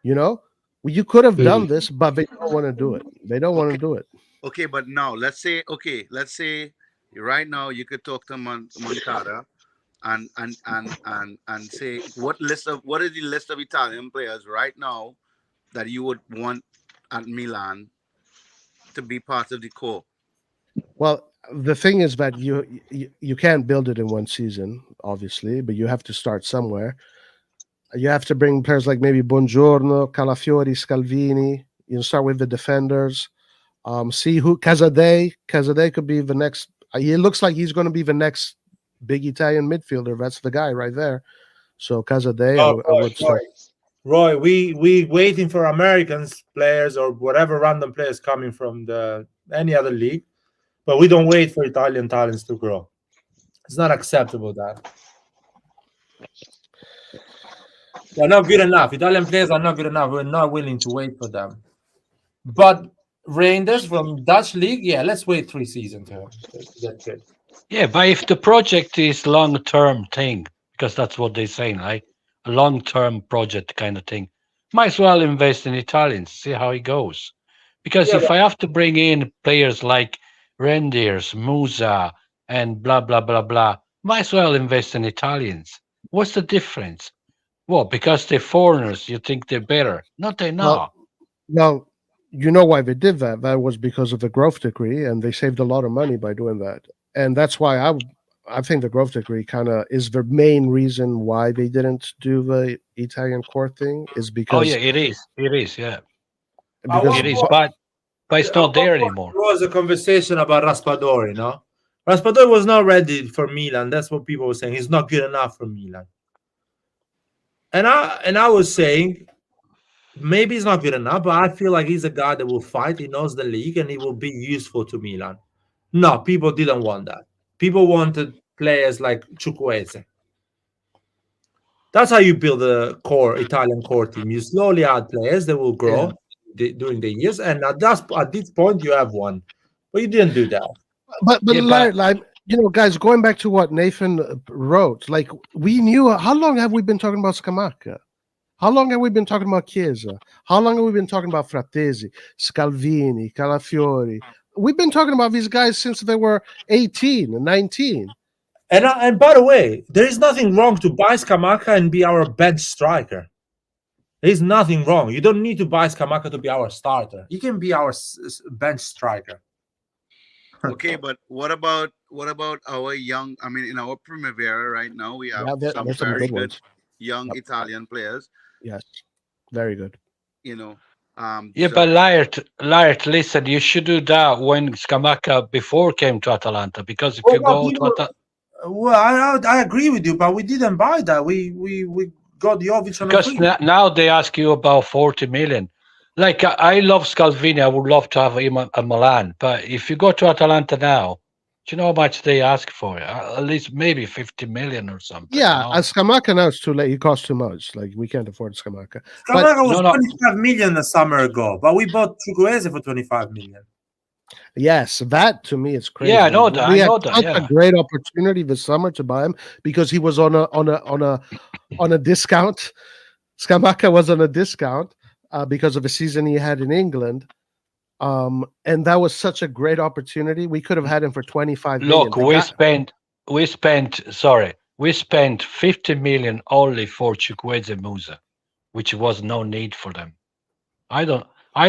You know, you could have done this, but they don't want to do it. They don't want to do it. Okay, but now let's say right now you could talk to Moncada and say what is the list of Italian players right now that you would want at Milan to be part of the core? Well, the thing is that you can't build it in one season, obviously, but you have to start somewhere. You have to bring players like maybe Buongiorno, Calafiori, Scalvini. You start with the defenders. See who Casadei could be the next. It looks like he's going to be the next big Italian midfielder. That's the guy right there. So Casadei, I would start. Roy, we waiting for Americans players or whatever random players coming from any other league, but we don't wait for Italian talents to grow. It's not acceptable that. They're not good enough. Italian players are not good enough. We're not willing to wait for them. But Reinders from Dutch league, yeah, let's wait 3 seasons to get good. Yeah, but if the project is long-term thing, because that's what they're saying, right? A long-term project kind of thing, might as well invest in Italians, see how it goes. Because if I have to bring in players like Rendiers, Musa, and blah, blah, blah, blah, might as well invest in Italians. What's the difference? Well, because they're foreigners, you think they're better. No, they're not. Well, you know why they did that. That was because of the growth decree, and they saved a lot of money by doing that. And that's why I think the growth decree kind of is the main reason why they didn't do the Italian core thing is because... Oh, yeah, it is, yeah. Because it is, but it's not there anymore. There was a conversation about Raspadori, no? Raspadori was not ready for Milan. That's what people were saying. He's not good enough for Milan. And I was saying, maybe he's not good enough, but I feel like he's a guy that will fight. He knows the league, and he will be useful to Milan. No, people didn't want that. People wanted players like Chukwueze. That's how you build a Italian core team. You slowly add players that will grow during the years, and at this point, you have one. But you didn't do that. But you know, guys, going back to what Nathan wrote, like we knew. How long have we been talking about Scamacca? How long have we been talking about Chiesa? How long have we been talking about Frattesi, Scalvini, Calafiori? We've been talking about these guys since they were 18 and 19. And by the way, there is nothing wrong to buy Scamacca and be our bench striker. There is nothing wrong. You don't need to buy Scamacca to be our starter. You can be our bench striker. Okay, but what about our young? I mean, in our Primavera right now, we have some very good young Italian players. Yes, very good. You know. But Laird, listen, you should do that when Scamacca before came to Atalanta, because if you go to Atalanta. Well, I agree with you, but we didn't buy that. We got Jovic on because now they ask you about 40 million. Like I love Scalvini, I would love to have him at Milan, but if you go to Atalanta now, do you know how much they ask for? At least maybe 50 million or something. Yeah, as Scamacca now it's too late. He costs too much. Like we can't afford Scamacca. Scamacca was 25 million a summer ago, but we bought Chukwueze for 25 million. Yes, that to me is crazy. Yeah, I know that. We had a great opportunity this summer to buy him because he was on a discount. Scamacca was on a discount because of a season he had in England. And that was such a great opportunity. We could have had him for 25 million. Look, we spent 50 million only for Chukwueze Musa, which was no need for them. I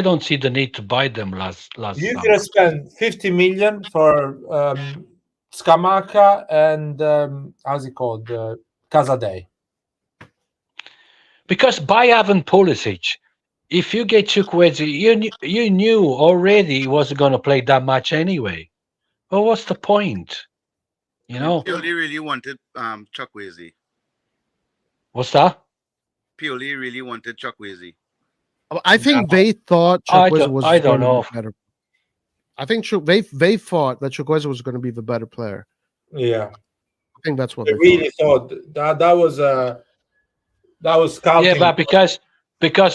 don't see the need to buy them last You summer. could have spent 50 million for Scamacca and how's it called? Casadei. Because by having Pulisic, if you get Chukwueze, you knew already he wasn't going to play that much anyway. Well, what's the point? You know? Pioli really wanted Chukwueze. What's that? Pioli really wanted Chukwueze. I think they thought Chukwueze was. I don't know. Better. I think they thought that Chukwueze was going to be the better player. Yeah, I think that's what they really thought. That was scouting. Yeah, but because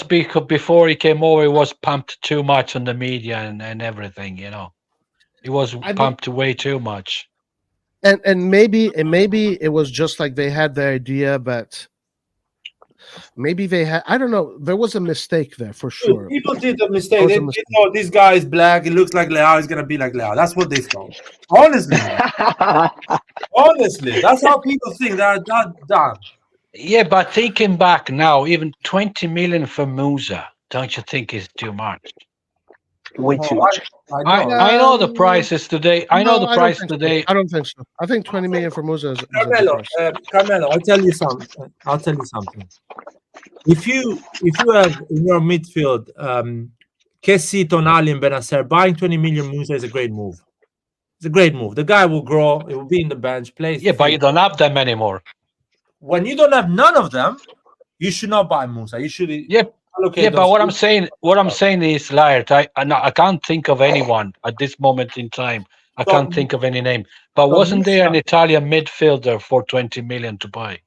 before he came over, he was pumped too much on the media and everything, you know. He was pumped way too much. And maybe it was just like they had the idea, but maybe they had, I don't know, there was a mistake there for sure. People did a mistake. They thought this guy is black. It looks like Leao. He's gonna be like Leao. That's what they thought. Honestly, honestly, that's how people think. They're that dumb. Yeah, but thinking back now, even 20 million for Musa, don't you think is too much? Way too much. I know the prices today. I know the price today. I don't think so. I think 20 million for Musa is Carmelo, Carmelo, I'll tell you something. If you have in your midfield Kessie, Tonali, and Benacer, buying 20 million Musa is a great move. It's a great move. The guy will grow. It will be in the bench. Plays. Yeah, but you don't have them anymore. When you don't have none of them, you should not buy Musa. You should. Yeah, but what I'm saying is, Laird, I can't think of anyone at this moment in time. I can't think of any name. But wasn't there an Italian midfielder for 20 million to buy?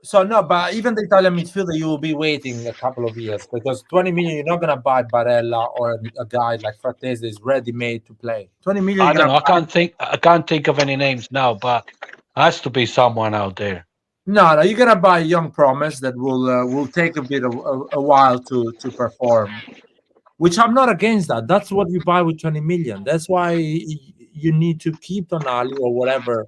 So no, but even the Italian midfielder, you will be waiting a couple of years because 20 million, you're not gonna buy Barella or a guy like Fratese is ready-made to play. 20 million. I don't know. I can't think of any names now, but has to be someone out there. No, you're gonna buy a young promise that will take a bit of a while to perform. Which I'm not against that. That's what you buy with 20 million. That's why you need to keep Tonali or whatever.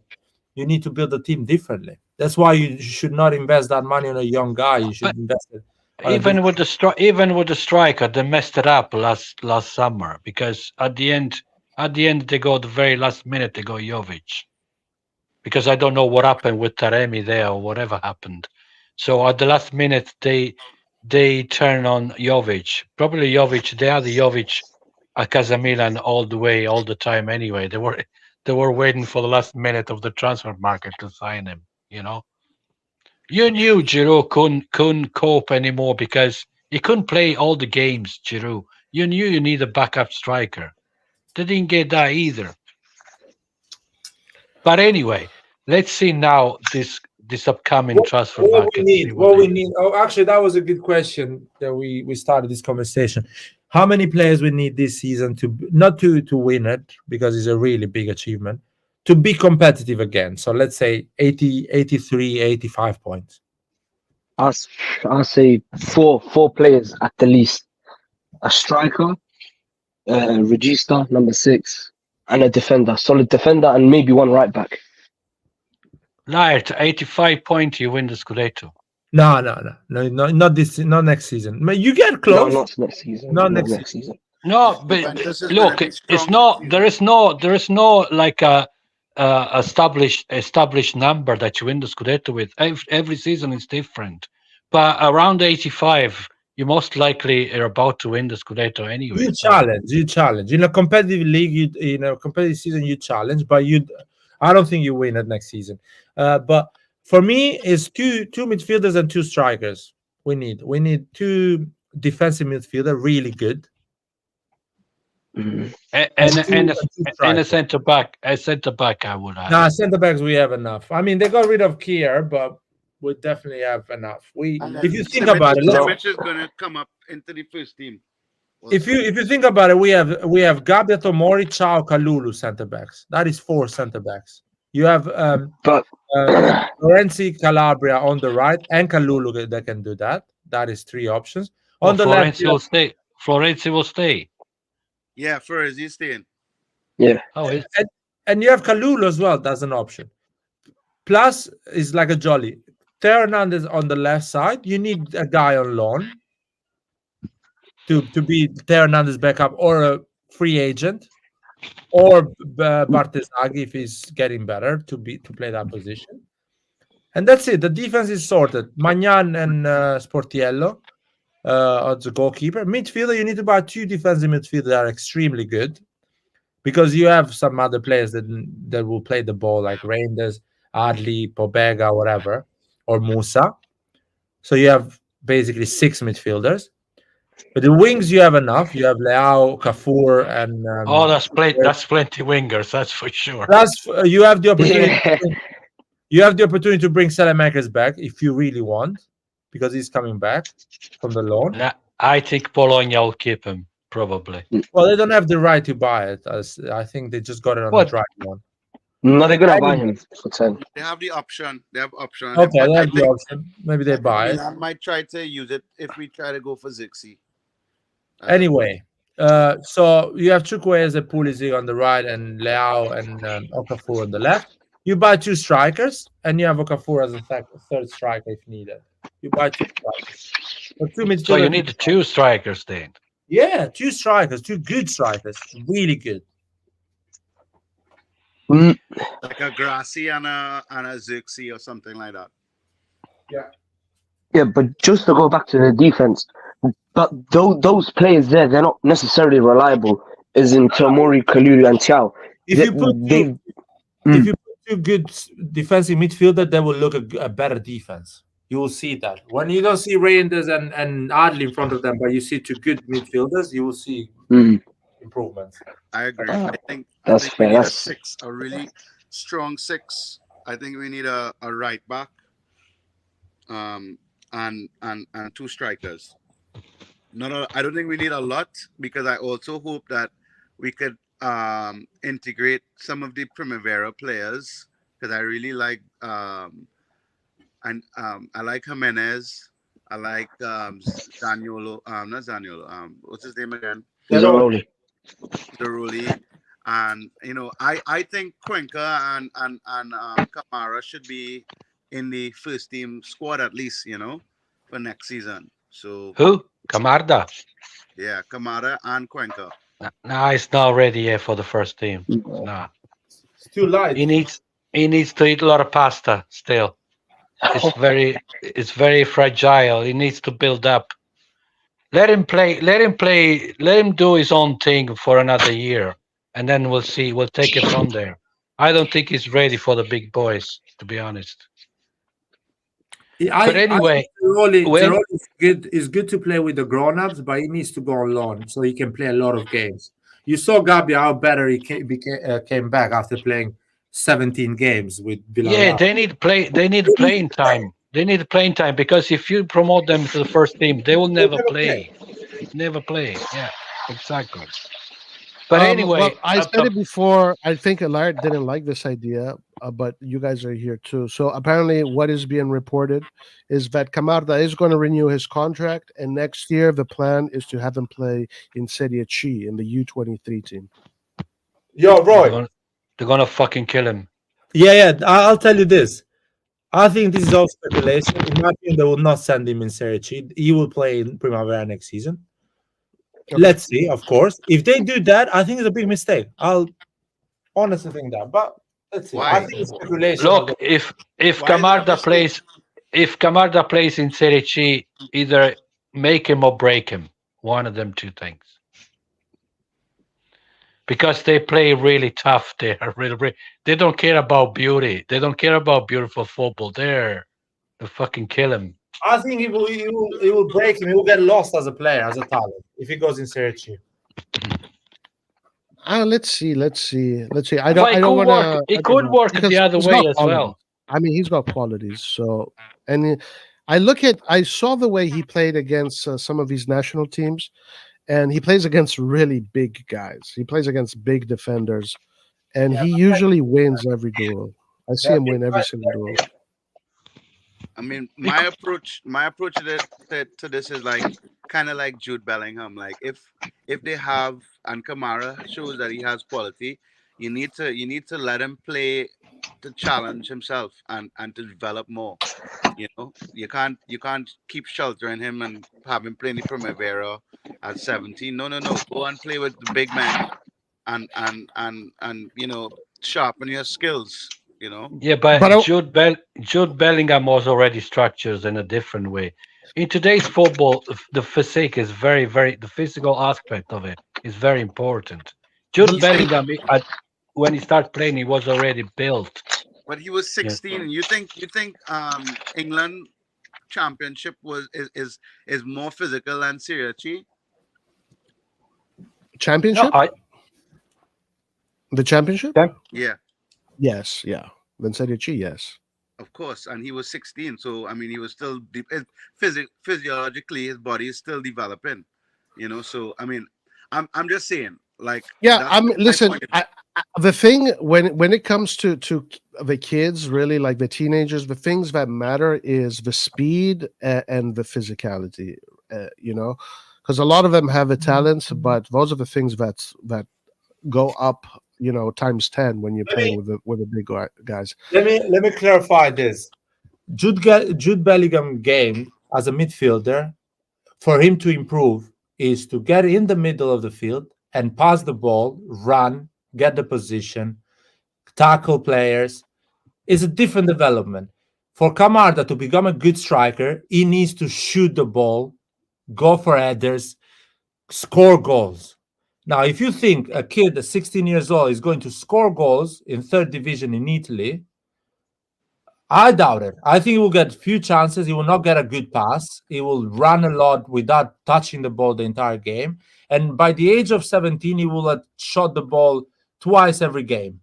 You need to build the team differently. That's why you should not invest that money on a young guy. You should invest it. Even with the striker, they messed it up last summer because at the end they go the very last minute they go Jovic. Because I don't know what happened with Taremi there or whatever happened. So at the last minute they turn on Jovic. Probably Jovic. They had the Jovic at Casa Milan all the time anyway. They were waiting for the last minute of the transfer market to sign him. You know, you knew Giroud couldn't cope anymore because he couldn't play all the games. Giroud, you knew you need a backup striker. They didn't get that either. But anyway, let's see now this upcoming transfer market. What we need. Oh, actually, that was a good question that we started this conversation. How many players we need this season to not to win it because it's a really big achievement, to be competitive again? So let's say 80, 83, 85 points. I'll say four players at the least. A striker, regista, number 6, and a defender, solid defender, and maybe one right back. Laird, 85 points, you win the Scudetto. No, not next season. You get close. No, not next season. Not next season. No, but look, it's not. There is no like a established number that you win the Scudetto with. Every season is different, but around 85, you most likely are about to win the Scudetto anyway. You challenge in a competitive league. In a competitive season, you challenge, but I don't think you win it next season. But for me, it's two midfielders and 2 strikers. We need 2 defensive midfielder, really good. And a centre back. A centre back, I would have. Nah, centre backs we have enough. I mean, they got rid of Kier, but we definitely have enough. If you think about it, Simic is going to come up into the first team. If you think about it, we have Gabriel Tomori, Ciao, Kalulu centre backs. That is 4 centre backs. You have Florenzi, Calabria on the right, and Kalulu that can do that. That is 3 options. On the left, Florenzi will stay. Yeah, first he's staying. Yeah. And you have Kalulu as well. That's an option. Plus, is like a jolly. Theo Hernandez on the left side. You need a guy on loan to be Theo Hernandez backup or a free agent, or Bartesaghi if he's getting better to play that position. And that's it. The defense is sorted. Magnan and Sportiello as a goalkeeper. Midfielder, you need to buy 2 defensive midfielders that are extremely good, because you have some other players that will play the ball, like Reinders, Adli, Pobega, whatever, or Musa. So you have basically 6 midfielders. But the wings, you have enough. You have Leao, Kafur, and that's plenty wingers, that's for sure. Plus, you have the opportunity. You have the opportunity to bring Salamakers back if you really want, because he's coming back from the loan. I think Bologna will keep him. probably. Well, they don't have the right to buy it. As I think they just got it on What? the dry one. No, they're gonna buy him for 10. They have the option. They have option on Okay, it, but they I have the think option. Maybe they buy it. Milan might try to use it if we try to go for Zixi. Anyway, so you have Chukwueze, Pulisic on the right, and Leao and Okafor on the left. You buy 2 strikers, and you have Okafor as a third striker if needed. You buy 2 strikers. Or 2 midfielders. So you need 2 strikers then. Yeah, 2 strikers, 2 good strikers, really good. Like a Grassi and a Zixi or something like that. Yeah, but just to go back to the defense, but those players there, they're not necessarily reliable. As in Tomori, Kalulu, and Thiaw. If you put 2 good defensive midfielders, they will look a better defense. You will see that when you don't see Reinders and Adli in front of them, but you see 2 good midfielders, you will see improvements. I agree. I think fair. we need a really strong 6. I think we need a right back, and 2 strikers. I don't think we need a lot, because I also hope that we could integrate some of the Primavera players, because I really like I like Jimenez. I like Zaniolo. Not Zaniolo. What's his name again? Zaroli. And I think Cuenca and Camarda should be in the first team squad at least, for next season. So Who? Camarda? Yeah, Camarda and Cuenca. No, he's not ready yet for the first team. No. It's too light. He needs to eat a lot of pasta still. It's very fragile. He needs to build up. Let him play. Let him do his own thing for another year, and then we'll see. We'll take it from there. I don't think he's ready for the big boys, to be honest. But anyway, Zaroli is good. It's good to play with the grown-ups, but he needs to go on loan so he can play a lot of games. You saw Gabi how better he came back after playing 17 games with Villarreal. Yeah, they need playing time. They need playing time, because if you promote them to the first team, they will never play. Never play. Yeah, exactly. But anyway, well, I said it before. I think Allard didn't like this idea, but you guys are here too. So apparently, what is being reported is that Camarda is going to renew his contract, and next year the plan is to have him play in Serie C in the U23 team. Yo, Roy, they're gonna fucking kill him. Yeah. I'll tell you this. I think this is all speculation. In my opinion, they will not send him in Serie C. He will play in Primavera next season. Okay. Let's see, of course. If they do that, I think it's a big mistake. I'll honestly think that. But let's see. Why? I think it's speculation. Look, if Camarda plays in Serie C, either make him or break him. One of them 2 things. Because they play really tough. They don't care about beauty. They don't care about beautiful football. They fucking kill him. I think he will break him. He will get lost as a player, as a talent, if he goes in Serie C. Let's see. I don't want to. It could work the other way as well. I mean, he's got qualities. So, and I saw the way he played against some of these national teams, and he plays against really big guys. He plays against big defenders, and he usually wins every duel. I see him win every single duel. I mean, my approach to this is like kind of like Jude Bellingham. Like if they have, and Kamara shows that he has quality, you need to let him play to challenge himself and to develop more. You can't keep sheltering him and have him play in the Primavera at 17. No. Go and play with the big men and sharpen your skills. Yeah, but Jude Bellingham was already structured in a different way. In today's football, the physique is very, very. The physical aspect of it is very important. Jude Bellingham, when he started playing, he was already built. But he was 16. You think England Championship is more physical than Serie C? Championship? No, the championship? Yeah. Yes, yeah. Then Serie C, yes. Of course, and he was 16, so I mean, he was still physiologically, his body is still developing. So I mean, I'm just saying, like, Yeah, that's I'm my listen. point. The thing when it comes to the kids, really like the teenagers, the things that matter is the speed and the physicality. You know, because a lot of them have the talents, but those are the things that go up. You know, times 10 when you're playing with the big guys. Let me clarify this. Jude Bellingham game as a midfielder, for him to improve is to get in the middle of the field and pass the ball, run, get the position, tackle players. Is a different development. For Camarda to become a good striker, he needs to shoot the ball, go for headers, score goals. Now, if you think a kid at 16 years old is going to score goals in third division in Italy, I doubt it. I think he will get few chances. He will not get a good pass. He will run a lot without touching the ball the entire game. And by the age of 17, he will have shot the ball twice every game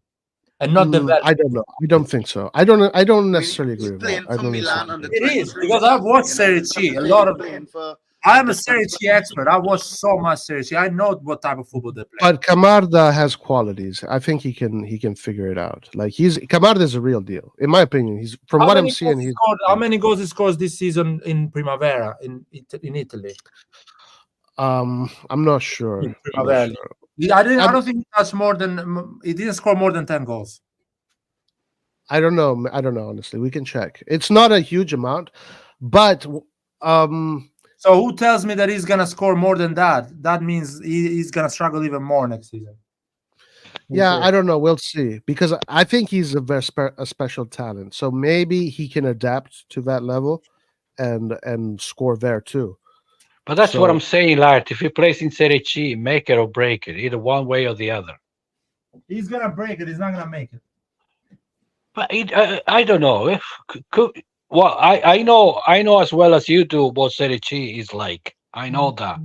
and not develop. I don't know. I don't think so. I don't necessarily agree He's with that. playing I for don't Milan necessarily under agree. It is 23. because I've watched You know, Serie he's C. A playing lot of. for I am under a Serie C 23. expert. I watch so much Serie C. I know what type of football they play. But Camarda has qualities. I think he can figure it out. Like Camarda is a real deal, in my opinion. He's from what I'm seeing. How many goals he scores this season in Primavera in Italy? I'm not sure. In I'm not Primavera. sure. I don't think he touched more than. He didn't score more than 10 goals. I don't know. I don't know. Honestly, we can check. It's not a huge amount, but So who tells me that he's gonna score more than that? That means he's gonna struggle even more next season. yeah, I don't know. We'll see because I think he's a a special talent. So maybe he can adapt to that level and score there too. But that's what So- I'm saying, Lart. If he plays in Serie C, make it or break it, either one way or the other. He's gonna break it. He's not gonna make it. But I don't know if well, I know as well as you do what Serie C is like. I know that,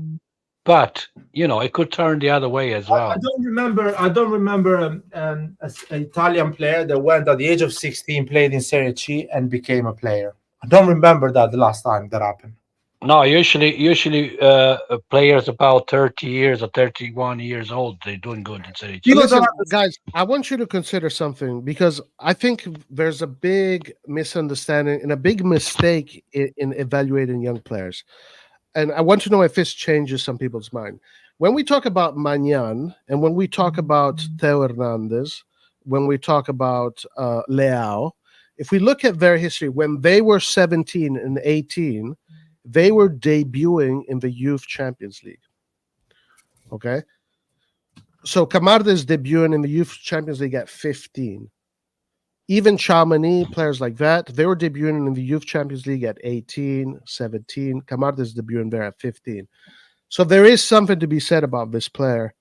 but you know it could turn the other way as well. I don't remember an Italian player that went at the age of 16, played in Serie C, and became a player. I don't remember that the last time that happened. No, usually players about 30 years or 31 years old, they're doing good in Serie C. Listen, guys, I want you to consider something because I think there's a big misunderstanding and a big mistake in evaluating young players. And I want to know if this changes some people's mind. When we talk about Magnan and when we talk about Theo Hernandez, when we talk about Leao, if we look at their history, when they were 17 and 18, they were debuting in the Youth Champions League. Okay? So Camarda is debuting in the Youth Champions League at 15. Even Chamonix, players like that, they were debuting in the Youth Champions League at 18, 17. Camarda is debuting there at 15. So there is something to be said about this player.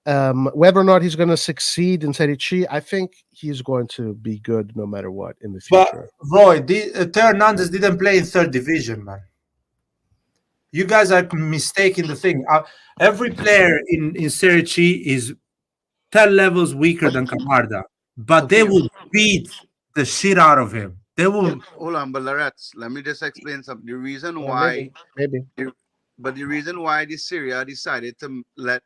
Whether or not he's going to succeed in Serie C, I think he's going to be good no matter what in the future. But Roy, Theo Hernandez didn't play in third division, man. You guys are mistaking the thing. Every player in Serie C is 10 levels weaker than Camarda, but they will beat the shit out of him. They will. Hold on, but Loretz, let me just explain something. The reason why, maybe. But the reason why the Syria decided to let,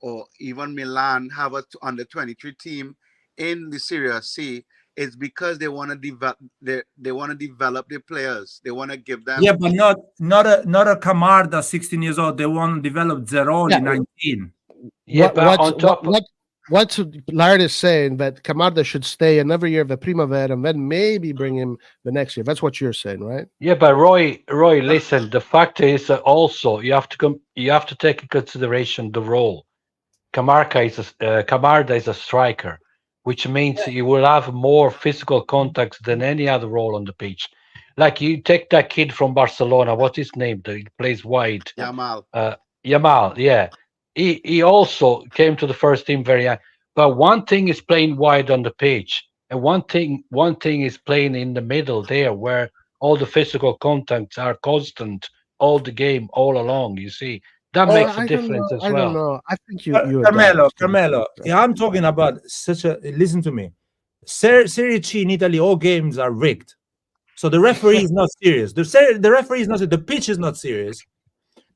or even Milan have a under 23 team in the Serie C is because they want to develop. They want to develop their players. They want to give them. Yeah, but not a Camarda, 16 years old. They want to develop Zeroli, 19. Yeah, but on top. What Laird is saying that Camarda should stay another year of the Primavera and then maybe bring him the next year. That's what you're saying, right? Yeah, but Roy, listen. The fact is also you have to take in consideration the role. Camarda is a striker, which means he will have more physical contacts than any other role on the pitch. Like you take that kid from Barcelona, what's his name? He plays wide. Yamal. Yamal, yeah. He also came to the first team very young. But one thing is playing wide on the pitch, and one thing is playing in the middle there, where all the physical contacts are constant all the game, all along. You see, that makes a difference as well. I don't know. I think you Carmelo. Yeah, I'm talking about such a. Listen to me. Serie C in Italy, all games are rigged, so the referee is not serious. The referee is not. The pitch is not serious.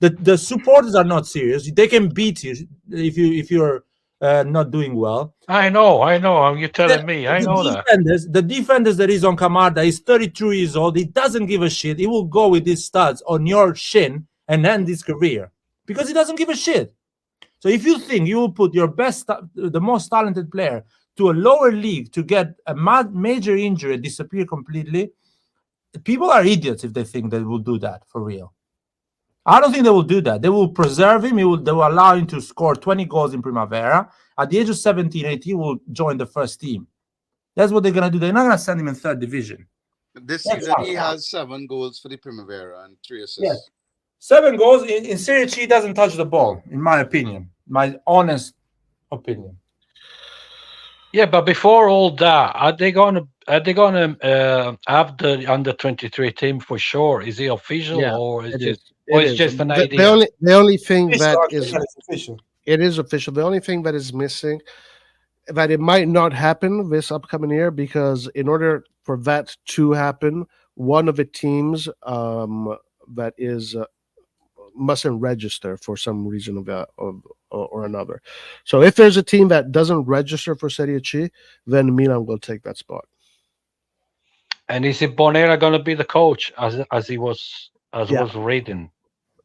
The supporters are not serious. They can beat you if you're not doing well. I know. You're telling me. I know that. The defenders that is on Camarda is 32 years old. He doesn't give a shit. He will go with his studs on your shin and end his career because he doesn't give a shit. So if you think you will put your best, the most talented player to a lower league to get a major injury and disappear completely, people are idiots if they think they will do that for real. I don't think they will do that. They will preserve him. They will allow him to score 20 goals in Primavera. At the age of 17, 18, he will join the first team. That's what they're going to do. They're not going to send him in third division. This season, he has 7 goals for the Primavera and 3 assists. Yes. 7 goals. In Serie C, he doesn't touch the ball, in my opinion. My honest opinion. Yeah, but before all that, are they gonna have the under 23 team for sure? Is it official or is it just an idea? The only thing that is official. It is official. The only thing that is missing, that it might not happen this upcoming year, because in order for that to happen, one of the teams that is mustn't register for some reason or another. So if there's a team that doesn't register for Serie C, then Milan will take that spot. And is it Bonera going to be the coach as was reading?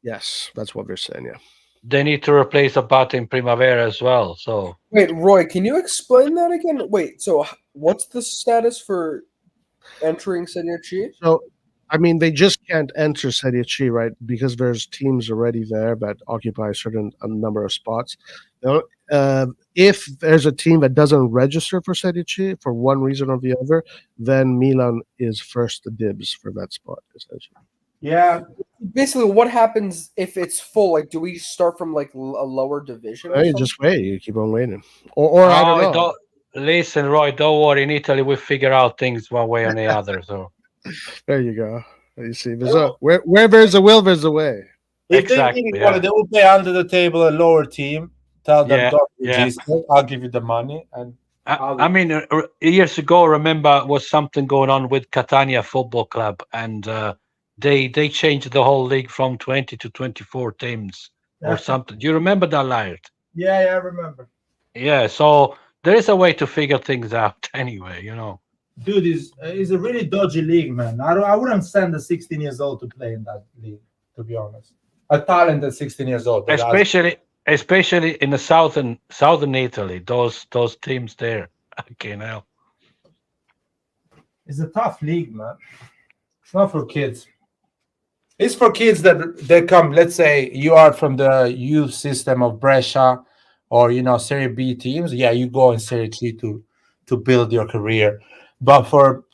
Yes, that's what they're saying. Yeah. They need to replace Abate in Primavera as well. So wait, Roy, can you explain that again? Wait, so what's the status for entering Serie C? So, I mean, they just can't enter Serie C, right? Because there's teams already there that occupy a number of spots. If there's a team that doesn't register for Serie C for one reason or the other, then Milan is first dibs for that spot, essentially. Yeah. Basically, what happens if it's full? Like, do we start from like a lower division? You just wait. You keep on waiting. Or I don't know. Listen, Roy, don't worry. In Italy, we figure out things one way or the other. So there you go. You see, where there's a will, there's a way. If they will play under the table a lower team. Tell them, I'll give you the money. And I mean, years ago, remember, was something going on with Catania Football Club, and they changed the whole league from 20 to 24 teams or something. Do you remember that, Laird? Yeah, I remember. Yeah, so there is a way to figure things out anyway, Dude, it's a really dodgy league, man. I wouldn't send a 16 years old to play in that league, to be honest. A talented 16 years old. Especially in the southern Italy, those teams there. Okay, now. It's a tough league, man. It's not for kids. It's for kids that they come. Let's say you are from the youth system of Brescia, or Serie B teams. Yeah, you go in Serie C to build your career. But for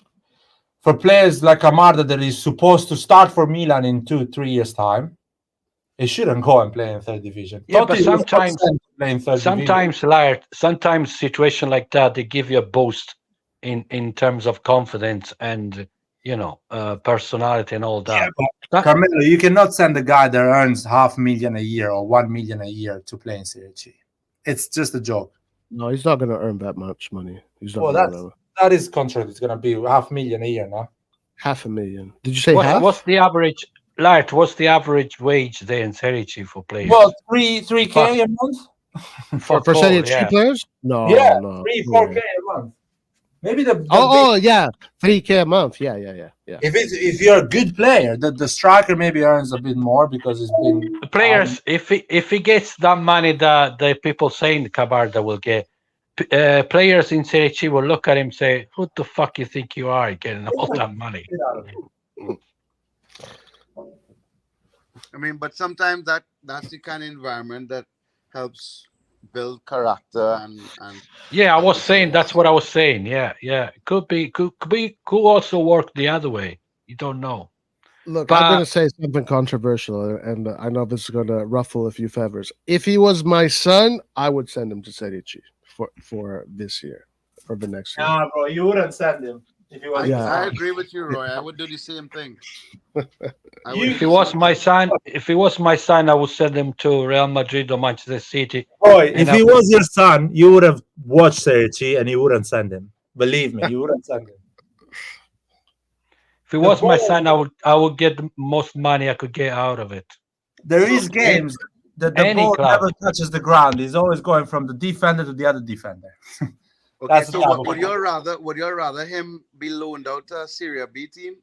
players like Camarda that is supposed to start for Milan in 2-3 years' time, it shouldn't go and play in third division. Yeah, but sometimes situation like that, they give you a boost in terms of confidence and personality and all that. Yeah, Carmelo, you cannot send a guy that earns $500,000 a year or $1 million a year to play in Serie C. It's just a joke. No, he's not going to earn that much money. He's not. That is contract. It's going to be $500,000 a year, no? $500,000. Did you say half? What's the average? Light, what's the average wage there in Serie C for players? Well, 3K a month for Serie C players. No, 3-4K a month. Maybe the 3K a month. Yeah. If you're a good player, the striker maybe earns a bit more because it's been the players. If he gets that money that the people saying Camarda will get, players in Serie C will look at him and say, "Who the fuck you think you are getting all that money?" I mean, but sometimes that's the kind of environment that helps build character and yeah, I was saying that's what I was saying. Yeah. Could also work the other way. You don't know. Look, I'm going to say something controversial, and I know this is going to ruffle a few feathers. If he was my son, I would send him to Serie C for this year, for the next year. Nah, bro, you wouldn't send him. I agree with you, Roy. I would do the same thing. If he was my son, I would send him to Real Madrid or Manchester City. Boy, if he was your son, you would have watched Serie C and you wouldn't send him. Believe me, you wouldn't send him. If he was my son, I would get the most money I could get out of it. There is games that the Any ball club. never touches the ground. He's always going from the defender to the other defender. Okay, That's so the type would of- you rather him be loaned out to a Serie B team?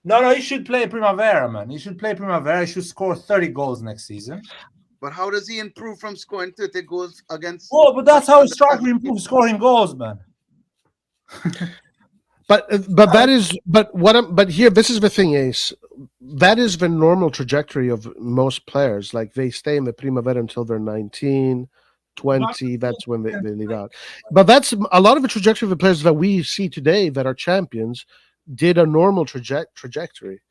No, he should play Primavera, man. He should play Primavera. He should score 30 goals next season. But how does he improve from scoring 30 goals against? Oh, but that's how a striker improves scoring goals, man. But here, this is the thing, Ace. That is the normal trajectory of most players. Like, they stay in the Primavera until they're 19, 20. That's when they leave out. But that's a lot of the trajectory of the players that we see today that are champions did a normal trajectory.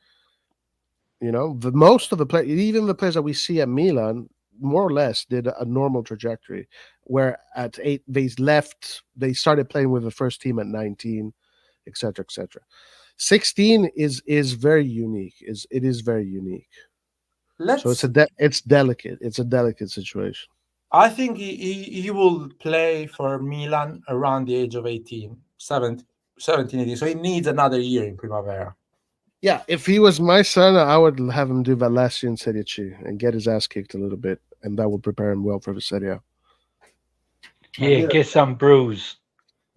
You know, most of the players, even the players that we see at Milan, more or less did a normal trajectory. Where at 8 they started playing with the first team at 19, etc., etc. 16 is very unique. It is very unique. So it's delicate. It's a delicate situation. I think he will play for Milan around the age of 18, 17, 18. So he needs another year in Primavera. Yeah, if he was my son, I would have him do Lazio in Serie C and get his ass kicked a little bit, and that would prepare him well for the Serie A. Yeah, get some bruise.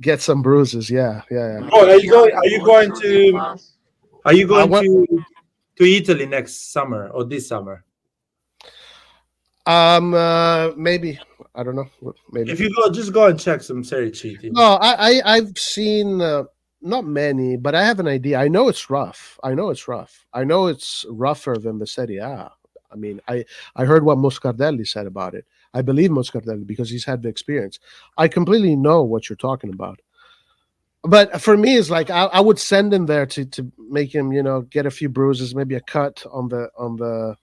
Get some bruises. Yeah. Oh, are you going to Italy next summer or this summer? Maybe. I don't know. Maybe. If you go, just go and check some Serie C teams. No, I've seen not many, but I have an idea. I know it's rough. I know it's rougher than the Serie A. I mean, I heard what Moscardelli said about it. I believe Moscardelli because he's had the experience. I completely know what you're talking about. But for me, it's like I would send him there to make him, get a few bruises, maybe a cut on the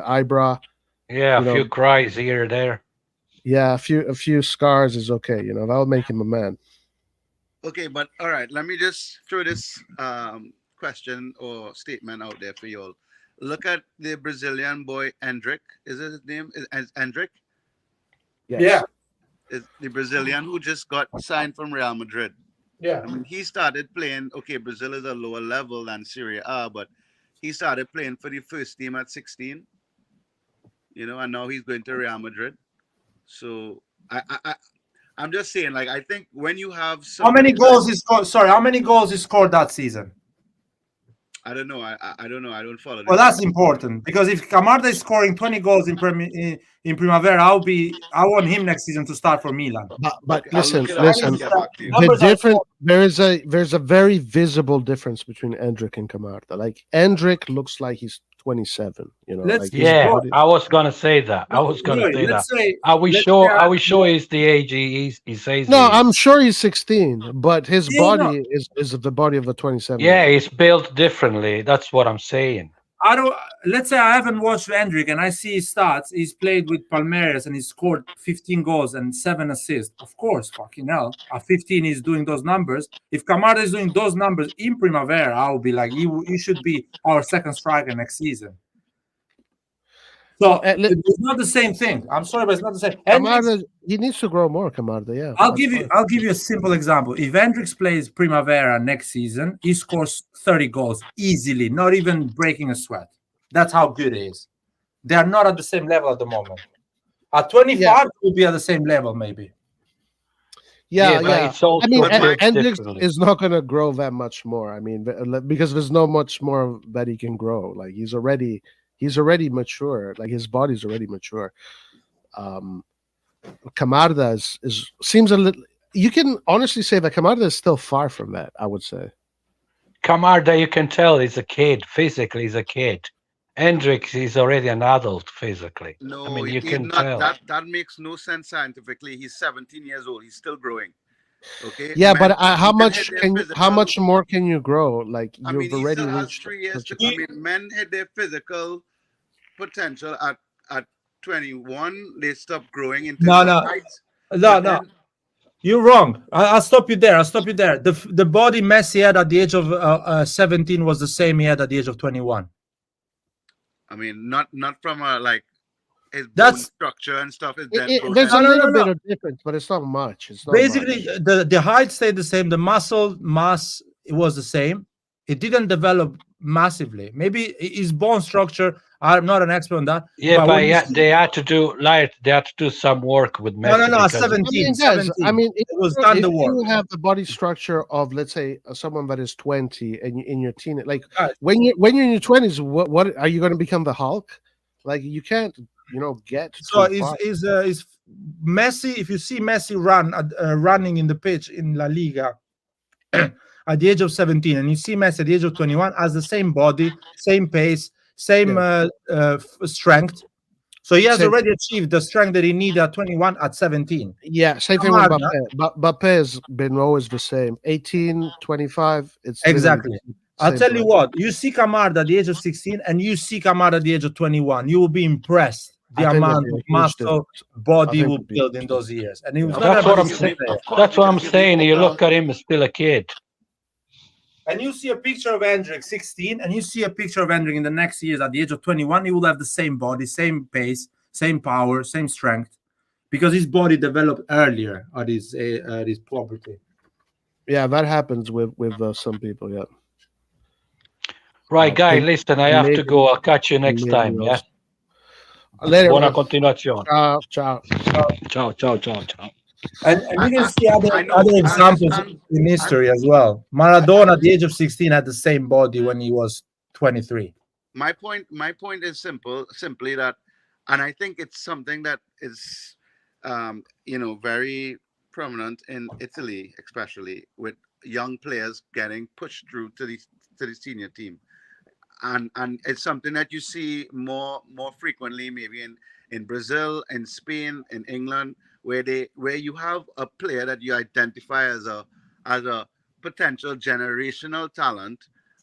eyebrow. Yeah, a few cries here or there. Yeah, a few scars is okay. That'll make him a man. Okay, but all right, let me just throw this question or statement out there for you all. Look at the Brazilian boy, Endrick. Is it his name? Is Endrick? Yes. Yeah. Is the Brazilian who just got signed from Real Madrid. Yeah. I mean, he started playing, okay, Brazil is a lower level than Serie A, but he started playing for the first team at 16, and now he's going to Real Madrid. So I'm just saying, like, I think when you have how many goals he scored? Sorry, how many goals he scored that season? I don't know. I don't know. I don't follow. Well, that's important because if Camarda is scoring 20 goals in Primavera, I want him next season to start for Milan. But Okay, listen. the There's a very visible difference between Endrick and Camarda. Like, Endrick looks like he's 27. I was gonna say that. Are we sure he's the age he says? No, I'm sure he's 16, but his body is the body of a 27. Yeah, he's built differently. That's what I'm saying. Let's say I haven't watched Endrick and I see his stats. He's played with Palmeiras and he scored 15 goals and 7 assists. Of course, fucking hell. At 15, he's doing those numbers. If Camarda is doing those numbers in Primavera, I'll be like, he should be our second striker next season. So it's not the same thing. I'm sorry, but it's not the same. Camarda, he needs to grow more, Camarda. Yeah. I'll give you a simple example. If Hendricks plays Primavera next season, he scores 30 goals easily, not even breaking a sweat. That's how good he is. They are not at the same level at the moment. At 25, we'll be at the same level, maybe. Yeah. I mean, Hendricks is not going to grow that much more. I mean, because there's no much more that he can grow. Like, he's already mature. Like, his body's already mature. Camarda seems a little. You can honestly say that Camarda is still far from that. I would say. Camarda, you can tell he's a kid. Physically, he's a kid. Hendricks is already an adult physically. No, I mean, you can tell. That makes no sense scientifically. He's 17 years old. He's still growing. Okay. Yeah, but how much more can you grow? Like, you've already he still has reached 3 years. Men hit their physical potential at 21. They stop growing into No. You're wrong. I'll stop you there. The body Messi had at the age of 17 was the same he had at the age of 21. I mean, not from his bone structure and stuff. There's a little bit of difference, but it's not much. It's not basically much. The height stayed the same. The muscle mass was the same. It didn't develop massively. Maybe his bone structure I'm not an expert on that. Yeah, but but when you yeah, see- they had to do some work with no, Messi because 17, guys, 17. It was done if the work. you have the body structure of, let's say, someone that is 20 and in your teen, like Guys. when you're in your 20s, what are you going to become, the Hulk? Like, you can't, get So too far. is Messi? If you see Messi running in the pitch in La Liga at the age of 17, and you see Messi at the age of 21, has the same body, same pace, same strength. So he has Same. already achieved the strength that he needed at 21 at 17. Yeah, same thing with Camarda. Mbappe. Mbappe has been always the same. 18, 25, it's Exactly. literally I'll same tell you player. what, you see Camarda at the age of 16 and you see Camarda at the age of 21, you will be impressed the I think amount there'll be of a huge muscle difference. body think will it'll be- build in those years. And he was not that's gonna what I'm be the saying. same player. That's what I'm saying. You look at him, still a kid. And you see a picture of Hendrik 16, and you see a picture of Hendrik in the next years at the age of 21, he will have the same body, same pace, same power, same strength, because his body developed earlier at his puberty. Yeah, that happens with some people. Yeah. Right, guy, Thank- listen, I have to later- go. I'll catch you next later time. Yeah. Later. Buona continuazione. Ciao. Ciao, ciao, ciao, ciao. And you can see I other know, examples in history as well. Maradona at the age of 16 had the same body when he was 23. my point is simply that, and I think it's something that is very prominent in Italy, especially with young players getting pushed through to the senior team, and it's something that you see more frequently maybe in Brazil, in Spain, in England, where you have a player that you identify as a potential generational talent,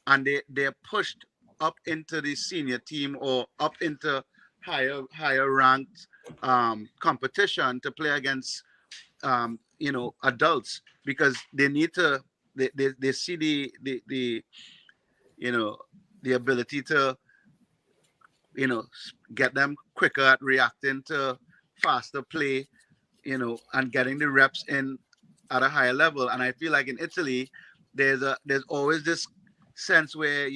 and they're pushed up into the senior team or up into higher ranked competition to play against adults, because they need to they see the the ability to get them quicker at reacting to faster play, and getting the reps in at a higher level. And I feel like in Italy there's always this sense where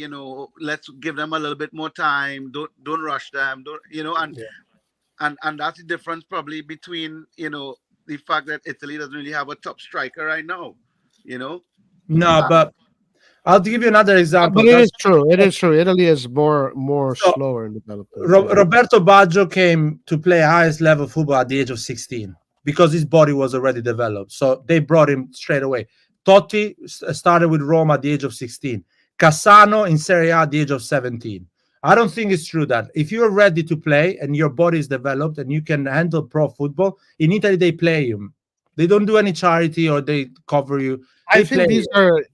let's give them a little bit more time, don't rush them, don't and that's the difference probably between the fact that Italy doesn't really have a top striker right now. No, but I'll give you another example. But it is true. It is true. Italy is more So, slower in development. Roberto Baggio came to play highest level football at the age of 16 because his body was already developed. So they brought him straight away. Totti started with Roma at the age of 16. Cassano in Serie A at the age of 17. I don't think it's true that if you're ready to play and your body is developed and you can handle pro football, in Italy they play you. They don't do any charity or they cover you. I think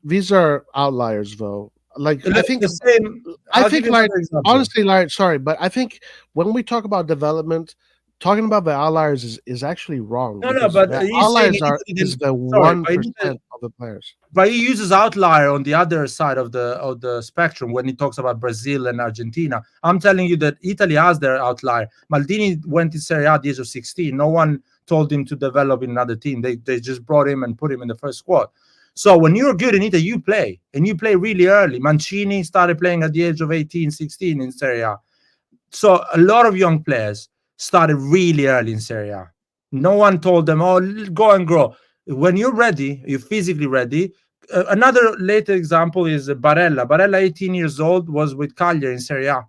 these are outliers, though. Like, I think the same. I think, like, honestly, like, sorry, but I think when we talk about development, talking about the outliers is actually wrong. No, but the outliers is the 1% of the players. But he uses outlier on the other side of the spectrum when he talks about Brazil and Argentina. I'm telling you that Italy has their outlier. Maldini went to Serie A at the age of 16. No one told him to develop in another team. They just brought him and put him in the first squad. So when you're good in Italy, you play, and you play really early. Mancini started playing at the age of 18, 16 in Serie A. So a lot of young players started really early in Serie A. No one told them, oh, go and grow. When you're ready, you're physically ready. Another later example is Barella. Barella, 18 years old, was with Cagliari in Serie A.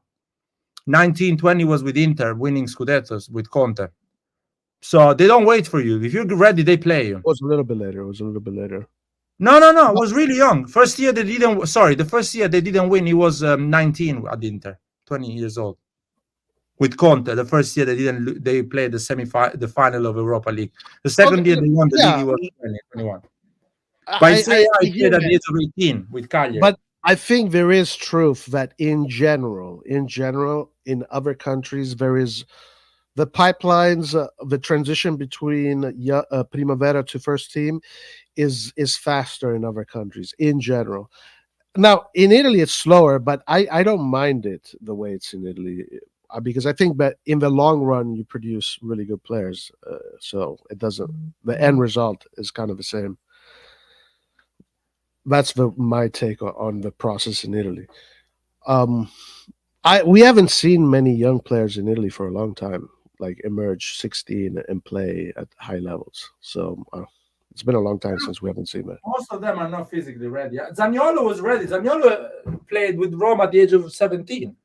19, 20 was with Inter, winning Scudettos with Conte. So they don't wait for you. If you're ready, they play you. It was a little bit later. No. It was really young. The first year they didn't win. He was 19 at Inter, 20 years old. With Conte, the first year they played the final of Europa League. The second year they won the league, he was 21. But I played at the age of 18 with Cagliari. But I think there is truth that in general, in other countries, there is the pipelines, the transition between Primavera to first team is faster in other countries in general. Now in Italy it's slower, but I don't mind it the way it's in Italy, because I think that in the long run you produce really good players. So it doesn't. The end result is kind of the same. That's my take on the process in Italy. We haven't seen many young players in Italy for a long time, like emerge 16 and play at high levels. So it's been a long time since we haven't seen that. Most of them are not physically ready. Zaniolo was ready. Zaniolo played with Roma at the age of 17.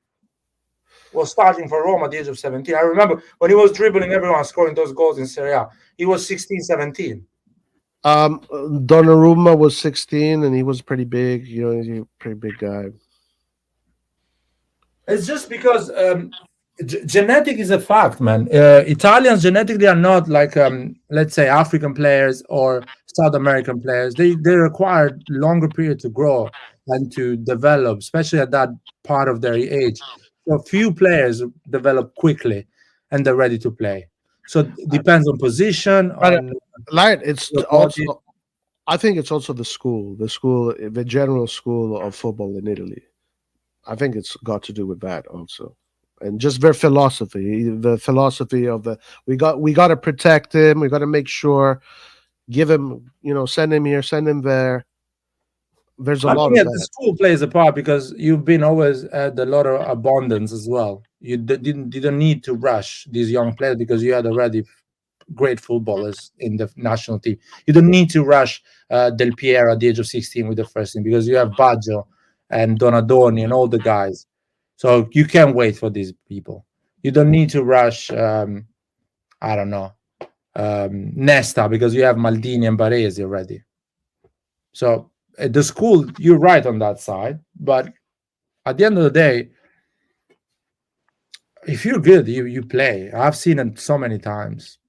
Was starting for Roma at the age of 17. I remember when he was dribbling everyone, scoring those goals in Serie A. He was 16, 17. Donnarumma was 16 and he was pretty big. He's a pretty big guy. It's just because genetic is a fact, man. Italians genetically are not like, let's say, African players or South American players. They require longer period to grow and to develop, especially at that part of their age. So few players develop quickly and they're ready to play. So it depends on position. It's also, I think it's also the general school of football in Italy. I think it's got to do with that also, and just their philosophy. The philosophy of we got to protect him. We got to make sure, give him, send him here, send him there. There's a lot of that. The school plays a part because you've been always had a lot of abundance as well. You didn't need to rush these young players because you had already great footballers in the national team. You don't need to rush Del Piero at the age of 16 with the first team because you have Baggio and Donadoni and all the guys. So you can wait for these people. You don't need to rush, Nesta because you have Maldini and Baresi already. So the school, you're right on that side. But at the end of the day, if you're good, you play. I've seen it so many times.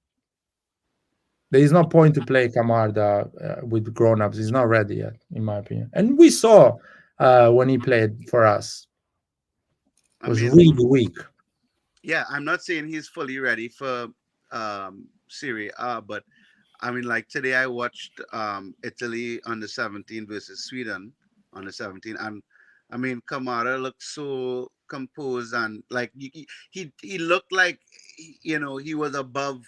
There is no point to play Camarda with grown-ups. He's not ready yet, in my opinion. And we saw when he played for us. It was really weak. Yeah, I'm not saying he's fully ready for Serie A, but I mean, like today I watched Italy under 17 versus Sweden under 17, and I mean, Camarda looked so composed and like he looked like he was above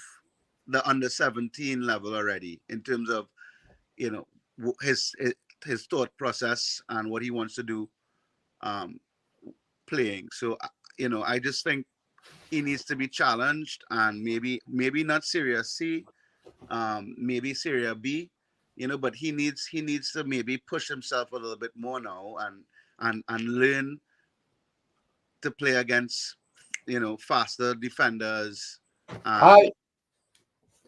the under 17 level already in terms of his thought process and what he wants to do playing. So I just think he needs to be challenged, and maybe not Serie C, maybe Serie B, but he needs to maybe push himself a little bit more now and learn to play against faster defenders.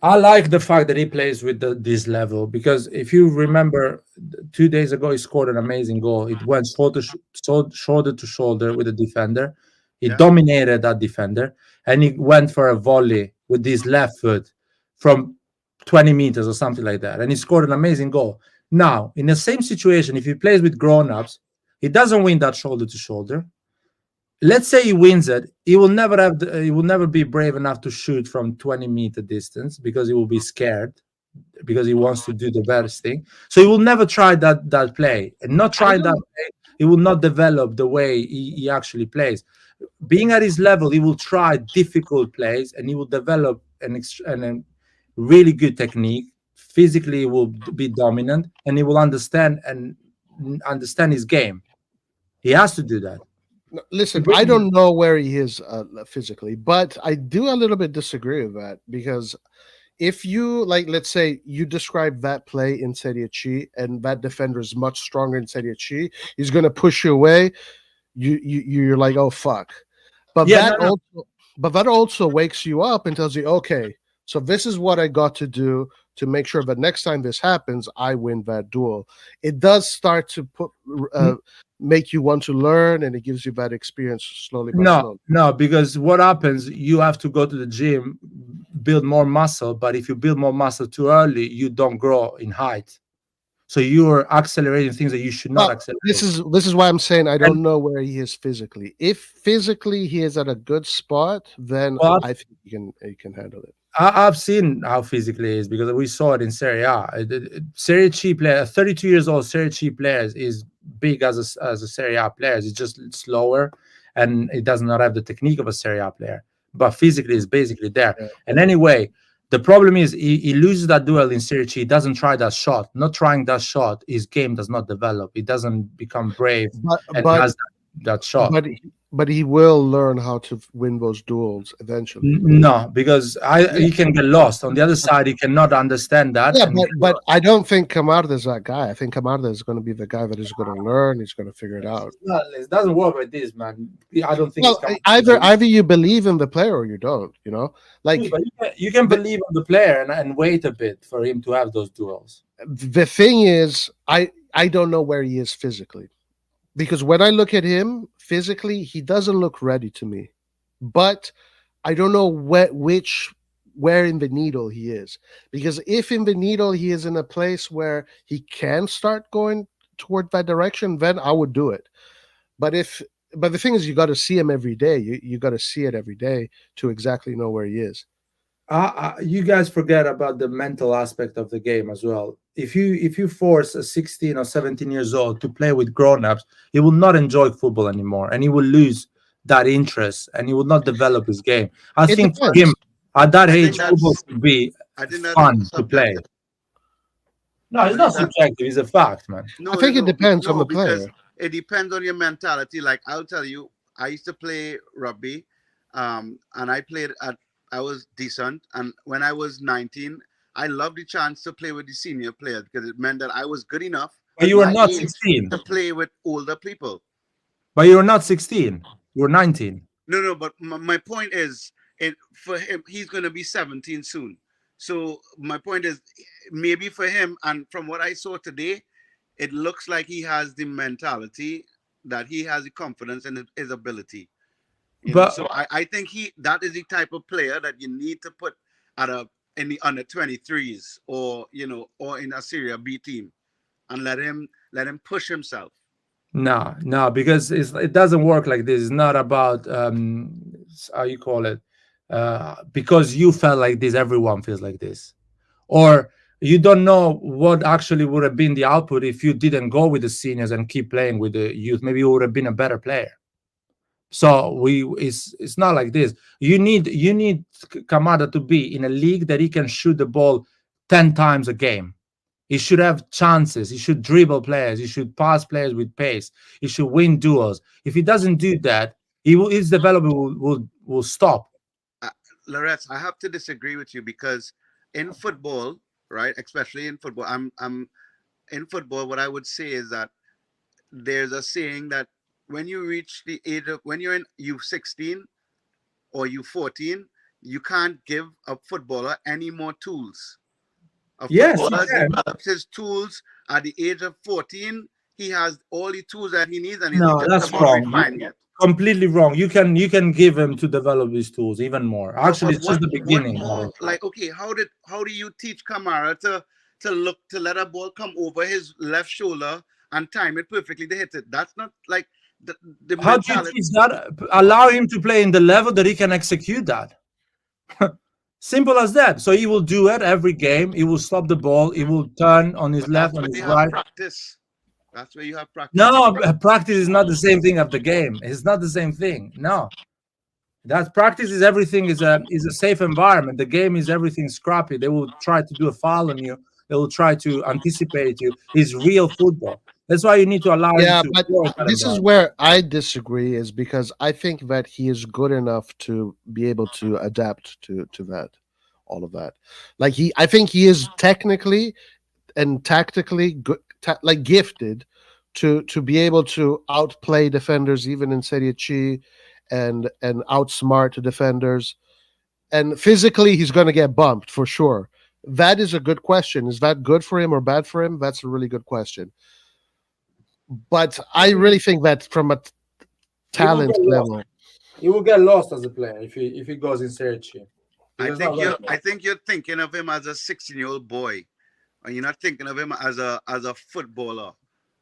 I like the fact that he plays with this level because if you remember, 2 days ago he scored an amazing goal. It went shoulder to shoulder with the defender. He dominated that defender, and he went for a volley with his left foot from 20 meters or something like that, and he scored an amazing goal. Now, in the same situation, if he plays with grown-ups, he doesn't win that shoulder to shoulder. Let's say he wins it, he will never be brave enough to shoot from 20-meter distance because he will be scared because he wants to do the best thing. So he will never try that play, and not trying that play, he will not develop the way he actually plays. Being at his level, he will try difficult plays and he will develop a really good technique. Physically, he will be dominant and he will understand his game. He has to do that. Listen, I don't know where he is physically, but I do a little bit disagree with that because if you let's say you describe that play in Serie C and that defender is much stronger in Serie C, he's going to push you away. You're like, oh fuck, but that also wakes you up and tells you, okay, so this is what I got to do to make sure that next time this happens, I win that duel. It does start to make you want to learn, and it gives you that experience slowly. No, because what happens, you have to go to the gym, build more muscle, but if you build more muscle too early, you don't grow in height. So you are accelerating things that you should not accelerate. This is why I'm saying I don't know where he is physically. If physically he is at a good spot, then I think he can handle it. I've seen how physically he is because we saw it in Serie A. Serie C player, 32 years old Serie C players is big as a Serie A player. It's just slower and it does not have the technique of a Serie A player, but physically is basically there. Yeah. And anyway, the problem is he loses that duel in Serie C. He doesn't try that shot. Not trying that shot, his game does not develop. He doesn't become brave and has that shot. but he will learn how to win those duels eventually. No, because he can get lost. On the other side, he cannot understand that. Yeah, and but I don't think Camarda is that guy. I think Camarda is going to be the guy that is going to learn. He's going to figure it out. it doesn't work like this, man. I don't think Well, it's either you believe in the player or you don't. You know, like but you can believe on the player and wait a bit for him to have those duels. the thing is, I don't know where he is physically, because when I look at him physically, he doesn't look ready to me. But I don't know where in the needle he is, because if in the needle he is in a place where he can start going toward that direction, then I would do it. But the thing is, you got to see him every day. You got to see it every day to exactly know where he is. You guys forget about the mental aspect of the game as well. If you force a 16 or 17 years old to play with grown-ups, he will not enjoy football anymore, and he will lose that interest, and he will not develop his game. I think for him at that age, football should be fun to play. No, it's not subjective. It's a fact, man. I think it depends on the player. It depends on your mentality. Like, I'll tell you, I used to play rugby, and I was decent. And when I was 19, I loved the chance to play with the senior players because it meant that I was good enough. But you were not 16 to play with older people. But you were not 16. You were 19. No. But my point is, for him, he's going to be 17 soon. So my point is, maybe for him, and from what I saw today, it looks like he has the mentality, that he has the confidence in his ability. So I think that is the type of player that you need to put in the under 23s or in a Serie B team, and let him push himself. No, because it doesn't work like this. It's not about how you call it. Because you felt like this, everyone feels like this, or you don't know what actually would have been the output if you didn't go with the seniors and keep playing with the youth. Maybe you would have been a better player. So it's not like this. You need Camarda to be in a league that he can shoot the ball 10 times a game. He should have chances. He should dribble players. He should pass players with pace. He should win duels. If he doesn't do that, his development will stop. Loretz, I have to disagree with you, because in football, right, especially in football, I'm in football. What I would say is that there's a saying that when you reach the age of, when you're in U16 or U14, you can't give a footballer any more tools. Footballer develops his tools at the age of 14. He has all the tools that he needs, and that's wrong. Completely wrong. You can give him to develop these tools even more. Actually, it's just the beginning. Like, okay, how do you teach Camarda to let a ball come over his left shoulder and time it perfectly to hit it? That's not like the how do you teach that? Allow him to play in the level that he can execute that. Simple as that. So he will do it every game. He will stop the ball. He will turn on his left, on his right. Practice. That's where you have practice. No, practice is not the same thing of the game. It's not the same thing. No, that practice is everything. Is a safe environment. The game is everything scrappy. They will try to do a foul on you. They will try to anticipate you. It's real football. That's why you need to allow him to. But this is where I disagree, is because I think that he is good enough to be able to adapt to that, all of that. Like I think he is technically and tactically good, like gifted to be able to outplay defenders even in Serie C and outsmart defenders. And physically, he's going to get bumped for sure. That is a good question. Is that good for him or bad for him? That's a really good question. But I really think that from a talent level, he will get lost as a player if he goes in Serie C. I think you're thinking of him as a 16-year-old boy, and you're not thinking of him as a footballer,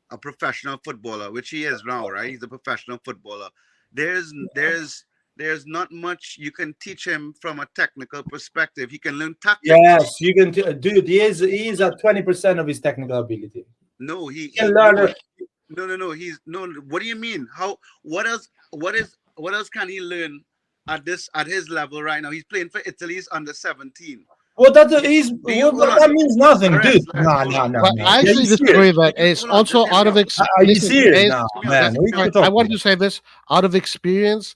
a professional footballer, which he is now, right? He's a professional footballer. There's not much you can teach him from a technical perspective. He can learn tactics. Yes, you can, dude. He is at 20% of his technical ability. No, he can learn. No. What do you mean? What else can he learn at his level right now? He's playing for Italy's under 17. Well, that is you that means nothing, dude. No, hold no, on. no, Well, no. I Are actually you serious? disagree that it's Hold on, also just hear out me of out. Are you listen, serious? Ace, No, Hear me out. man. Just What hear are me you out. I talking wanted about? to say this out of experience,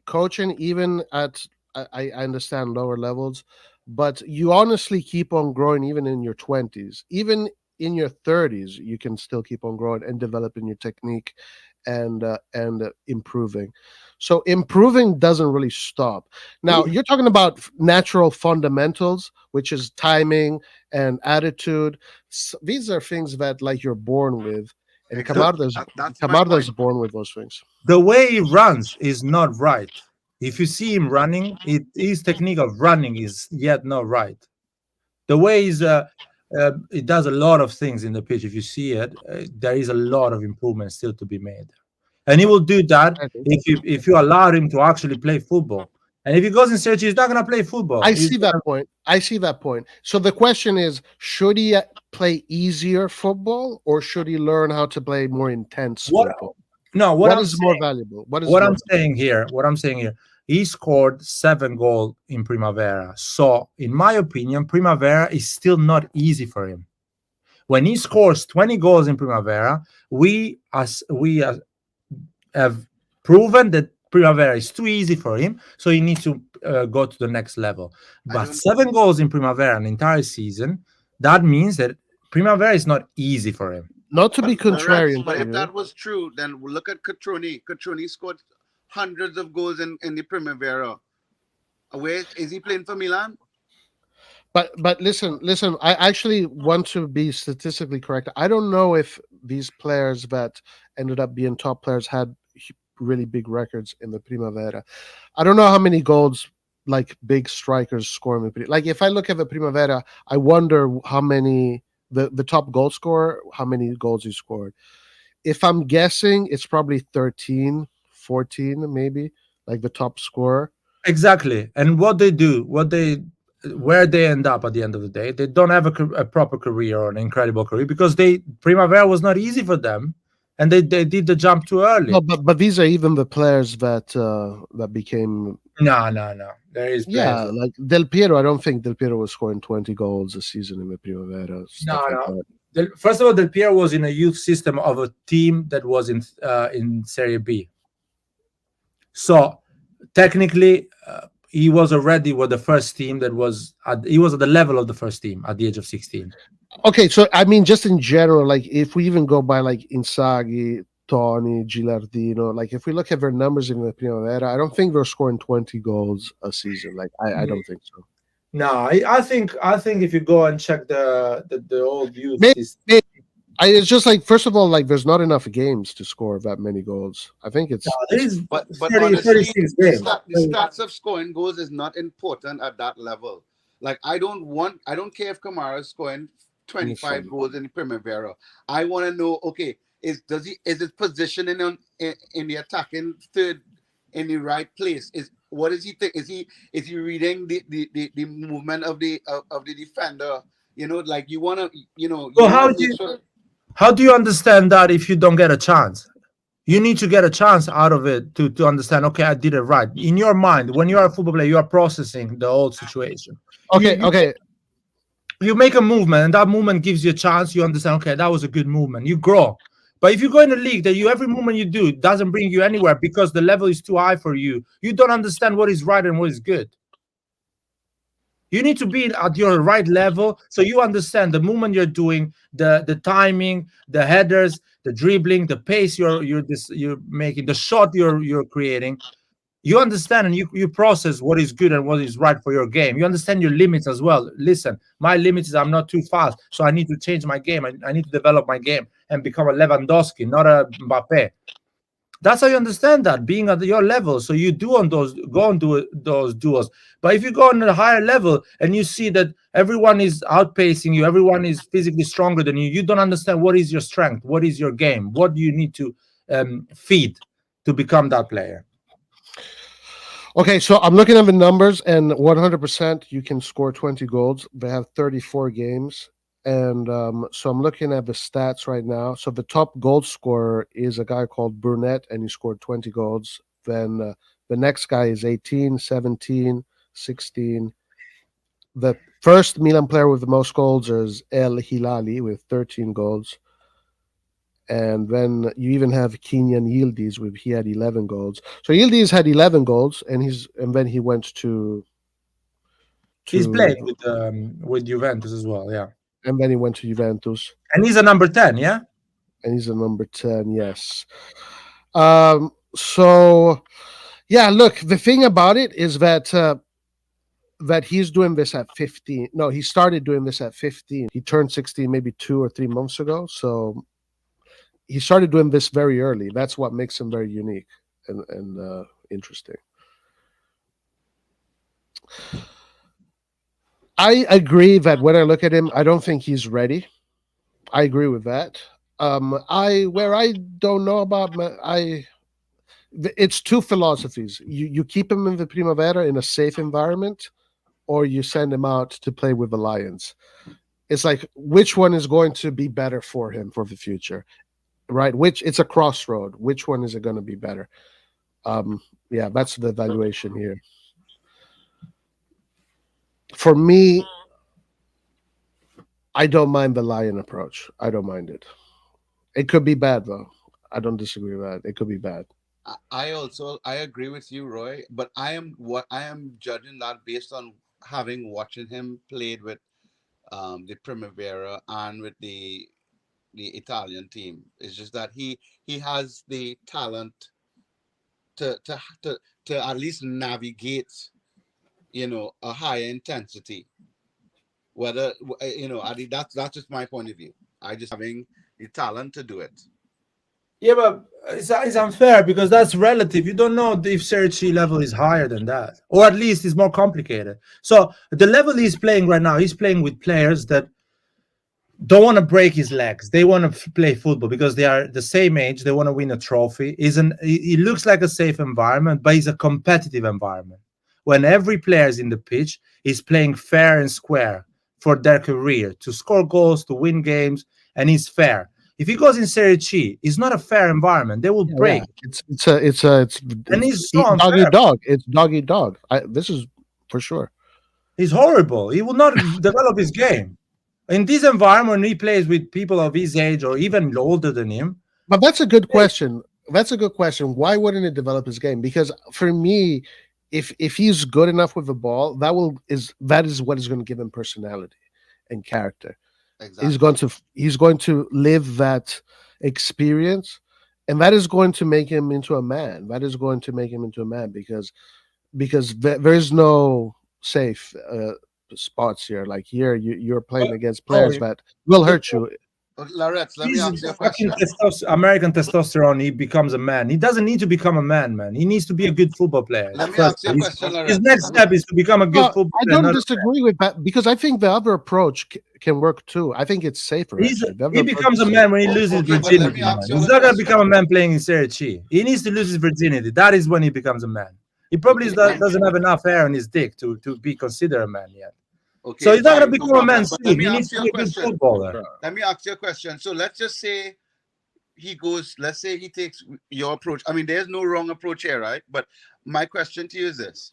coaching even at I understand lower levels, but you honestly keep on growing even in your 20s, even in your 30s, you can still keep on growing and developing your technique and improving. So improving doesn't really stop. Now you're talking about natural fundamentals, which is timing and attitude. These are things that like you're born with, and Exactly. That's my Camarda point. is born with those things. The way he runs is not right. If you see him running, his technique of running is yet not right. The way it does a lot of things in the pitch. If you see it, there is a lot of improvement still to be made, and he will do that I think. if you allow him to actually play football. And if he goes in search, he's not gonna play football. I see that point. I see that point. So the question is, should he play easier football or should he learn how to play more intense What? football? No, What is more valuable? What is what more I'm saying here, he scored 7 goals in Primavera. So, in my opinion, Primavera is still not easy for him. When he scores 20 goals in Primavera, we have proven that Primavera is too easy for him, so he needs to go to the next level. But 7 goals in Primavera an entire season, that means that Primavera is not easy for him. Not to be contrarian, But to if you. that was true, then look at Catroni. Catroni scored hundreds of goals in the Primavera. Where is he playing for Milan? But listen. I actually want to be statistically correct. I don't know if these players that ended up being top players had really big records in the Primavera. I don't know how many goals like big strikers score in the like. If I look at the Primavera, I wonder how many the top goal scorer, how many goals he scored. If I'm guessing, it's probably 13, 14, maybe, like the top scorer. Exactly. And what they do, where they end up at the end of the day, they don't have a proper career or an incredible career because Primavera was not easy for them, and they did the jump too early. No, but these are even the players that became. No. There is players. Yeah, like Del Piero. I don't think Del Piero was scoring 20 goals a season in the Primavera. Stuff like that. First of all, Del Piero was in a youth system of a team that was in Serie B. So technically, he was already with the first team that was he was at the level of the first team at the age of 16. Okay, so I mean, just in general, like if we even go by like Inzaghi, Tony, Gilardino, like if we look at their numbers in the Primavera, I don't think they're scoring 20 goals a season. Like I don't think so. No, I think if you go and check the old youth, it's just like, first of all, like there's not enough games to score that many goals. I think it's but 30, honestly, 36 games. the stats of scoring goals is not important at that level. Like I don't care if Camarda is scoring 25 goals in the Primavera. I want to know, okay, is his positioning in the attacking third in the right place? What does he think? Is he reading the movement of the defender? You know, like you wanna, So how do you understand that if you don't get a chance? You need to get a chance out of it to understand, okay, I did it right. In your mind, when you are a football player, you are processing the whole situation. Okay. You make a movement, and that movement gives you a chance. You understand, okay, that was a good movement. You grow. But if you go in a league that every movement you do doesn't bring you anywhere because the level is too high for you, you don't understand what is right and what is good. You need to be at your right level so you understand the movement you're doing, the timing, the headers, the dribbling, the pace you're making, the shot you're creating. You understand and you process what is good and what is right for your game. You understand your limits as well. Listen, my limit is I'm not too fast, so I need to change my game. I need to develop my game and become a Lewandowski, not a Mbappe. That's how you understand that, being at your level. So you go on those duels. But if you go on a higher level and you see that everyone is outpacing you, everyone is physically stronger than you, you don't understand what is your strength, what is your game, what do you need to feed to become that player. Okay, so I'm looking at the numbers, and 100% you can score 20 goals. They have 34 games. And so I'm looking at the stats right now. So the top goal scorer is a guy called Burnett, and he scored 20 goals. Then the next guy is 18, 17, 16. The First Milan player with the most goals is El Hilali with 13 goals. And then you even have Kenyan Yildiz he had 11 goals. So Yildiz had 11 goals, and then he went to He's playing with Juventus as well, yeah. And then he went to Juventus. And he's a number 10, yeah? And he's a number 10, yes. So, yeah, look, the thing about it is that that he's doing this at 15. No, he started doing this at 15. He turned 16 maybe 2 or 3 months ago. So he started doing this very early. That's what makes him very unique and interesting. I agree that when I look at him, I don't think he's ready. I agree with that. Where I don't know about it's two philosophies. You keep him in the Primavera in a safe environment, or you send him out to play with the Lions. It's like, which one is going to be better for him for the future, right? It's a crossroad. Which one is it going to be better? Yeah, that's the evaluation here. For me, I don't mind the Lion approach. I don't mind it. It could be bad, though. I don't disagree with that. It could be bad. I agree with you, Roy, but I am judging that based on watching him played with the Primavera and with the Italian team. It's just that he has the talent to at least navigate, a higher intensity. Whether that's just my point of view. I just having the talent to do it. Yeah, but it's unfair because that's relative. You don't know if Serie C level is higher than that, or at least it's more complicated. So the level he's playing right now, he's playing with players that don't want to break his legs. They want to play football because they are the same age. They want to win a trophy. It looks like a safe environment, but it's a competitive environment. When every player is in the pitch, is playing fair and square for their career, to score goals, to win games, and it's fair. If he goes in Serie C, it's not a fair environment. They will break. Yeah. It's so dog eat dog. It's dog eat dog. This is for sure. He's horrible. He will not develop his game in this environment. He plays with people of his age or even older than him. But that's a good question. That's a good question. Why wouldn't it develop his game? Because for me, if he's good enough with the ball, that is what is going to give him personality and character. Exactly. He's going to live that experience, and that is going to make him into a man. That is going to make him into a man because there is no safe spots here. Like here, you're playing against players that will hurt you. Laretz, let me ask you a question. American testosterone, he becomes a man. He doesn't need to become a man. He needs to be a good football player. Let me ask you a question, Laretz. His next step is to become a good football player. I don't disagree with that because I think the other approach can work too. I think it's safer. He becomes a man when he loses virginity. He's not going to become a man playing in Serie C. He needs to lose his virginity. That is when he becomes a man. He probably doesn't have enough hair on his dick to be considered a man yet. Okay, so he's not going to become a man soon. He needs to be a good footballer. Let me ask you a question. So let's just say let's say he takes your approach. I mean, there's no wrong approach here, right? But my question to you is this.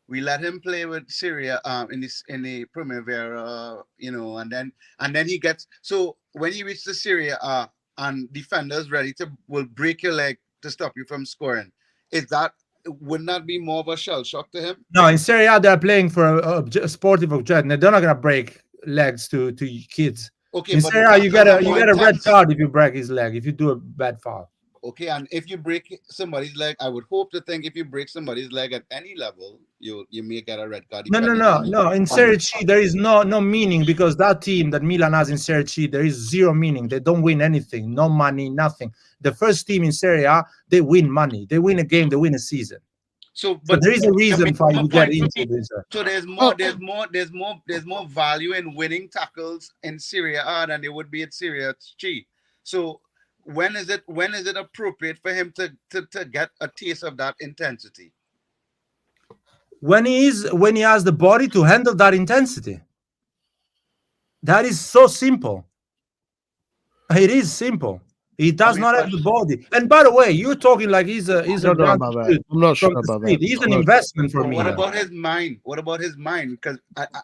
We let him play with Syria in the Primavera, and then he gets, so when he reaches the Syria and defenders will break your leg to stop you from scoring. Wouldn't that be more of a shell shock to him? No, in Serie A, they're playing for a sportive objective. They're not going to break legs to kids. Okay, in Serie A, you get a red card if you break his leg, if you do a bad foul. Okay, and if you break somebody's leg, I would hope to think if you break somebody's leg at any level, you may get a red card. No. In Serie C, there is no meaning because that team that Milan has in Serie C, there is zero meaning. They don't win anything, no money, nothing. The first team in Serie A, they win money. They win a game, they win a season. So there is a reason why you get into this. So there's more value in winning tackles in Serie A than there would be at Serie C. So when is it appropriate for him to get a taste of that intensity? When he has the body to handle that intensity. That is so simple. It is simple. He does not have the body. And by the way, you're talking like he's a don't know guy about that. I'm not sure from the about street. that. He's I'm an not investment for But me. what about his mind? What about his mind? Because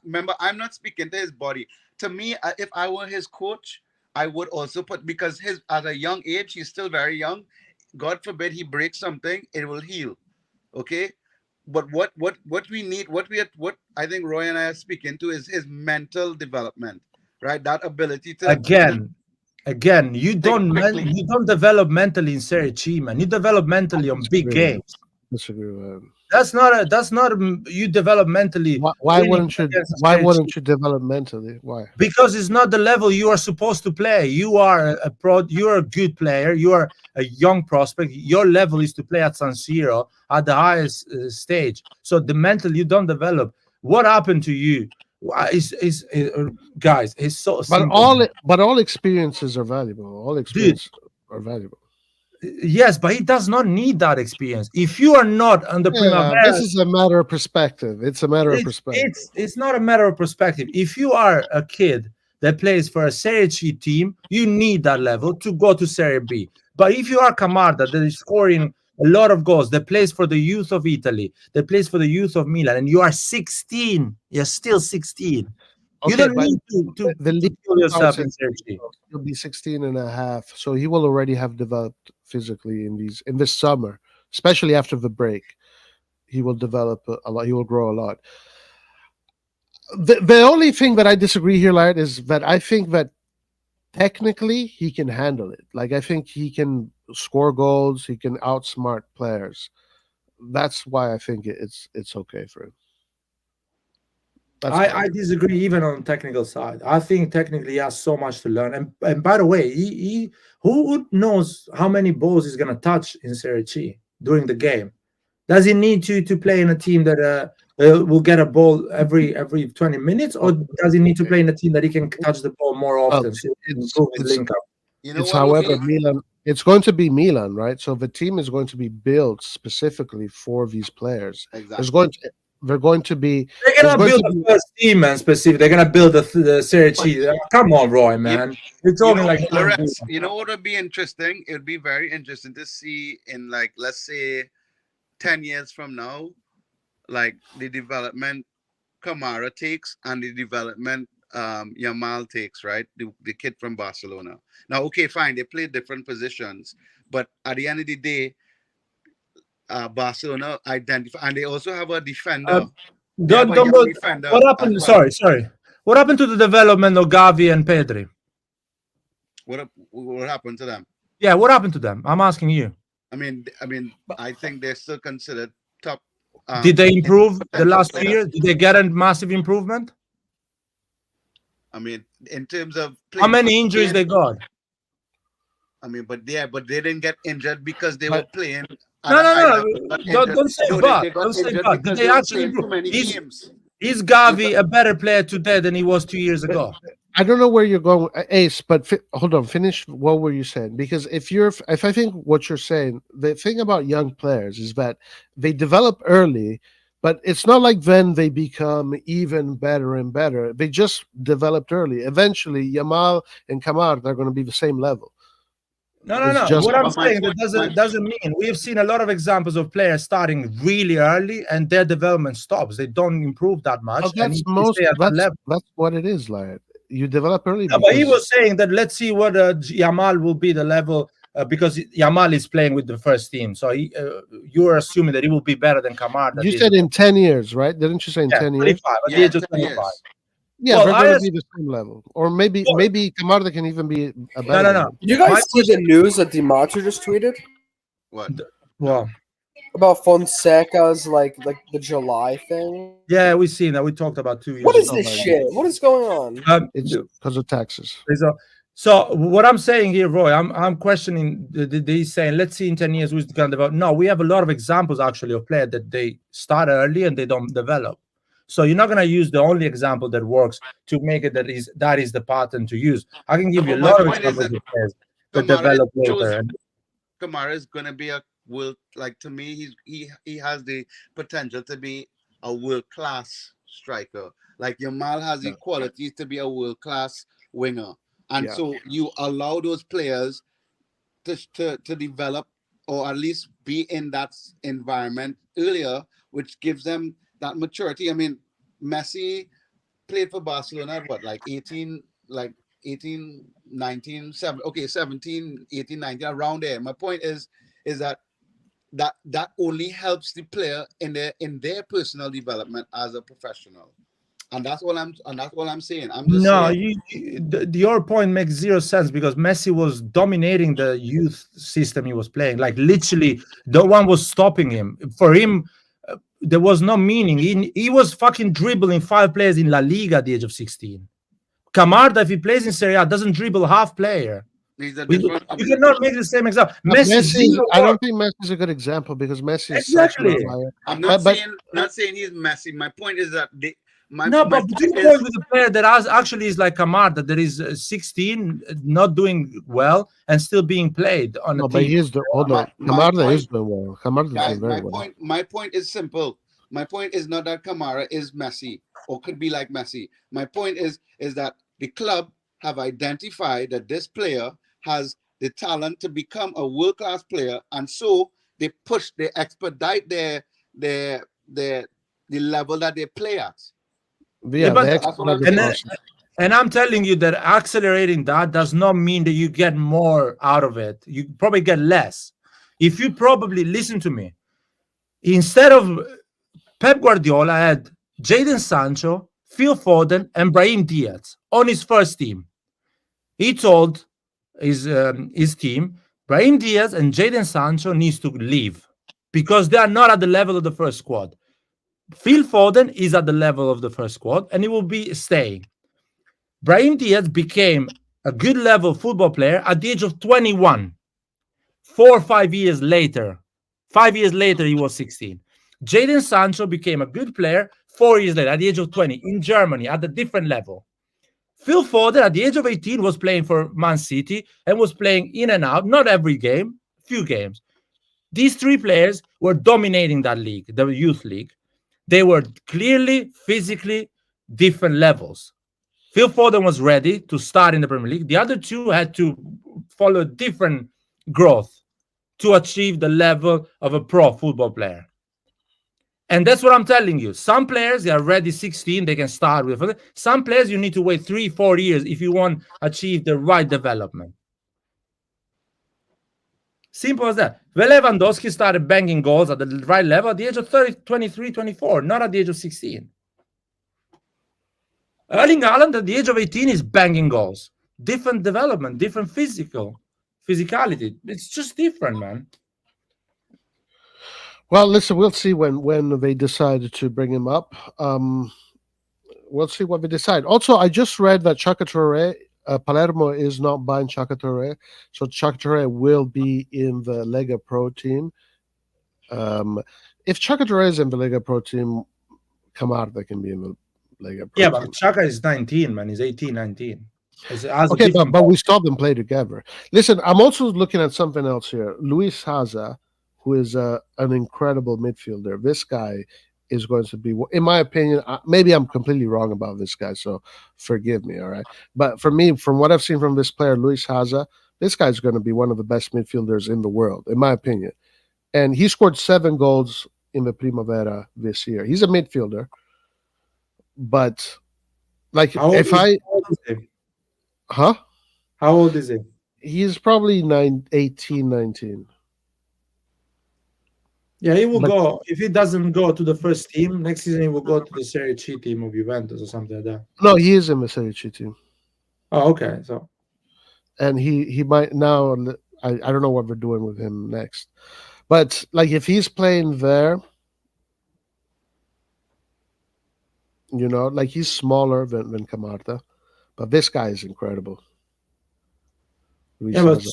remember, I'm not speaking to his body. To me, if I were his coach, I would also put, because his at a young age, he's still very young. God forbid he breaks something, it will heal. Okay. But what we need, what I think Roy and I are speaking to is his mental development, right? That ability to Again, you think don't quickly. you don't develop mentally in Serie C, man. You develop mentally on big games. disagree with that. That's not you develop mentally. Why winning wouldn't you? against Why Serie wouldn't C. you develop mentally? Why? Because it's not the level you are supposed to play. You are a pro. You are a good player. You are a young prospect. Your level is to play at San Siro at the highest stage. So the mental you don't develop. What happened to you? Guys? It's so But simple. all experiences are valuable. All experiences are valuable. Yes, but he does not need that experience. If you are not on the Primavera, This is a matter of perspective. It's a matter of perspective. it's not a matter of perspective. If you are a kid that plays for a Serie C team, you need that level to go to Serie B. But if you are Camarda that is scoring a lot of goals, that plays for the youth of Italy, that plays for the youth of Milan, and you are 16, you're still 16. You Okay, don't but need to the league kill yourself starts in at Serie C. he'll be 16 and a half, so he will already have developed physically in this summer, especially after the break. He will develop a lot. He will grow a lot. The only thing that I disagree here, Laird, is that I think that technically he can handle it. Like, I think he can score goals. He can outsmart players. That's why I think it's okay for him. I disagree even on the technical side. I think technically he has so much to learn. And by the way, who knows how many balls he's gonna touch in Serie C during the game? Does he need to play in a team that will get a ball every 20 minutes, or does he need to play in a team that he can touch the ball more often so he can improve his link up? You know It's what? however Milan. It's going to be Milan, right? So the team is going to be built specifically for these players. Exactly. They're going to be. They're gonna build the first team, man. Specific. They're gonna build the Serie C. Come on, Roy, man. You're talking like Lorenz, you know what would be interesting? It would be very interesting to see in, like, let's say 10 years from now, like the development Camarda takes and the development Yamal takes, right? The kid from Barcelona. Now, okay, fine, they play different positions, but at the end of the day, Barcelona identify, and they also have a defender. Defender. What happened? Well. Sorry. What happened to the development of Gavi and Pedri? What happened to them? Yeah, what happened to them? I'm asking you. I mean, I think they're still considered top. Did they improve the last 2 years? Did they get a massive improvement? I mean, in terms of how many injuries they got? I mean, but they didn't get injured because they were playing. No. Don't say but. Don't say but. Did they actually improve? Is Gavi a better player today than he was 2 years ago? I don't know where you're going, Ace, but hold on. Finish. What were you saying? Because if I think what you're saying, the thing about young players is that they develop early, but it's not like then they become even better and better. They just developed early. Eventually, Yamal and Camarda are going to be the same level. No. What I'm saying that doesn't mean we have seen a lot of examples of players starting really early and their development stops. They don't improve that much. That's what it is, like. You develop early. No, but he was saying that let's see what Yamal will be the level because Yamal is playing with the first team. So you're assuming that he will be better than Camarda. You said in 10 years, right? Didn't you say in 10 years? 25, at the age of 25. Yeah, well, they're going to be the same level. Or maybe Camarda can even be a better. No. Did you guys see the news that Dimacher just tweeted? What? Well, about Fonseca's like the July thing. Yeah, we've seen that. We talked about 2 years. What is this shit? What is going on? It's because of taxes. So what I'm saying here, Roy, I'm questioning he's saying let's see in 10 years who's going to develop. No, we have a lot of examples actually of players that they start early and they don't develop. So you're not going to use the only example that works to make it that is the pattern to use. I can give you a lot of examples of players that develop later. Camarda is going to be to me, he has the potential to be a world-class striker. Like Yamal has the qualities to be a world-class winger. And so you allow those players to develop or at least be in that environment earlier, which gives them that maturity. I mean, Messi played for Barcelona at what, like 18, like 18, 19, 17, 18, 19, around there. My point is that only helps the player in their personal development as a professional. And that's all I'm saying. I'm just No, saying. your point makes zero sense because Messi was dominating the youth system he was playing. Like literally, no one was stopping him. For him, there was no meaning. He was fucking dribbling 5 players in La Liga at the age of 16. Camarda, if he plays in Serie A, doesn't dribble half player. He's a We, different. you cannot make the same example. Messi, I don't think Messi is a good example because Messi is such an exactly. outlier. I'm not But saying he's Messi. My point is that my But point you is point with a player that actually is like Camarda, that is 16, not doing well, and still being played on a no, but team. he is the hold on. my Camarda point, is doing well. Camarda is guys. doing very well. My point is simple. My point is not that Camara is Messi or could be like Messi. My point is that the club have identified that this player has the talent to become a world-class player, and so they expedite the level that they play at. Yeah, but they That's what I'm expedite the saying. process. and I'm telling you that accelerating that does not mean that you get more out of it. You probably get less. If you probably listen to me, instead of Pep Guardiola had Jadon Sancho, Phil Foden, and Brahim Diaz on his first team. He told his team, Brahim Diaz and Jadon Sancho needs to leave because they are not at the level of the first squad. Phil Foden is at the level of the first squad and he will be staying. Brahim Diaz became a good level football player at the age of 21. 4 or 5 years later, 5 years later, he was 16. Jadon Sancho became a good player 4 years later at the age of 20 in Germany at a different level. Phil Foden at the age of 18 was playing for Man City and was playing in and out, not every game, few games. These 3 players were dominating that league, the youth league. They were clearly physically different levels. Phil Foden was ready to start in the Premier League. The other 2 had to follow different growth to achieve the level of a pro football player. And that's what I'm telling you. Some players, they are ready 16, they can start with. Some players, you need to wait 3-4 years if you want to achieve the right development. Simple as that. Lewandowski started banging goals at the right level at the age of 30, 23, 24, not at the age of 16. Erling Haaland at the age of 18 is banging goals. Different development, different physicality. It's just different, man. Well, listen, we'll see when they decide to bring him up. We'll see what they decide. Also, I just read that Chaka Touré, Palermo is not buying Chaka Touré, so Chaka Touré will be in the Lega Pro team. If Chaka Touré is in the Lega Pro team, Camarda can be in the Lega Pro team. But Chaka is 19, man. He's 18, 19. Okay, but we saw them play together. Listen, I'm also looking at something else here. Luis Haza, who is an incredible midfielder. This guy is going to be, in my opinion, maybe I'm completely wrong about this guy, so forgive me, all right? But for me, from what I've seen from this player, Luis Haza, this guy's going to be one of the best midfielders in the world, in my opinion. And he scored 7 goals in the Primavera this year. He's a midfielder, but like if I... Huh? How old is he? He's probably 18, 19. Yeah, he will go. If he doesn't go to the first team, next season he will go to the Serie C team of Juventus or something like that. No, he is in the Serie C team. Oh, okay. So, and he might now. I don't know what we're doing with him next, but like if he's playing there, you know, like he's smaller than Camarda, but this guy is incredible. Yeah, but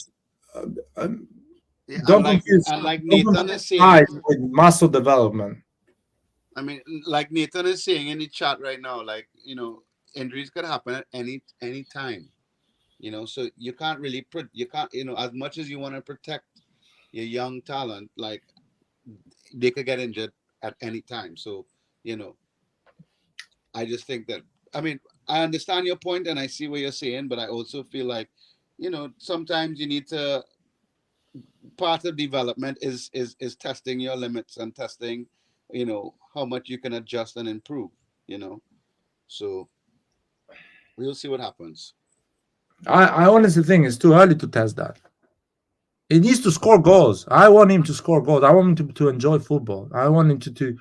don't confuse. Like Nathan is saying, with muscle development. I mean, like Nathan is saying in the chat right now, like, you know, injuries could happen at any time, you know, so you can't really you know, as much as you want to protect your young talent, like they could get injured at any time. So, you know, I just think that, I mean, I understand your point and I see what you're saying, but I also feel like, you know, sometimes you need to part of development is testing your limits and testing, how much you can adjust and improve. So we'll see what happens. I honestly think it's too early to test that. He needs to score goals. I want him to score goals. I want him to enjoy football. I want him to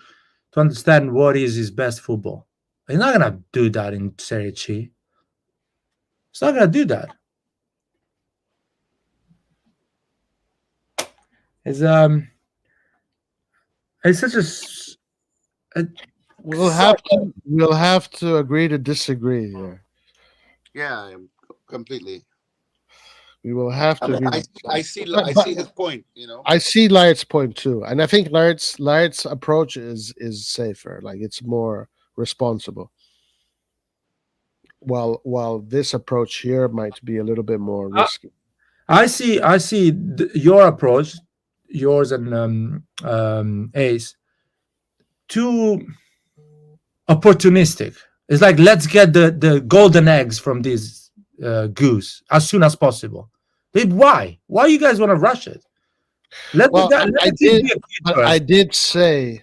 understand what is his best football. He's not gonna do that in Serie C. He's not gonna do that. It's such a We'll have to agree to disagree here. Yeah, completely. We will have to. I see his point. I see Layard's point too, and I think Layard's approach is safer. Like, it's more responsible. While this approach here might be a little bit more risky. I see your approach, yours and Ace, too opportunistic. It's like, let's get the golden eggs from this goose as soon as possible. But why you guys want to rush it? I did say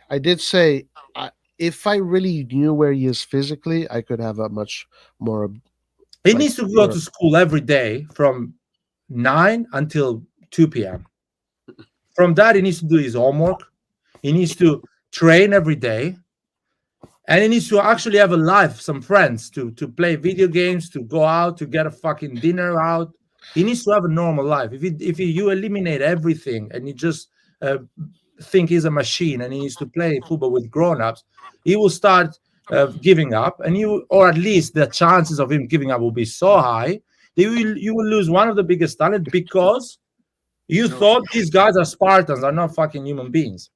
if I really knew where he is physically, I could have a much more. He needs to go to school every day from 9 until 2 p.m. From that, he needs to do his homework. He needs to train every day. And he needs to actually have a life, some friends, to play video games, to go out, to get a fucking dinner out. He needs to have a normal life. If you eliminate everything and you just think he's a machine and he needs to play football with grown-ups, he will start giving up, and or at least the chances of him giving up will be so high that you will lose one of the biggest talent because you thought these guys are Spartans, are not fucking human beings.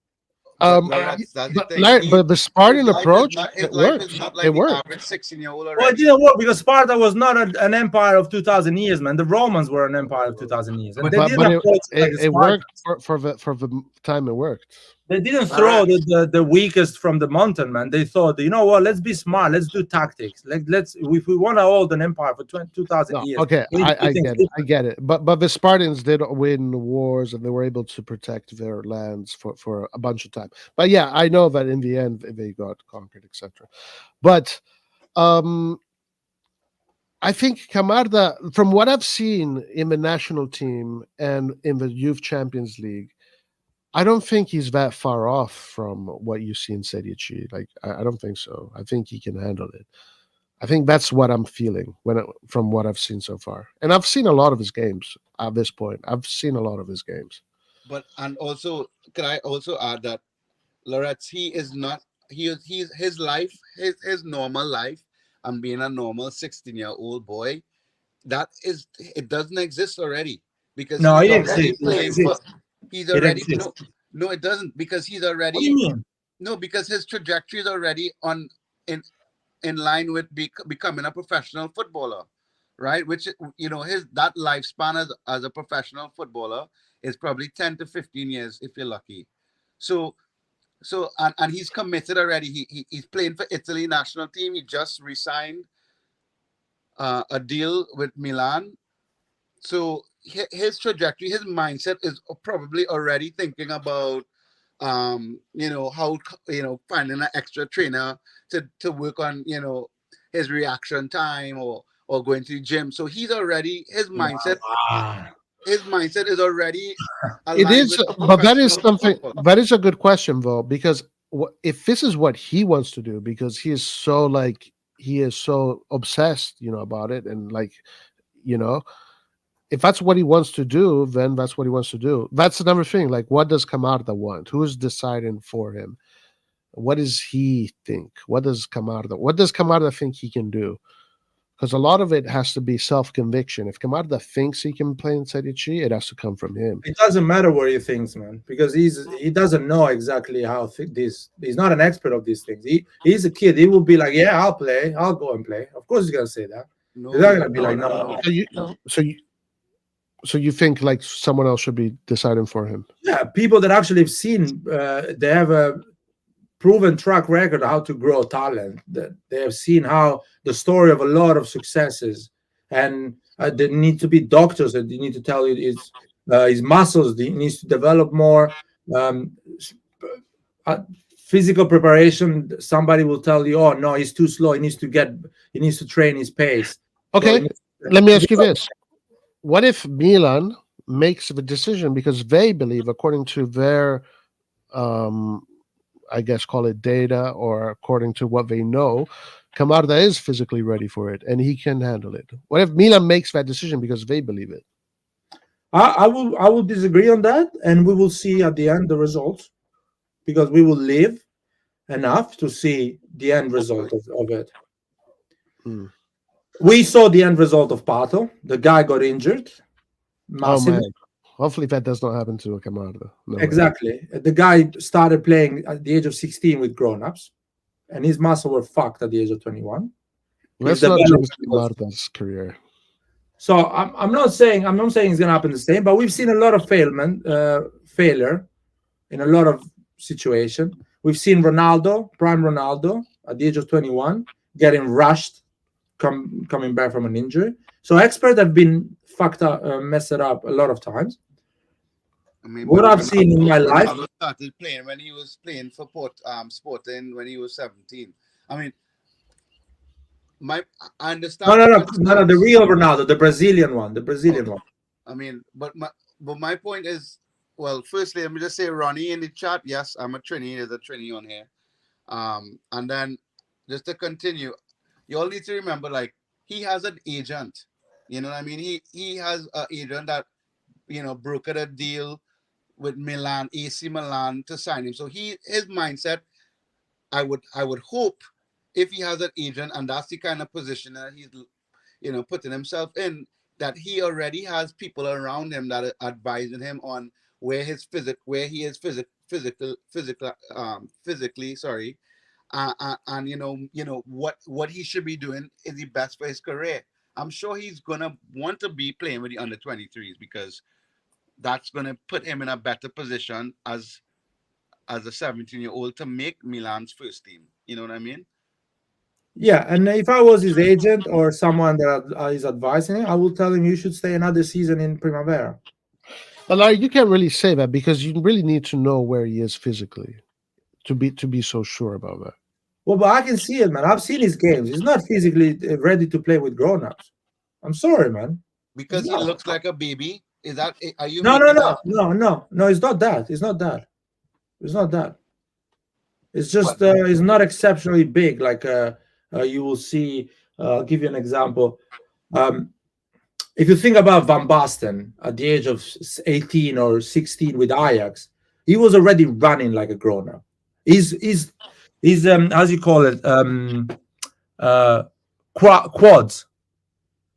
But the Spartan approach, it worked. It worked. Well, it didn't work because Sparta was not an empire of 2,000 years, man. The Romans were an empire of 2,000 years, and it worked for the time it worked. They didn't throw the weakest from the mountain, man. They thought, you know what? Let's be smart. Let's do tactics. If we want to hold an empire for 2,000 years. Okay, I get it. But the Spartans did win wars, and they were able to protect their lands for a bunch of time. But yeah, I know that in the end they got conquered, etc. But I think Camarda, from what I've seen in the national team and in the Youth Champions League, I don't think he's that far off from what you see in Serie C. Like, I don't think so. I think he can handle it. I think that's what I'm feeling from what I've seen so far. And I've seen a lot of his games at this point. I've seen a lot of his games. And also, can I also add that Loretz, his life, his normal life, and being a normal 16-year-old boy, it doesn't exist already because he's already no, it doesn't, because he's already. What do you mean? No, because his trajectory is already in line with becoming a professional footballer, right? Which that lifespan as a professional footballer is probably 10 to 15 years if you're lucky. So and he's committed already. He's playing for Italy national team. He just re-signed a deal with Milan. So his trajectory, his mindset is probably already thinking about how finding an extra trainer to work on his reaction time or going to the gym. So he's already, his mindset is already it is, but that is something that is a good question though, because if this is what he wants to do, because he is so obsessed about it, and if that's what he wants to do, then that's what he wants to do. That's another thing. Like, what does Camarda want? Who's deciding for him? What does he think? What does Camarda think he can do? Because a lot of it has to be self-conviction. If Camarda thinks he can play in Serie C, it has to come from him. It doesn't matter what he thinks, man, because he doesn't know exactly how this. He's not an expert of these things. He's a kid. He will be like, yeah, I'll play. I'll go and play. Of course he's going to say that. He's not going to be like, no. So you think like someone else should be deciding for him? Yeah, people that actually have seen, they have a proven track record how to grow talent. That they have seen how the story of a lot of successes, and they need to be doctors that they need to tell you is his muscles. He needs to develop more. Um, uh, Physical preparation. Somebody will tell you, "Oh no, he's too slow. He needs to train his pace." So Okay, let me ask you this: what if Milan makes the decision because they believe, according to their, I guess, call it data, or according to what they know, Camarda is physically ready for it and he can handle it? What if Milan makes that decision because they believe it? I will disagree on that, and we will see at the end the results, because we will live enough to see the end result of it. Hmm. We saw the end result of Pato. The guy got injured Oh massively. man, hopefully that does not happen to Camarda. No way. Exactly. The guy started playing at the age of 16 with grown-ups, and his muscle were fucked at the age of 21. Let's not jinx Camarda's career. So I'm not saying it's gonna happen the same, but we've seen a lot of failure in a lot of situation. We've seen Ronaldo, prime Ronaldo, at the age of 21, getting rushed, coming back from an injury. So experts have been fucked up, messed it up a lot of times. I mean, What I've seen in my life, Ronaldo started playing when he was playing for Sporting when he was 17. I mean, I understand. no, the real Ronaldo, the Brazilian one, one. I mean, but my point is, well, firstly, let me just say, Ronnie in the chat. Yes, I'm a Trini. There's a Trini on here. And then just to continue, you all need to remember, like, he has an agent. You know what I mean? He has an agent that, brokered a deal with Milan, AC Milan, to sign him. So his mindset, I would hope, if he has an agent and that's the kind of position that he's, putting himself in, that he already has people around him that are advising him on where he is physically, sorry, and what he should be doing is the best for his career. I'm sure he's gonna want to be playing with the under 23s because that's gonna put him in a better position as a 17-year-old to make Milan's first team. You know what I mean? Yeah, and if I was his agent or someone that is advising him, I will tell him you should stay another season in Primavera. But like, you can't really say that because you really need to know where he is physically to be so sure about that. Well, but I can see it, man. I've seen his games. He's not physically ready to play with grown-ups. I'm sorry, man. Because he looks like a baby. Is that? Are you? No. It's not that. It's not that. It's not that. It's just he's not exceptionally big. Like you will see. I'll give you an example. If you think about Van Basten at the age of 18 or 16 with Ajax, he was already running like a grown-up. He's as you call it, quads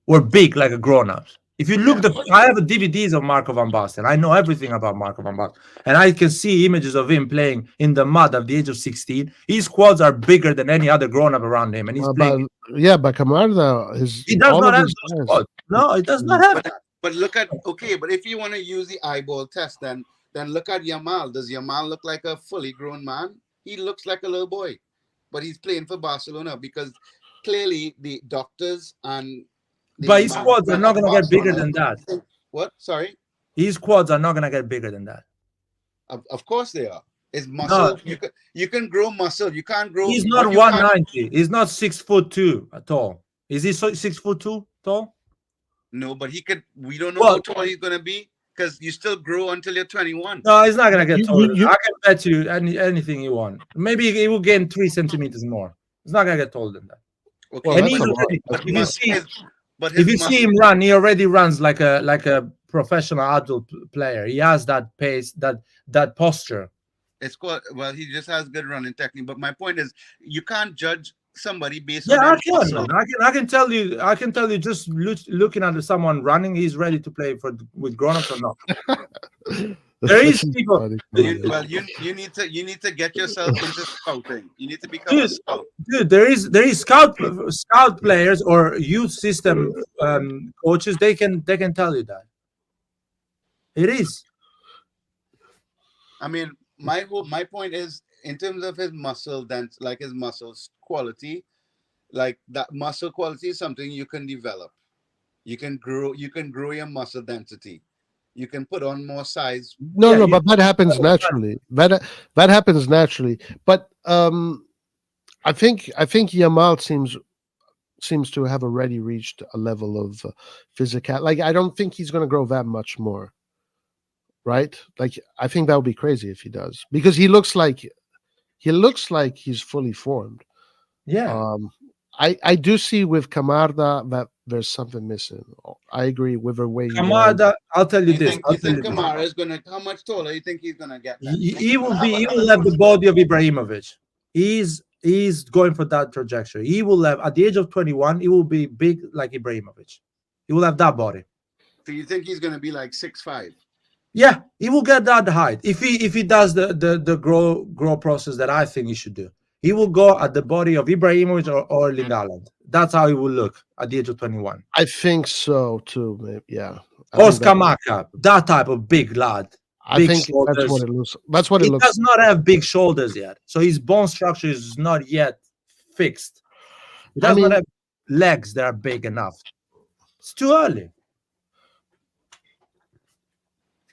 were big like a grown-ups. If you look, I have DVDs of Marco Van Basten. I know everything about Marco Van Basten, and I can see images of him playing in the mud at the age of 16. His quads are bigger than any other grown-up around him, and he's playing. But Camarda, he does not have those quads. No, it does not have that. But look at but if you want to use the eyeball test, then look at Yamal. Does Yamal look like a fully grown man? He looks like a little boy, but he's playing for Barcelona because clearly the doctors and but his quads are not going to get bigger than that. What? Sorry? His quads are not going to get bigger than that. Of course they are. It's muscle. No. You can grow muscle. You can't grow. He's not 190. He's not 6'2" at all. Is he 6'2" tall? No, but he could. We don't know how tall he's going to be because you still grow until you're 21. No, he's not going to get taller. I can bet you anything you want. Maybe he will gain 3 centimeters more. He's not going to get taller than that. Okay. And if you see him run, he already runs like a professional adult player. He has that pace, that posture. It's called, well, he just has good running technique. But my point is, you can't judge somebody based on. I can tell you. I can tell you just looking at someone running, he's ready to play with grown-ups or not. There is people. You need to get yourself into scouting. You need to become a scout. Dude, there is scout players or youth system coaches. They can tell you that. It is. I mean, my point is, in terms of his muscle density, like his muscles quality, like that muscle quality is something you can develop. You can grow your muscle density. you can put on more size. No, Yeah, no, you- but that happens naturally. That happens naturally. But I think Yamal seems to have already reached a level of physical. Like, I don't think he's going to grow that much more, right? Like, I think that would be crazy if he does, because he looks like he's fully formed. yeah. I do see with Camarda that there's something missing. I agree with the way he runs. Camarda, I'll tell you You this. think I'll you tell think you this. Kamara is gonna how much taller you think he's gonna get? Then? He will have the body of Ibrahimovic. He's going for that trajectory. He will have at the age of 21, he will be big like Ibrahimovic. He will have that body. So you think he's gonna be like 6'5"? Yeah, he will get that height if he does the grow process that I think he should do. He will go at the body of Ibrahimovic or Erling Haaland. That's how he will look at the age of 21. I think so too. Maybe, yeah. Oscar Maka, that type of big lad. I Big think shoulders. that's what it looks. That's what it He looks. does not have big shoulders yet, so his bone structure is not yet fixed. He does not have legs that are big enough. It's too early.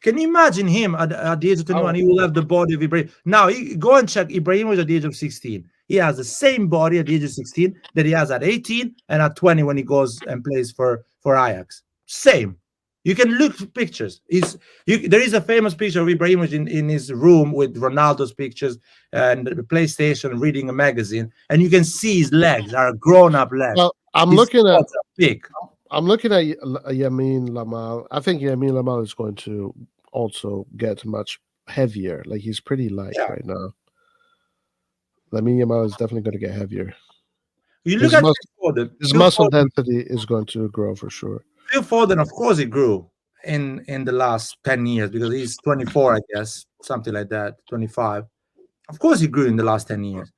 Can you imagine him at the age of 21? He will have the body of Ibrahim. Now, go and check Ibrahimovic at the age of 16. He has the same body at the age of 16 that he has at 18 and at 20 when he goes and plays for Ajax. Same. You can look at pictures. There is a famous picture of Ibrahimovic in his room with Ronaldo's pictures and the PlayStation reading a magazine, and you can see his legs are grown-up legs. Well, I'm His looking at quads are big. I'm looking at Yamin Lamal. I think Yamin Lamal is going to also get much heavier. Like, he's pretty light right now. Lamin Yamal is definitely going to get heavier. You look at Phil Foden. His Phil muscle Foden- density is going to grow for sure. Phil Foden, of course, he grew in the last 10 years because he's 24, I guess, something like that, 25. Of course, he grew in the last 10 years.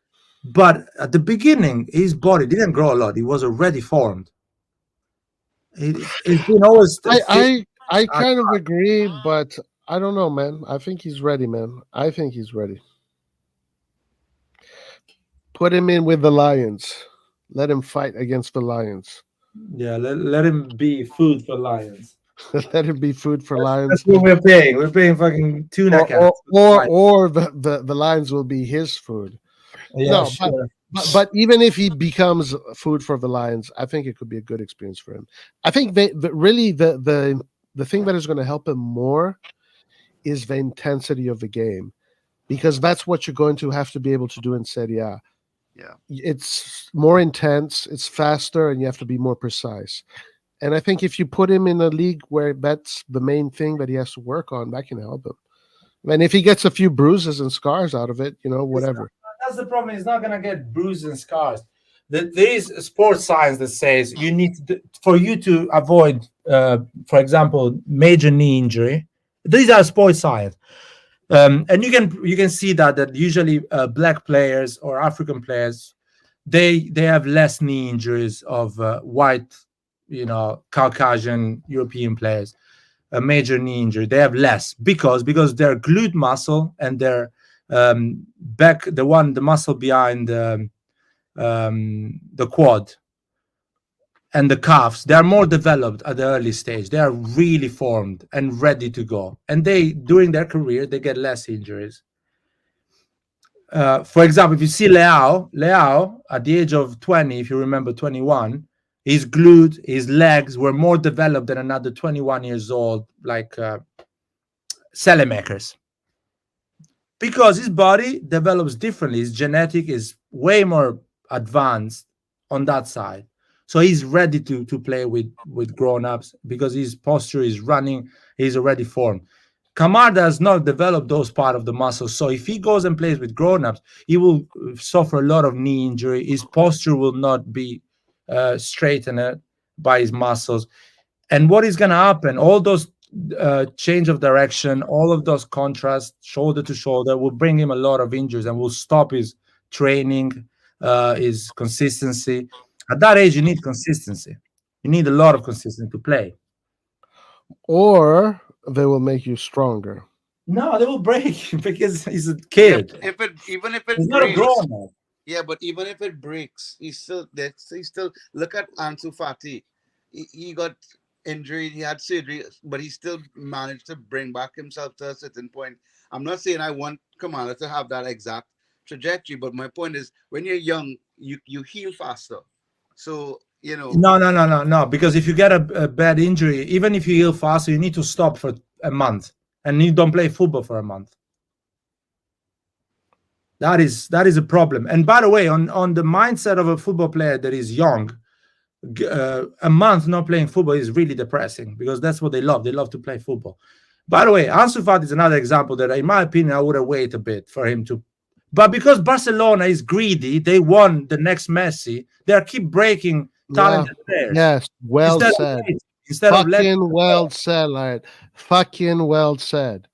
But at the beginning, his body didn't grow a lot. He was already formed. It's been always. I kind of agree, but I don't know, man. I think he's ready, man. I think he's ready. Put him in with the Lions. Let him fight against the Lions. Yeah, let him be food for lions. Let him be food for Lions. That's what we're paying. We're paying fucking tuna cats. Or the Lions will be his food. Yeah, No, sure. but even if he becomes food for the Lions, I think it could be a good experience for him. I think really the thing that is going to help him more is the intensity of the game, because that's what you're going to have to be able to do in Serie A. Yeah, It's more intense, it's faster, and you have to be more precise. And I think if you put him in a league where that's the main thing that he has to work on, that can help him. And if he gets a few bruises and scars out of it, whatever. That's the problem. He's not going to get bruises and scars. There is sports science that says you need for you to avoid, for example, major knee injury. These are sports science, and you can see that usually black players or African players they have less knee injuries of white, Caucasian European players. A major knee injury they have less because their glute muscle and their back, the muscle behind the quad and the calves, they are more developed at the early stage. They are really formed and ready to go, and during their career they get less injuries. For example, if you see Leao at the age of 20, if you remember 21, his glute, his legs were more developed than another 21 years old, like Selemakers. Because his body develops differently. His genetic is way more advanced on that side. So he's ready to play with grown-ups because his posture is running. He's already formed. Camarda has not developed those part of the muscles. So if he goes and plays with grown-ups, he will suffer a lot of knee injury. His posture will not be straightened by his muscles. And what is going to happen? All those change of direction, all of those contrasts, shoulder to shoulder, will bring him a lot of injuries and will stop his training, his consistency. At that age, you need consistency. You need a lot of consistency to play. Or they will make you stronger. No, they will break because he's a kid. Yeah, even if it He's not a breaks, grown-up. yeah, but even if it breaks, he's still look at Ansu Fati. He got injury, he had surgery, but he still managed to bring back himself to a certain point. I'm not saying I want Camarda to have that exact trajectory, but my point is, when you're young, you heal faster. So No. Because if you get a bad injury, even if you heal faster, you need to stop for a month, and you don't play football for a month. That is a problem. And by the way, on the mindset of a football player that is young, a month not playing football is really depressing, because that's what they love. They love to play football. By the way, Ansu Fati is another example that, in my opinion, I would have waited a bit for him to. But because Barcelona is greedy, they want the next Messi. They keep breaking talented players. Yes, well said. Fucking well said, Lard. Fucking well said.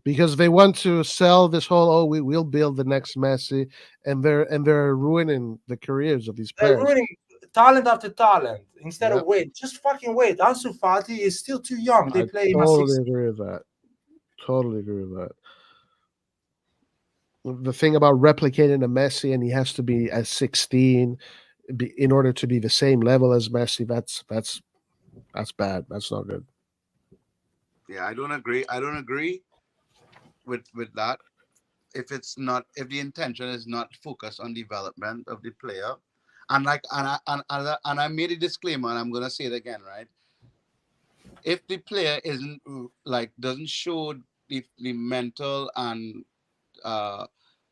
Because they want to sell this whole, we will build the next Messi, and they're ruining the careers of these players. They're ruining talent after talent instead of wait. Just fucking wait. Ansu Fati is still too young. They play him totally agree with that. Totally agree with that. The thing about replicating a Messi, and he has to be at 16 in order to be the same level as Messi, that's bad. That's not good. Yeah, I don't agree with that. If the intention is not focused on development of the player, and I made a disclaimer, and I'm gonna say it again, right? If the player doesn't show the mental and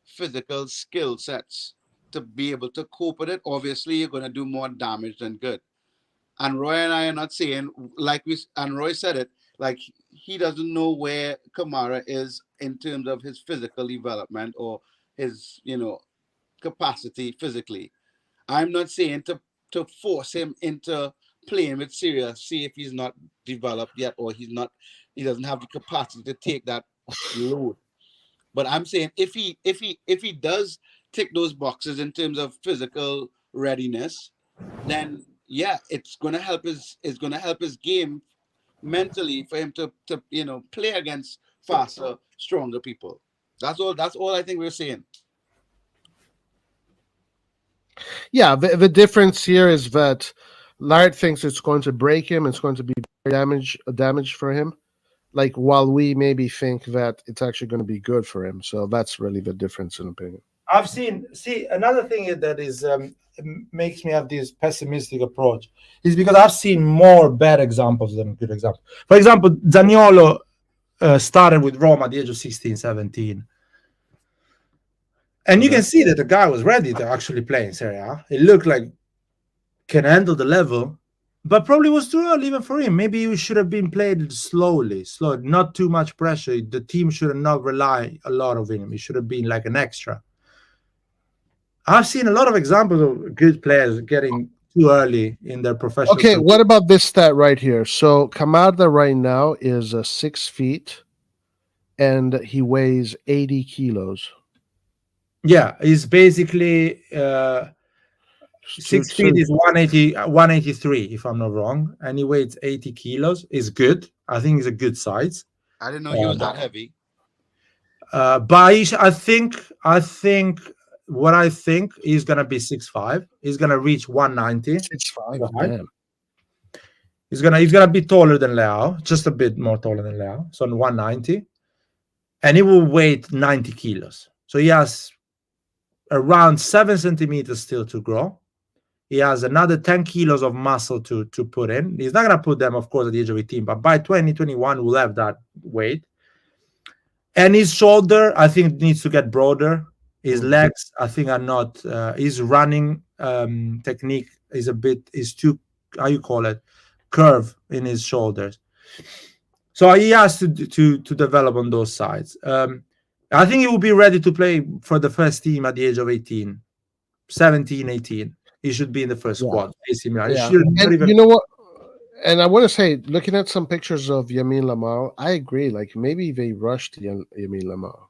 physical skill sets to be able to cope with it, obviously you're gonna do more damage than good. And Roy and I are not saying, and Roy said it, like he doesn't know where Camarda is in terms of his physical development or his, capacity physically. I'm not saying to force him into playing with Syria, see if he's not developed yet, or he doesn't have the capacity to take that load. But I'm saying if he does tick those boxes in terms of physical readiness, then yeah, it's gonna help his game mentally for him to play against faster, stronger people. That's all I think we're saying. Yeah, the difference here is that Laird thinks it's going to break him. It's going to be damage for him. Like, while we maybe think that it's actually going to be good for him. So that's really the difference in opinion. I've seen another thing that is makes me have this pessimistic approach is because I've seen more bad examples than good examples. For example, Zaniolo started with Roma at the age of 16, 17. And you can see that the guy was ready to actually play in Serie A. It looked like can handle the level, but probably was too early even for him. Maybe he should have been played slowly, not too much pressure. The team should not rely a lot of him. He should have been like an extra. I've seen a lot of examples of good players getting too early in their professional Okay, career. what about this stat right here? So Camarda right now is 6 feet, and he weighs 80 kilos. Yeah, he's basically 6 feet is 183, if I'm not wrong, and he weighs 80 kilos. Is good. I think it's a good size. I didn't know he was that heavy. But I think what I think he's gonna be 6'5". He's gonna reach 190. 6'5". Damn. He's gonna be taller than Leao, just a bit more taller than Leao, so 190, and he will weigh 90 kilos. So he has around 7 centimeters still to grow. He has another 10 kilos of muscle to put in. He's not gonna put them, of course, at the age of 18, but by 2021 we'll have that weight. And his shoulder, I think, needs to get broader. His legs, I think, are not. His running technique is too, how you call it, curve in his shoulders. So he has to develop on those sides. I think he will be ready to play for the first team at the age of 18, 17, 18. He should be in the first squad. AC Milan. Yeah. And you know what? And I want to say, looking at some pictures of Lamine Yamal, I agree. Like, maybe they rushed Lamine Yamal.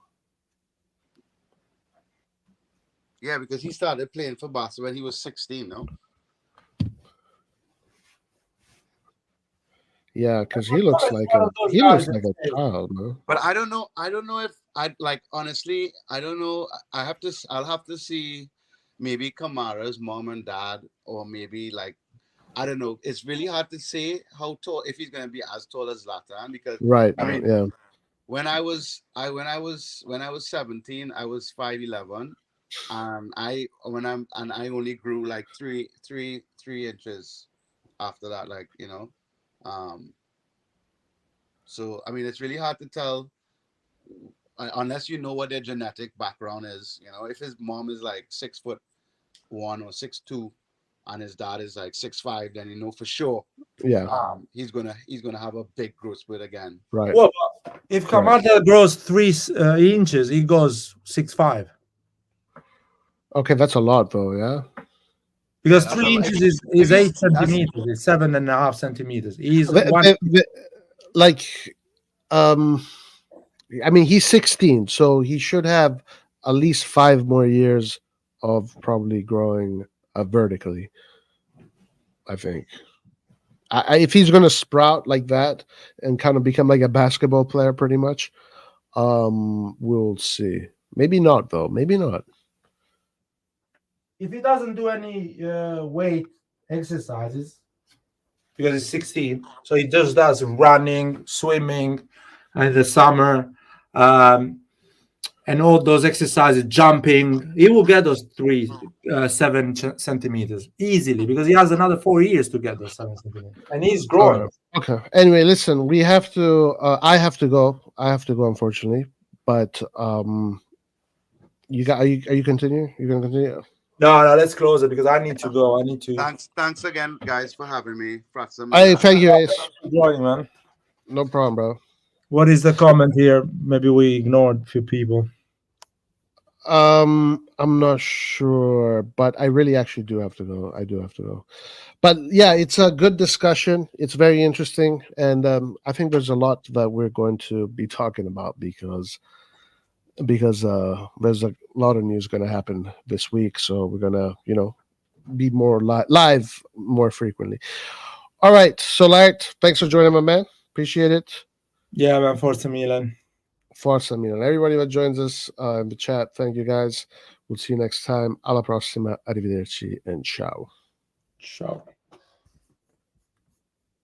Yeah, because he started playing for Barca when he was 16, no? Yeah, because he looks like a child, man. But I don't know if honestly, I don't know. I'll have to see maybe Kamara's mom and dad, or maybe like I don't know. It's really hard to say how tall, if he's going to be as tall as Zlatan, because Right. I mean, Yeah. when I was 17, I was 5'11", and I only grew like three inches after that, like, you know. So I mean, it's really hard to tell unless you know what their genetic background is. You know, if his mom is like 6'1" or 6'2", and his dad is like 6'5", then you know for sure Yeah. he's gonna have a big growth spurt again. Right. Well, if Camarda grows 3 inches, he goes 6'5". Okay, that's a lot though. Yeah. Because That's 3 a- inches if is he's- 8 centimeters. It's 7.5 centimeters. He's The- one. like, I mean, he's 16, so he should have at least 5 more years of probably growing vertically. I think. If he's going to sprout like that and kind of become like a basketball player, pretty much, we'll see. Maybe not though. Maybe not. If he doesn't do any weight exercises, because he's 16, so he just does running, swimming in the summer, and all those exercises, jumping, he will get those 7 centimeters easily, because he has another 4 years to get those 7 centimeters, and he's growing. Okay. Anyway, listen, we have to. I have to go. Unfortunately. But you got. Are you continue? You're gonna continue. No, let's close it because I need to go. I need to. Thanks again, guys, for having me. Thank you, Ace. Join, man. No problem, bro. What is the comment here? Maybe we ignored a few people. I'm not sure, but I really actually do have to go. I do have to go. But yeah, it's a good discussion. It's very interesting, and I think there's a lot that we're going to be talking about because there's a lot of news going to happen this week. So we're gonna, be more live more frequently. All right, so thanks for joining, my man. Appreciate it. Yeah, man. Forza Milan. Forza Milan. Everybody that joins us in the chat, thank you guys. We'll see you next time. Alla prossima. Arrivederci and ciao. Ciao.